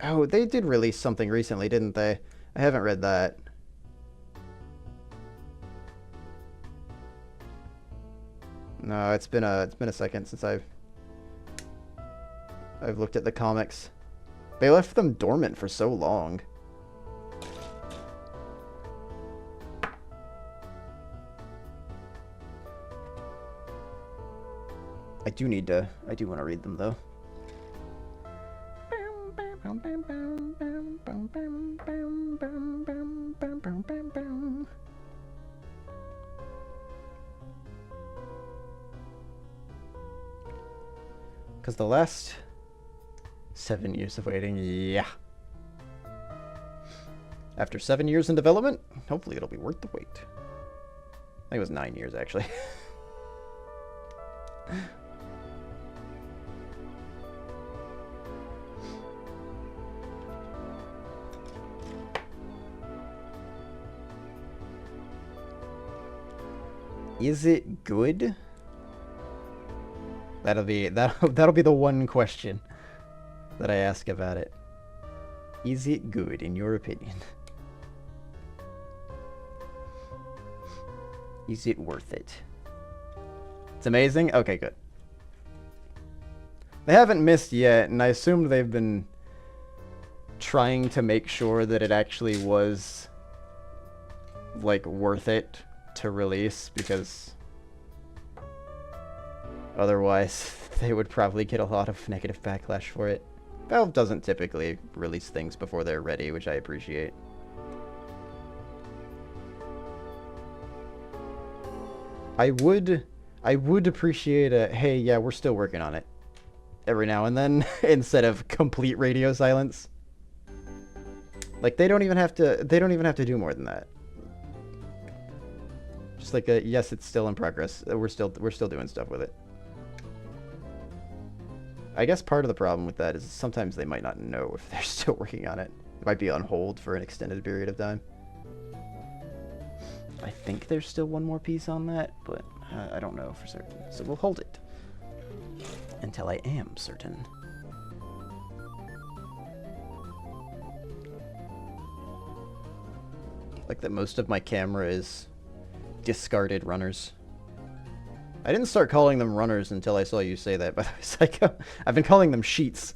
oh, they did release something recently, didn't they? I haven't read that. No, it's been a second since I've looked at the comics. They left them dormant for so long. I do want to read them though. Because the last 7 years of waiting, yeah. After 7 years in development, hopefully it'll be worth the wait. I think it was 9 years actually. Is it good? That'll be the one question that I ask about it. Is it good in your opinion? Is it worth it? It's amazing? Okay, good. They haven't missed yet, and I assumed they've been trying to make sure that it actually was like worth it to release, because otherwise they would probably get a lot of negative backlash for it. Valve doesn't typically release things before they're ready, which I appreciate. I would appreciate a, hey, yeah, we're still working on it, every now and then, instead of complete radio silence. Like, they don't even have to do more than that. Just like a, yes, it's still in progress. We're still doing stuff with it. I guess part of the problem with that is sometimes they might not know if they're still working on it. It might be on hold for an extended period of time. I think there's still one more piece on that, but I don't know for certain. So we'll hold it until I am certain. Like that most of my camera is discarded runners. I didn't start calling them runners until I saw you say that, by the way, Psycho. I've been calling them sheets.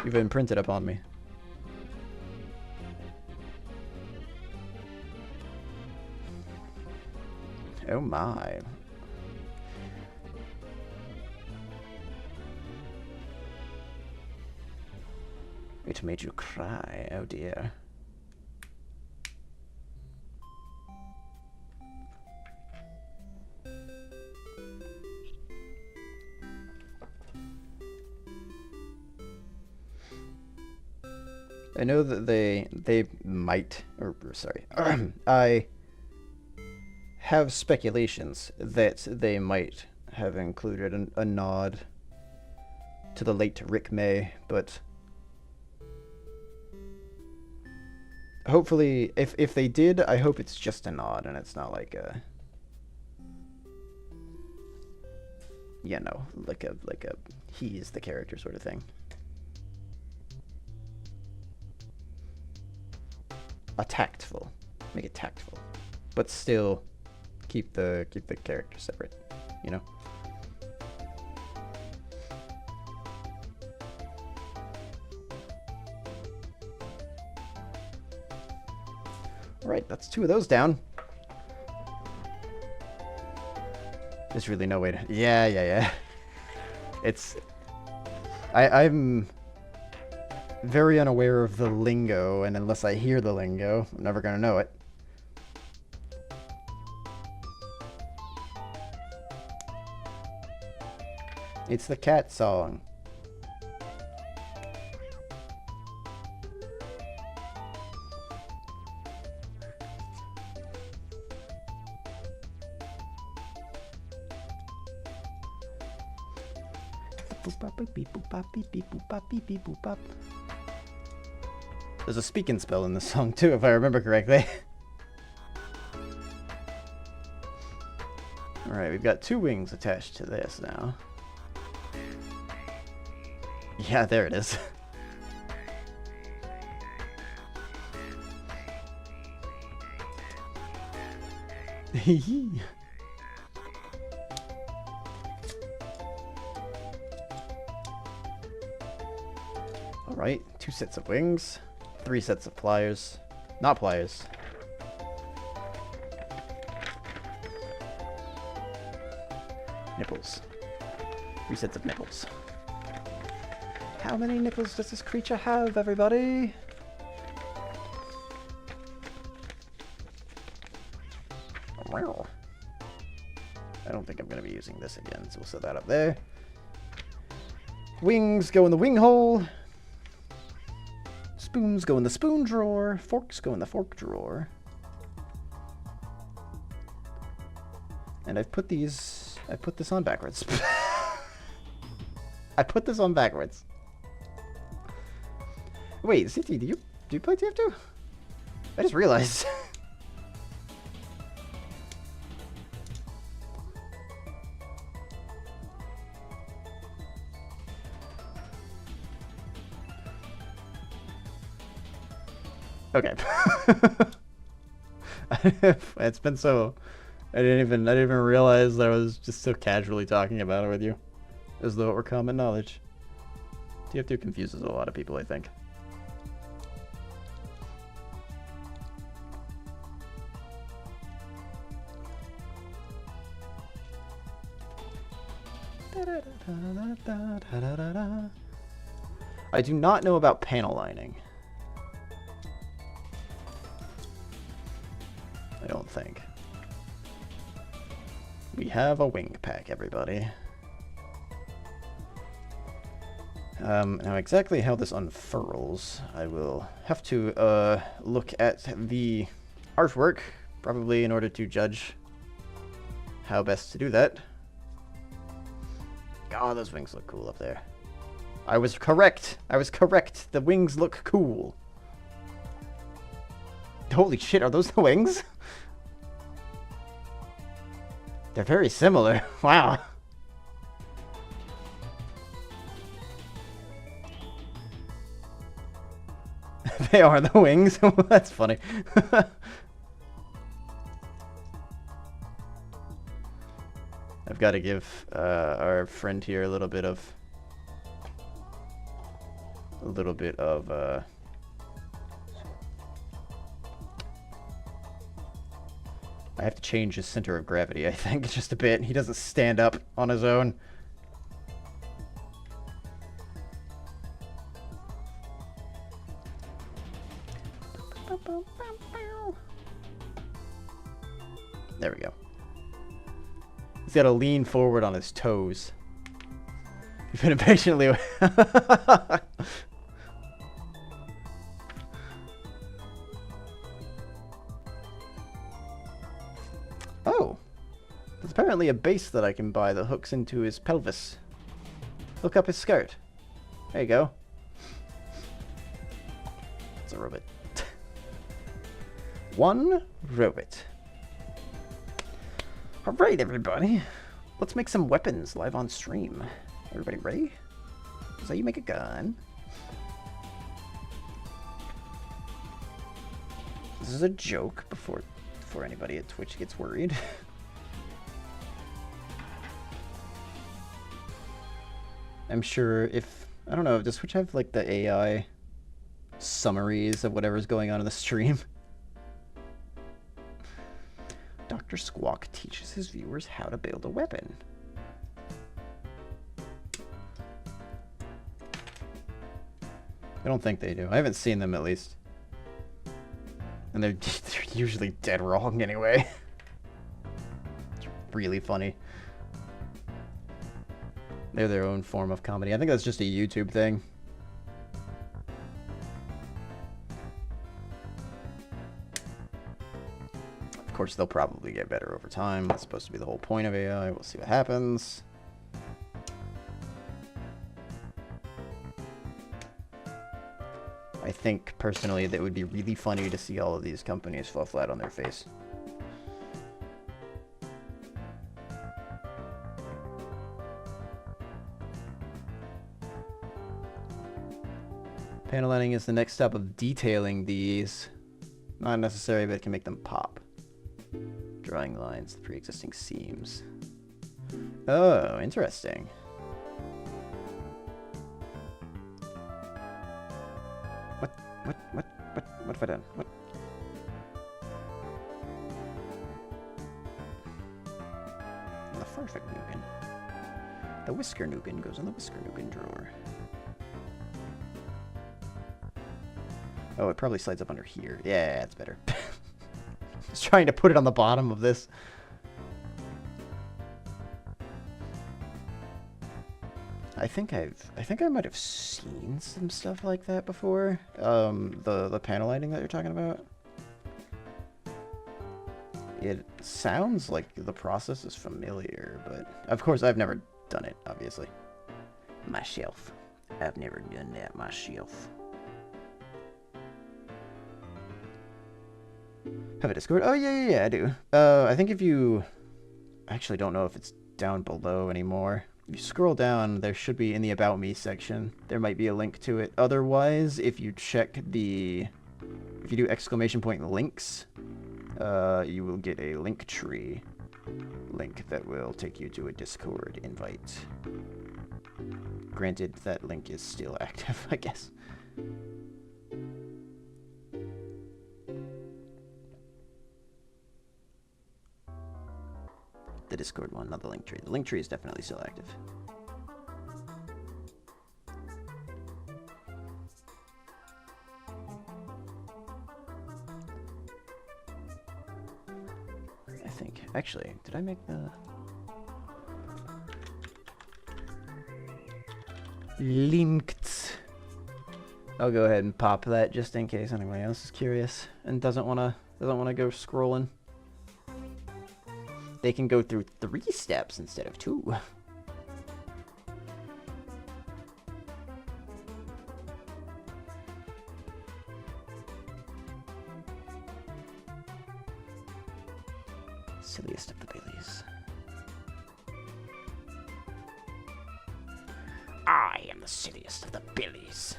You've imprinted upon me. Oh my. It made you cry, oh dear. I know that they might, or sorry, I have speculations that they might have included a nod to the late Rick May, but hopefully, if they did, I hope it's just a nod and it's not like a, yeah, no, like a he is the character sort of thing. A tactful, make it tactful, but still keep the character separate, you know. All right, that's 2 of those down. There's really no way to. Yeah. It's. I'm very unaware of the lingo, and unless I hear the lingo, I'm never gonna know it. It's the cat song. There's a speak and spell in this song too, if I remember correctly. Alright, we've got 2 wings attached to this now. Yeah, there it is. Right, 2 sets of wings, 3 sets of pliers. Not pliers. Nipples. 3 sets of nipples. How many nipples does this creature have, everybody? I don't think I'm going to be using this again, so we'll set that up there. Wings go in the wing hole. Spoons go in the spoon drawer. Forks go in the fork drawer. And I put this on backwards. I put this on backwards. Wait, CT, do you play TF2? I just realized. Okay. It's been so... I didn't even realize that I was just so casually talking about it with you. As though it were common knowledge. TF2 confuses a lot of people, I think. I do not know about panel lining. I don't think. We have a wing pack, everybody. Now exactly how this unfurls, I will have to look at the artwork, probably in order to judge how best to do that. God, those wings look cool up there. I was correct. I was correct. The wings look cool. Holy shit, are those the wings? They're very similar. Wow. They are the wings. That's funny. I've got to give our friend here a little bit of I have to change his center of gravity, I think, just a bit. He doesn't stand up on his own. There we go. He's got to lean forward on his toes. He's been impatiently... Oh! There's apparently a base that I can buy that hooks into his pelvis. Hook up his skirt. There you go. It's a robot. One robot. Alright, everybody. Let's make some weapons live on stream. Everybody ready? Is that you make a gun? This is a joke before anybody at Twitch gets worried. I'm sure if... I don't know, does Twitch have like the AI summaries of whatever's going on in the stream? Dr. Squawk teaches his viewers how to build a weapon. I don't think they do. I haven't seen them, at least. And they're usually dead wrong anyway. It's really funny. They're their own form of comedy. I think that's just a YouTube thing. Of course, they'll probably get better over time. That's supposed to be the whole point of AI. We'll see what happens. I think, personally, that it would be really funny to see all of these companies fall flat on their face. Panel lining is the next step of detailing these. Not necessary, but it can make them pop. Drawing lines, the pre-existing seams. Oh, interesting. have I done? What? The Farfek Nukin. The Whisker Nukin goes in the Whisker Nukin drawer. Oh, it probably slides up under here. Yeah, it's better. Just trying to put it on the bottom of this. I think I might have seen some stuff like that before. The panel lighting that you're talking about. It sounds like the process is familiar, but of course I've never done it, obviously. Myself. I've never done that myself. Have a Discord? Oh, yeah, I do. I think if you... I actually don't know if it's down below anymore. If you scroll down, there should be in the About Me section. There might be a link to it. Otherwise, if you check the... If you do exclamation point links, you will get a link tree link that will take you to a Discord invite. Granted, that link is still active, I guess. The Discord one, not the link tree. The link tree is definitely still active. I think. Actually, did I make the... Linked. I'll go ahead and pop that just in case anyone else is curious and doesn't wanna go scrolling. They can go through 3 steps instead of 2. Silliest of the Baileys. I am the silliest of the Baileys.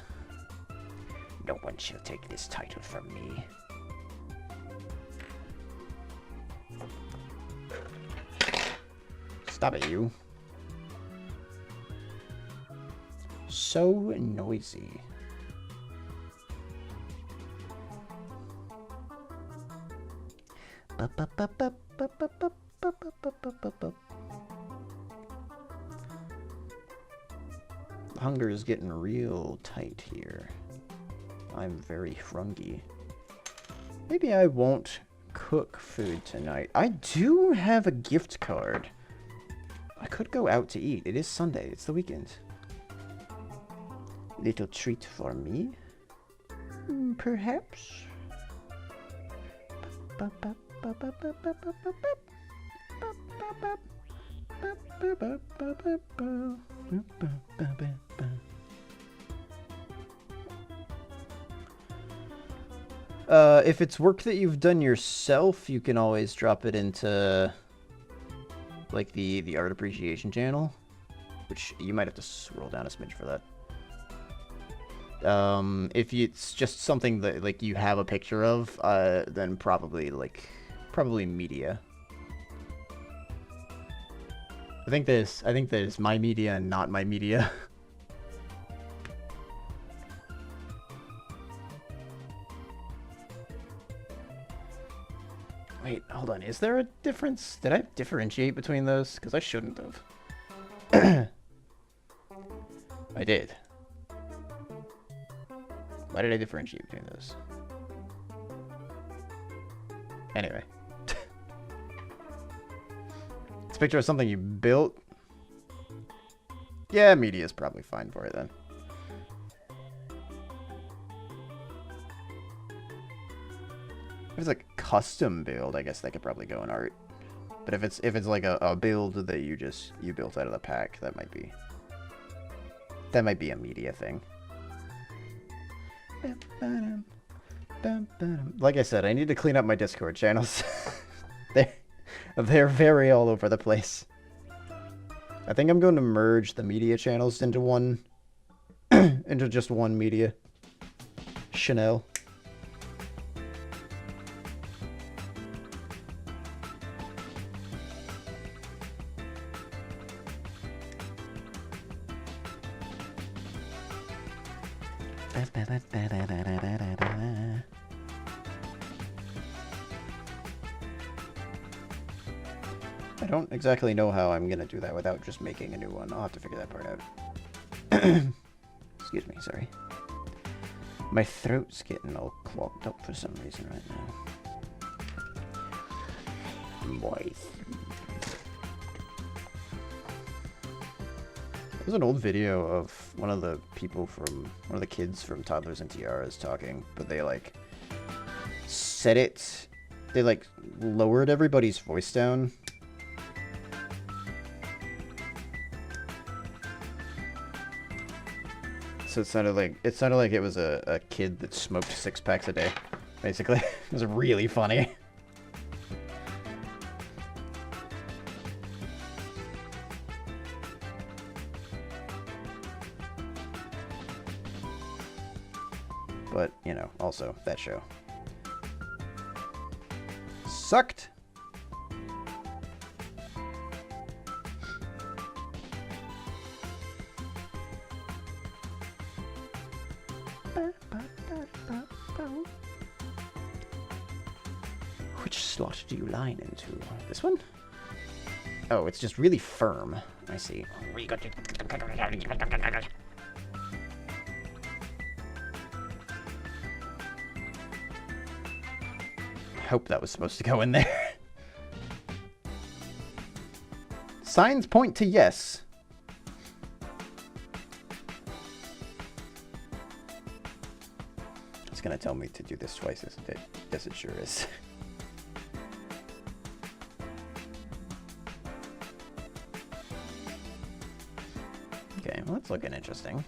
No one shall take this title from me. Stop it, you. So noisy. Hunger is getting real tight here. I'm very hungry. Maybe I won't cook food tonight. I do have a gift card. I could go out to eat. It is Sunday. It's the weekend. Little treat for me? Perhaps? If it's work that you've done yourself, you can always drop it into... like the art appreciation channel, which you might have to scroll down a smidge for that. If it's just something that like you have a picture of, then probably media. I think there's my media and not my media. Wait, hold on. Is there a difference? Did I differentiate between those? Because I shouldn't have. I did. Why did I differentiate between those? Anyway. It's a picture of something you built. Yeah, media is probably fine for it then. If it's like a custom build, I guess that could probably go in art. But if it's like a build that you built out of the pack, that might be a media thing. Like I said, I need to clean up my Discord channels. They're very all over the place. I think I'm going to merge the media channels into one, into just one media. Chanel. I don't exactly know how I'm gonna do that without just making a new one. I'll have to figure that part out. Excuse me, sorry. My throat's getting all clogged up for some reason right now. Moist. There's an old video of one of the kids from Toddlers and Tiaras talking, but they like they like lowered everybody's voice down. So it sounded like it was a kid that smoked 6 packs a day, basically. It was really funny. But, you know, also, that show sucked. Which slot do you line into? This one? Oh, it's just really firm. I see. Hope that was supposed to go in there. Signs point to yes. It's gonna tell me to do this twice, isn't it? Yes, it sure is. Okay, well, that's looking interesting.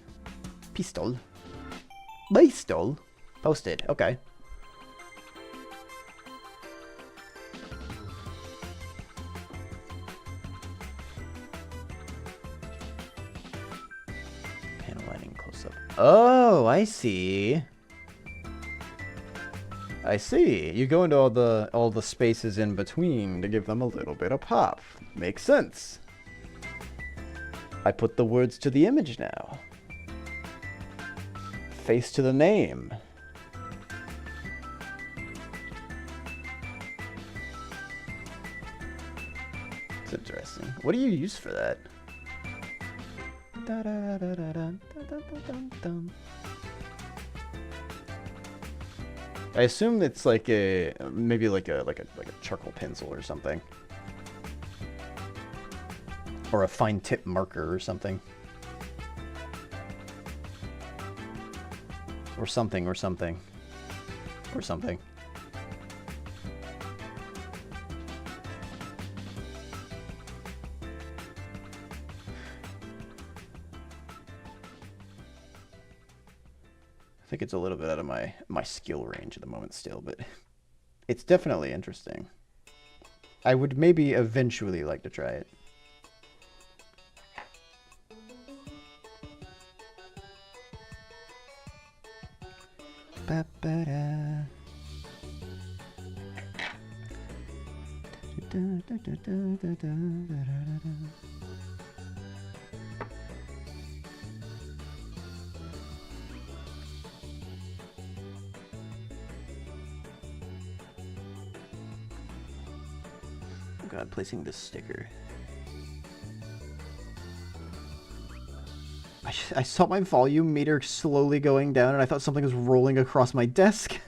Pistol. Pistol? Posted, okay. Panel lighting close up. Oh, I see. I see. You go into all the spaces in between to give them a little bit of pop. Makes sense. I put the words to the image now. Face to the name. It's interesting. What do you use for that? I assume it's like maybe like a charcoal pencil or something. Or a fine tip marker or something. Or something, or something. Or something. I think it's a little bit out of my skill range at the moment still, but it's definitely interesting. I would maybe eventually like to try it. Ba-ba-da. Oh God, placing this sticker. I saw my volume meter slowly going down and I thought something was rolling across my desk.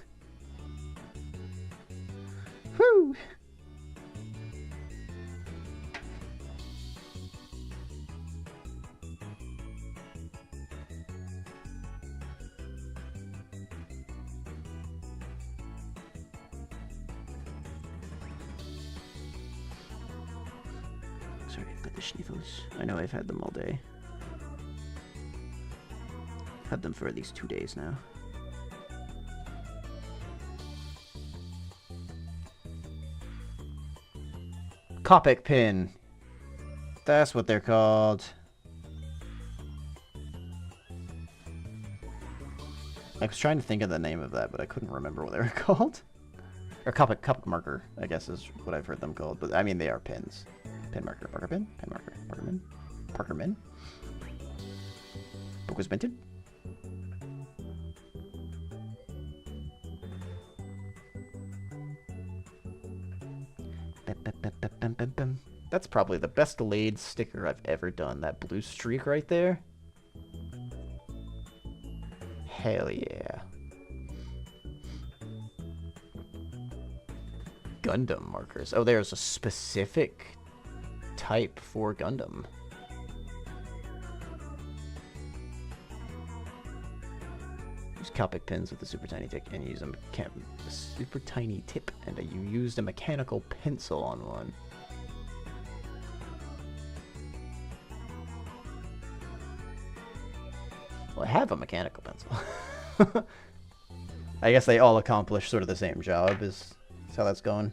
Whew! Sorry about the sniffles. I know I've had them all day. Had them for at least 2 days now. Copic pin. That's what they're called. I was trying to think of the name of that, but I couldn't remember what they were called. Or Copic marker, I guess is what I've heard them called. But I mean, they are pins. Pin marker, marker pin, pin marker, marker pin, Parker min. Book was minted. That's probably the best laid sticker I've ever done. That blue streak right there. Hell yeah. Gundam markers. Oh, there's a specific type for Gundam. Use Copic pins with the super tiny tip and use a super tiny tip, and you used a mechanical pencil on one. Well, I have a mechanical pencil. I guess they all accomplish sort of the same job, is how that's going.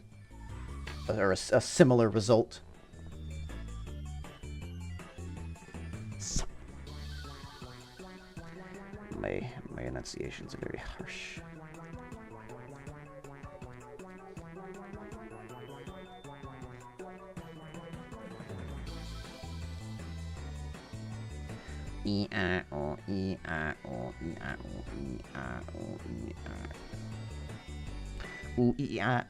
Or a similar result. My enunciations are very harsh. E-I-O, E-I-O, E-I-O, E-I-O, E-I-O. Ooh, E-I.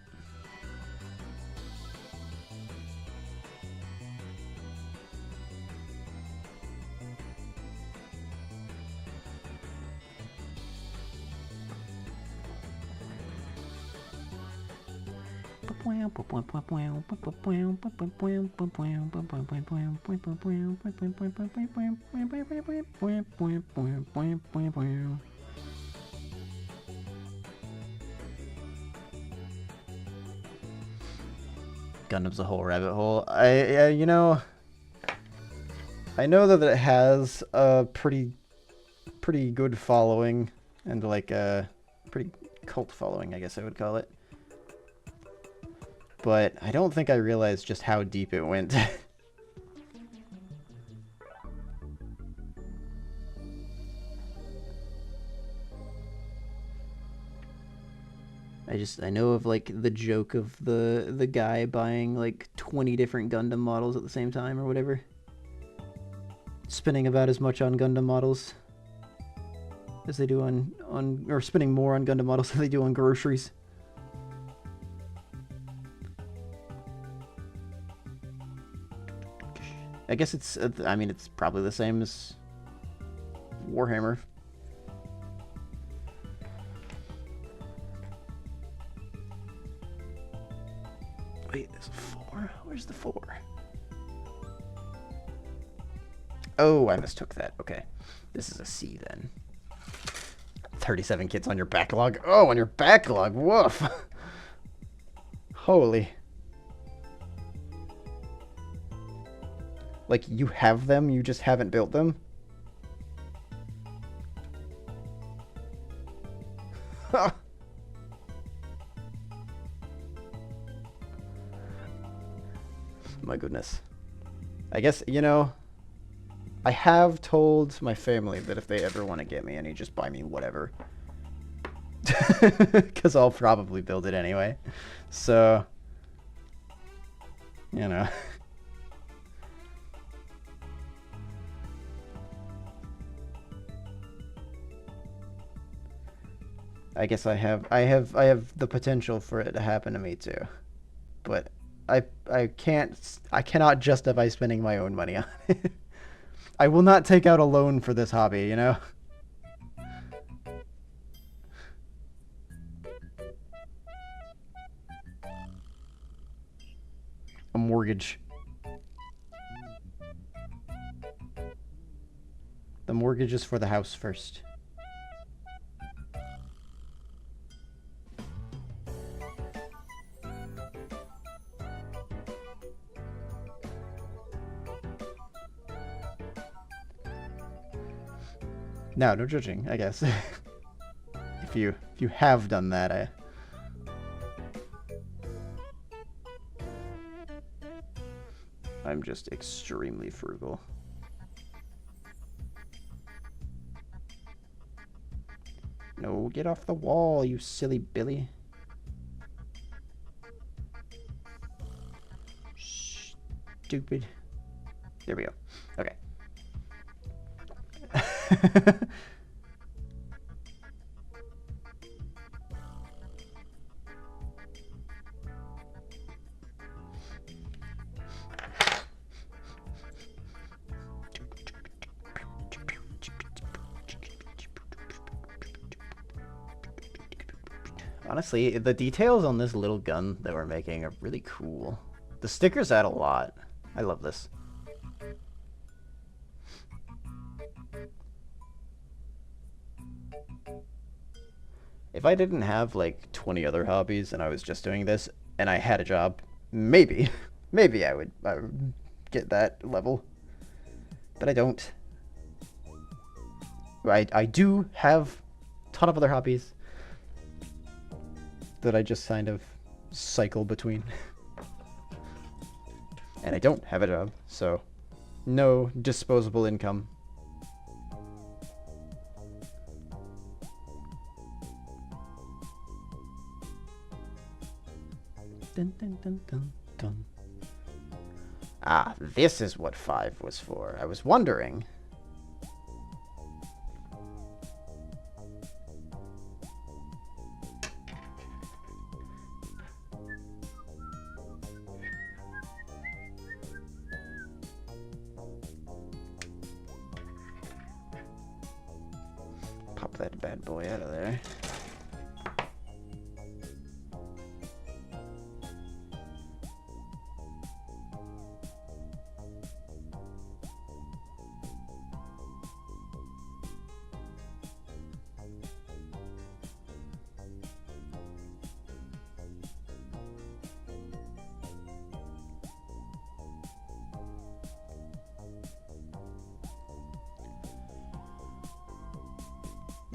Gundam's a whole rabbit hole. You know, I know that it has a pretty good following, and like a pretty cult following, I guess I would call it. But I don't think I realized just how deep it went. I know of like the joke of the guy buying like 20 different Gundam models at the same time or whatever. Spending about as much on Gundam models as they do on or spending more on Gundam models than they do on groceries. I guess it's, I mean, it's probably the same as Warhammer. Wait, there's a 4? Where's the 4? Oh, I mistook that. Okay. This is a C then. 37 kits on your backlog. Oh, on your backlog. Woof. Holy. Like, you have them, you just haven't built them? My goodness. I guess, you know, I have told my family that if they ever want to get me any, just buy me whatever. Because I'll probably build it anyway. So, you know. I guess I have the potential for it to happen to me too. But I cannot justify spending my own money on it. I will not take out a loan for this hobby, you know? A mortgage. The mortgage is for the house first. No judging, I guess. if you have done that, I'm just extremely frugal. No, get off the wall, you silly Billy. Stupid. There we go. Okay. Honestly, the details on this little gun that we're making are really cool. The stickers add a lot. I love this. If I didn't have like 20 other hobbies and I was just doing this and I had a job, maybe I would get that level. But I don't. I do have a ton of other hobbies that I just kind of cycle between. And I don't have a job, so no disposable income. Dun, dun, dun, dun, dun. Ah, this is what 5 was for. I was wondering. Pop that bad boy out of there.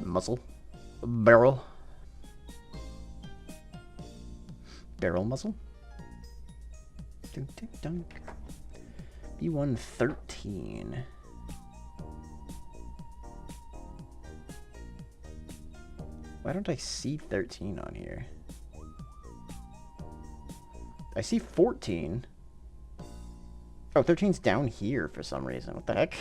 Muzzle. Barrel. Barrel muzzle. Dunk, dunk, dunk. B113. Why don't I see 13 on here? I see 14. Oh, 13's down here for some reason. What the heck?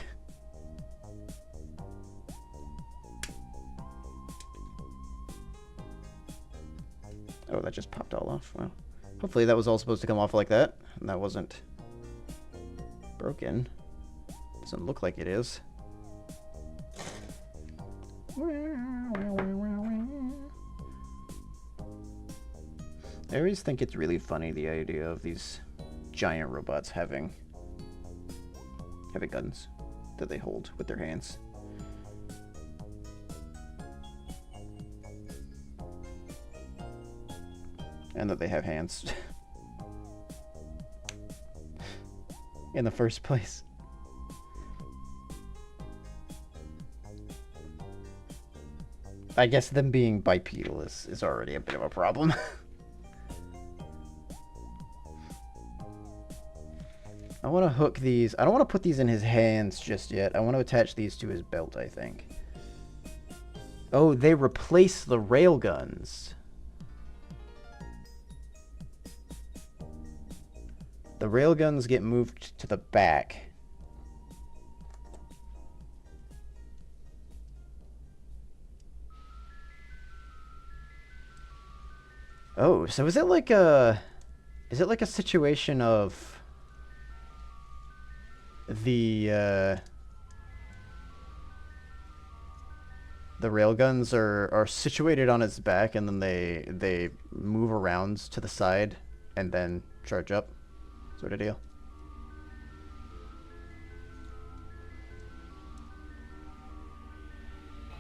Oh, that just popped all off. Wow. Hopefully that was all supposed to come off like that, and that wasn't broken. Doesn't look like it is. I always think it's really funny, the idea of these giant robots having guns that they hold with their hands. And that they have hands in the first place. I guess them being bipedal is already a bit of a problem. I want to hook these. I don't want to put these in his hands just yet. I want to attach these to his belt, I think. Oh, they replace the railguns. The railguns get moved to the back. Oh, so is it like a situation of the railguns are situated on its back and then they move around to the side and then charge up? Sort of deal.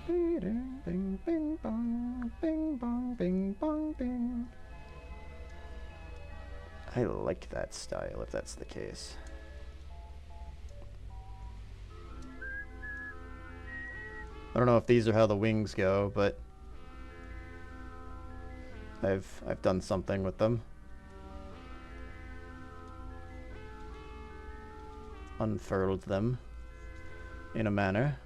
Bing, bing, bing, bong, bing, bong, bing, bong, bing. I like that style, if that's the case. I don't know if these are how the wings go, but I've done something with them. Unfurled them in a manner.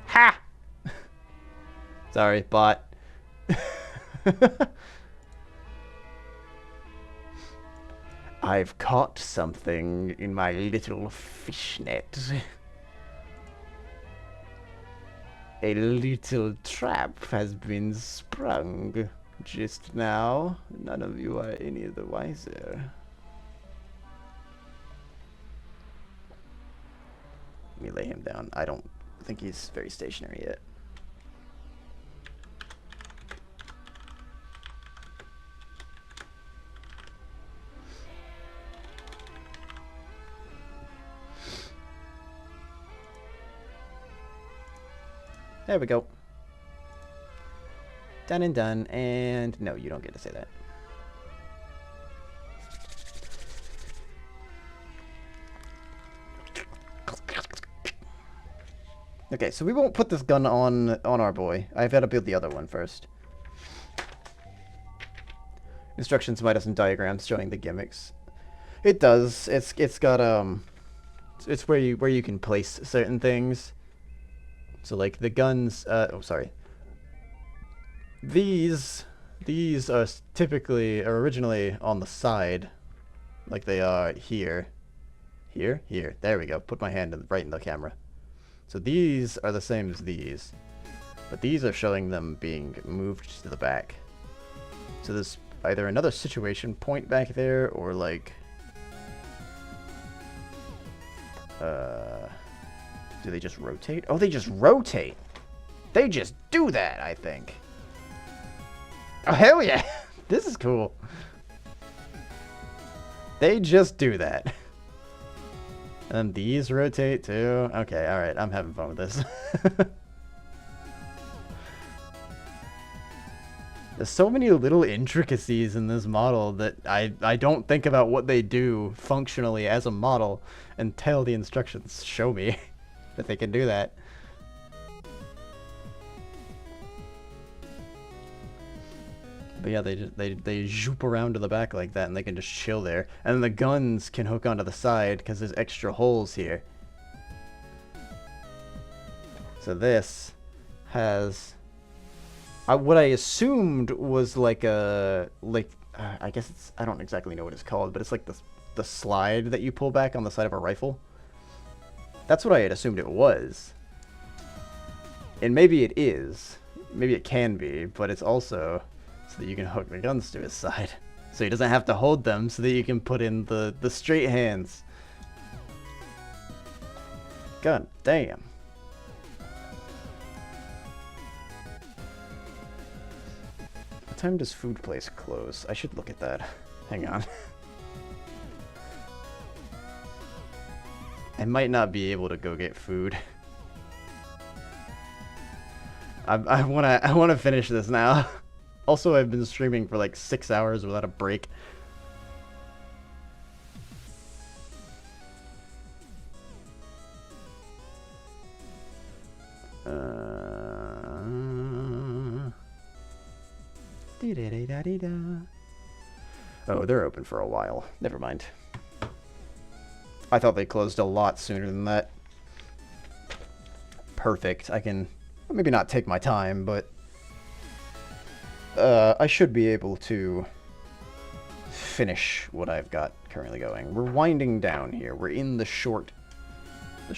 Ha! Sorry, bot. I've caught something in my little fishnet. A little trap has been sprung just now. None of you are any the wiser. Let me lay him down. I don't think he's very stationary yet. There we go. Done and done. And no, you don't get to say that. Okay, so we won't put this gun on our boy. I've got to build the other one first. Instructions might have some diagrams showing the gimmicks. It does. It's got it's where you can place certain things. So like the guns. Oh, sorry. These are typically or originally on the side, like they are here. Here. There we go. Put my hand right in the camera. So these are the same as these, but these are showing them being moved to the back. So there's either another situation point back there, or like, do they just rotate? Oh, they just rotate. They just do that, I think. Oh, hell yeah. This is cool. They just do that. And these rotate too. Okay, alright, I'm having fun with this. There's so many little intricacies in this model that I don't think about what they do functionally as a model until the instructions show me that they can do that. But yeah, they zoop around to the back like that, and they can just chill there. And then the guns can hook onto the side because there's extra holes here. So this has what I assumed was like a I guess it's, I don't exactly know what it's called, but it's like the slide that you pull back on the side of a rifle. That's what I had assumed it was. And maybe it is. Maybe it can be, but it's also so that you can hook the guns to his side. So he doesn't have to hold them, so that you can put in the straight hands. God damn. What time does food place close? I should look at that. Hang on. I might not be able to go get food. I wanna finish this now. Also, I've been streaming for like 6 hours without a break. Oh, they're open for a while. Never mind. I thought they closed a lot sooner than that. Perfect. I can maybe not take my time, but I should be able to finish what I've got currently going. We're winding down here. We're in the short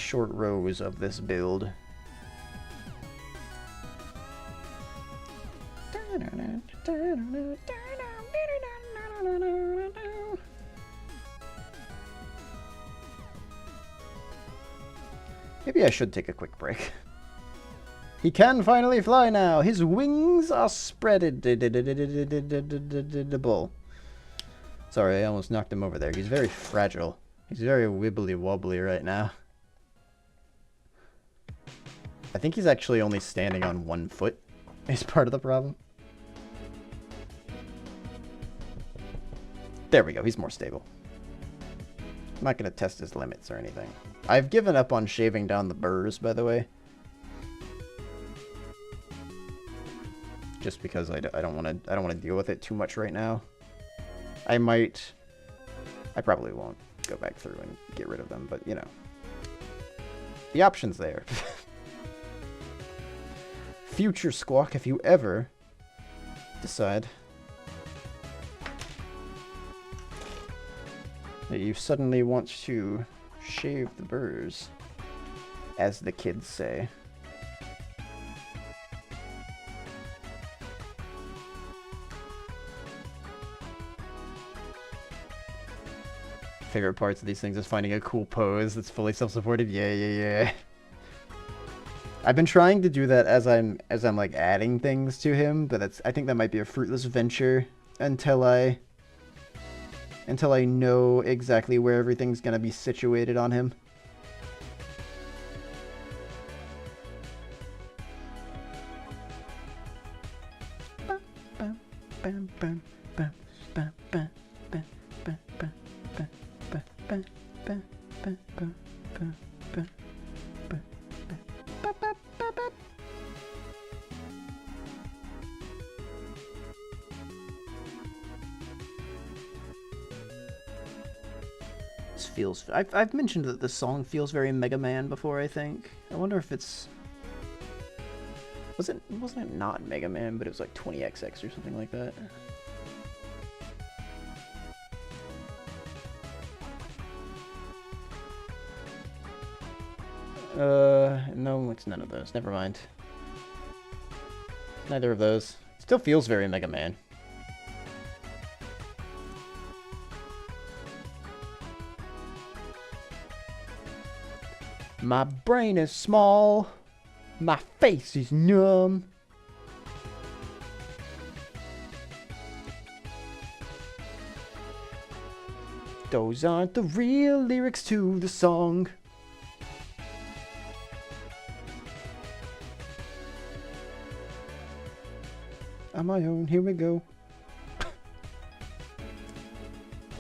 rows of this build. Maybe I should take a quick break. He can finally fly now. His wings are spreadable. Sorry, I almost knocked him over there. He's very fragile. He's very wibbly wobbly right now. I think he's actually only standing on 1 foot is part of the problem. There we go. He's more stable. I'm not going to test his limits or anything. I've given up on shaving down the burrs, by the way. Just because I don't want to deal with it too much right now. I probably won't go back through and get rid of them, but you know, the option's there. Future Squawk, if you ever decide that you suddenly want to shave the burrs, as the kids say. Favorite parts of these things is finding a cool pose that's fully self-supported. Yeah. I've been trying to do that as I'm like adding things to him, but I think that might be a fruitless venture until I know exactly where everything's gonna be situated on him. This feels... I've mentioned that this song feels very Mega Man before, I think. I wonder if it's... Wasn't it not Mega Man, but it was like 20XX or something like that? No, it's none of those. Never mind. Neither of those. Still feels very Mega Man. My brain is small. My face is numb. Those aren't the real lyrics to the song. On my own, here we go. I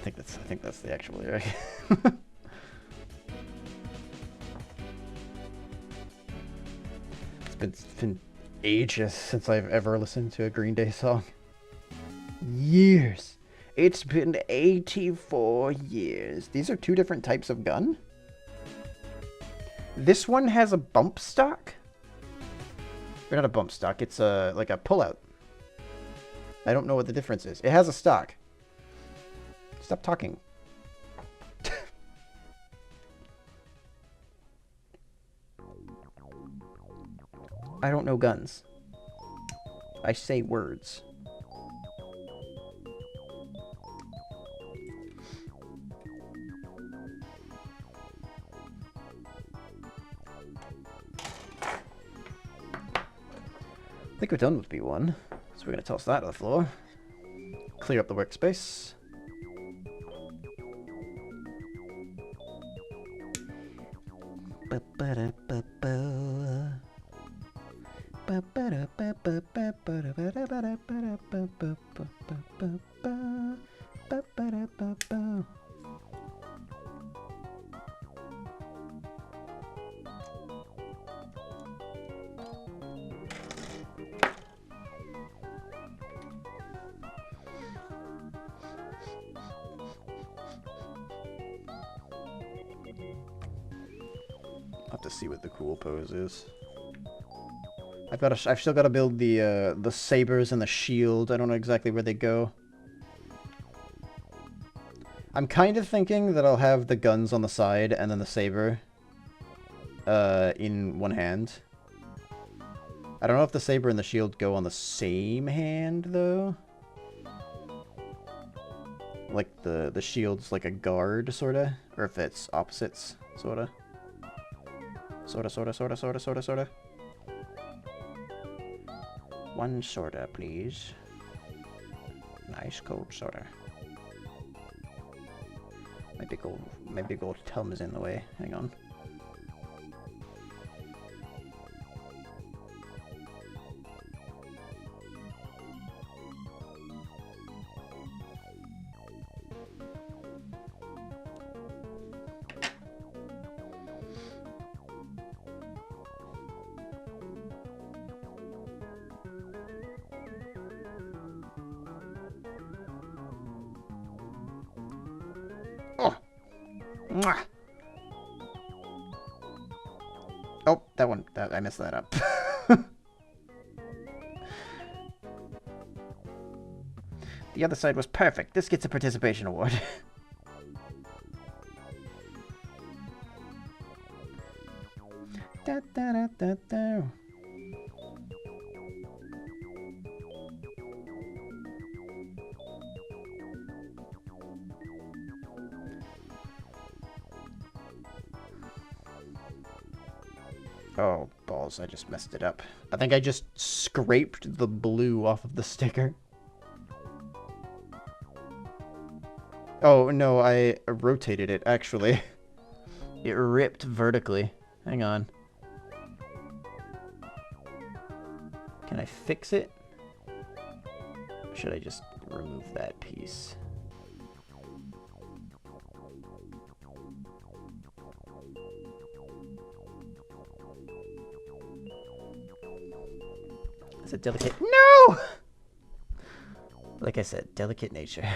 think that's the actual lyric. It's been ages since I've ever listened to a Green Day song. Years. It's been 84 years. These are two different types of gun. This one has a bump stock. Or not a bump stock, it's like a pullout. I don't know what the difference is. It has a stock. Stop talking. I don't know guns. I say words. I think we're done with B1, so we're going to toss that to the floor. Clear up the workspace. I'll have to see what the cool pose is. I've still got to build the sabers and the shield. I don't know exactly where they go. I'm kind of thinking that I'll have the guns on the side and then the saber in one hand. I don't know if the saber and the shield go on the same hand though. Like the shield's like a guard sorta, or if it's opposites sorta. Sorta. One soda, please. Nice cold soda. My big old thumb is in the way. Hang on. Oh, that one. I messed that up. The other side was perfect. This gets a participation award. Da, da, da, da, da. Oh, balls, I just messed it up. I think I just scraped the blue off of the sticker. Oh, no, I rotated it, actually. It ripped vertically. Hang on. Can I fix it? Or should I just remove that piece. Is it delicate? No! Like I said, delicate nature.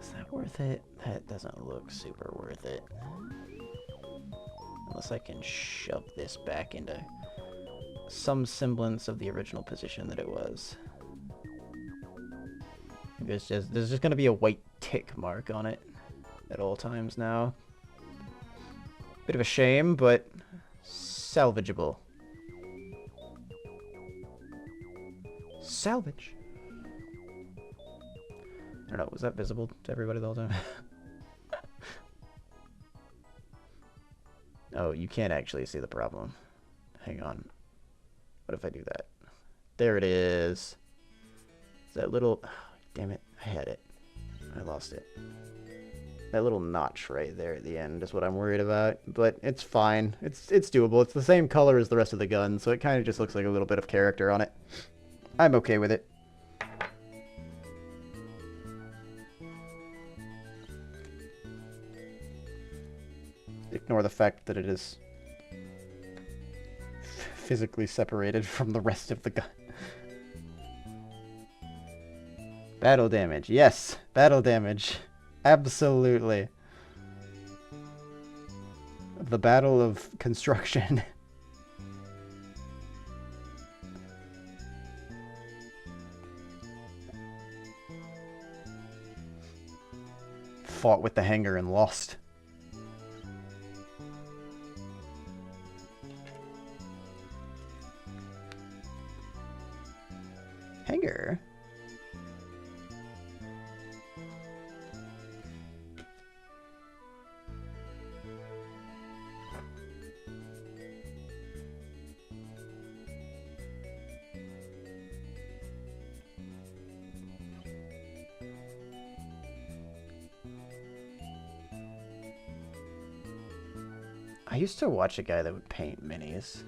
Is that worth it? That doesn't look super worth it. Unless I can shove this back into some semblance of the original position that it was. There's just gonna be a white tick mark on it at all times now. Bit of a shame, but salvageable. Salvage. I don't know, was that visible to everybody the whole time? Oh, you can't actually see the problem. Hang on. What if I do that? There it is. Is that little... Oh, damn it, I had it. I lost it. That little notch right there at the end is what I'm worried about, but it's fine. It's doable. It's the same color as the rest of the gun, so it kind of just looks like a little bit of character on it. I'm okay with it. Ignore the fact that it is physically separated from the rest of the gun. Battle damage. Yes, battle damage. Absolutely. The battle of construction. Fought with the hanger and lost. Hanger? I used to watch a guy that would paint minis.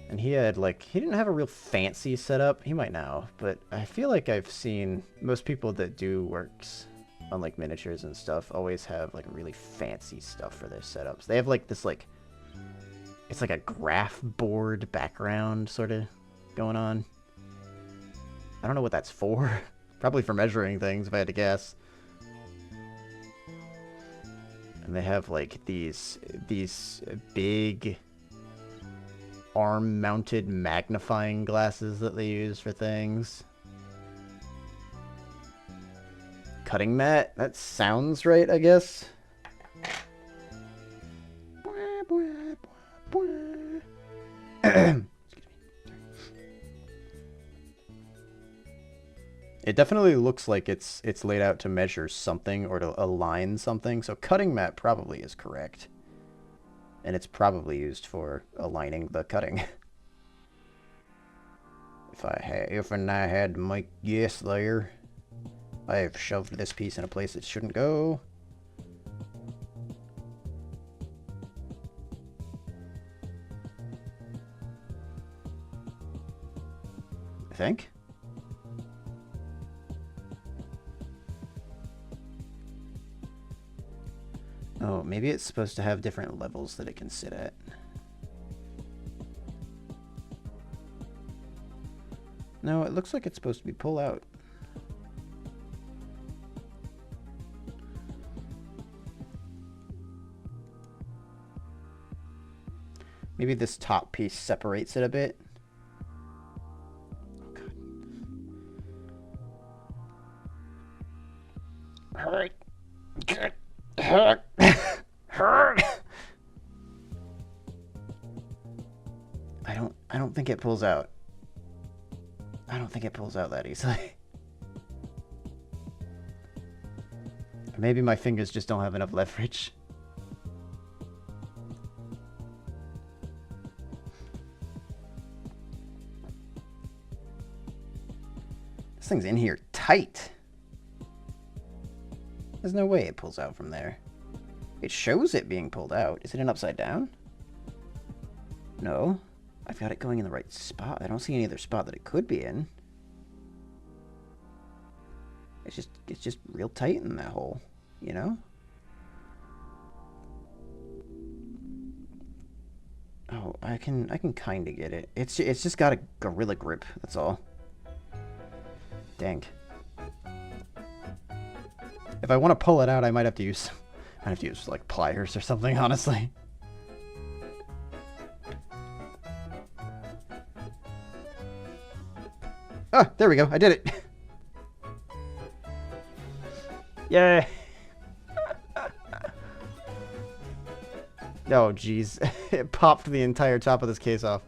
And he had, like, he didn't have a real fancy setup. He might now, but I feel like I've seen most people that do works on, like, miniatures and stuff always have, like, really fancy stuff for their setups. They have, like, this, like, it's like a graph board background sort of going on. I don't know what that's for. Probably for measuring things, if I had to guess. And they have, like, these big arm-mounted magnifying glasses that they use for things. Cutting mat? That sounds right, I guess. Excuse me. It definitely looks like it's laid out to measure something or to align something, so cutting mat probably is correct. And it's probably used for aligning the cutting. If I had my guess there, I have shoved this piece in a place it shouldn't go. I think. Oh, maybe it's supposed to have different levels that it can sit at. No, it looks like it's supposed to be pull out. Maybe this top piece separates it a bit. Oh, God. Hurt. Hurt. Hurt. I don't think it pulls out. I don't think it pulls out that easily. Maybe my fingers just don't have enough leverage. This thing's in here tight. There's no way it pulls out from there. It shows it being pulled out. Is it an upside down? No. I've got it going in the right spot. I don't see any other spot that it could be in. It's just real tight in that hole, you know? Oh, I can kind of get it. It's just got a gorilla grip, that's all. Dang. If I want to pull it out, I might have to use like pliers or something, honestly. Ah, there we go. I did it. Yay. Oh, jeez. It popped the entire top of this case off.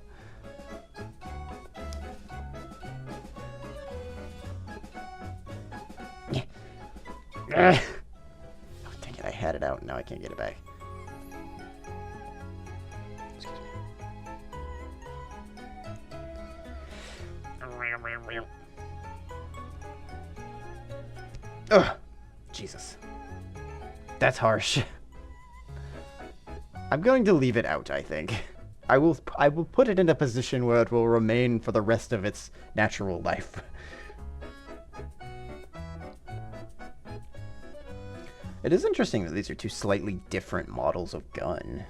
Oh, dang it. I had it out. Now I can't get it back. Excuse me. Ugh. Jesus. That's harsh. I'm going to leave it out, I think. I will put it in a position where it will remain for the rest of its natural life. It is interesting that these are two slightly different models of gun.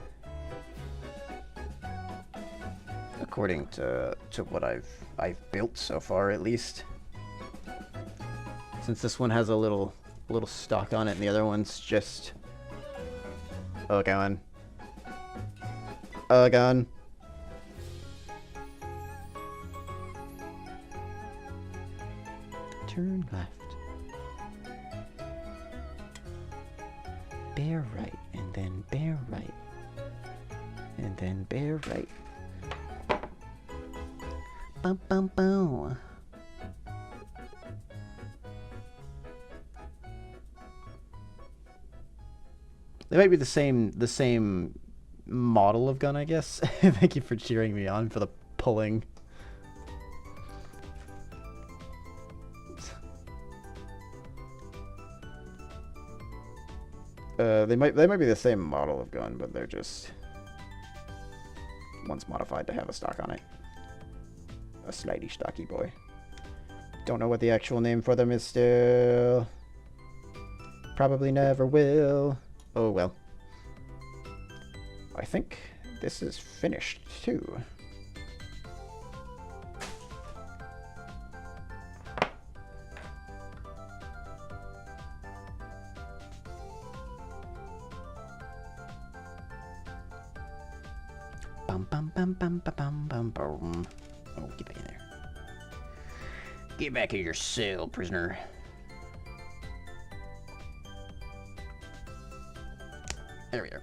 According to what I've built so far, at least. Since this one has a little stock on it and the other one's just a gun. A gun. Turn left. Bear right, and then bear right. And then bear right. Bum bum bum. They might be the same model of gun, I guess. Thank you for cheering me on for the pulling. They might be the same model of gun, but they're just one's modified to have a stock on it. A slightly stocky boy. Don't know what the actual name for them is still. Probably never will. Oh well. I think this is finished too. Bum bum bum bum bum bum bum. Oh, get back in there. Get back in your cell, prisoner. There we go.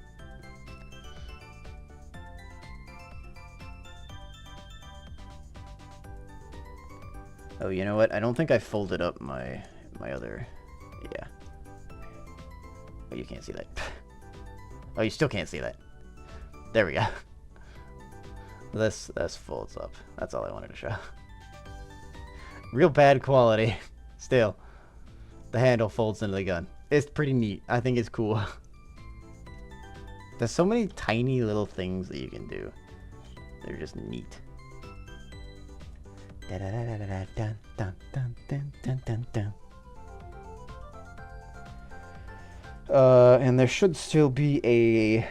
Oh, you know what? I don't think I folded up my other... Yeah. Oh, you can't see that. Oh, you still can't see that. There we go. This folds up. That's all I wanted to show. Real bad quality. Still. The handle folds into the gun. It's pretty neat. I think it's cool. There's so many tiny little things that you can do. They're just neat. And there should still be a...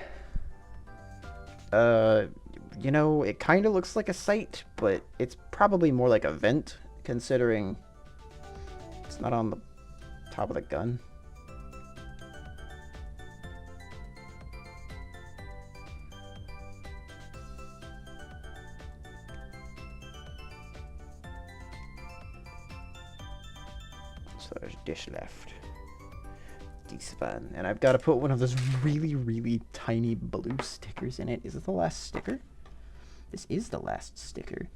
you know, it kind of looks like a sight, but it's probably more like a vent, considering it's not on the top of the gun. So there's dish left. This one. And I've got to put one of those really, really tiny blue stickers in it. Is it the last sticker? This is the last sticker.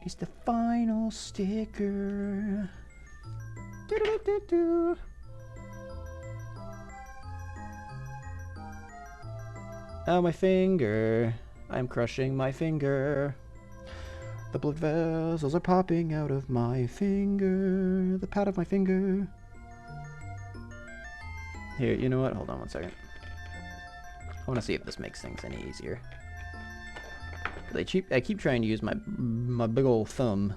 It's the final sticker. Doo-doo-doo-doo. Oh, my finger. I'm crushing my finger. The blood vessels are popping out of my finger. The pad of my finger. Here, you know what? Hold on one second. I want to see if this makes things any easier. I keep trying to use my big old thumb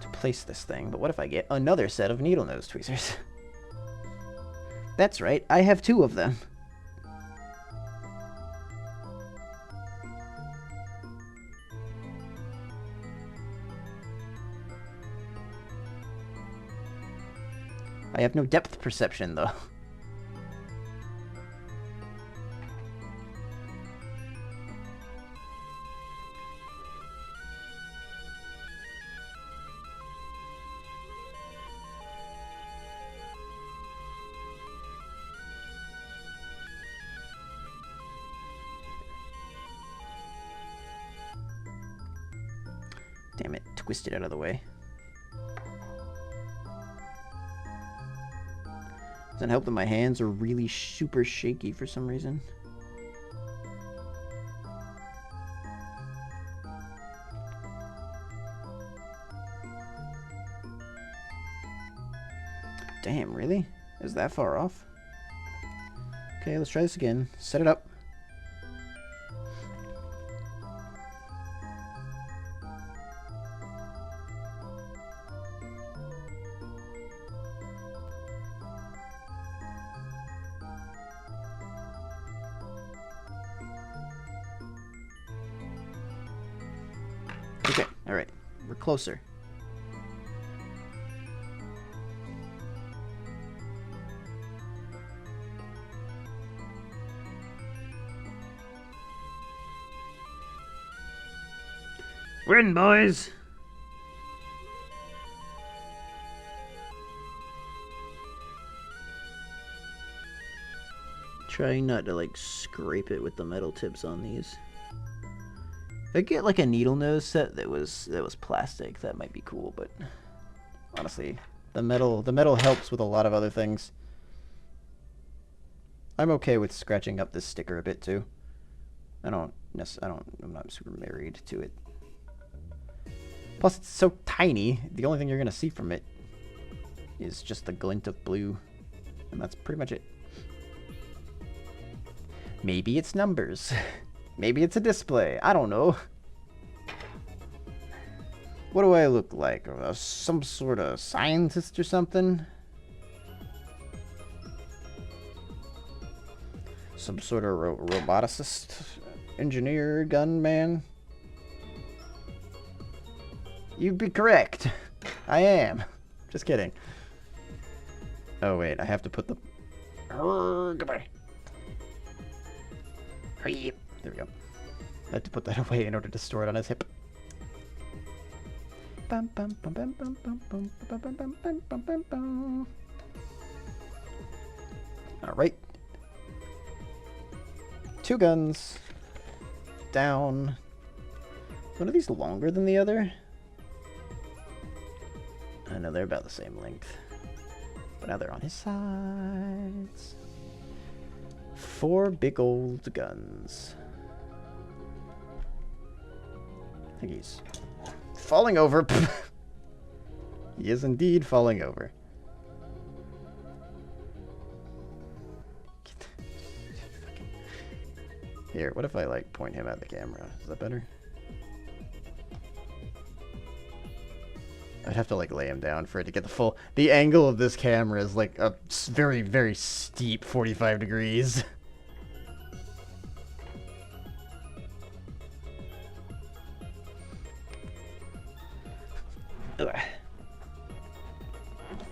to place this thing, but what if I get another set of needle nose tweezers? That's right, I have 2 of them. I have no depth perception, though. Damn it, twist it out of the way. Doesn't help that my hands are really super shaky for some reason. Damn, really? Is that far off? Okay, let's try this again. Set it up. Okay, alright. We're closer. We're in, boys! Trying not to, like, scrape it with the metal tips on these. If I get like a needle nose set that was plastic, that might be cool, but honestly, the metal helps with a lot of other things. I'm okay with scratching up this sticker a bit too. I'm not super married to it. Plus it's so tiny, the only thing you're gonna see from it is just the glint of blue, and that's pretty much it. Maybe it's numbers. Maybe it's a display. I don't know. What do I look like? Some sort of scientist or something? Some sort of roboticist? Engineer? Gunman? You'd be correct. I am. Just kidding. Oh wait, I have to put the... Goodbye. There we go. I had to put that away in order to store it on his hip. Alright. 2 guns. Down. One of these longer than the other? I know they're about the same length. But now they're on his sides. 4 big old guns. I think he's falling over. He is indeed falling over. Here, what if I like point him at the camera? Is that better? I'd have to like lay him down for it to get the full... The angle of this camera is like a very, very steep 45 degrees.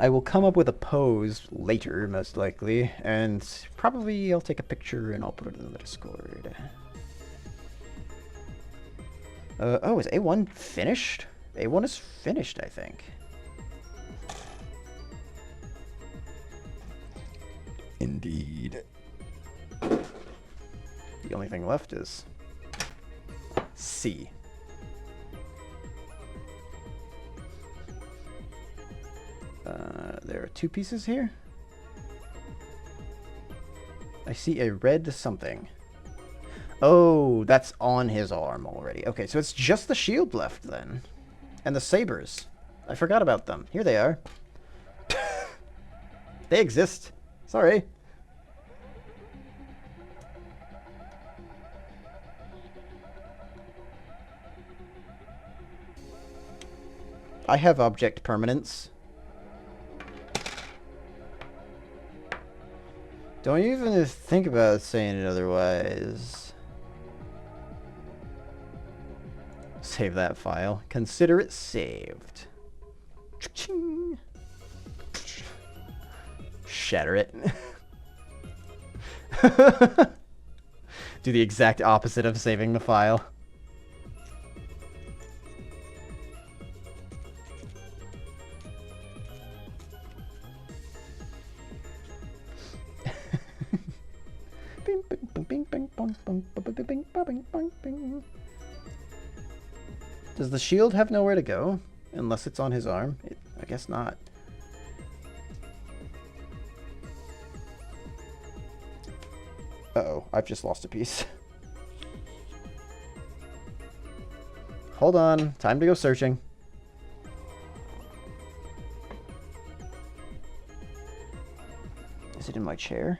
I will come up with a pose later, most likely, and probably I'll take a picture and I'll put it in the Discord. Oh, is A1 finished? A1 is finished, I think. Indeed. The only thing left is C. There are 2 pieces here. I see a red something. Oh, that's on his arm already. Okay, so it's just the shield left then. And the sabers. I forgot about them. Here they are. They exist. Sorry. I have object permanence. Don't even think about saying it otherwise. Save that file. Consider it saved. Cha-ching. Shatter it. Do the exact opposite of saving the file. Does the shield have nowhere to go? Unless it's on his arm? I guess not. Uh-oh, I've just lost a piece. Hold on, time to go searching. Is it in my chair?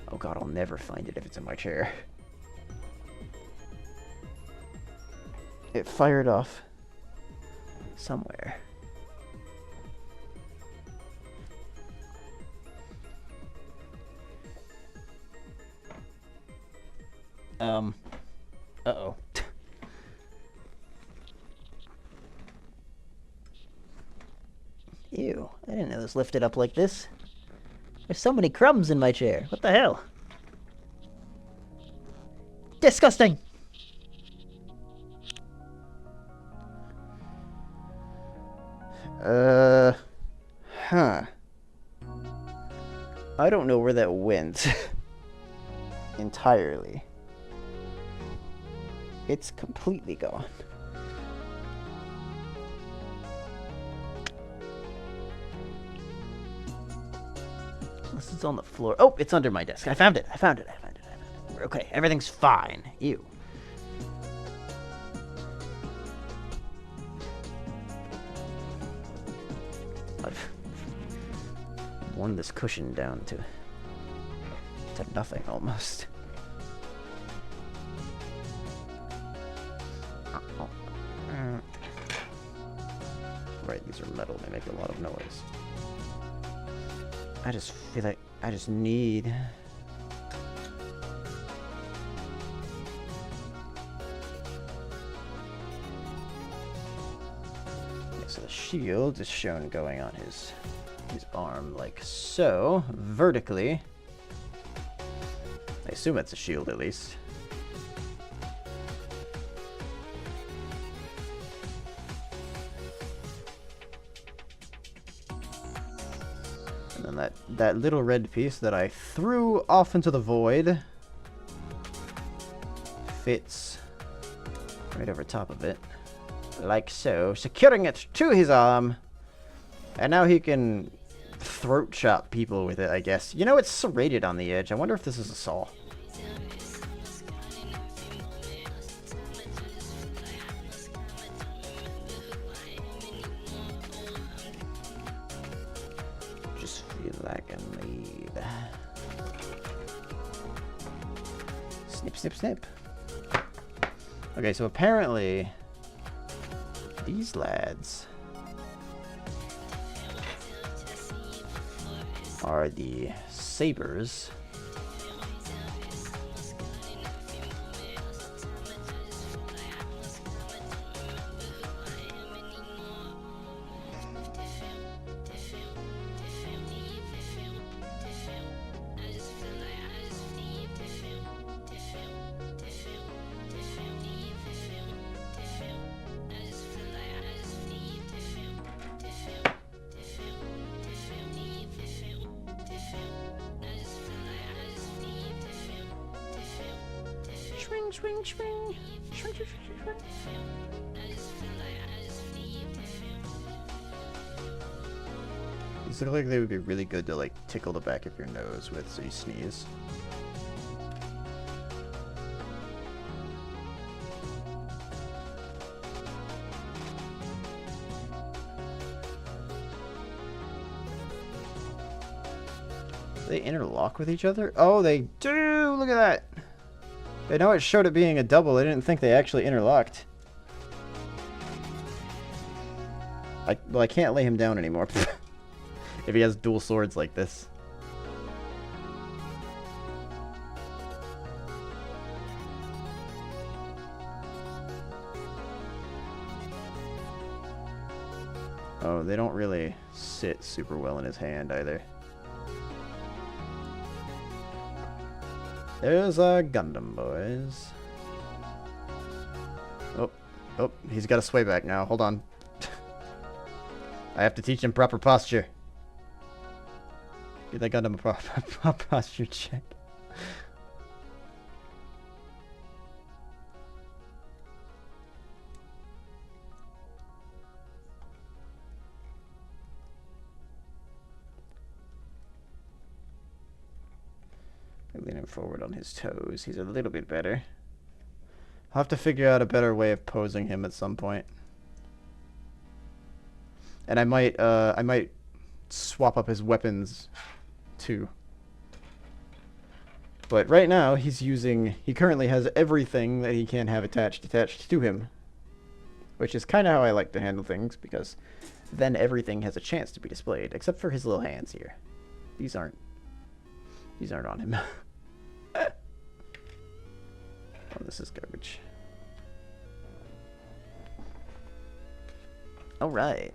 Oh god, I'll never find it if it's in my chair. It fired off somewhere. Uh-oh. Ew, I didn't know it was lifted up like this. There's so many crumbs in my chair. What the hell? Disgusting! Huh. I don't know where that went. Entirely. It's completely gone. Unless it's on the floor. Oh, it's under my desk. I found it. I found it. Okay, everything's fine. Ew. I've worn this cushion down to nothing almost. Right, these are metal. They make a lot of noise. I just feel like I just need... Okay, so the shield is shown going on his arm like so, vertically. I assume it's a shield at least. And then that little red piece that I threw off into the void fits right over top of it, like so, securing it to his arm. And now he can throat chop people with it, I guess. You know, it's serrated on the edge. I wonder if this is a saw. Just feel like I need... Snip, snip, snip. Okay, so apparently these lads are the sabers. Swing, swing, swing. Swing, swing, swing, swing. These look like they would be really good to like tickle the back of your nose with so you sneeze. they interlock with each other? Oh, they do! Look at that! I know it showed it being a double. I didn't think they actually interlocked. Well, I can't lay him down anymore. If he has dual swords like this. Oh, they don't really sit super well in his hand either. There's a Gundam, boys. Oh, he's got to sway back now. Hold on. I have to teach him proper posture. Get that Gundam a proper posture check. Lean him forward on his toes. He's a little bit better. I'll have to figure out a better way of posing him at some point. And I might swap up his weapons too. But right now he currently has everything that he can have attached to him. Which is kind of how I like to handle things, because then everything has a chance to be displayed, except for his little hands here. These aren't on him. Oh, this is garbage. Alright.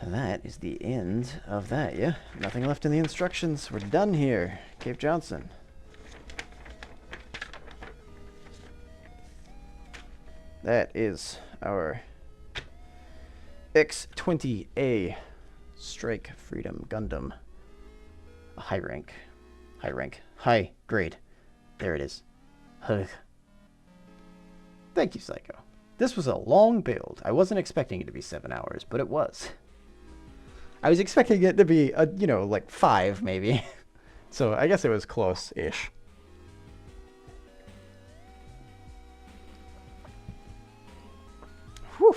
That is the end of that, yeah? Nothing left in the instructions. We're done here. Cape Johnson. That is our X-20A Strike Freedom Gundam. A high grade. There it is. Ugh. Thank you, Psycho. This was a long build. I wasn't expecting it to be 7 hours, but it was. I was expecting it to be, like 5 maybe. So I guess it was close-ish. Whew.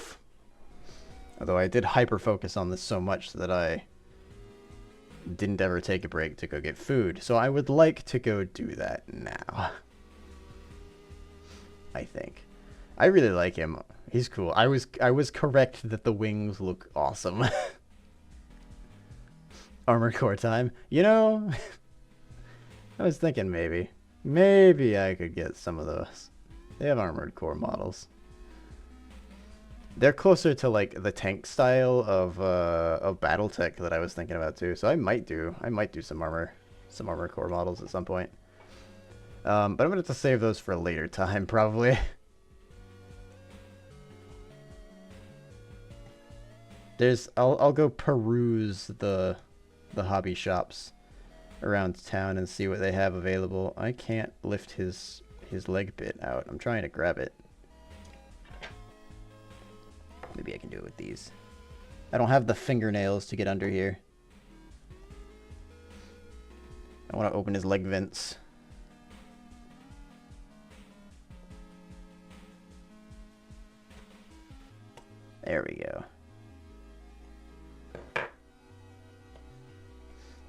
Although I did hyper-focus on this so much that I didn't ever take a break to go get food. So I would like to go do that now. I think. I really like him. He's cool. I was correct that the wings look awesome. Armored Core time. You know, I was thinking maybe I could get some of those. They have Armored Core models. They're closer to like the tank style of BattleTech that I was thinking about too. So I might do some Armored Core models at some point. But I'm gonna have to save those for a later time probably. I'll go peruse the hobby shops around town and see what they have available. I can't lift his leg bit out. I'm trying to grab it. Maybe I can do it with these. I don't have the fingernails to get under here. I want to open his leg vents. There we go.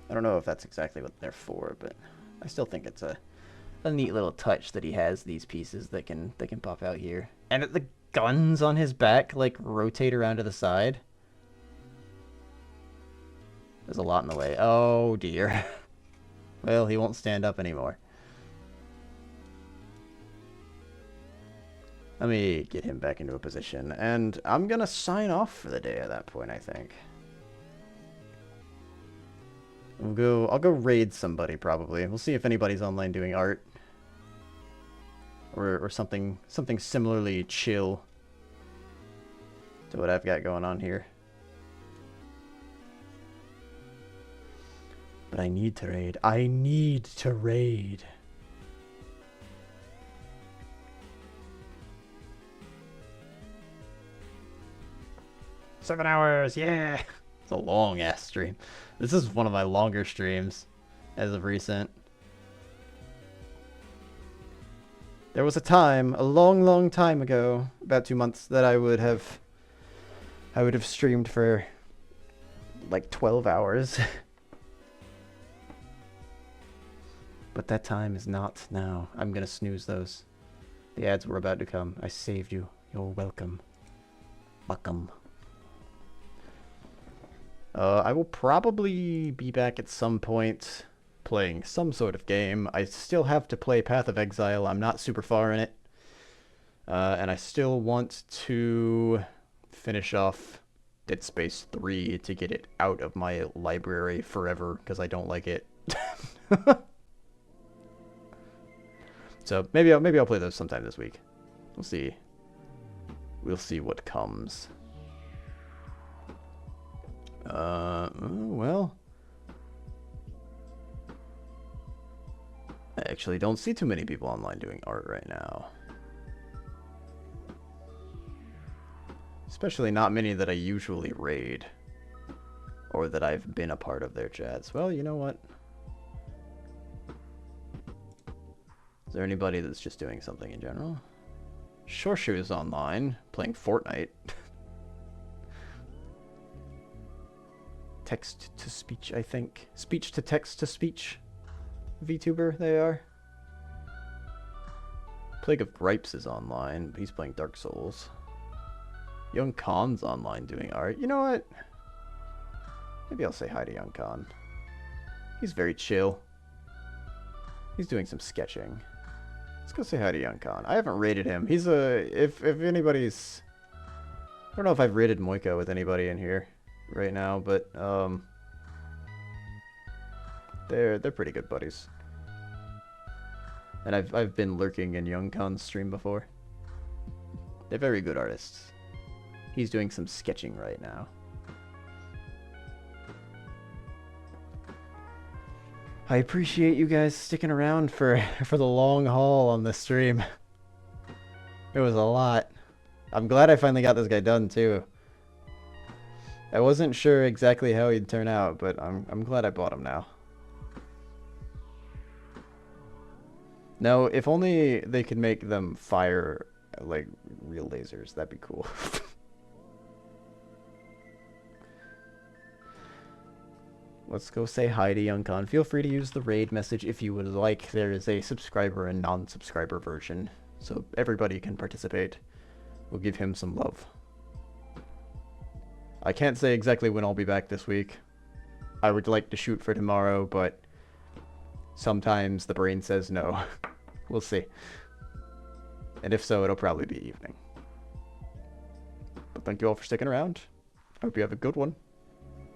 I don't know if that's exactly what they're for, but I still think it's a neat little touch that he has these pieces that can pop out here. And the guns on his back like rotate around to the side. There's a lot in the way. Oh dear. Well, he won't stand up anymore. Let me get him back into a position, and I'm gonna sign off for the day at that point, I think. I'll go raid somebody probably. We'll see if anybody's online doing art. Or something similarly chill to what I've got going on here. But I need to raid. I need to raid. "7 hours, yeah!" It's a long ass stream. This is one of my longer streams as of recent. There was a time, a long time ago, about 2 months, that I would have streamed for like 12 hours. But that time is not now. I'm gonna snooze those. The ads were about to come. I saved you. You're welcome. Welcome. I will probably be back at some point playing some sort of game. I still have to play Path of Exile. I'm not super far in it. And I still want to finish off Dead Space 3 to get it out of my library forever, because I don't like it. So maybe I'll play those sometime this week. We'll see. We'll see what comes. Well, I actually don't see too many people online doing art right now. Especially not many that I usually raid. Or that I've been a part of their chats. Well, you know what? Is there anybody that's just doing something in general? Shorshu is online, playing Fortnite. Text to speech, I think. Speech to text to speech. VTuber, they are. Plague of Gripes is online. He's playing Dark Souls. Young Khan's online doing art. You know what? Maybe I'll say hi to Young Khan. He's very chill. He's doing some sketching. Let's go say hi to Young Khan. I haven't rated him. He's a... If anybody's... I don't know if I've rated Moiko with anybody in here right now, but they're pretty good buddies. And I've been lurking in Young Khan's stream before. They're very good artists. He's doing some sketching right now. I appreciate you guys sticking around for the long haul on this stream. It was a lot. I'm glad I finally got this guy done too. I wasn't sure exactly how he'd turn out, but I'm glad I bought him now. No, if only they could make them fire like real lasers, that'd be cool. Let's go say hi to Young Khan. Feel free to use the raid message if you would like. There is a subscriber and non-subscriber version, so everybody can participate. We'll give him some love. I can't say exactly when I'll be back this week. I would like to shoot for tomorrow, but sometimes the brain says no. We'll see. And if so, it'll probably be evening. But thank you all for sticking around. I hope you have a good one.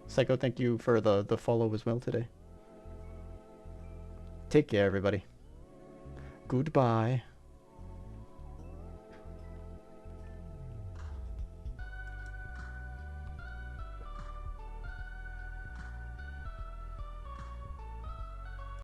Psycho, thank you for the follow as well today. Take care, everybody. Goodbye.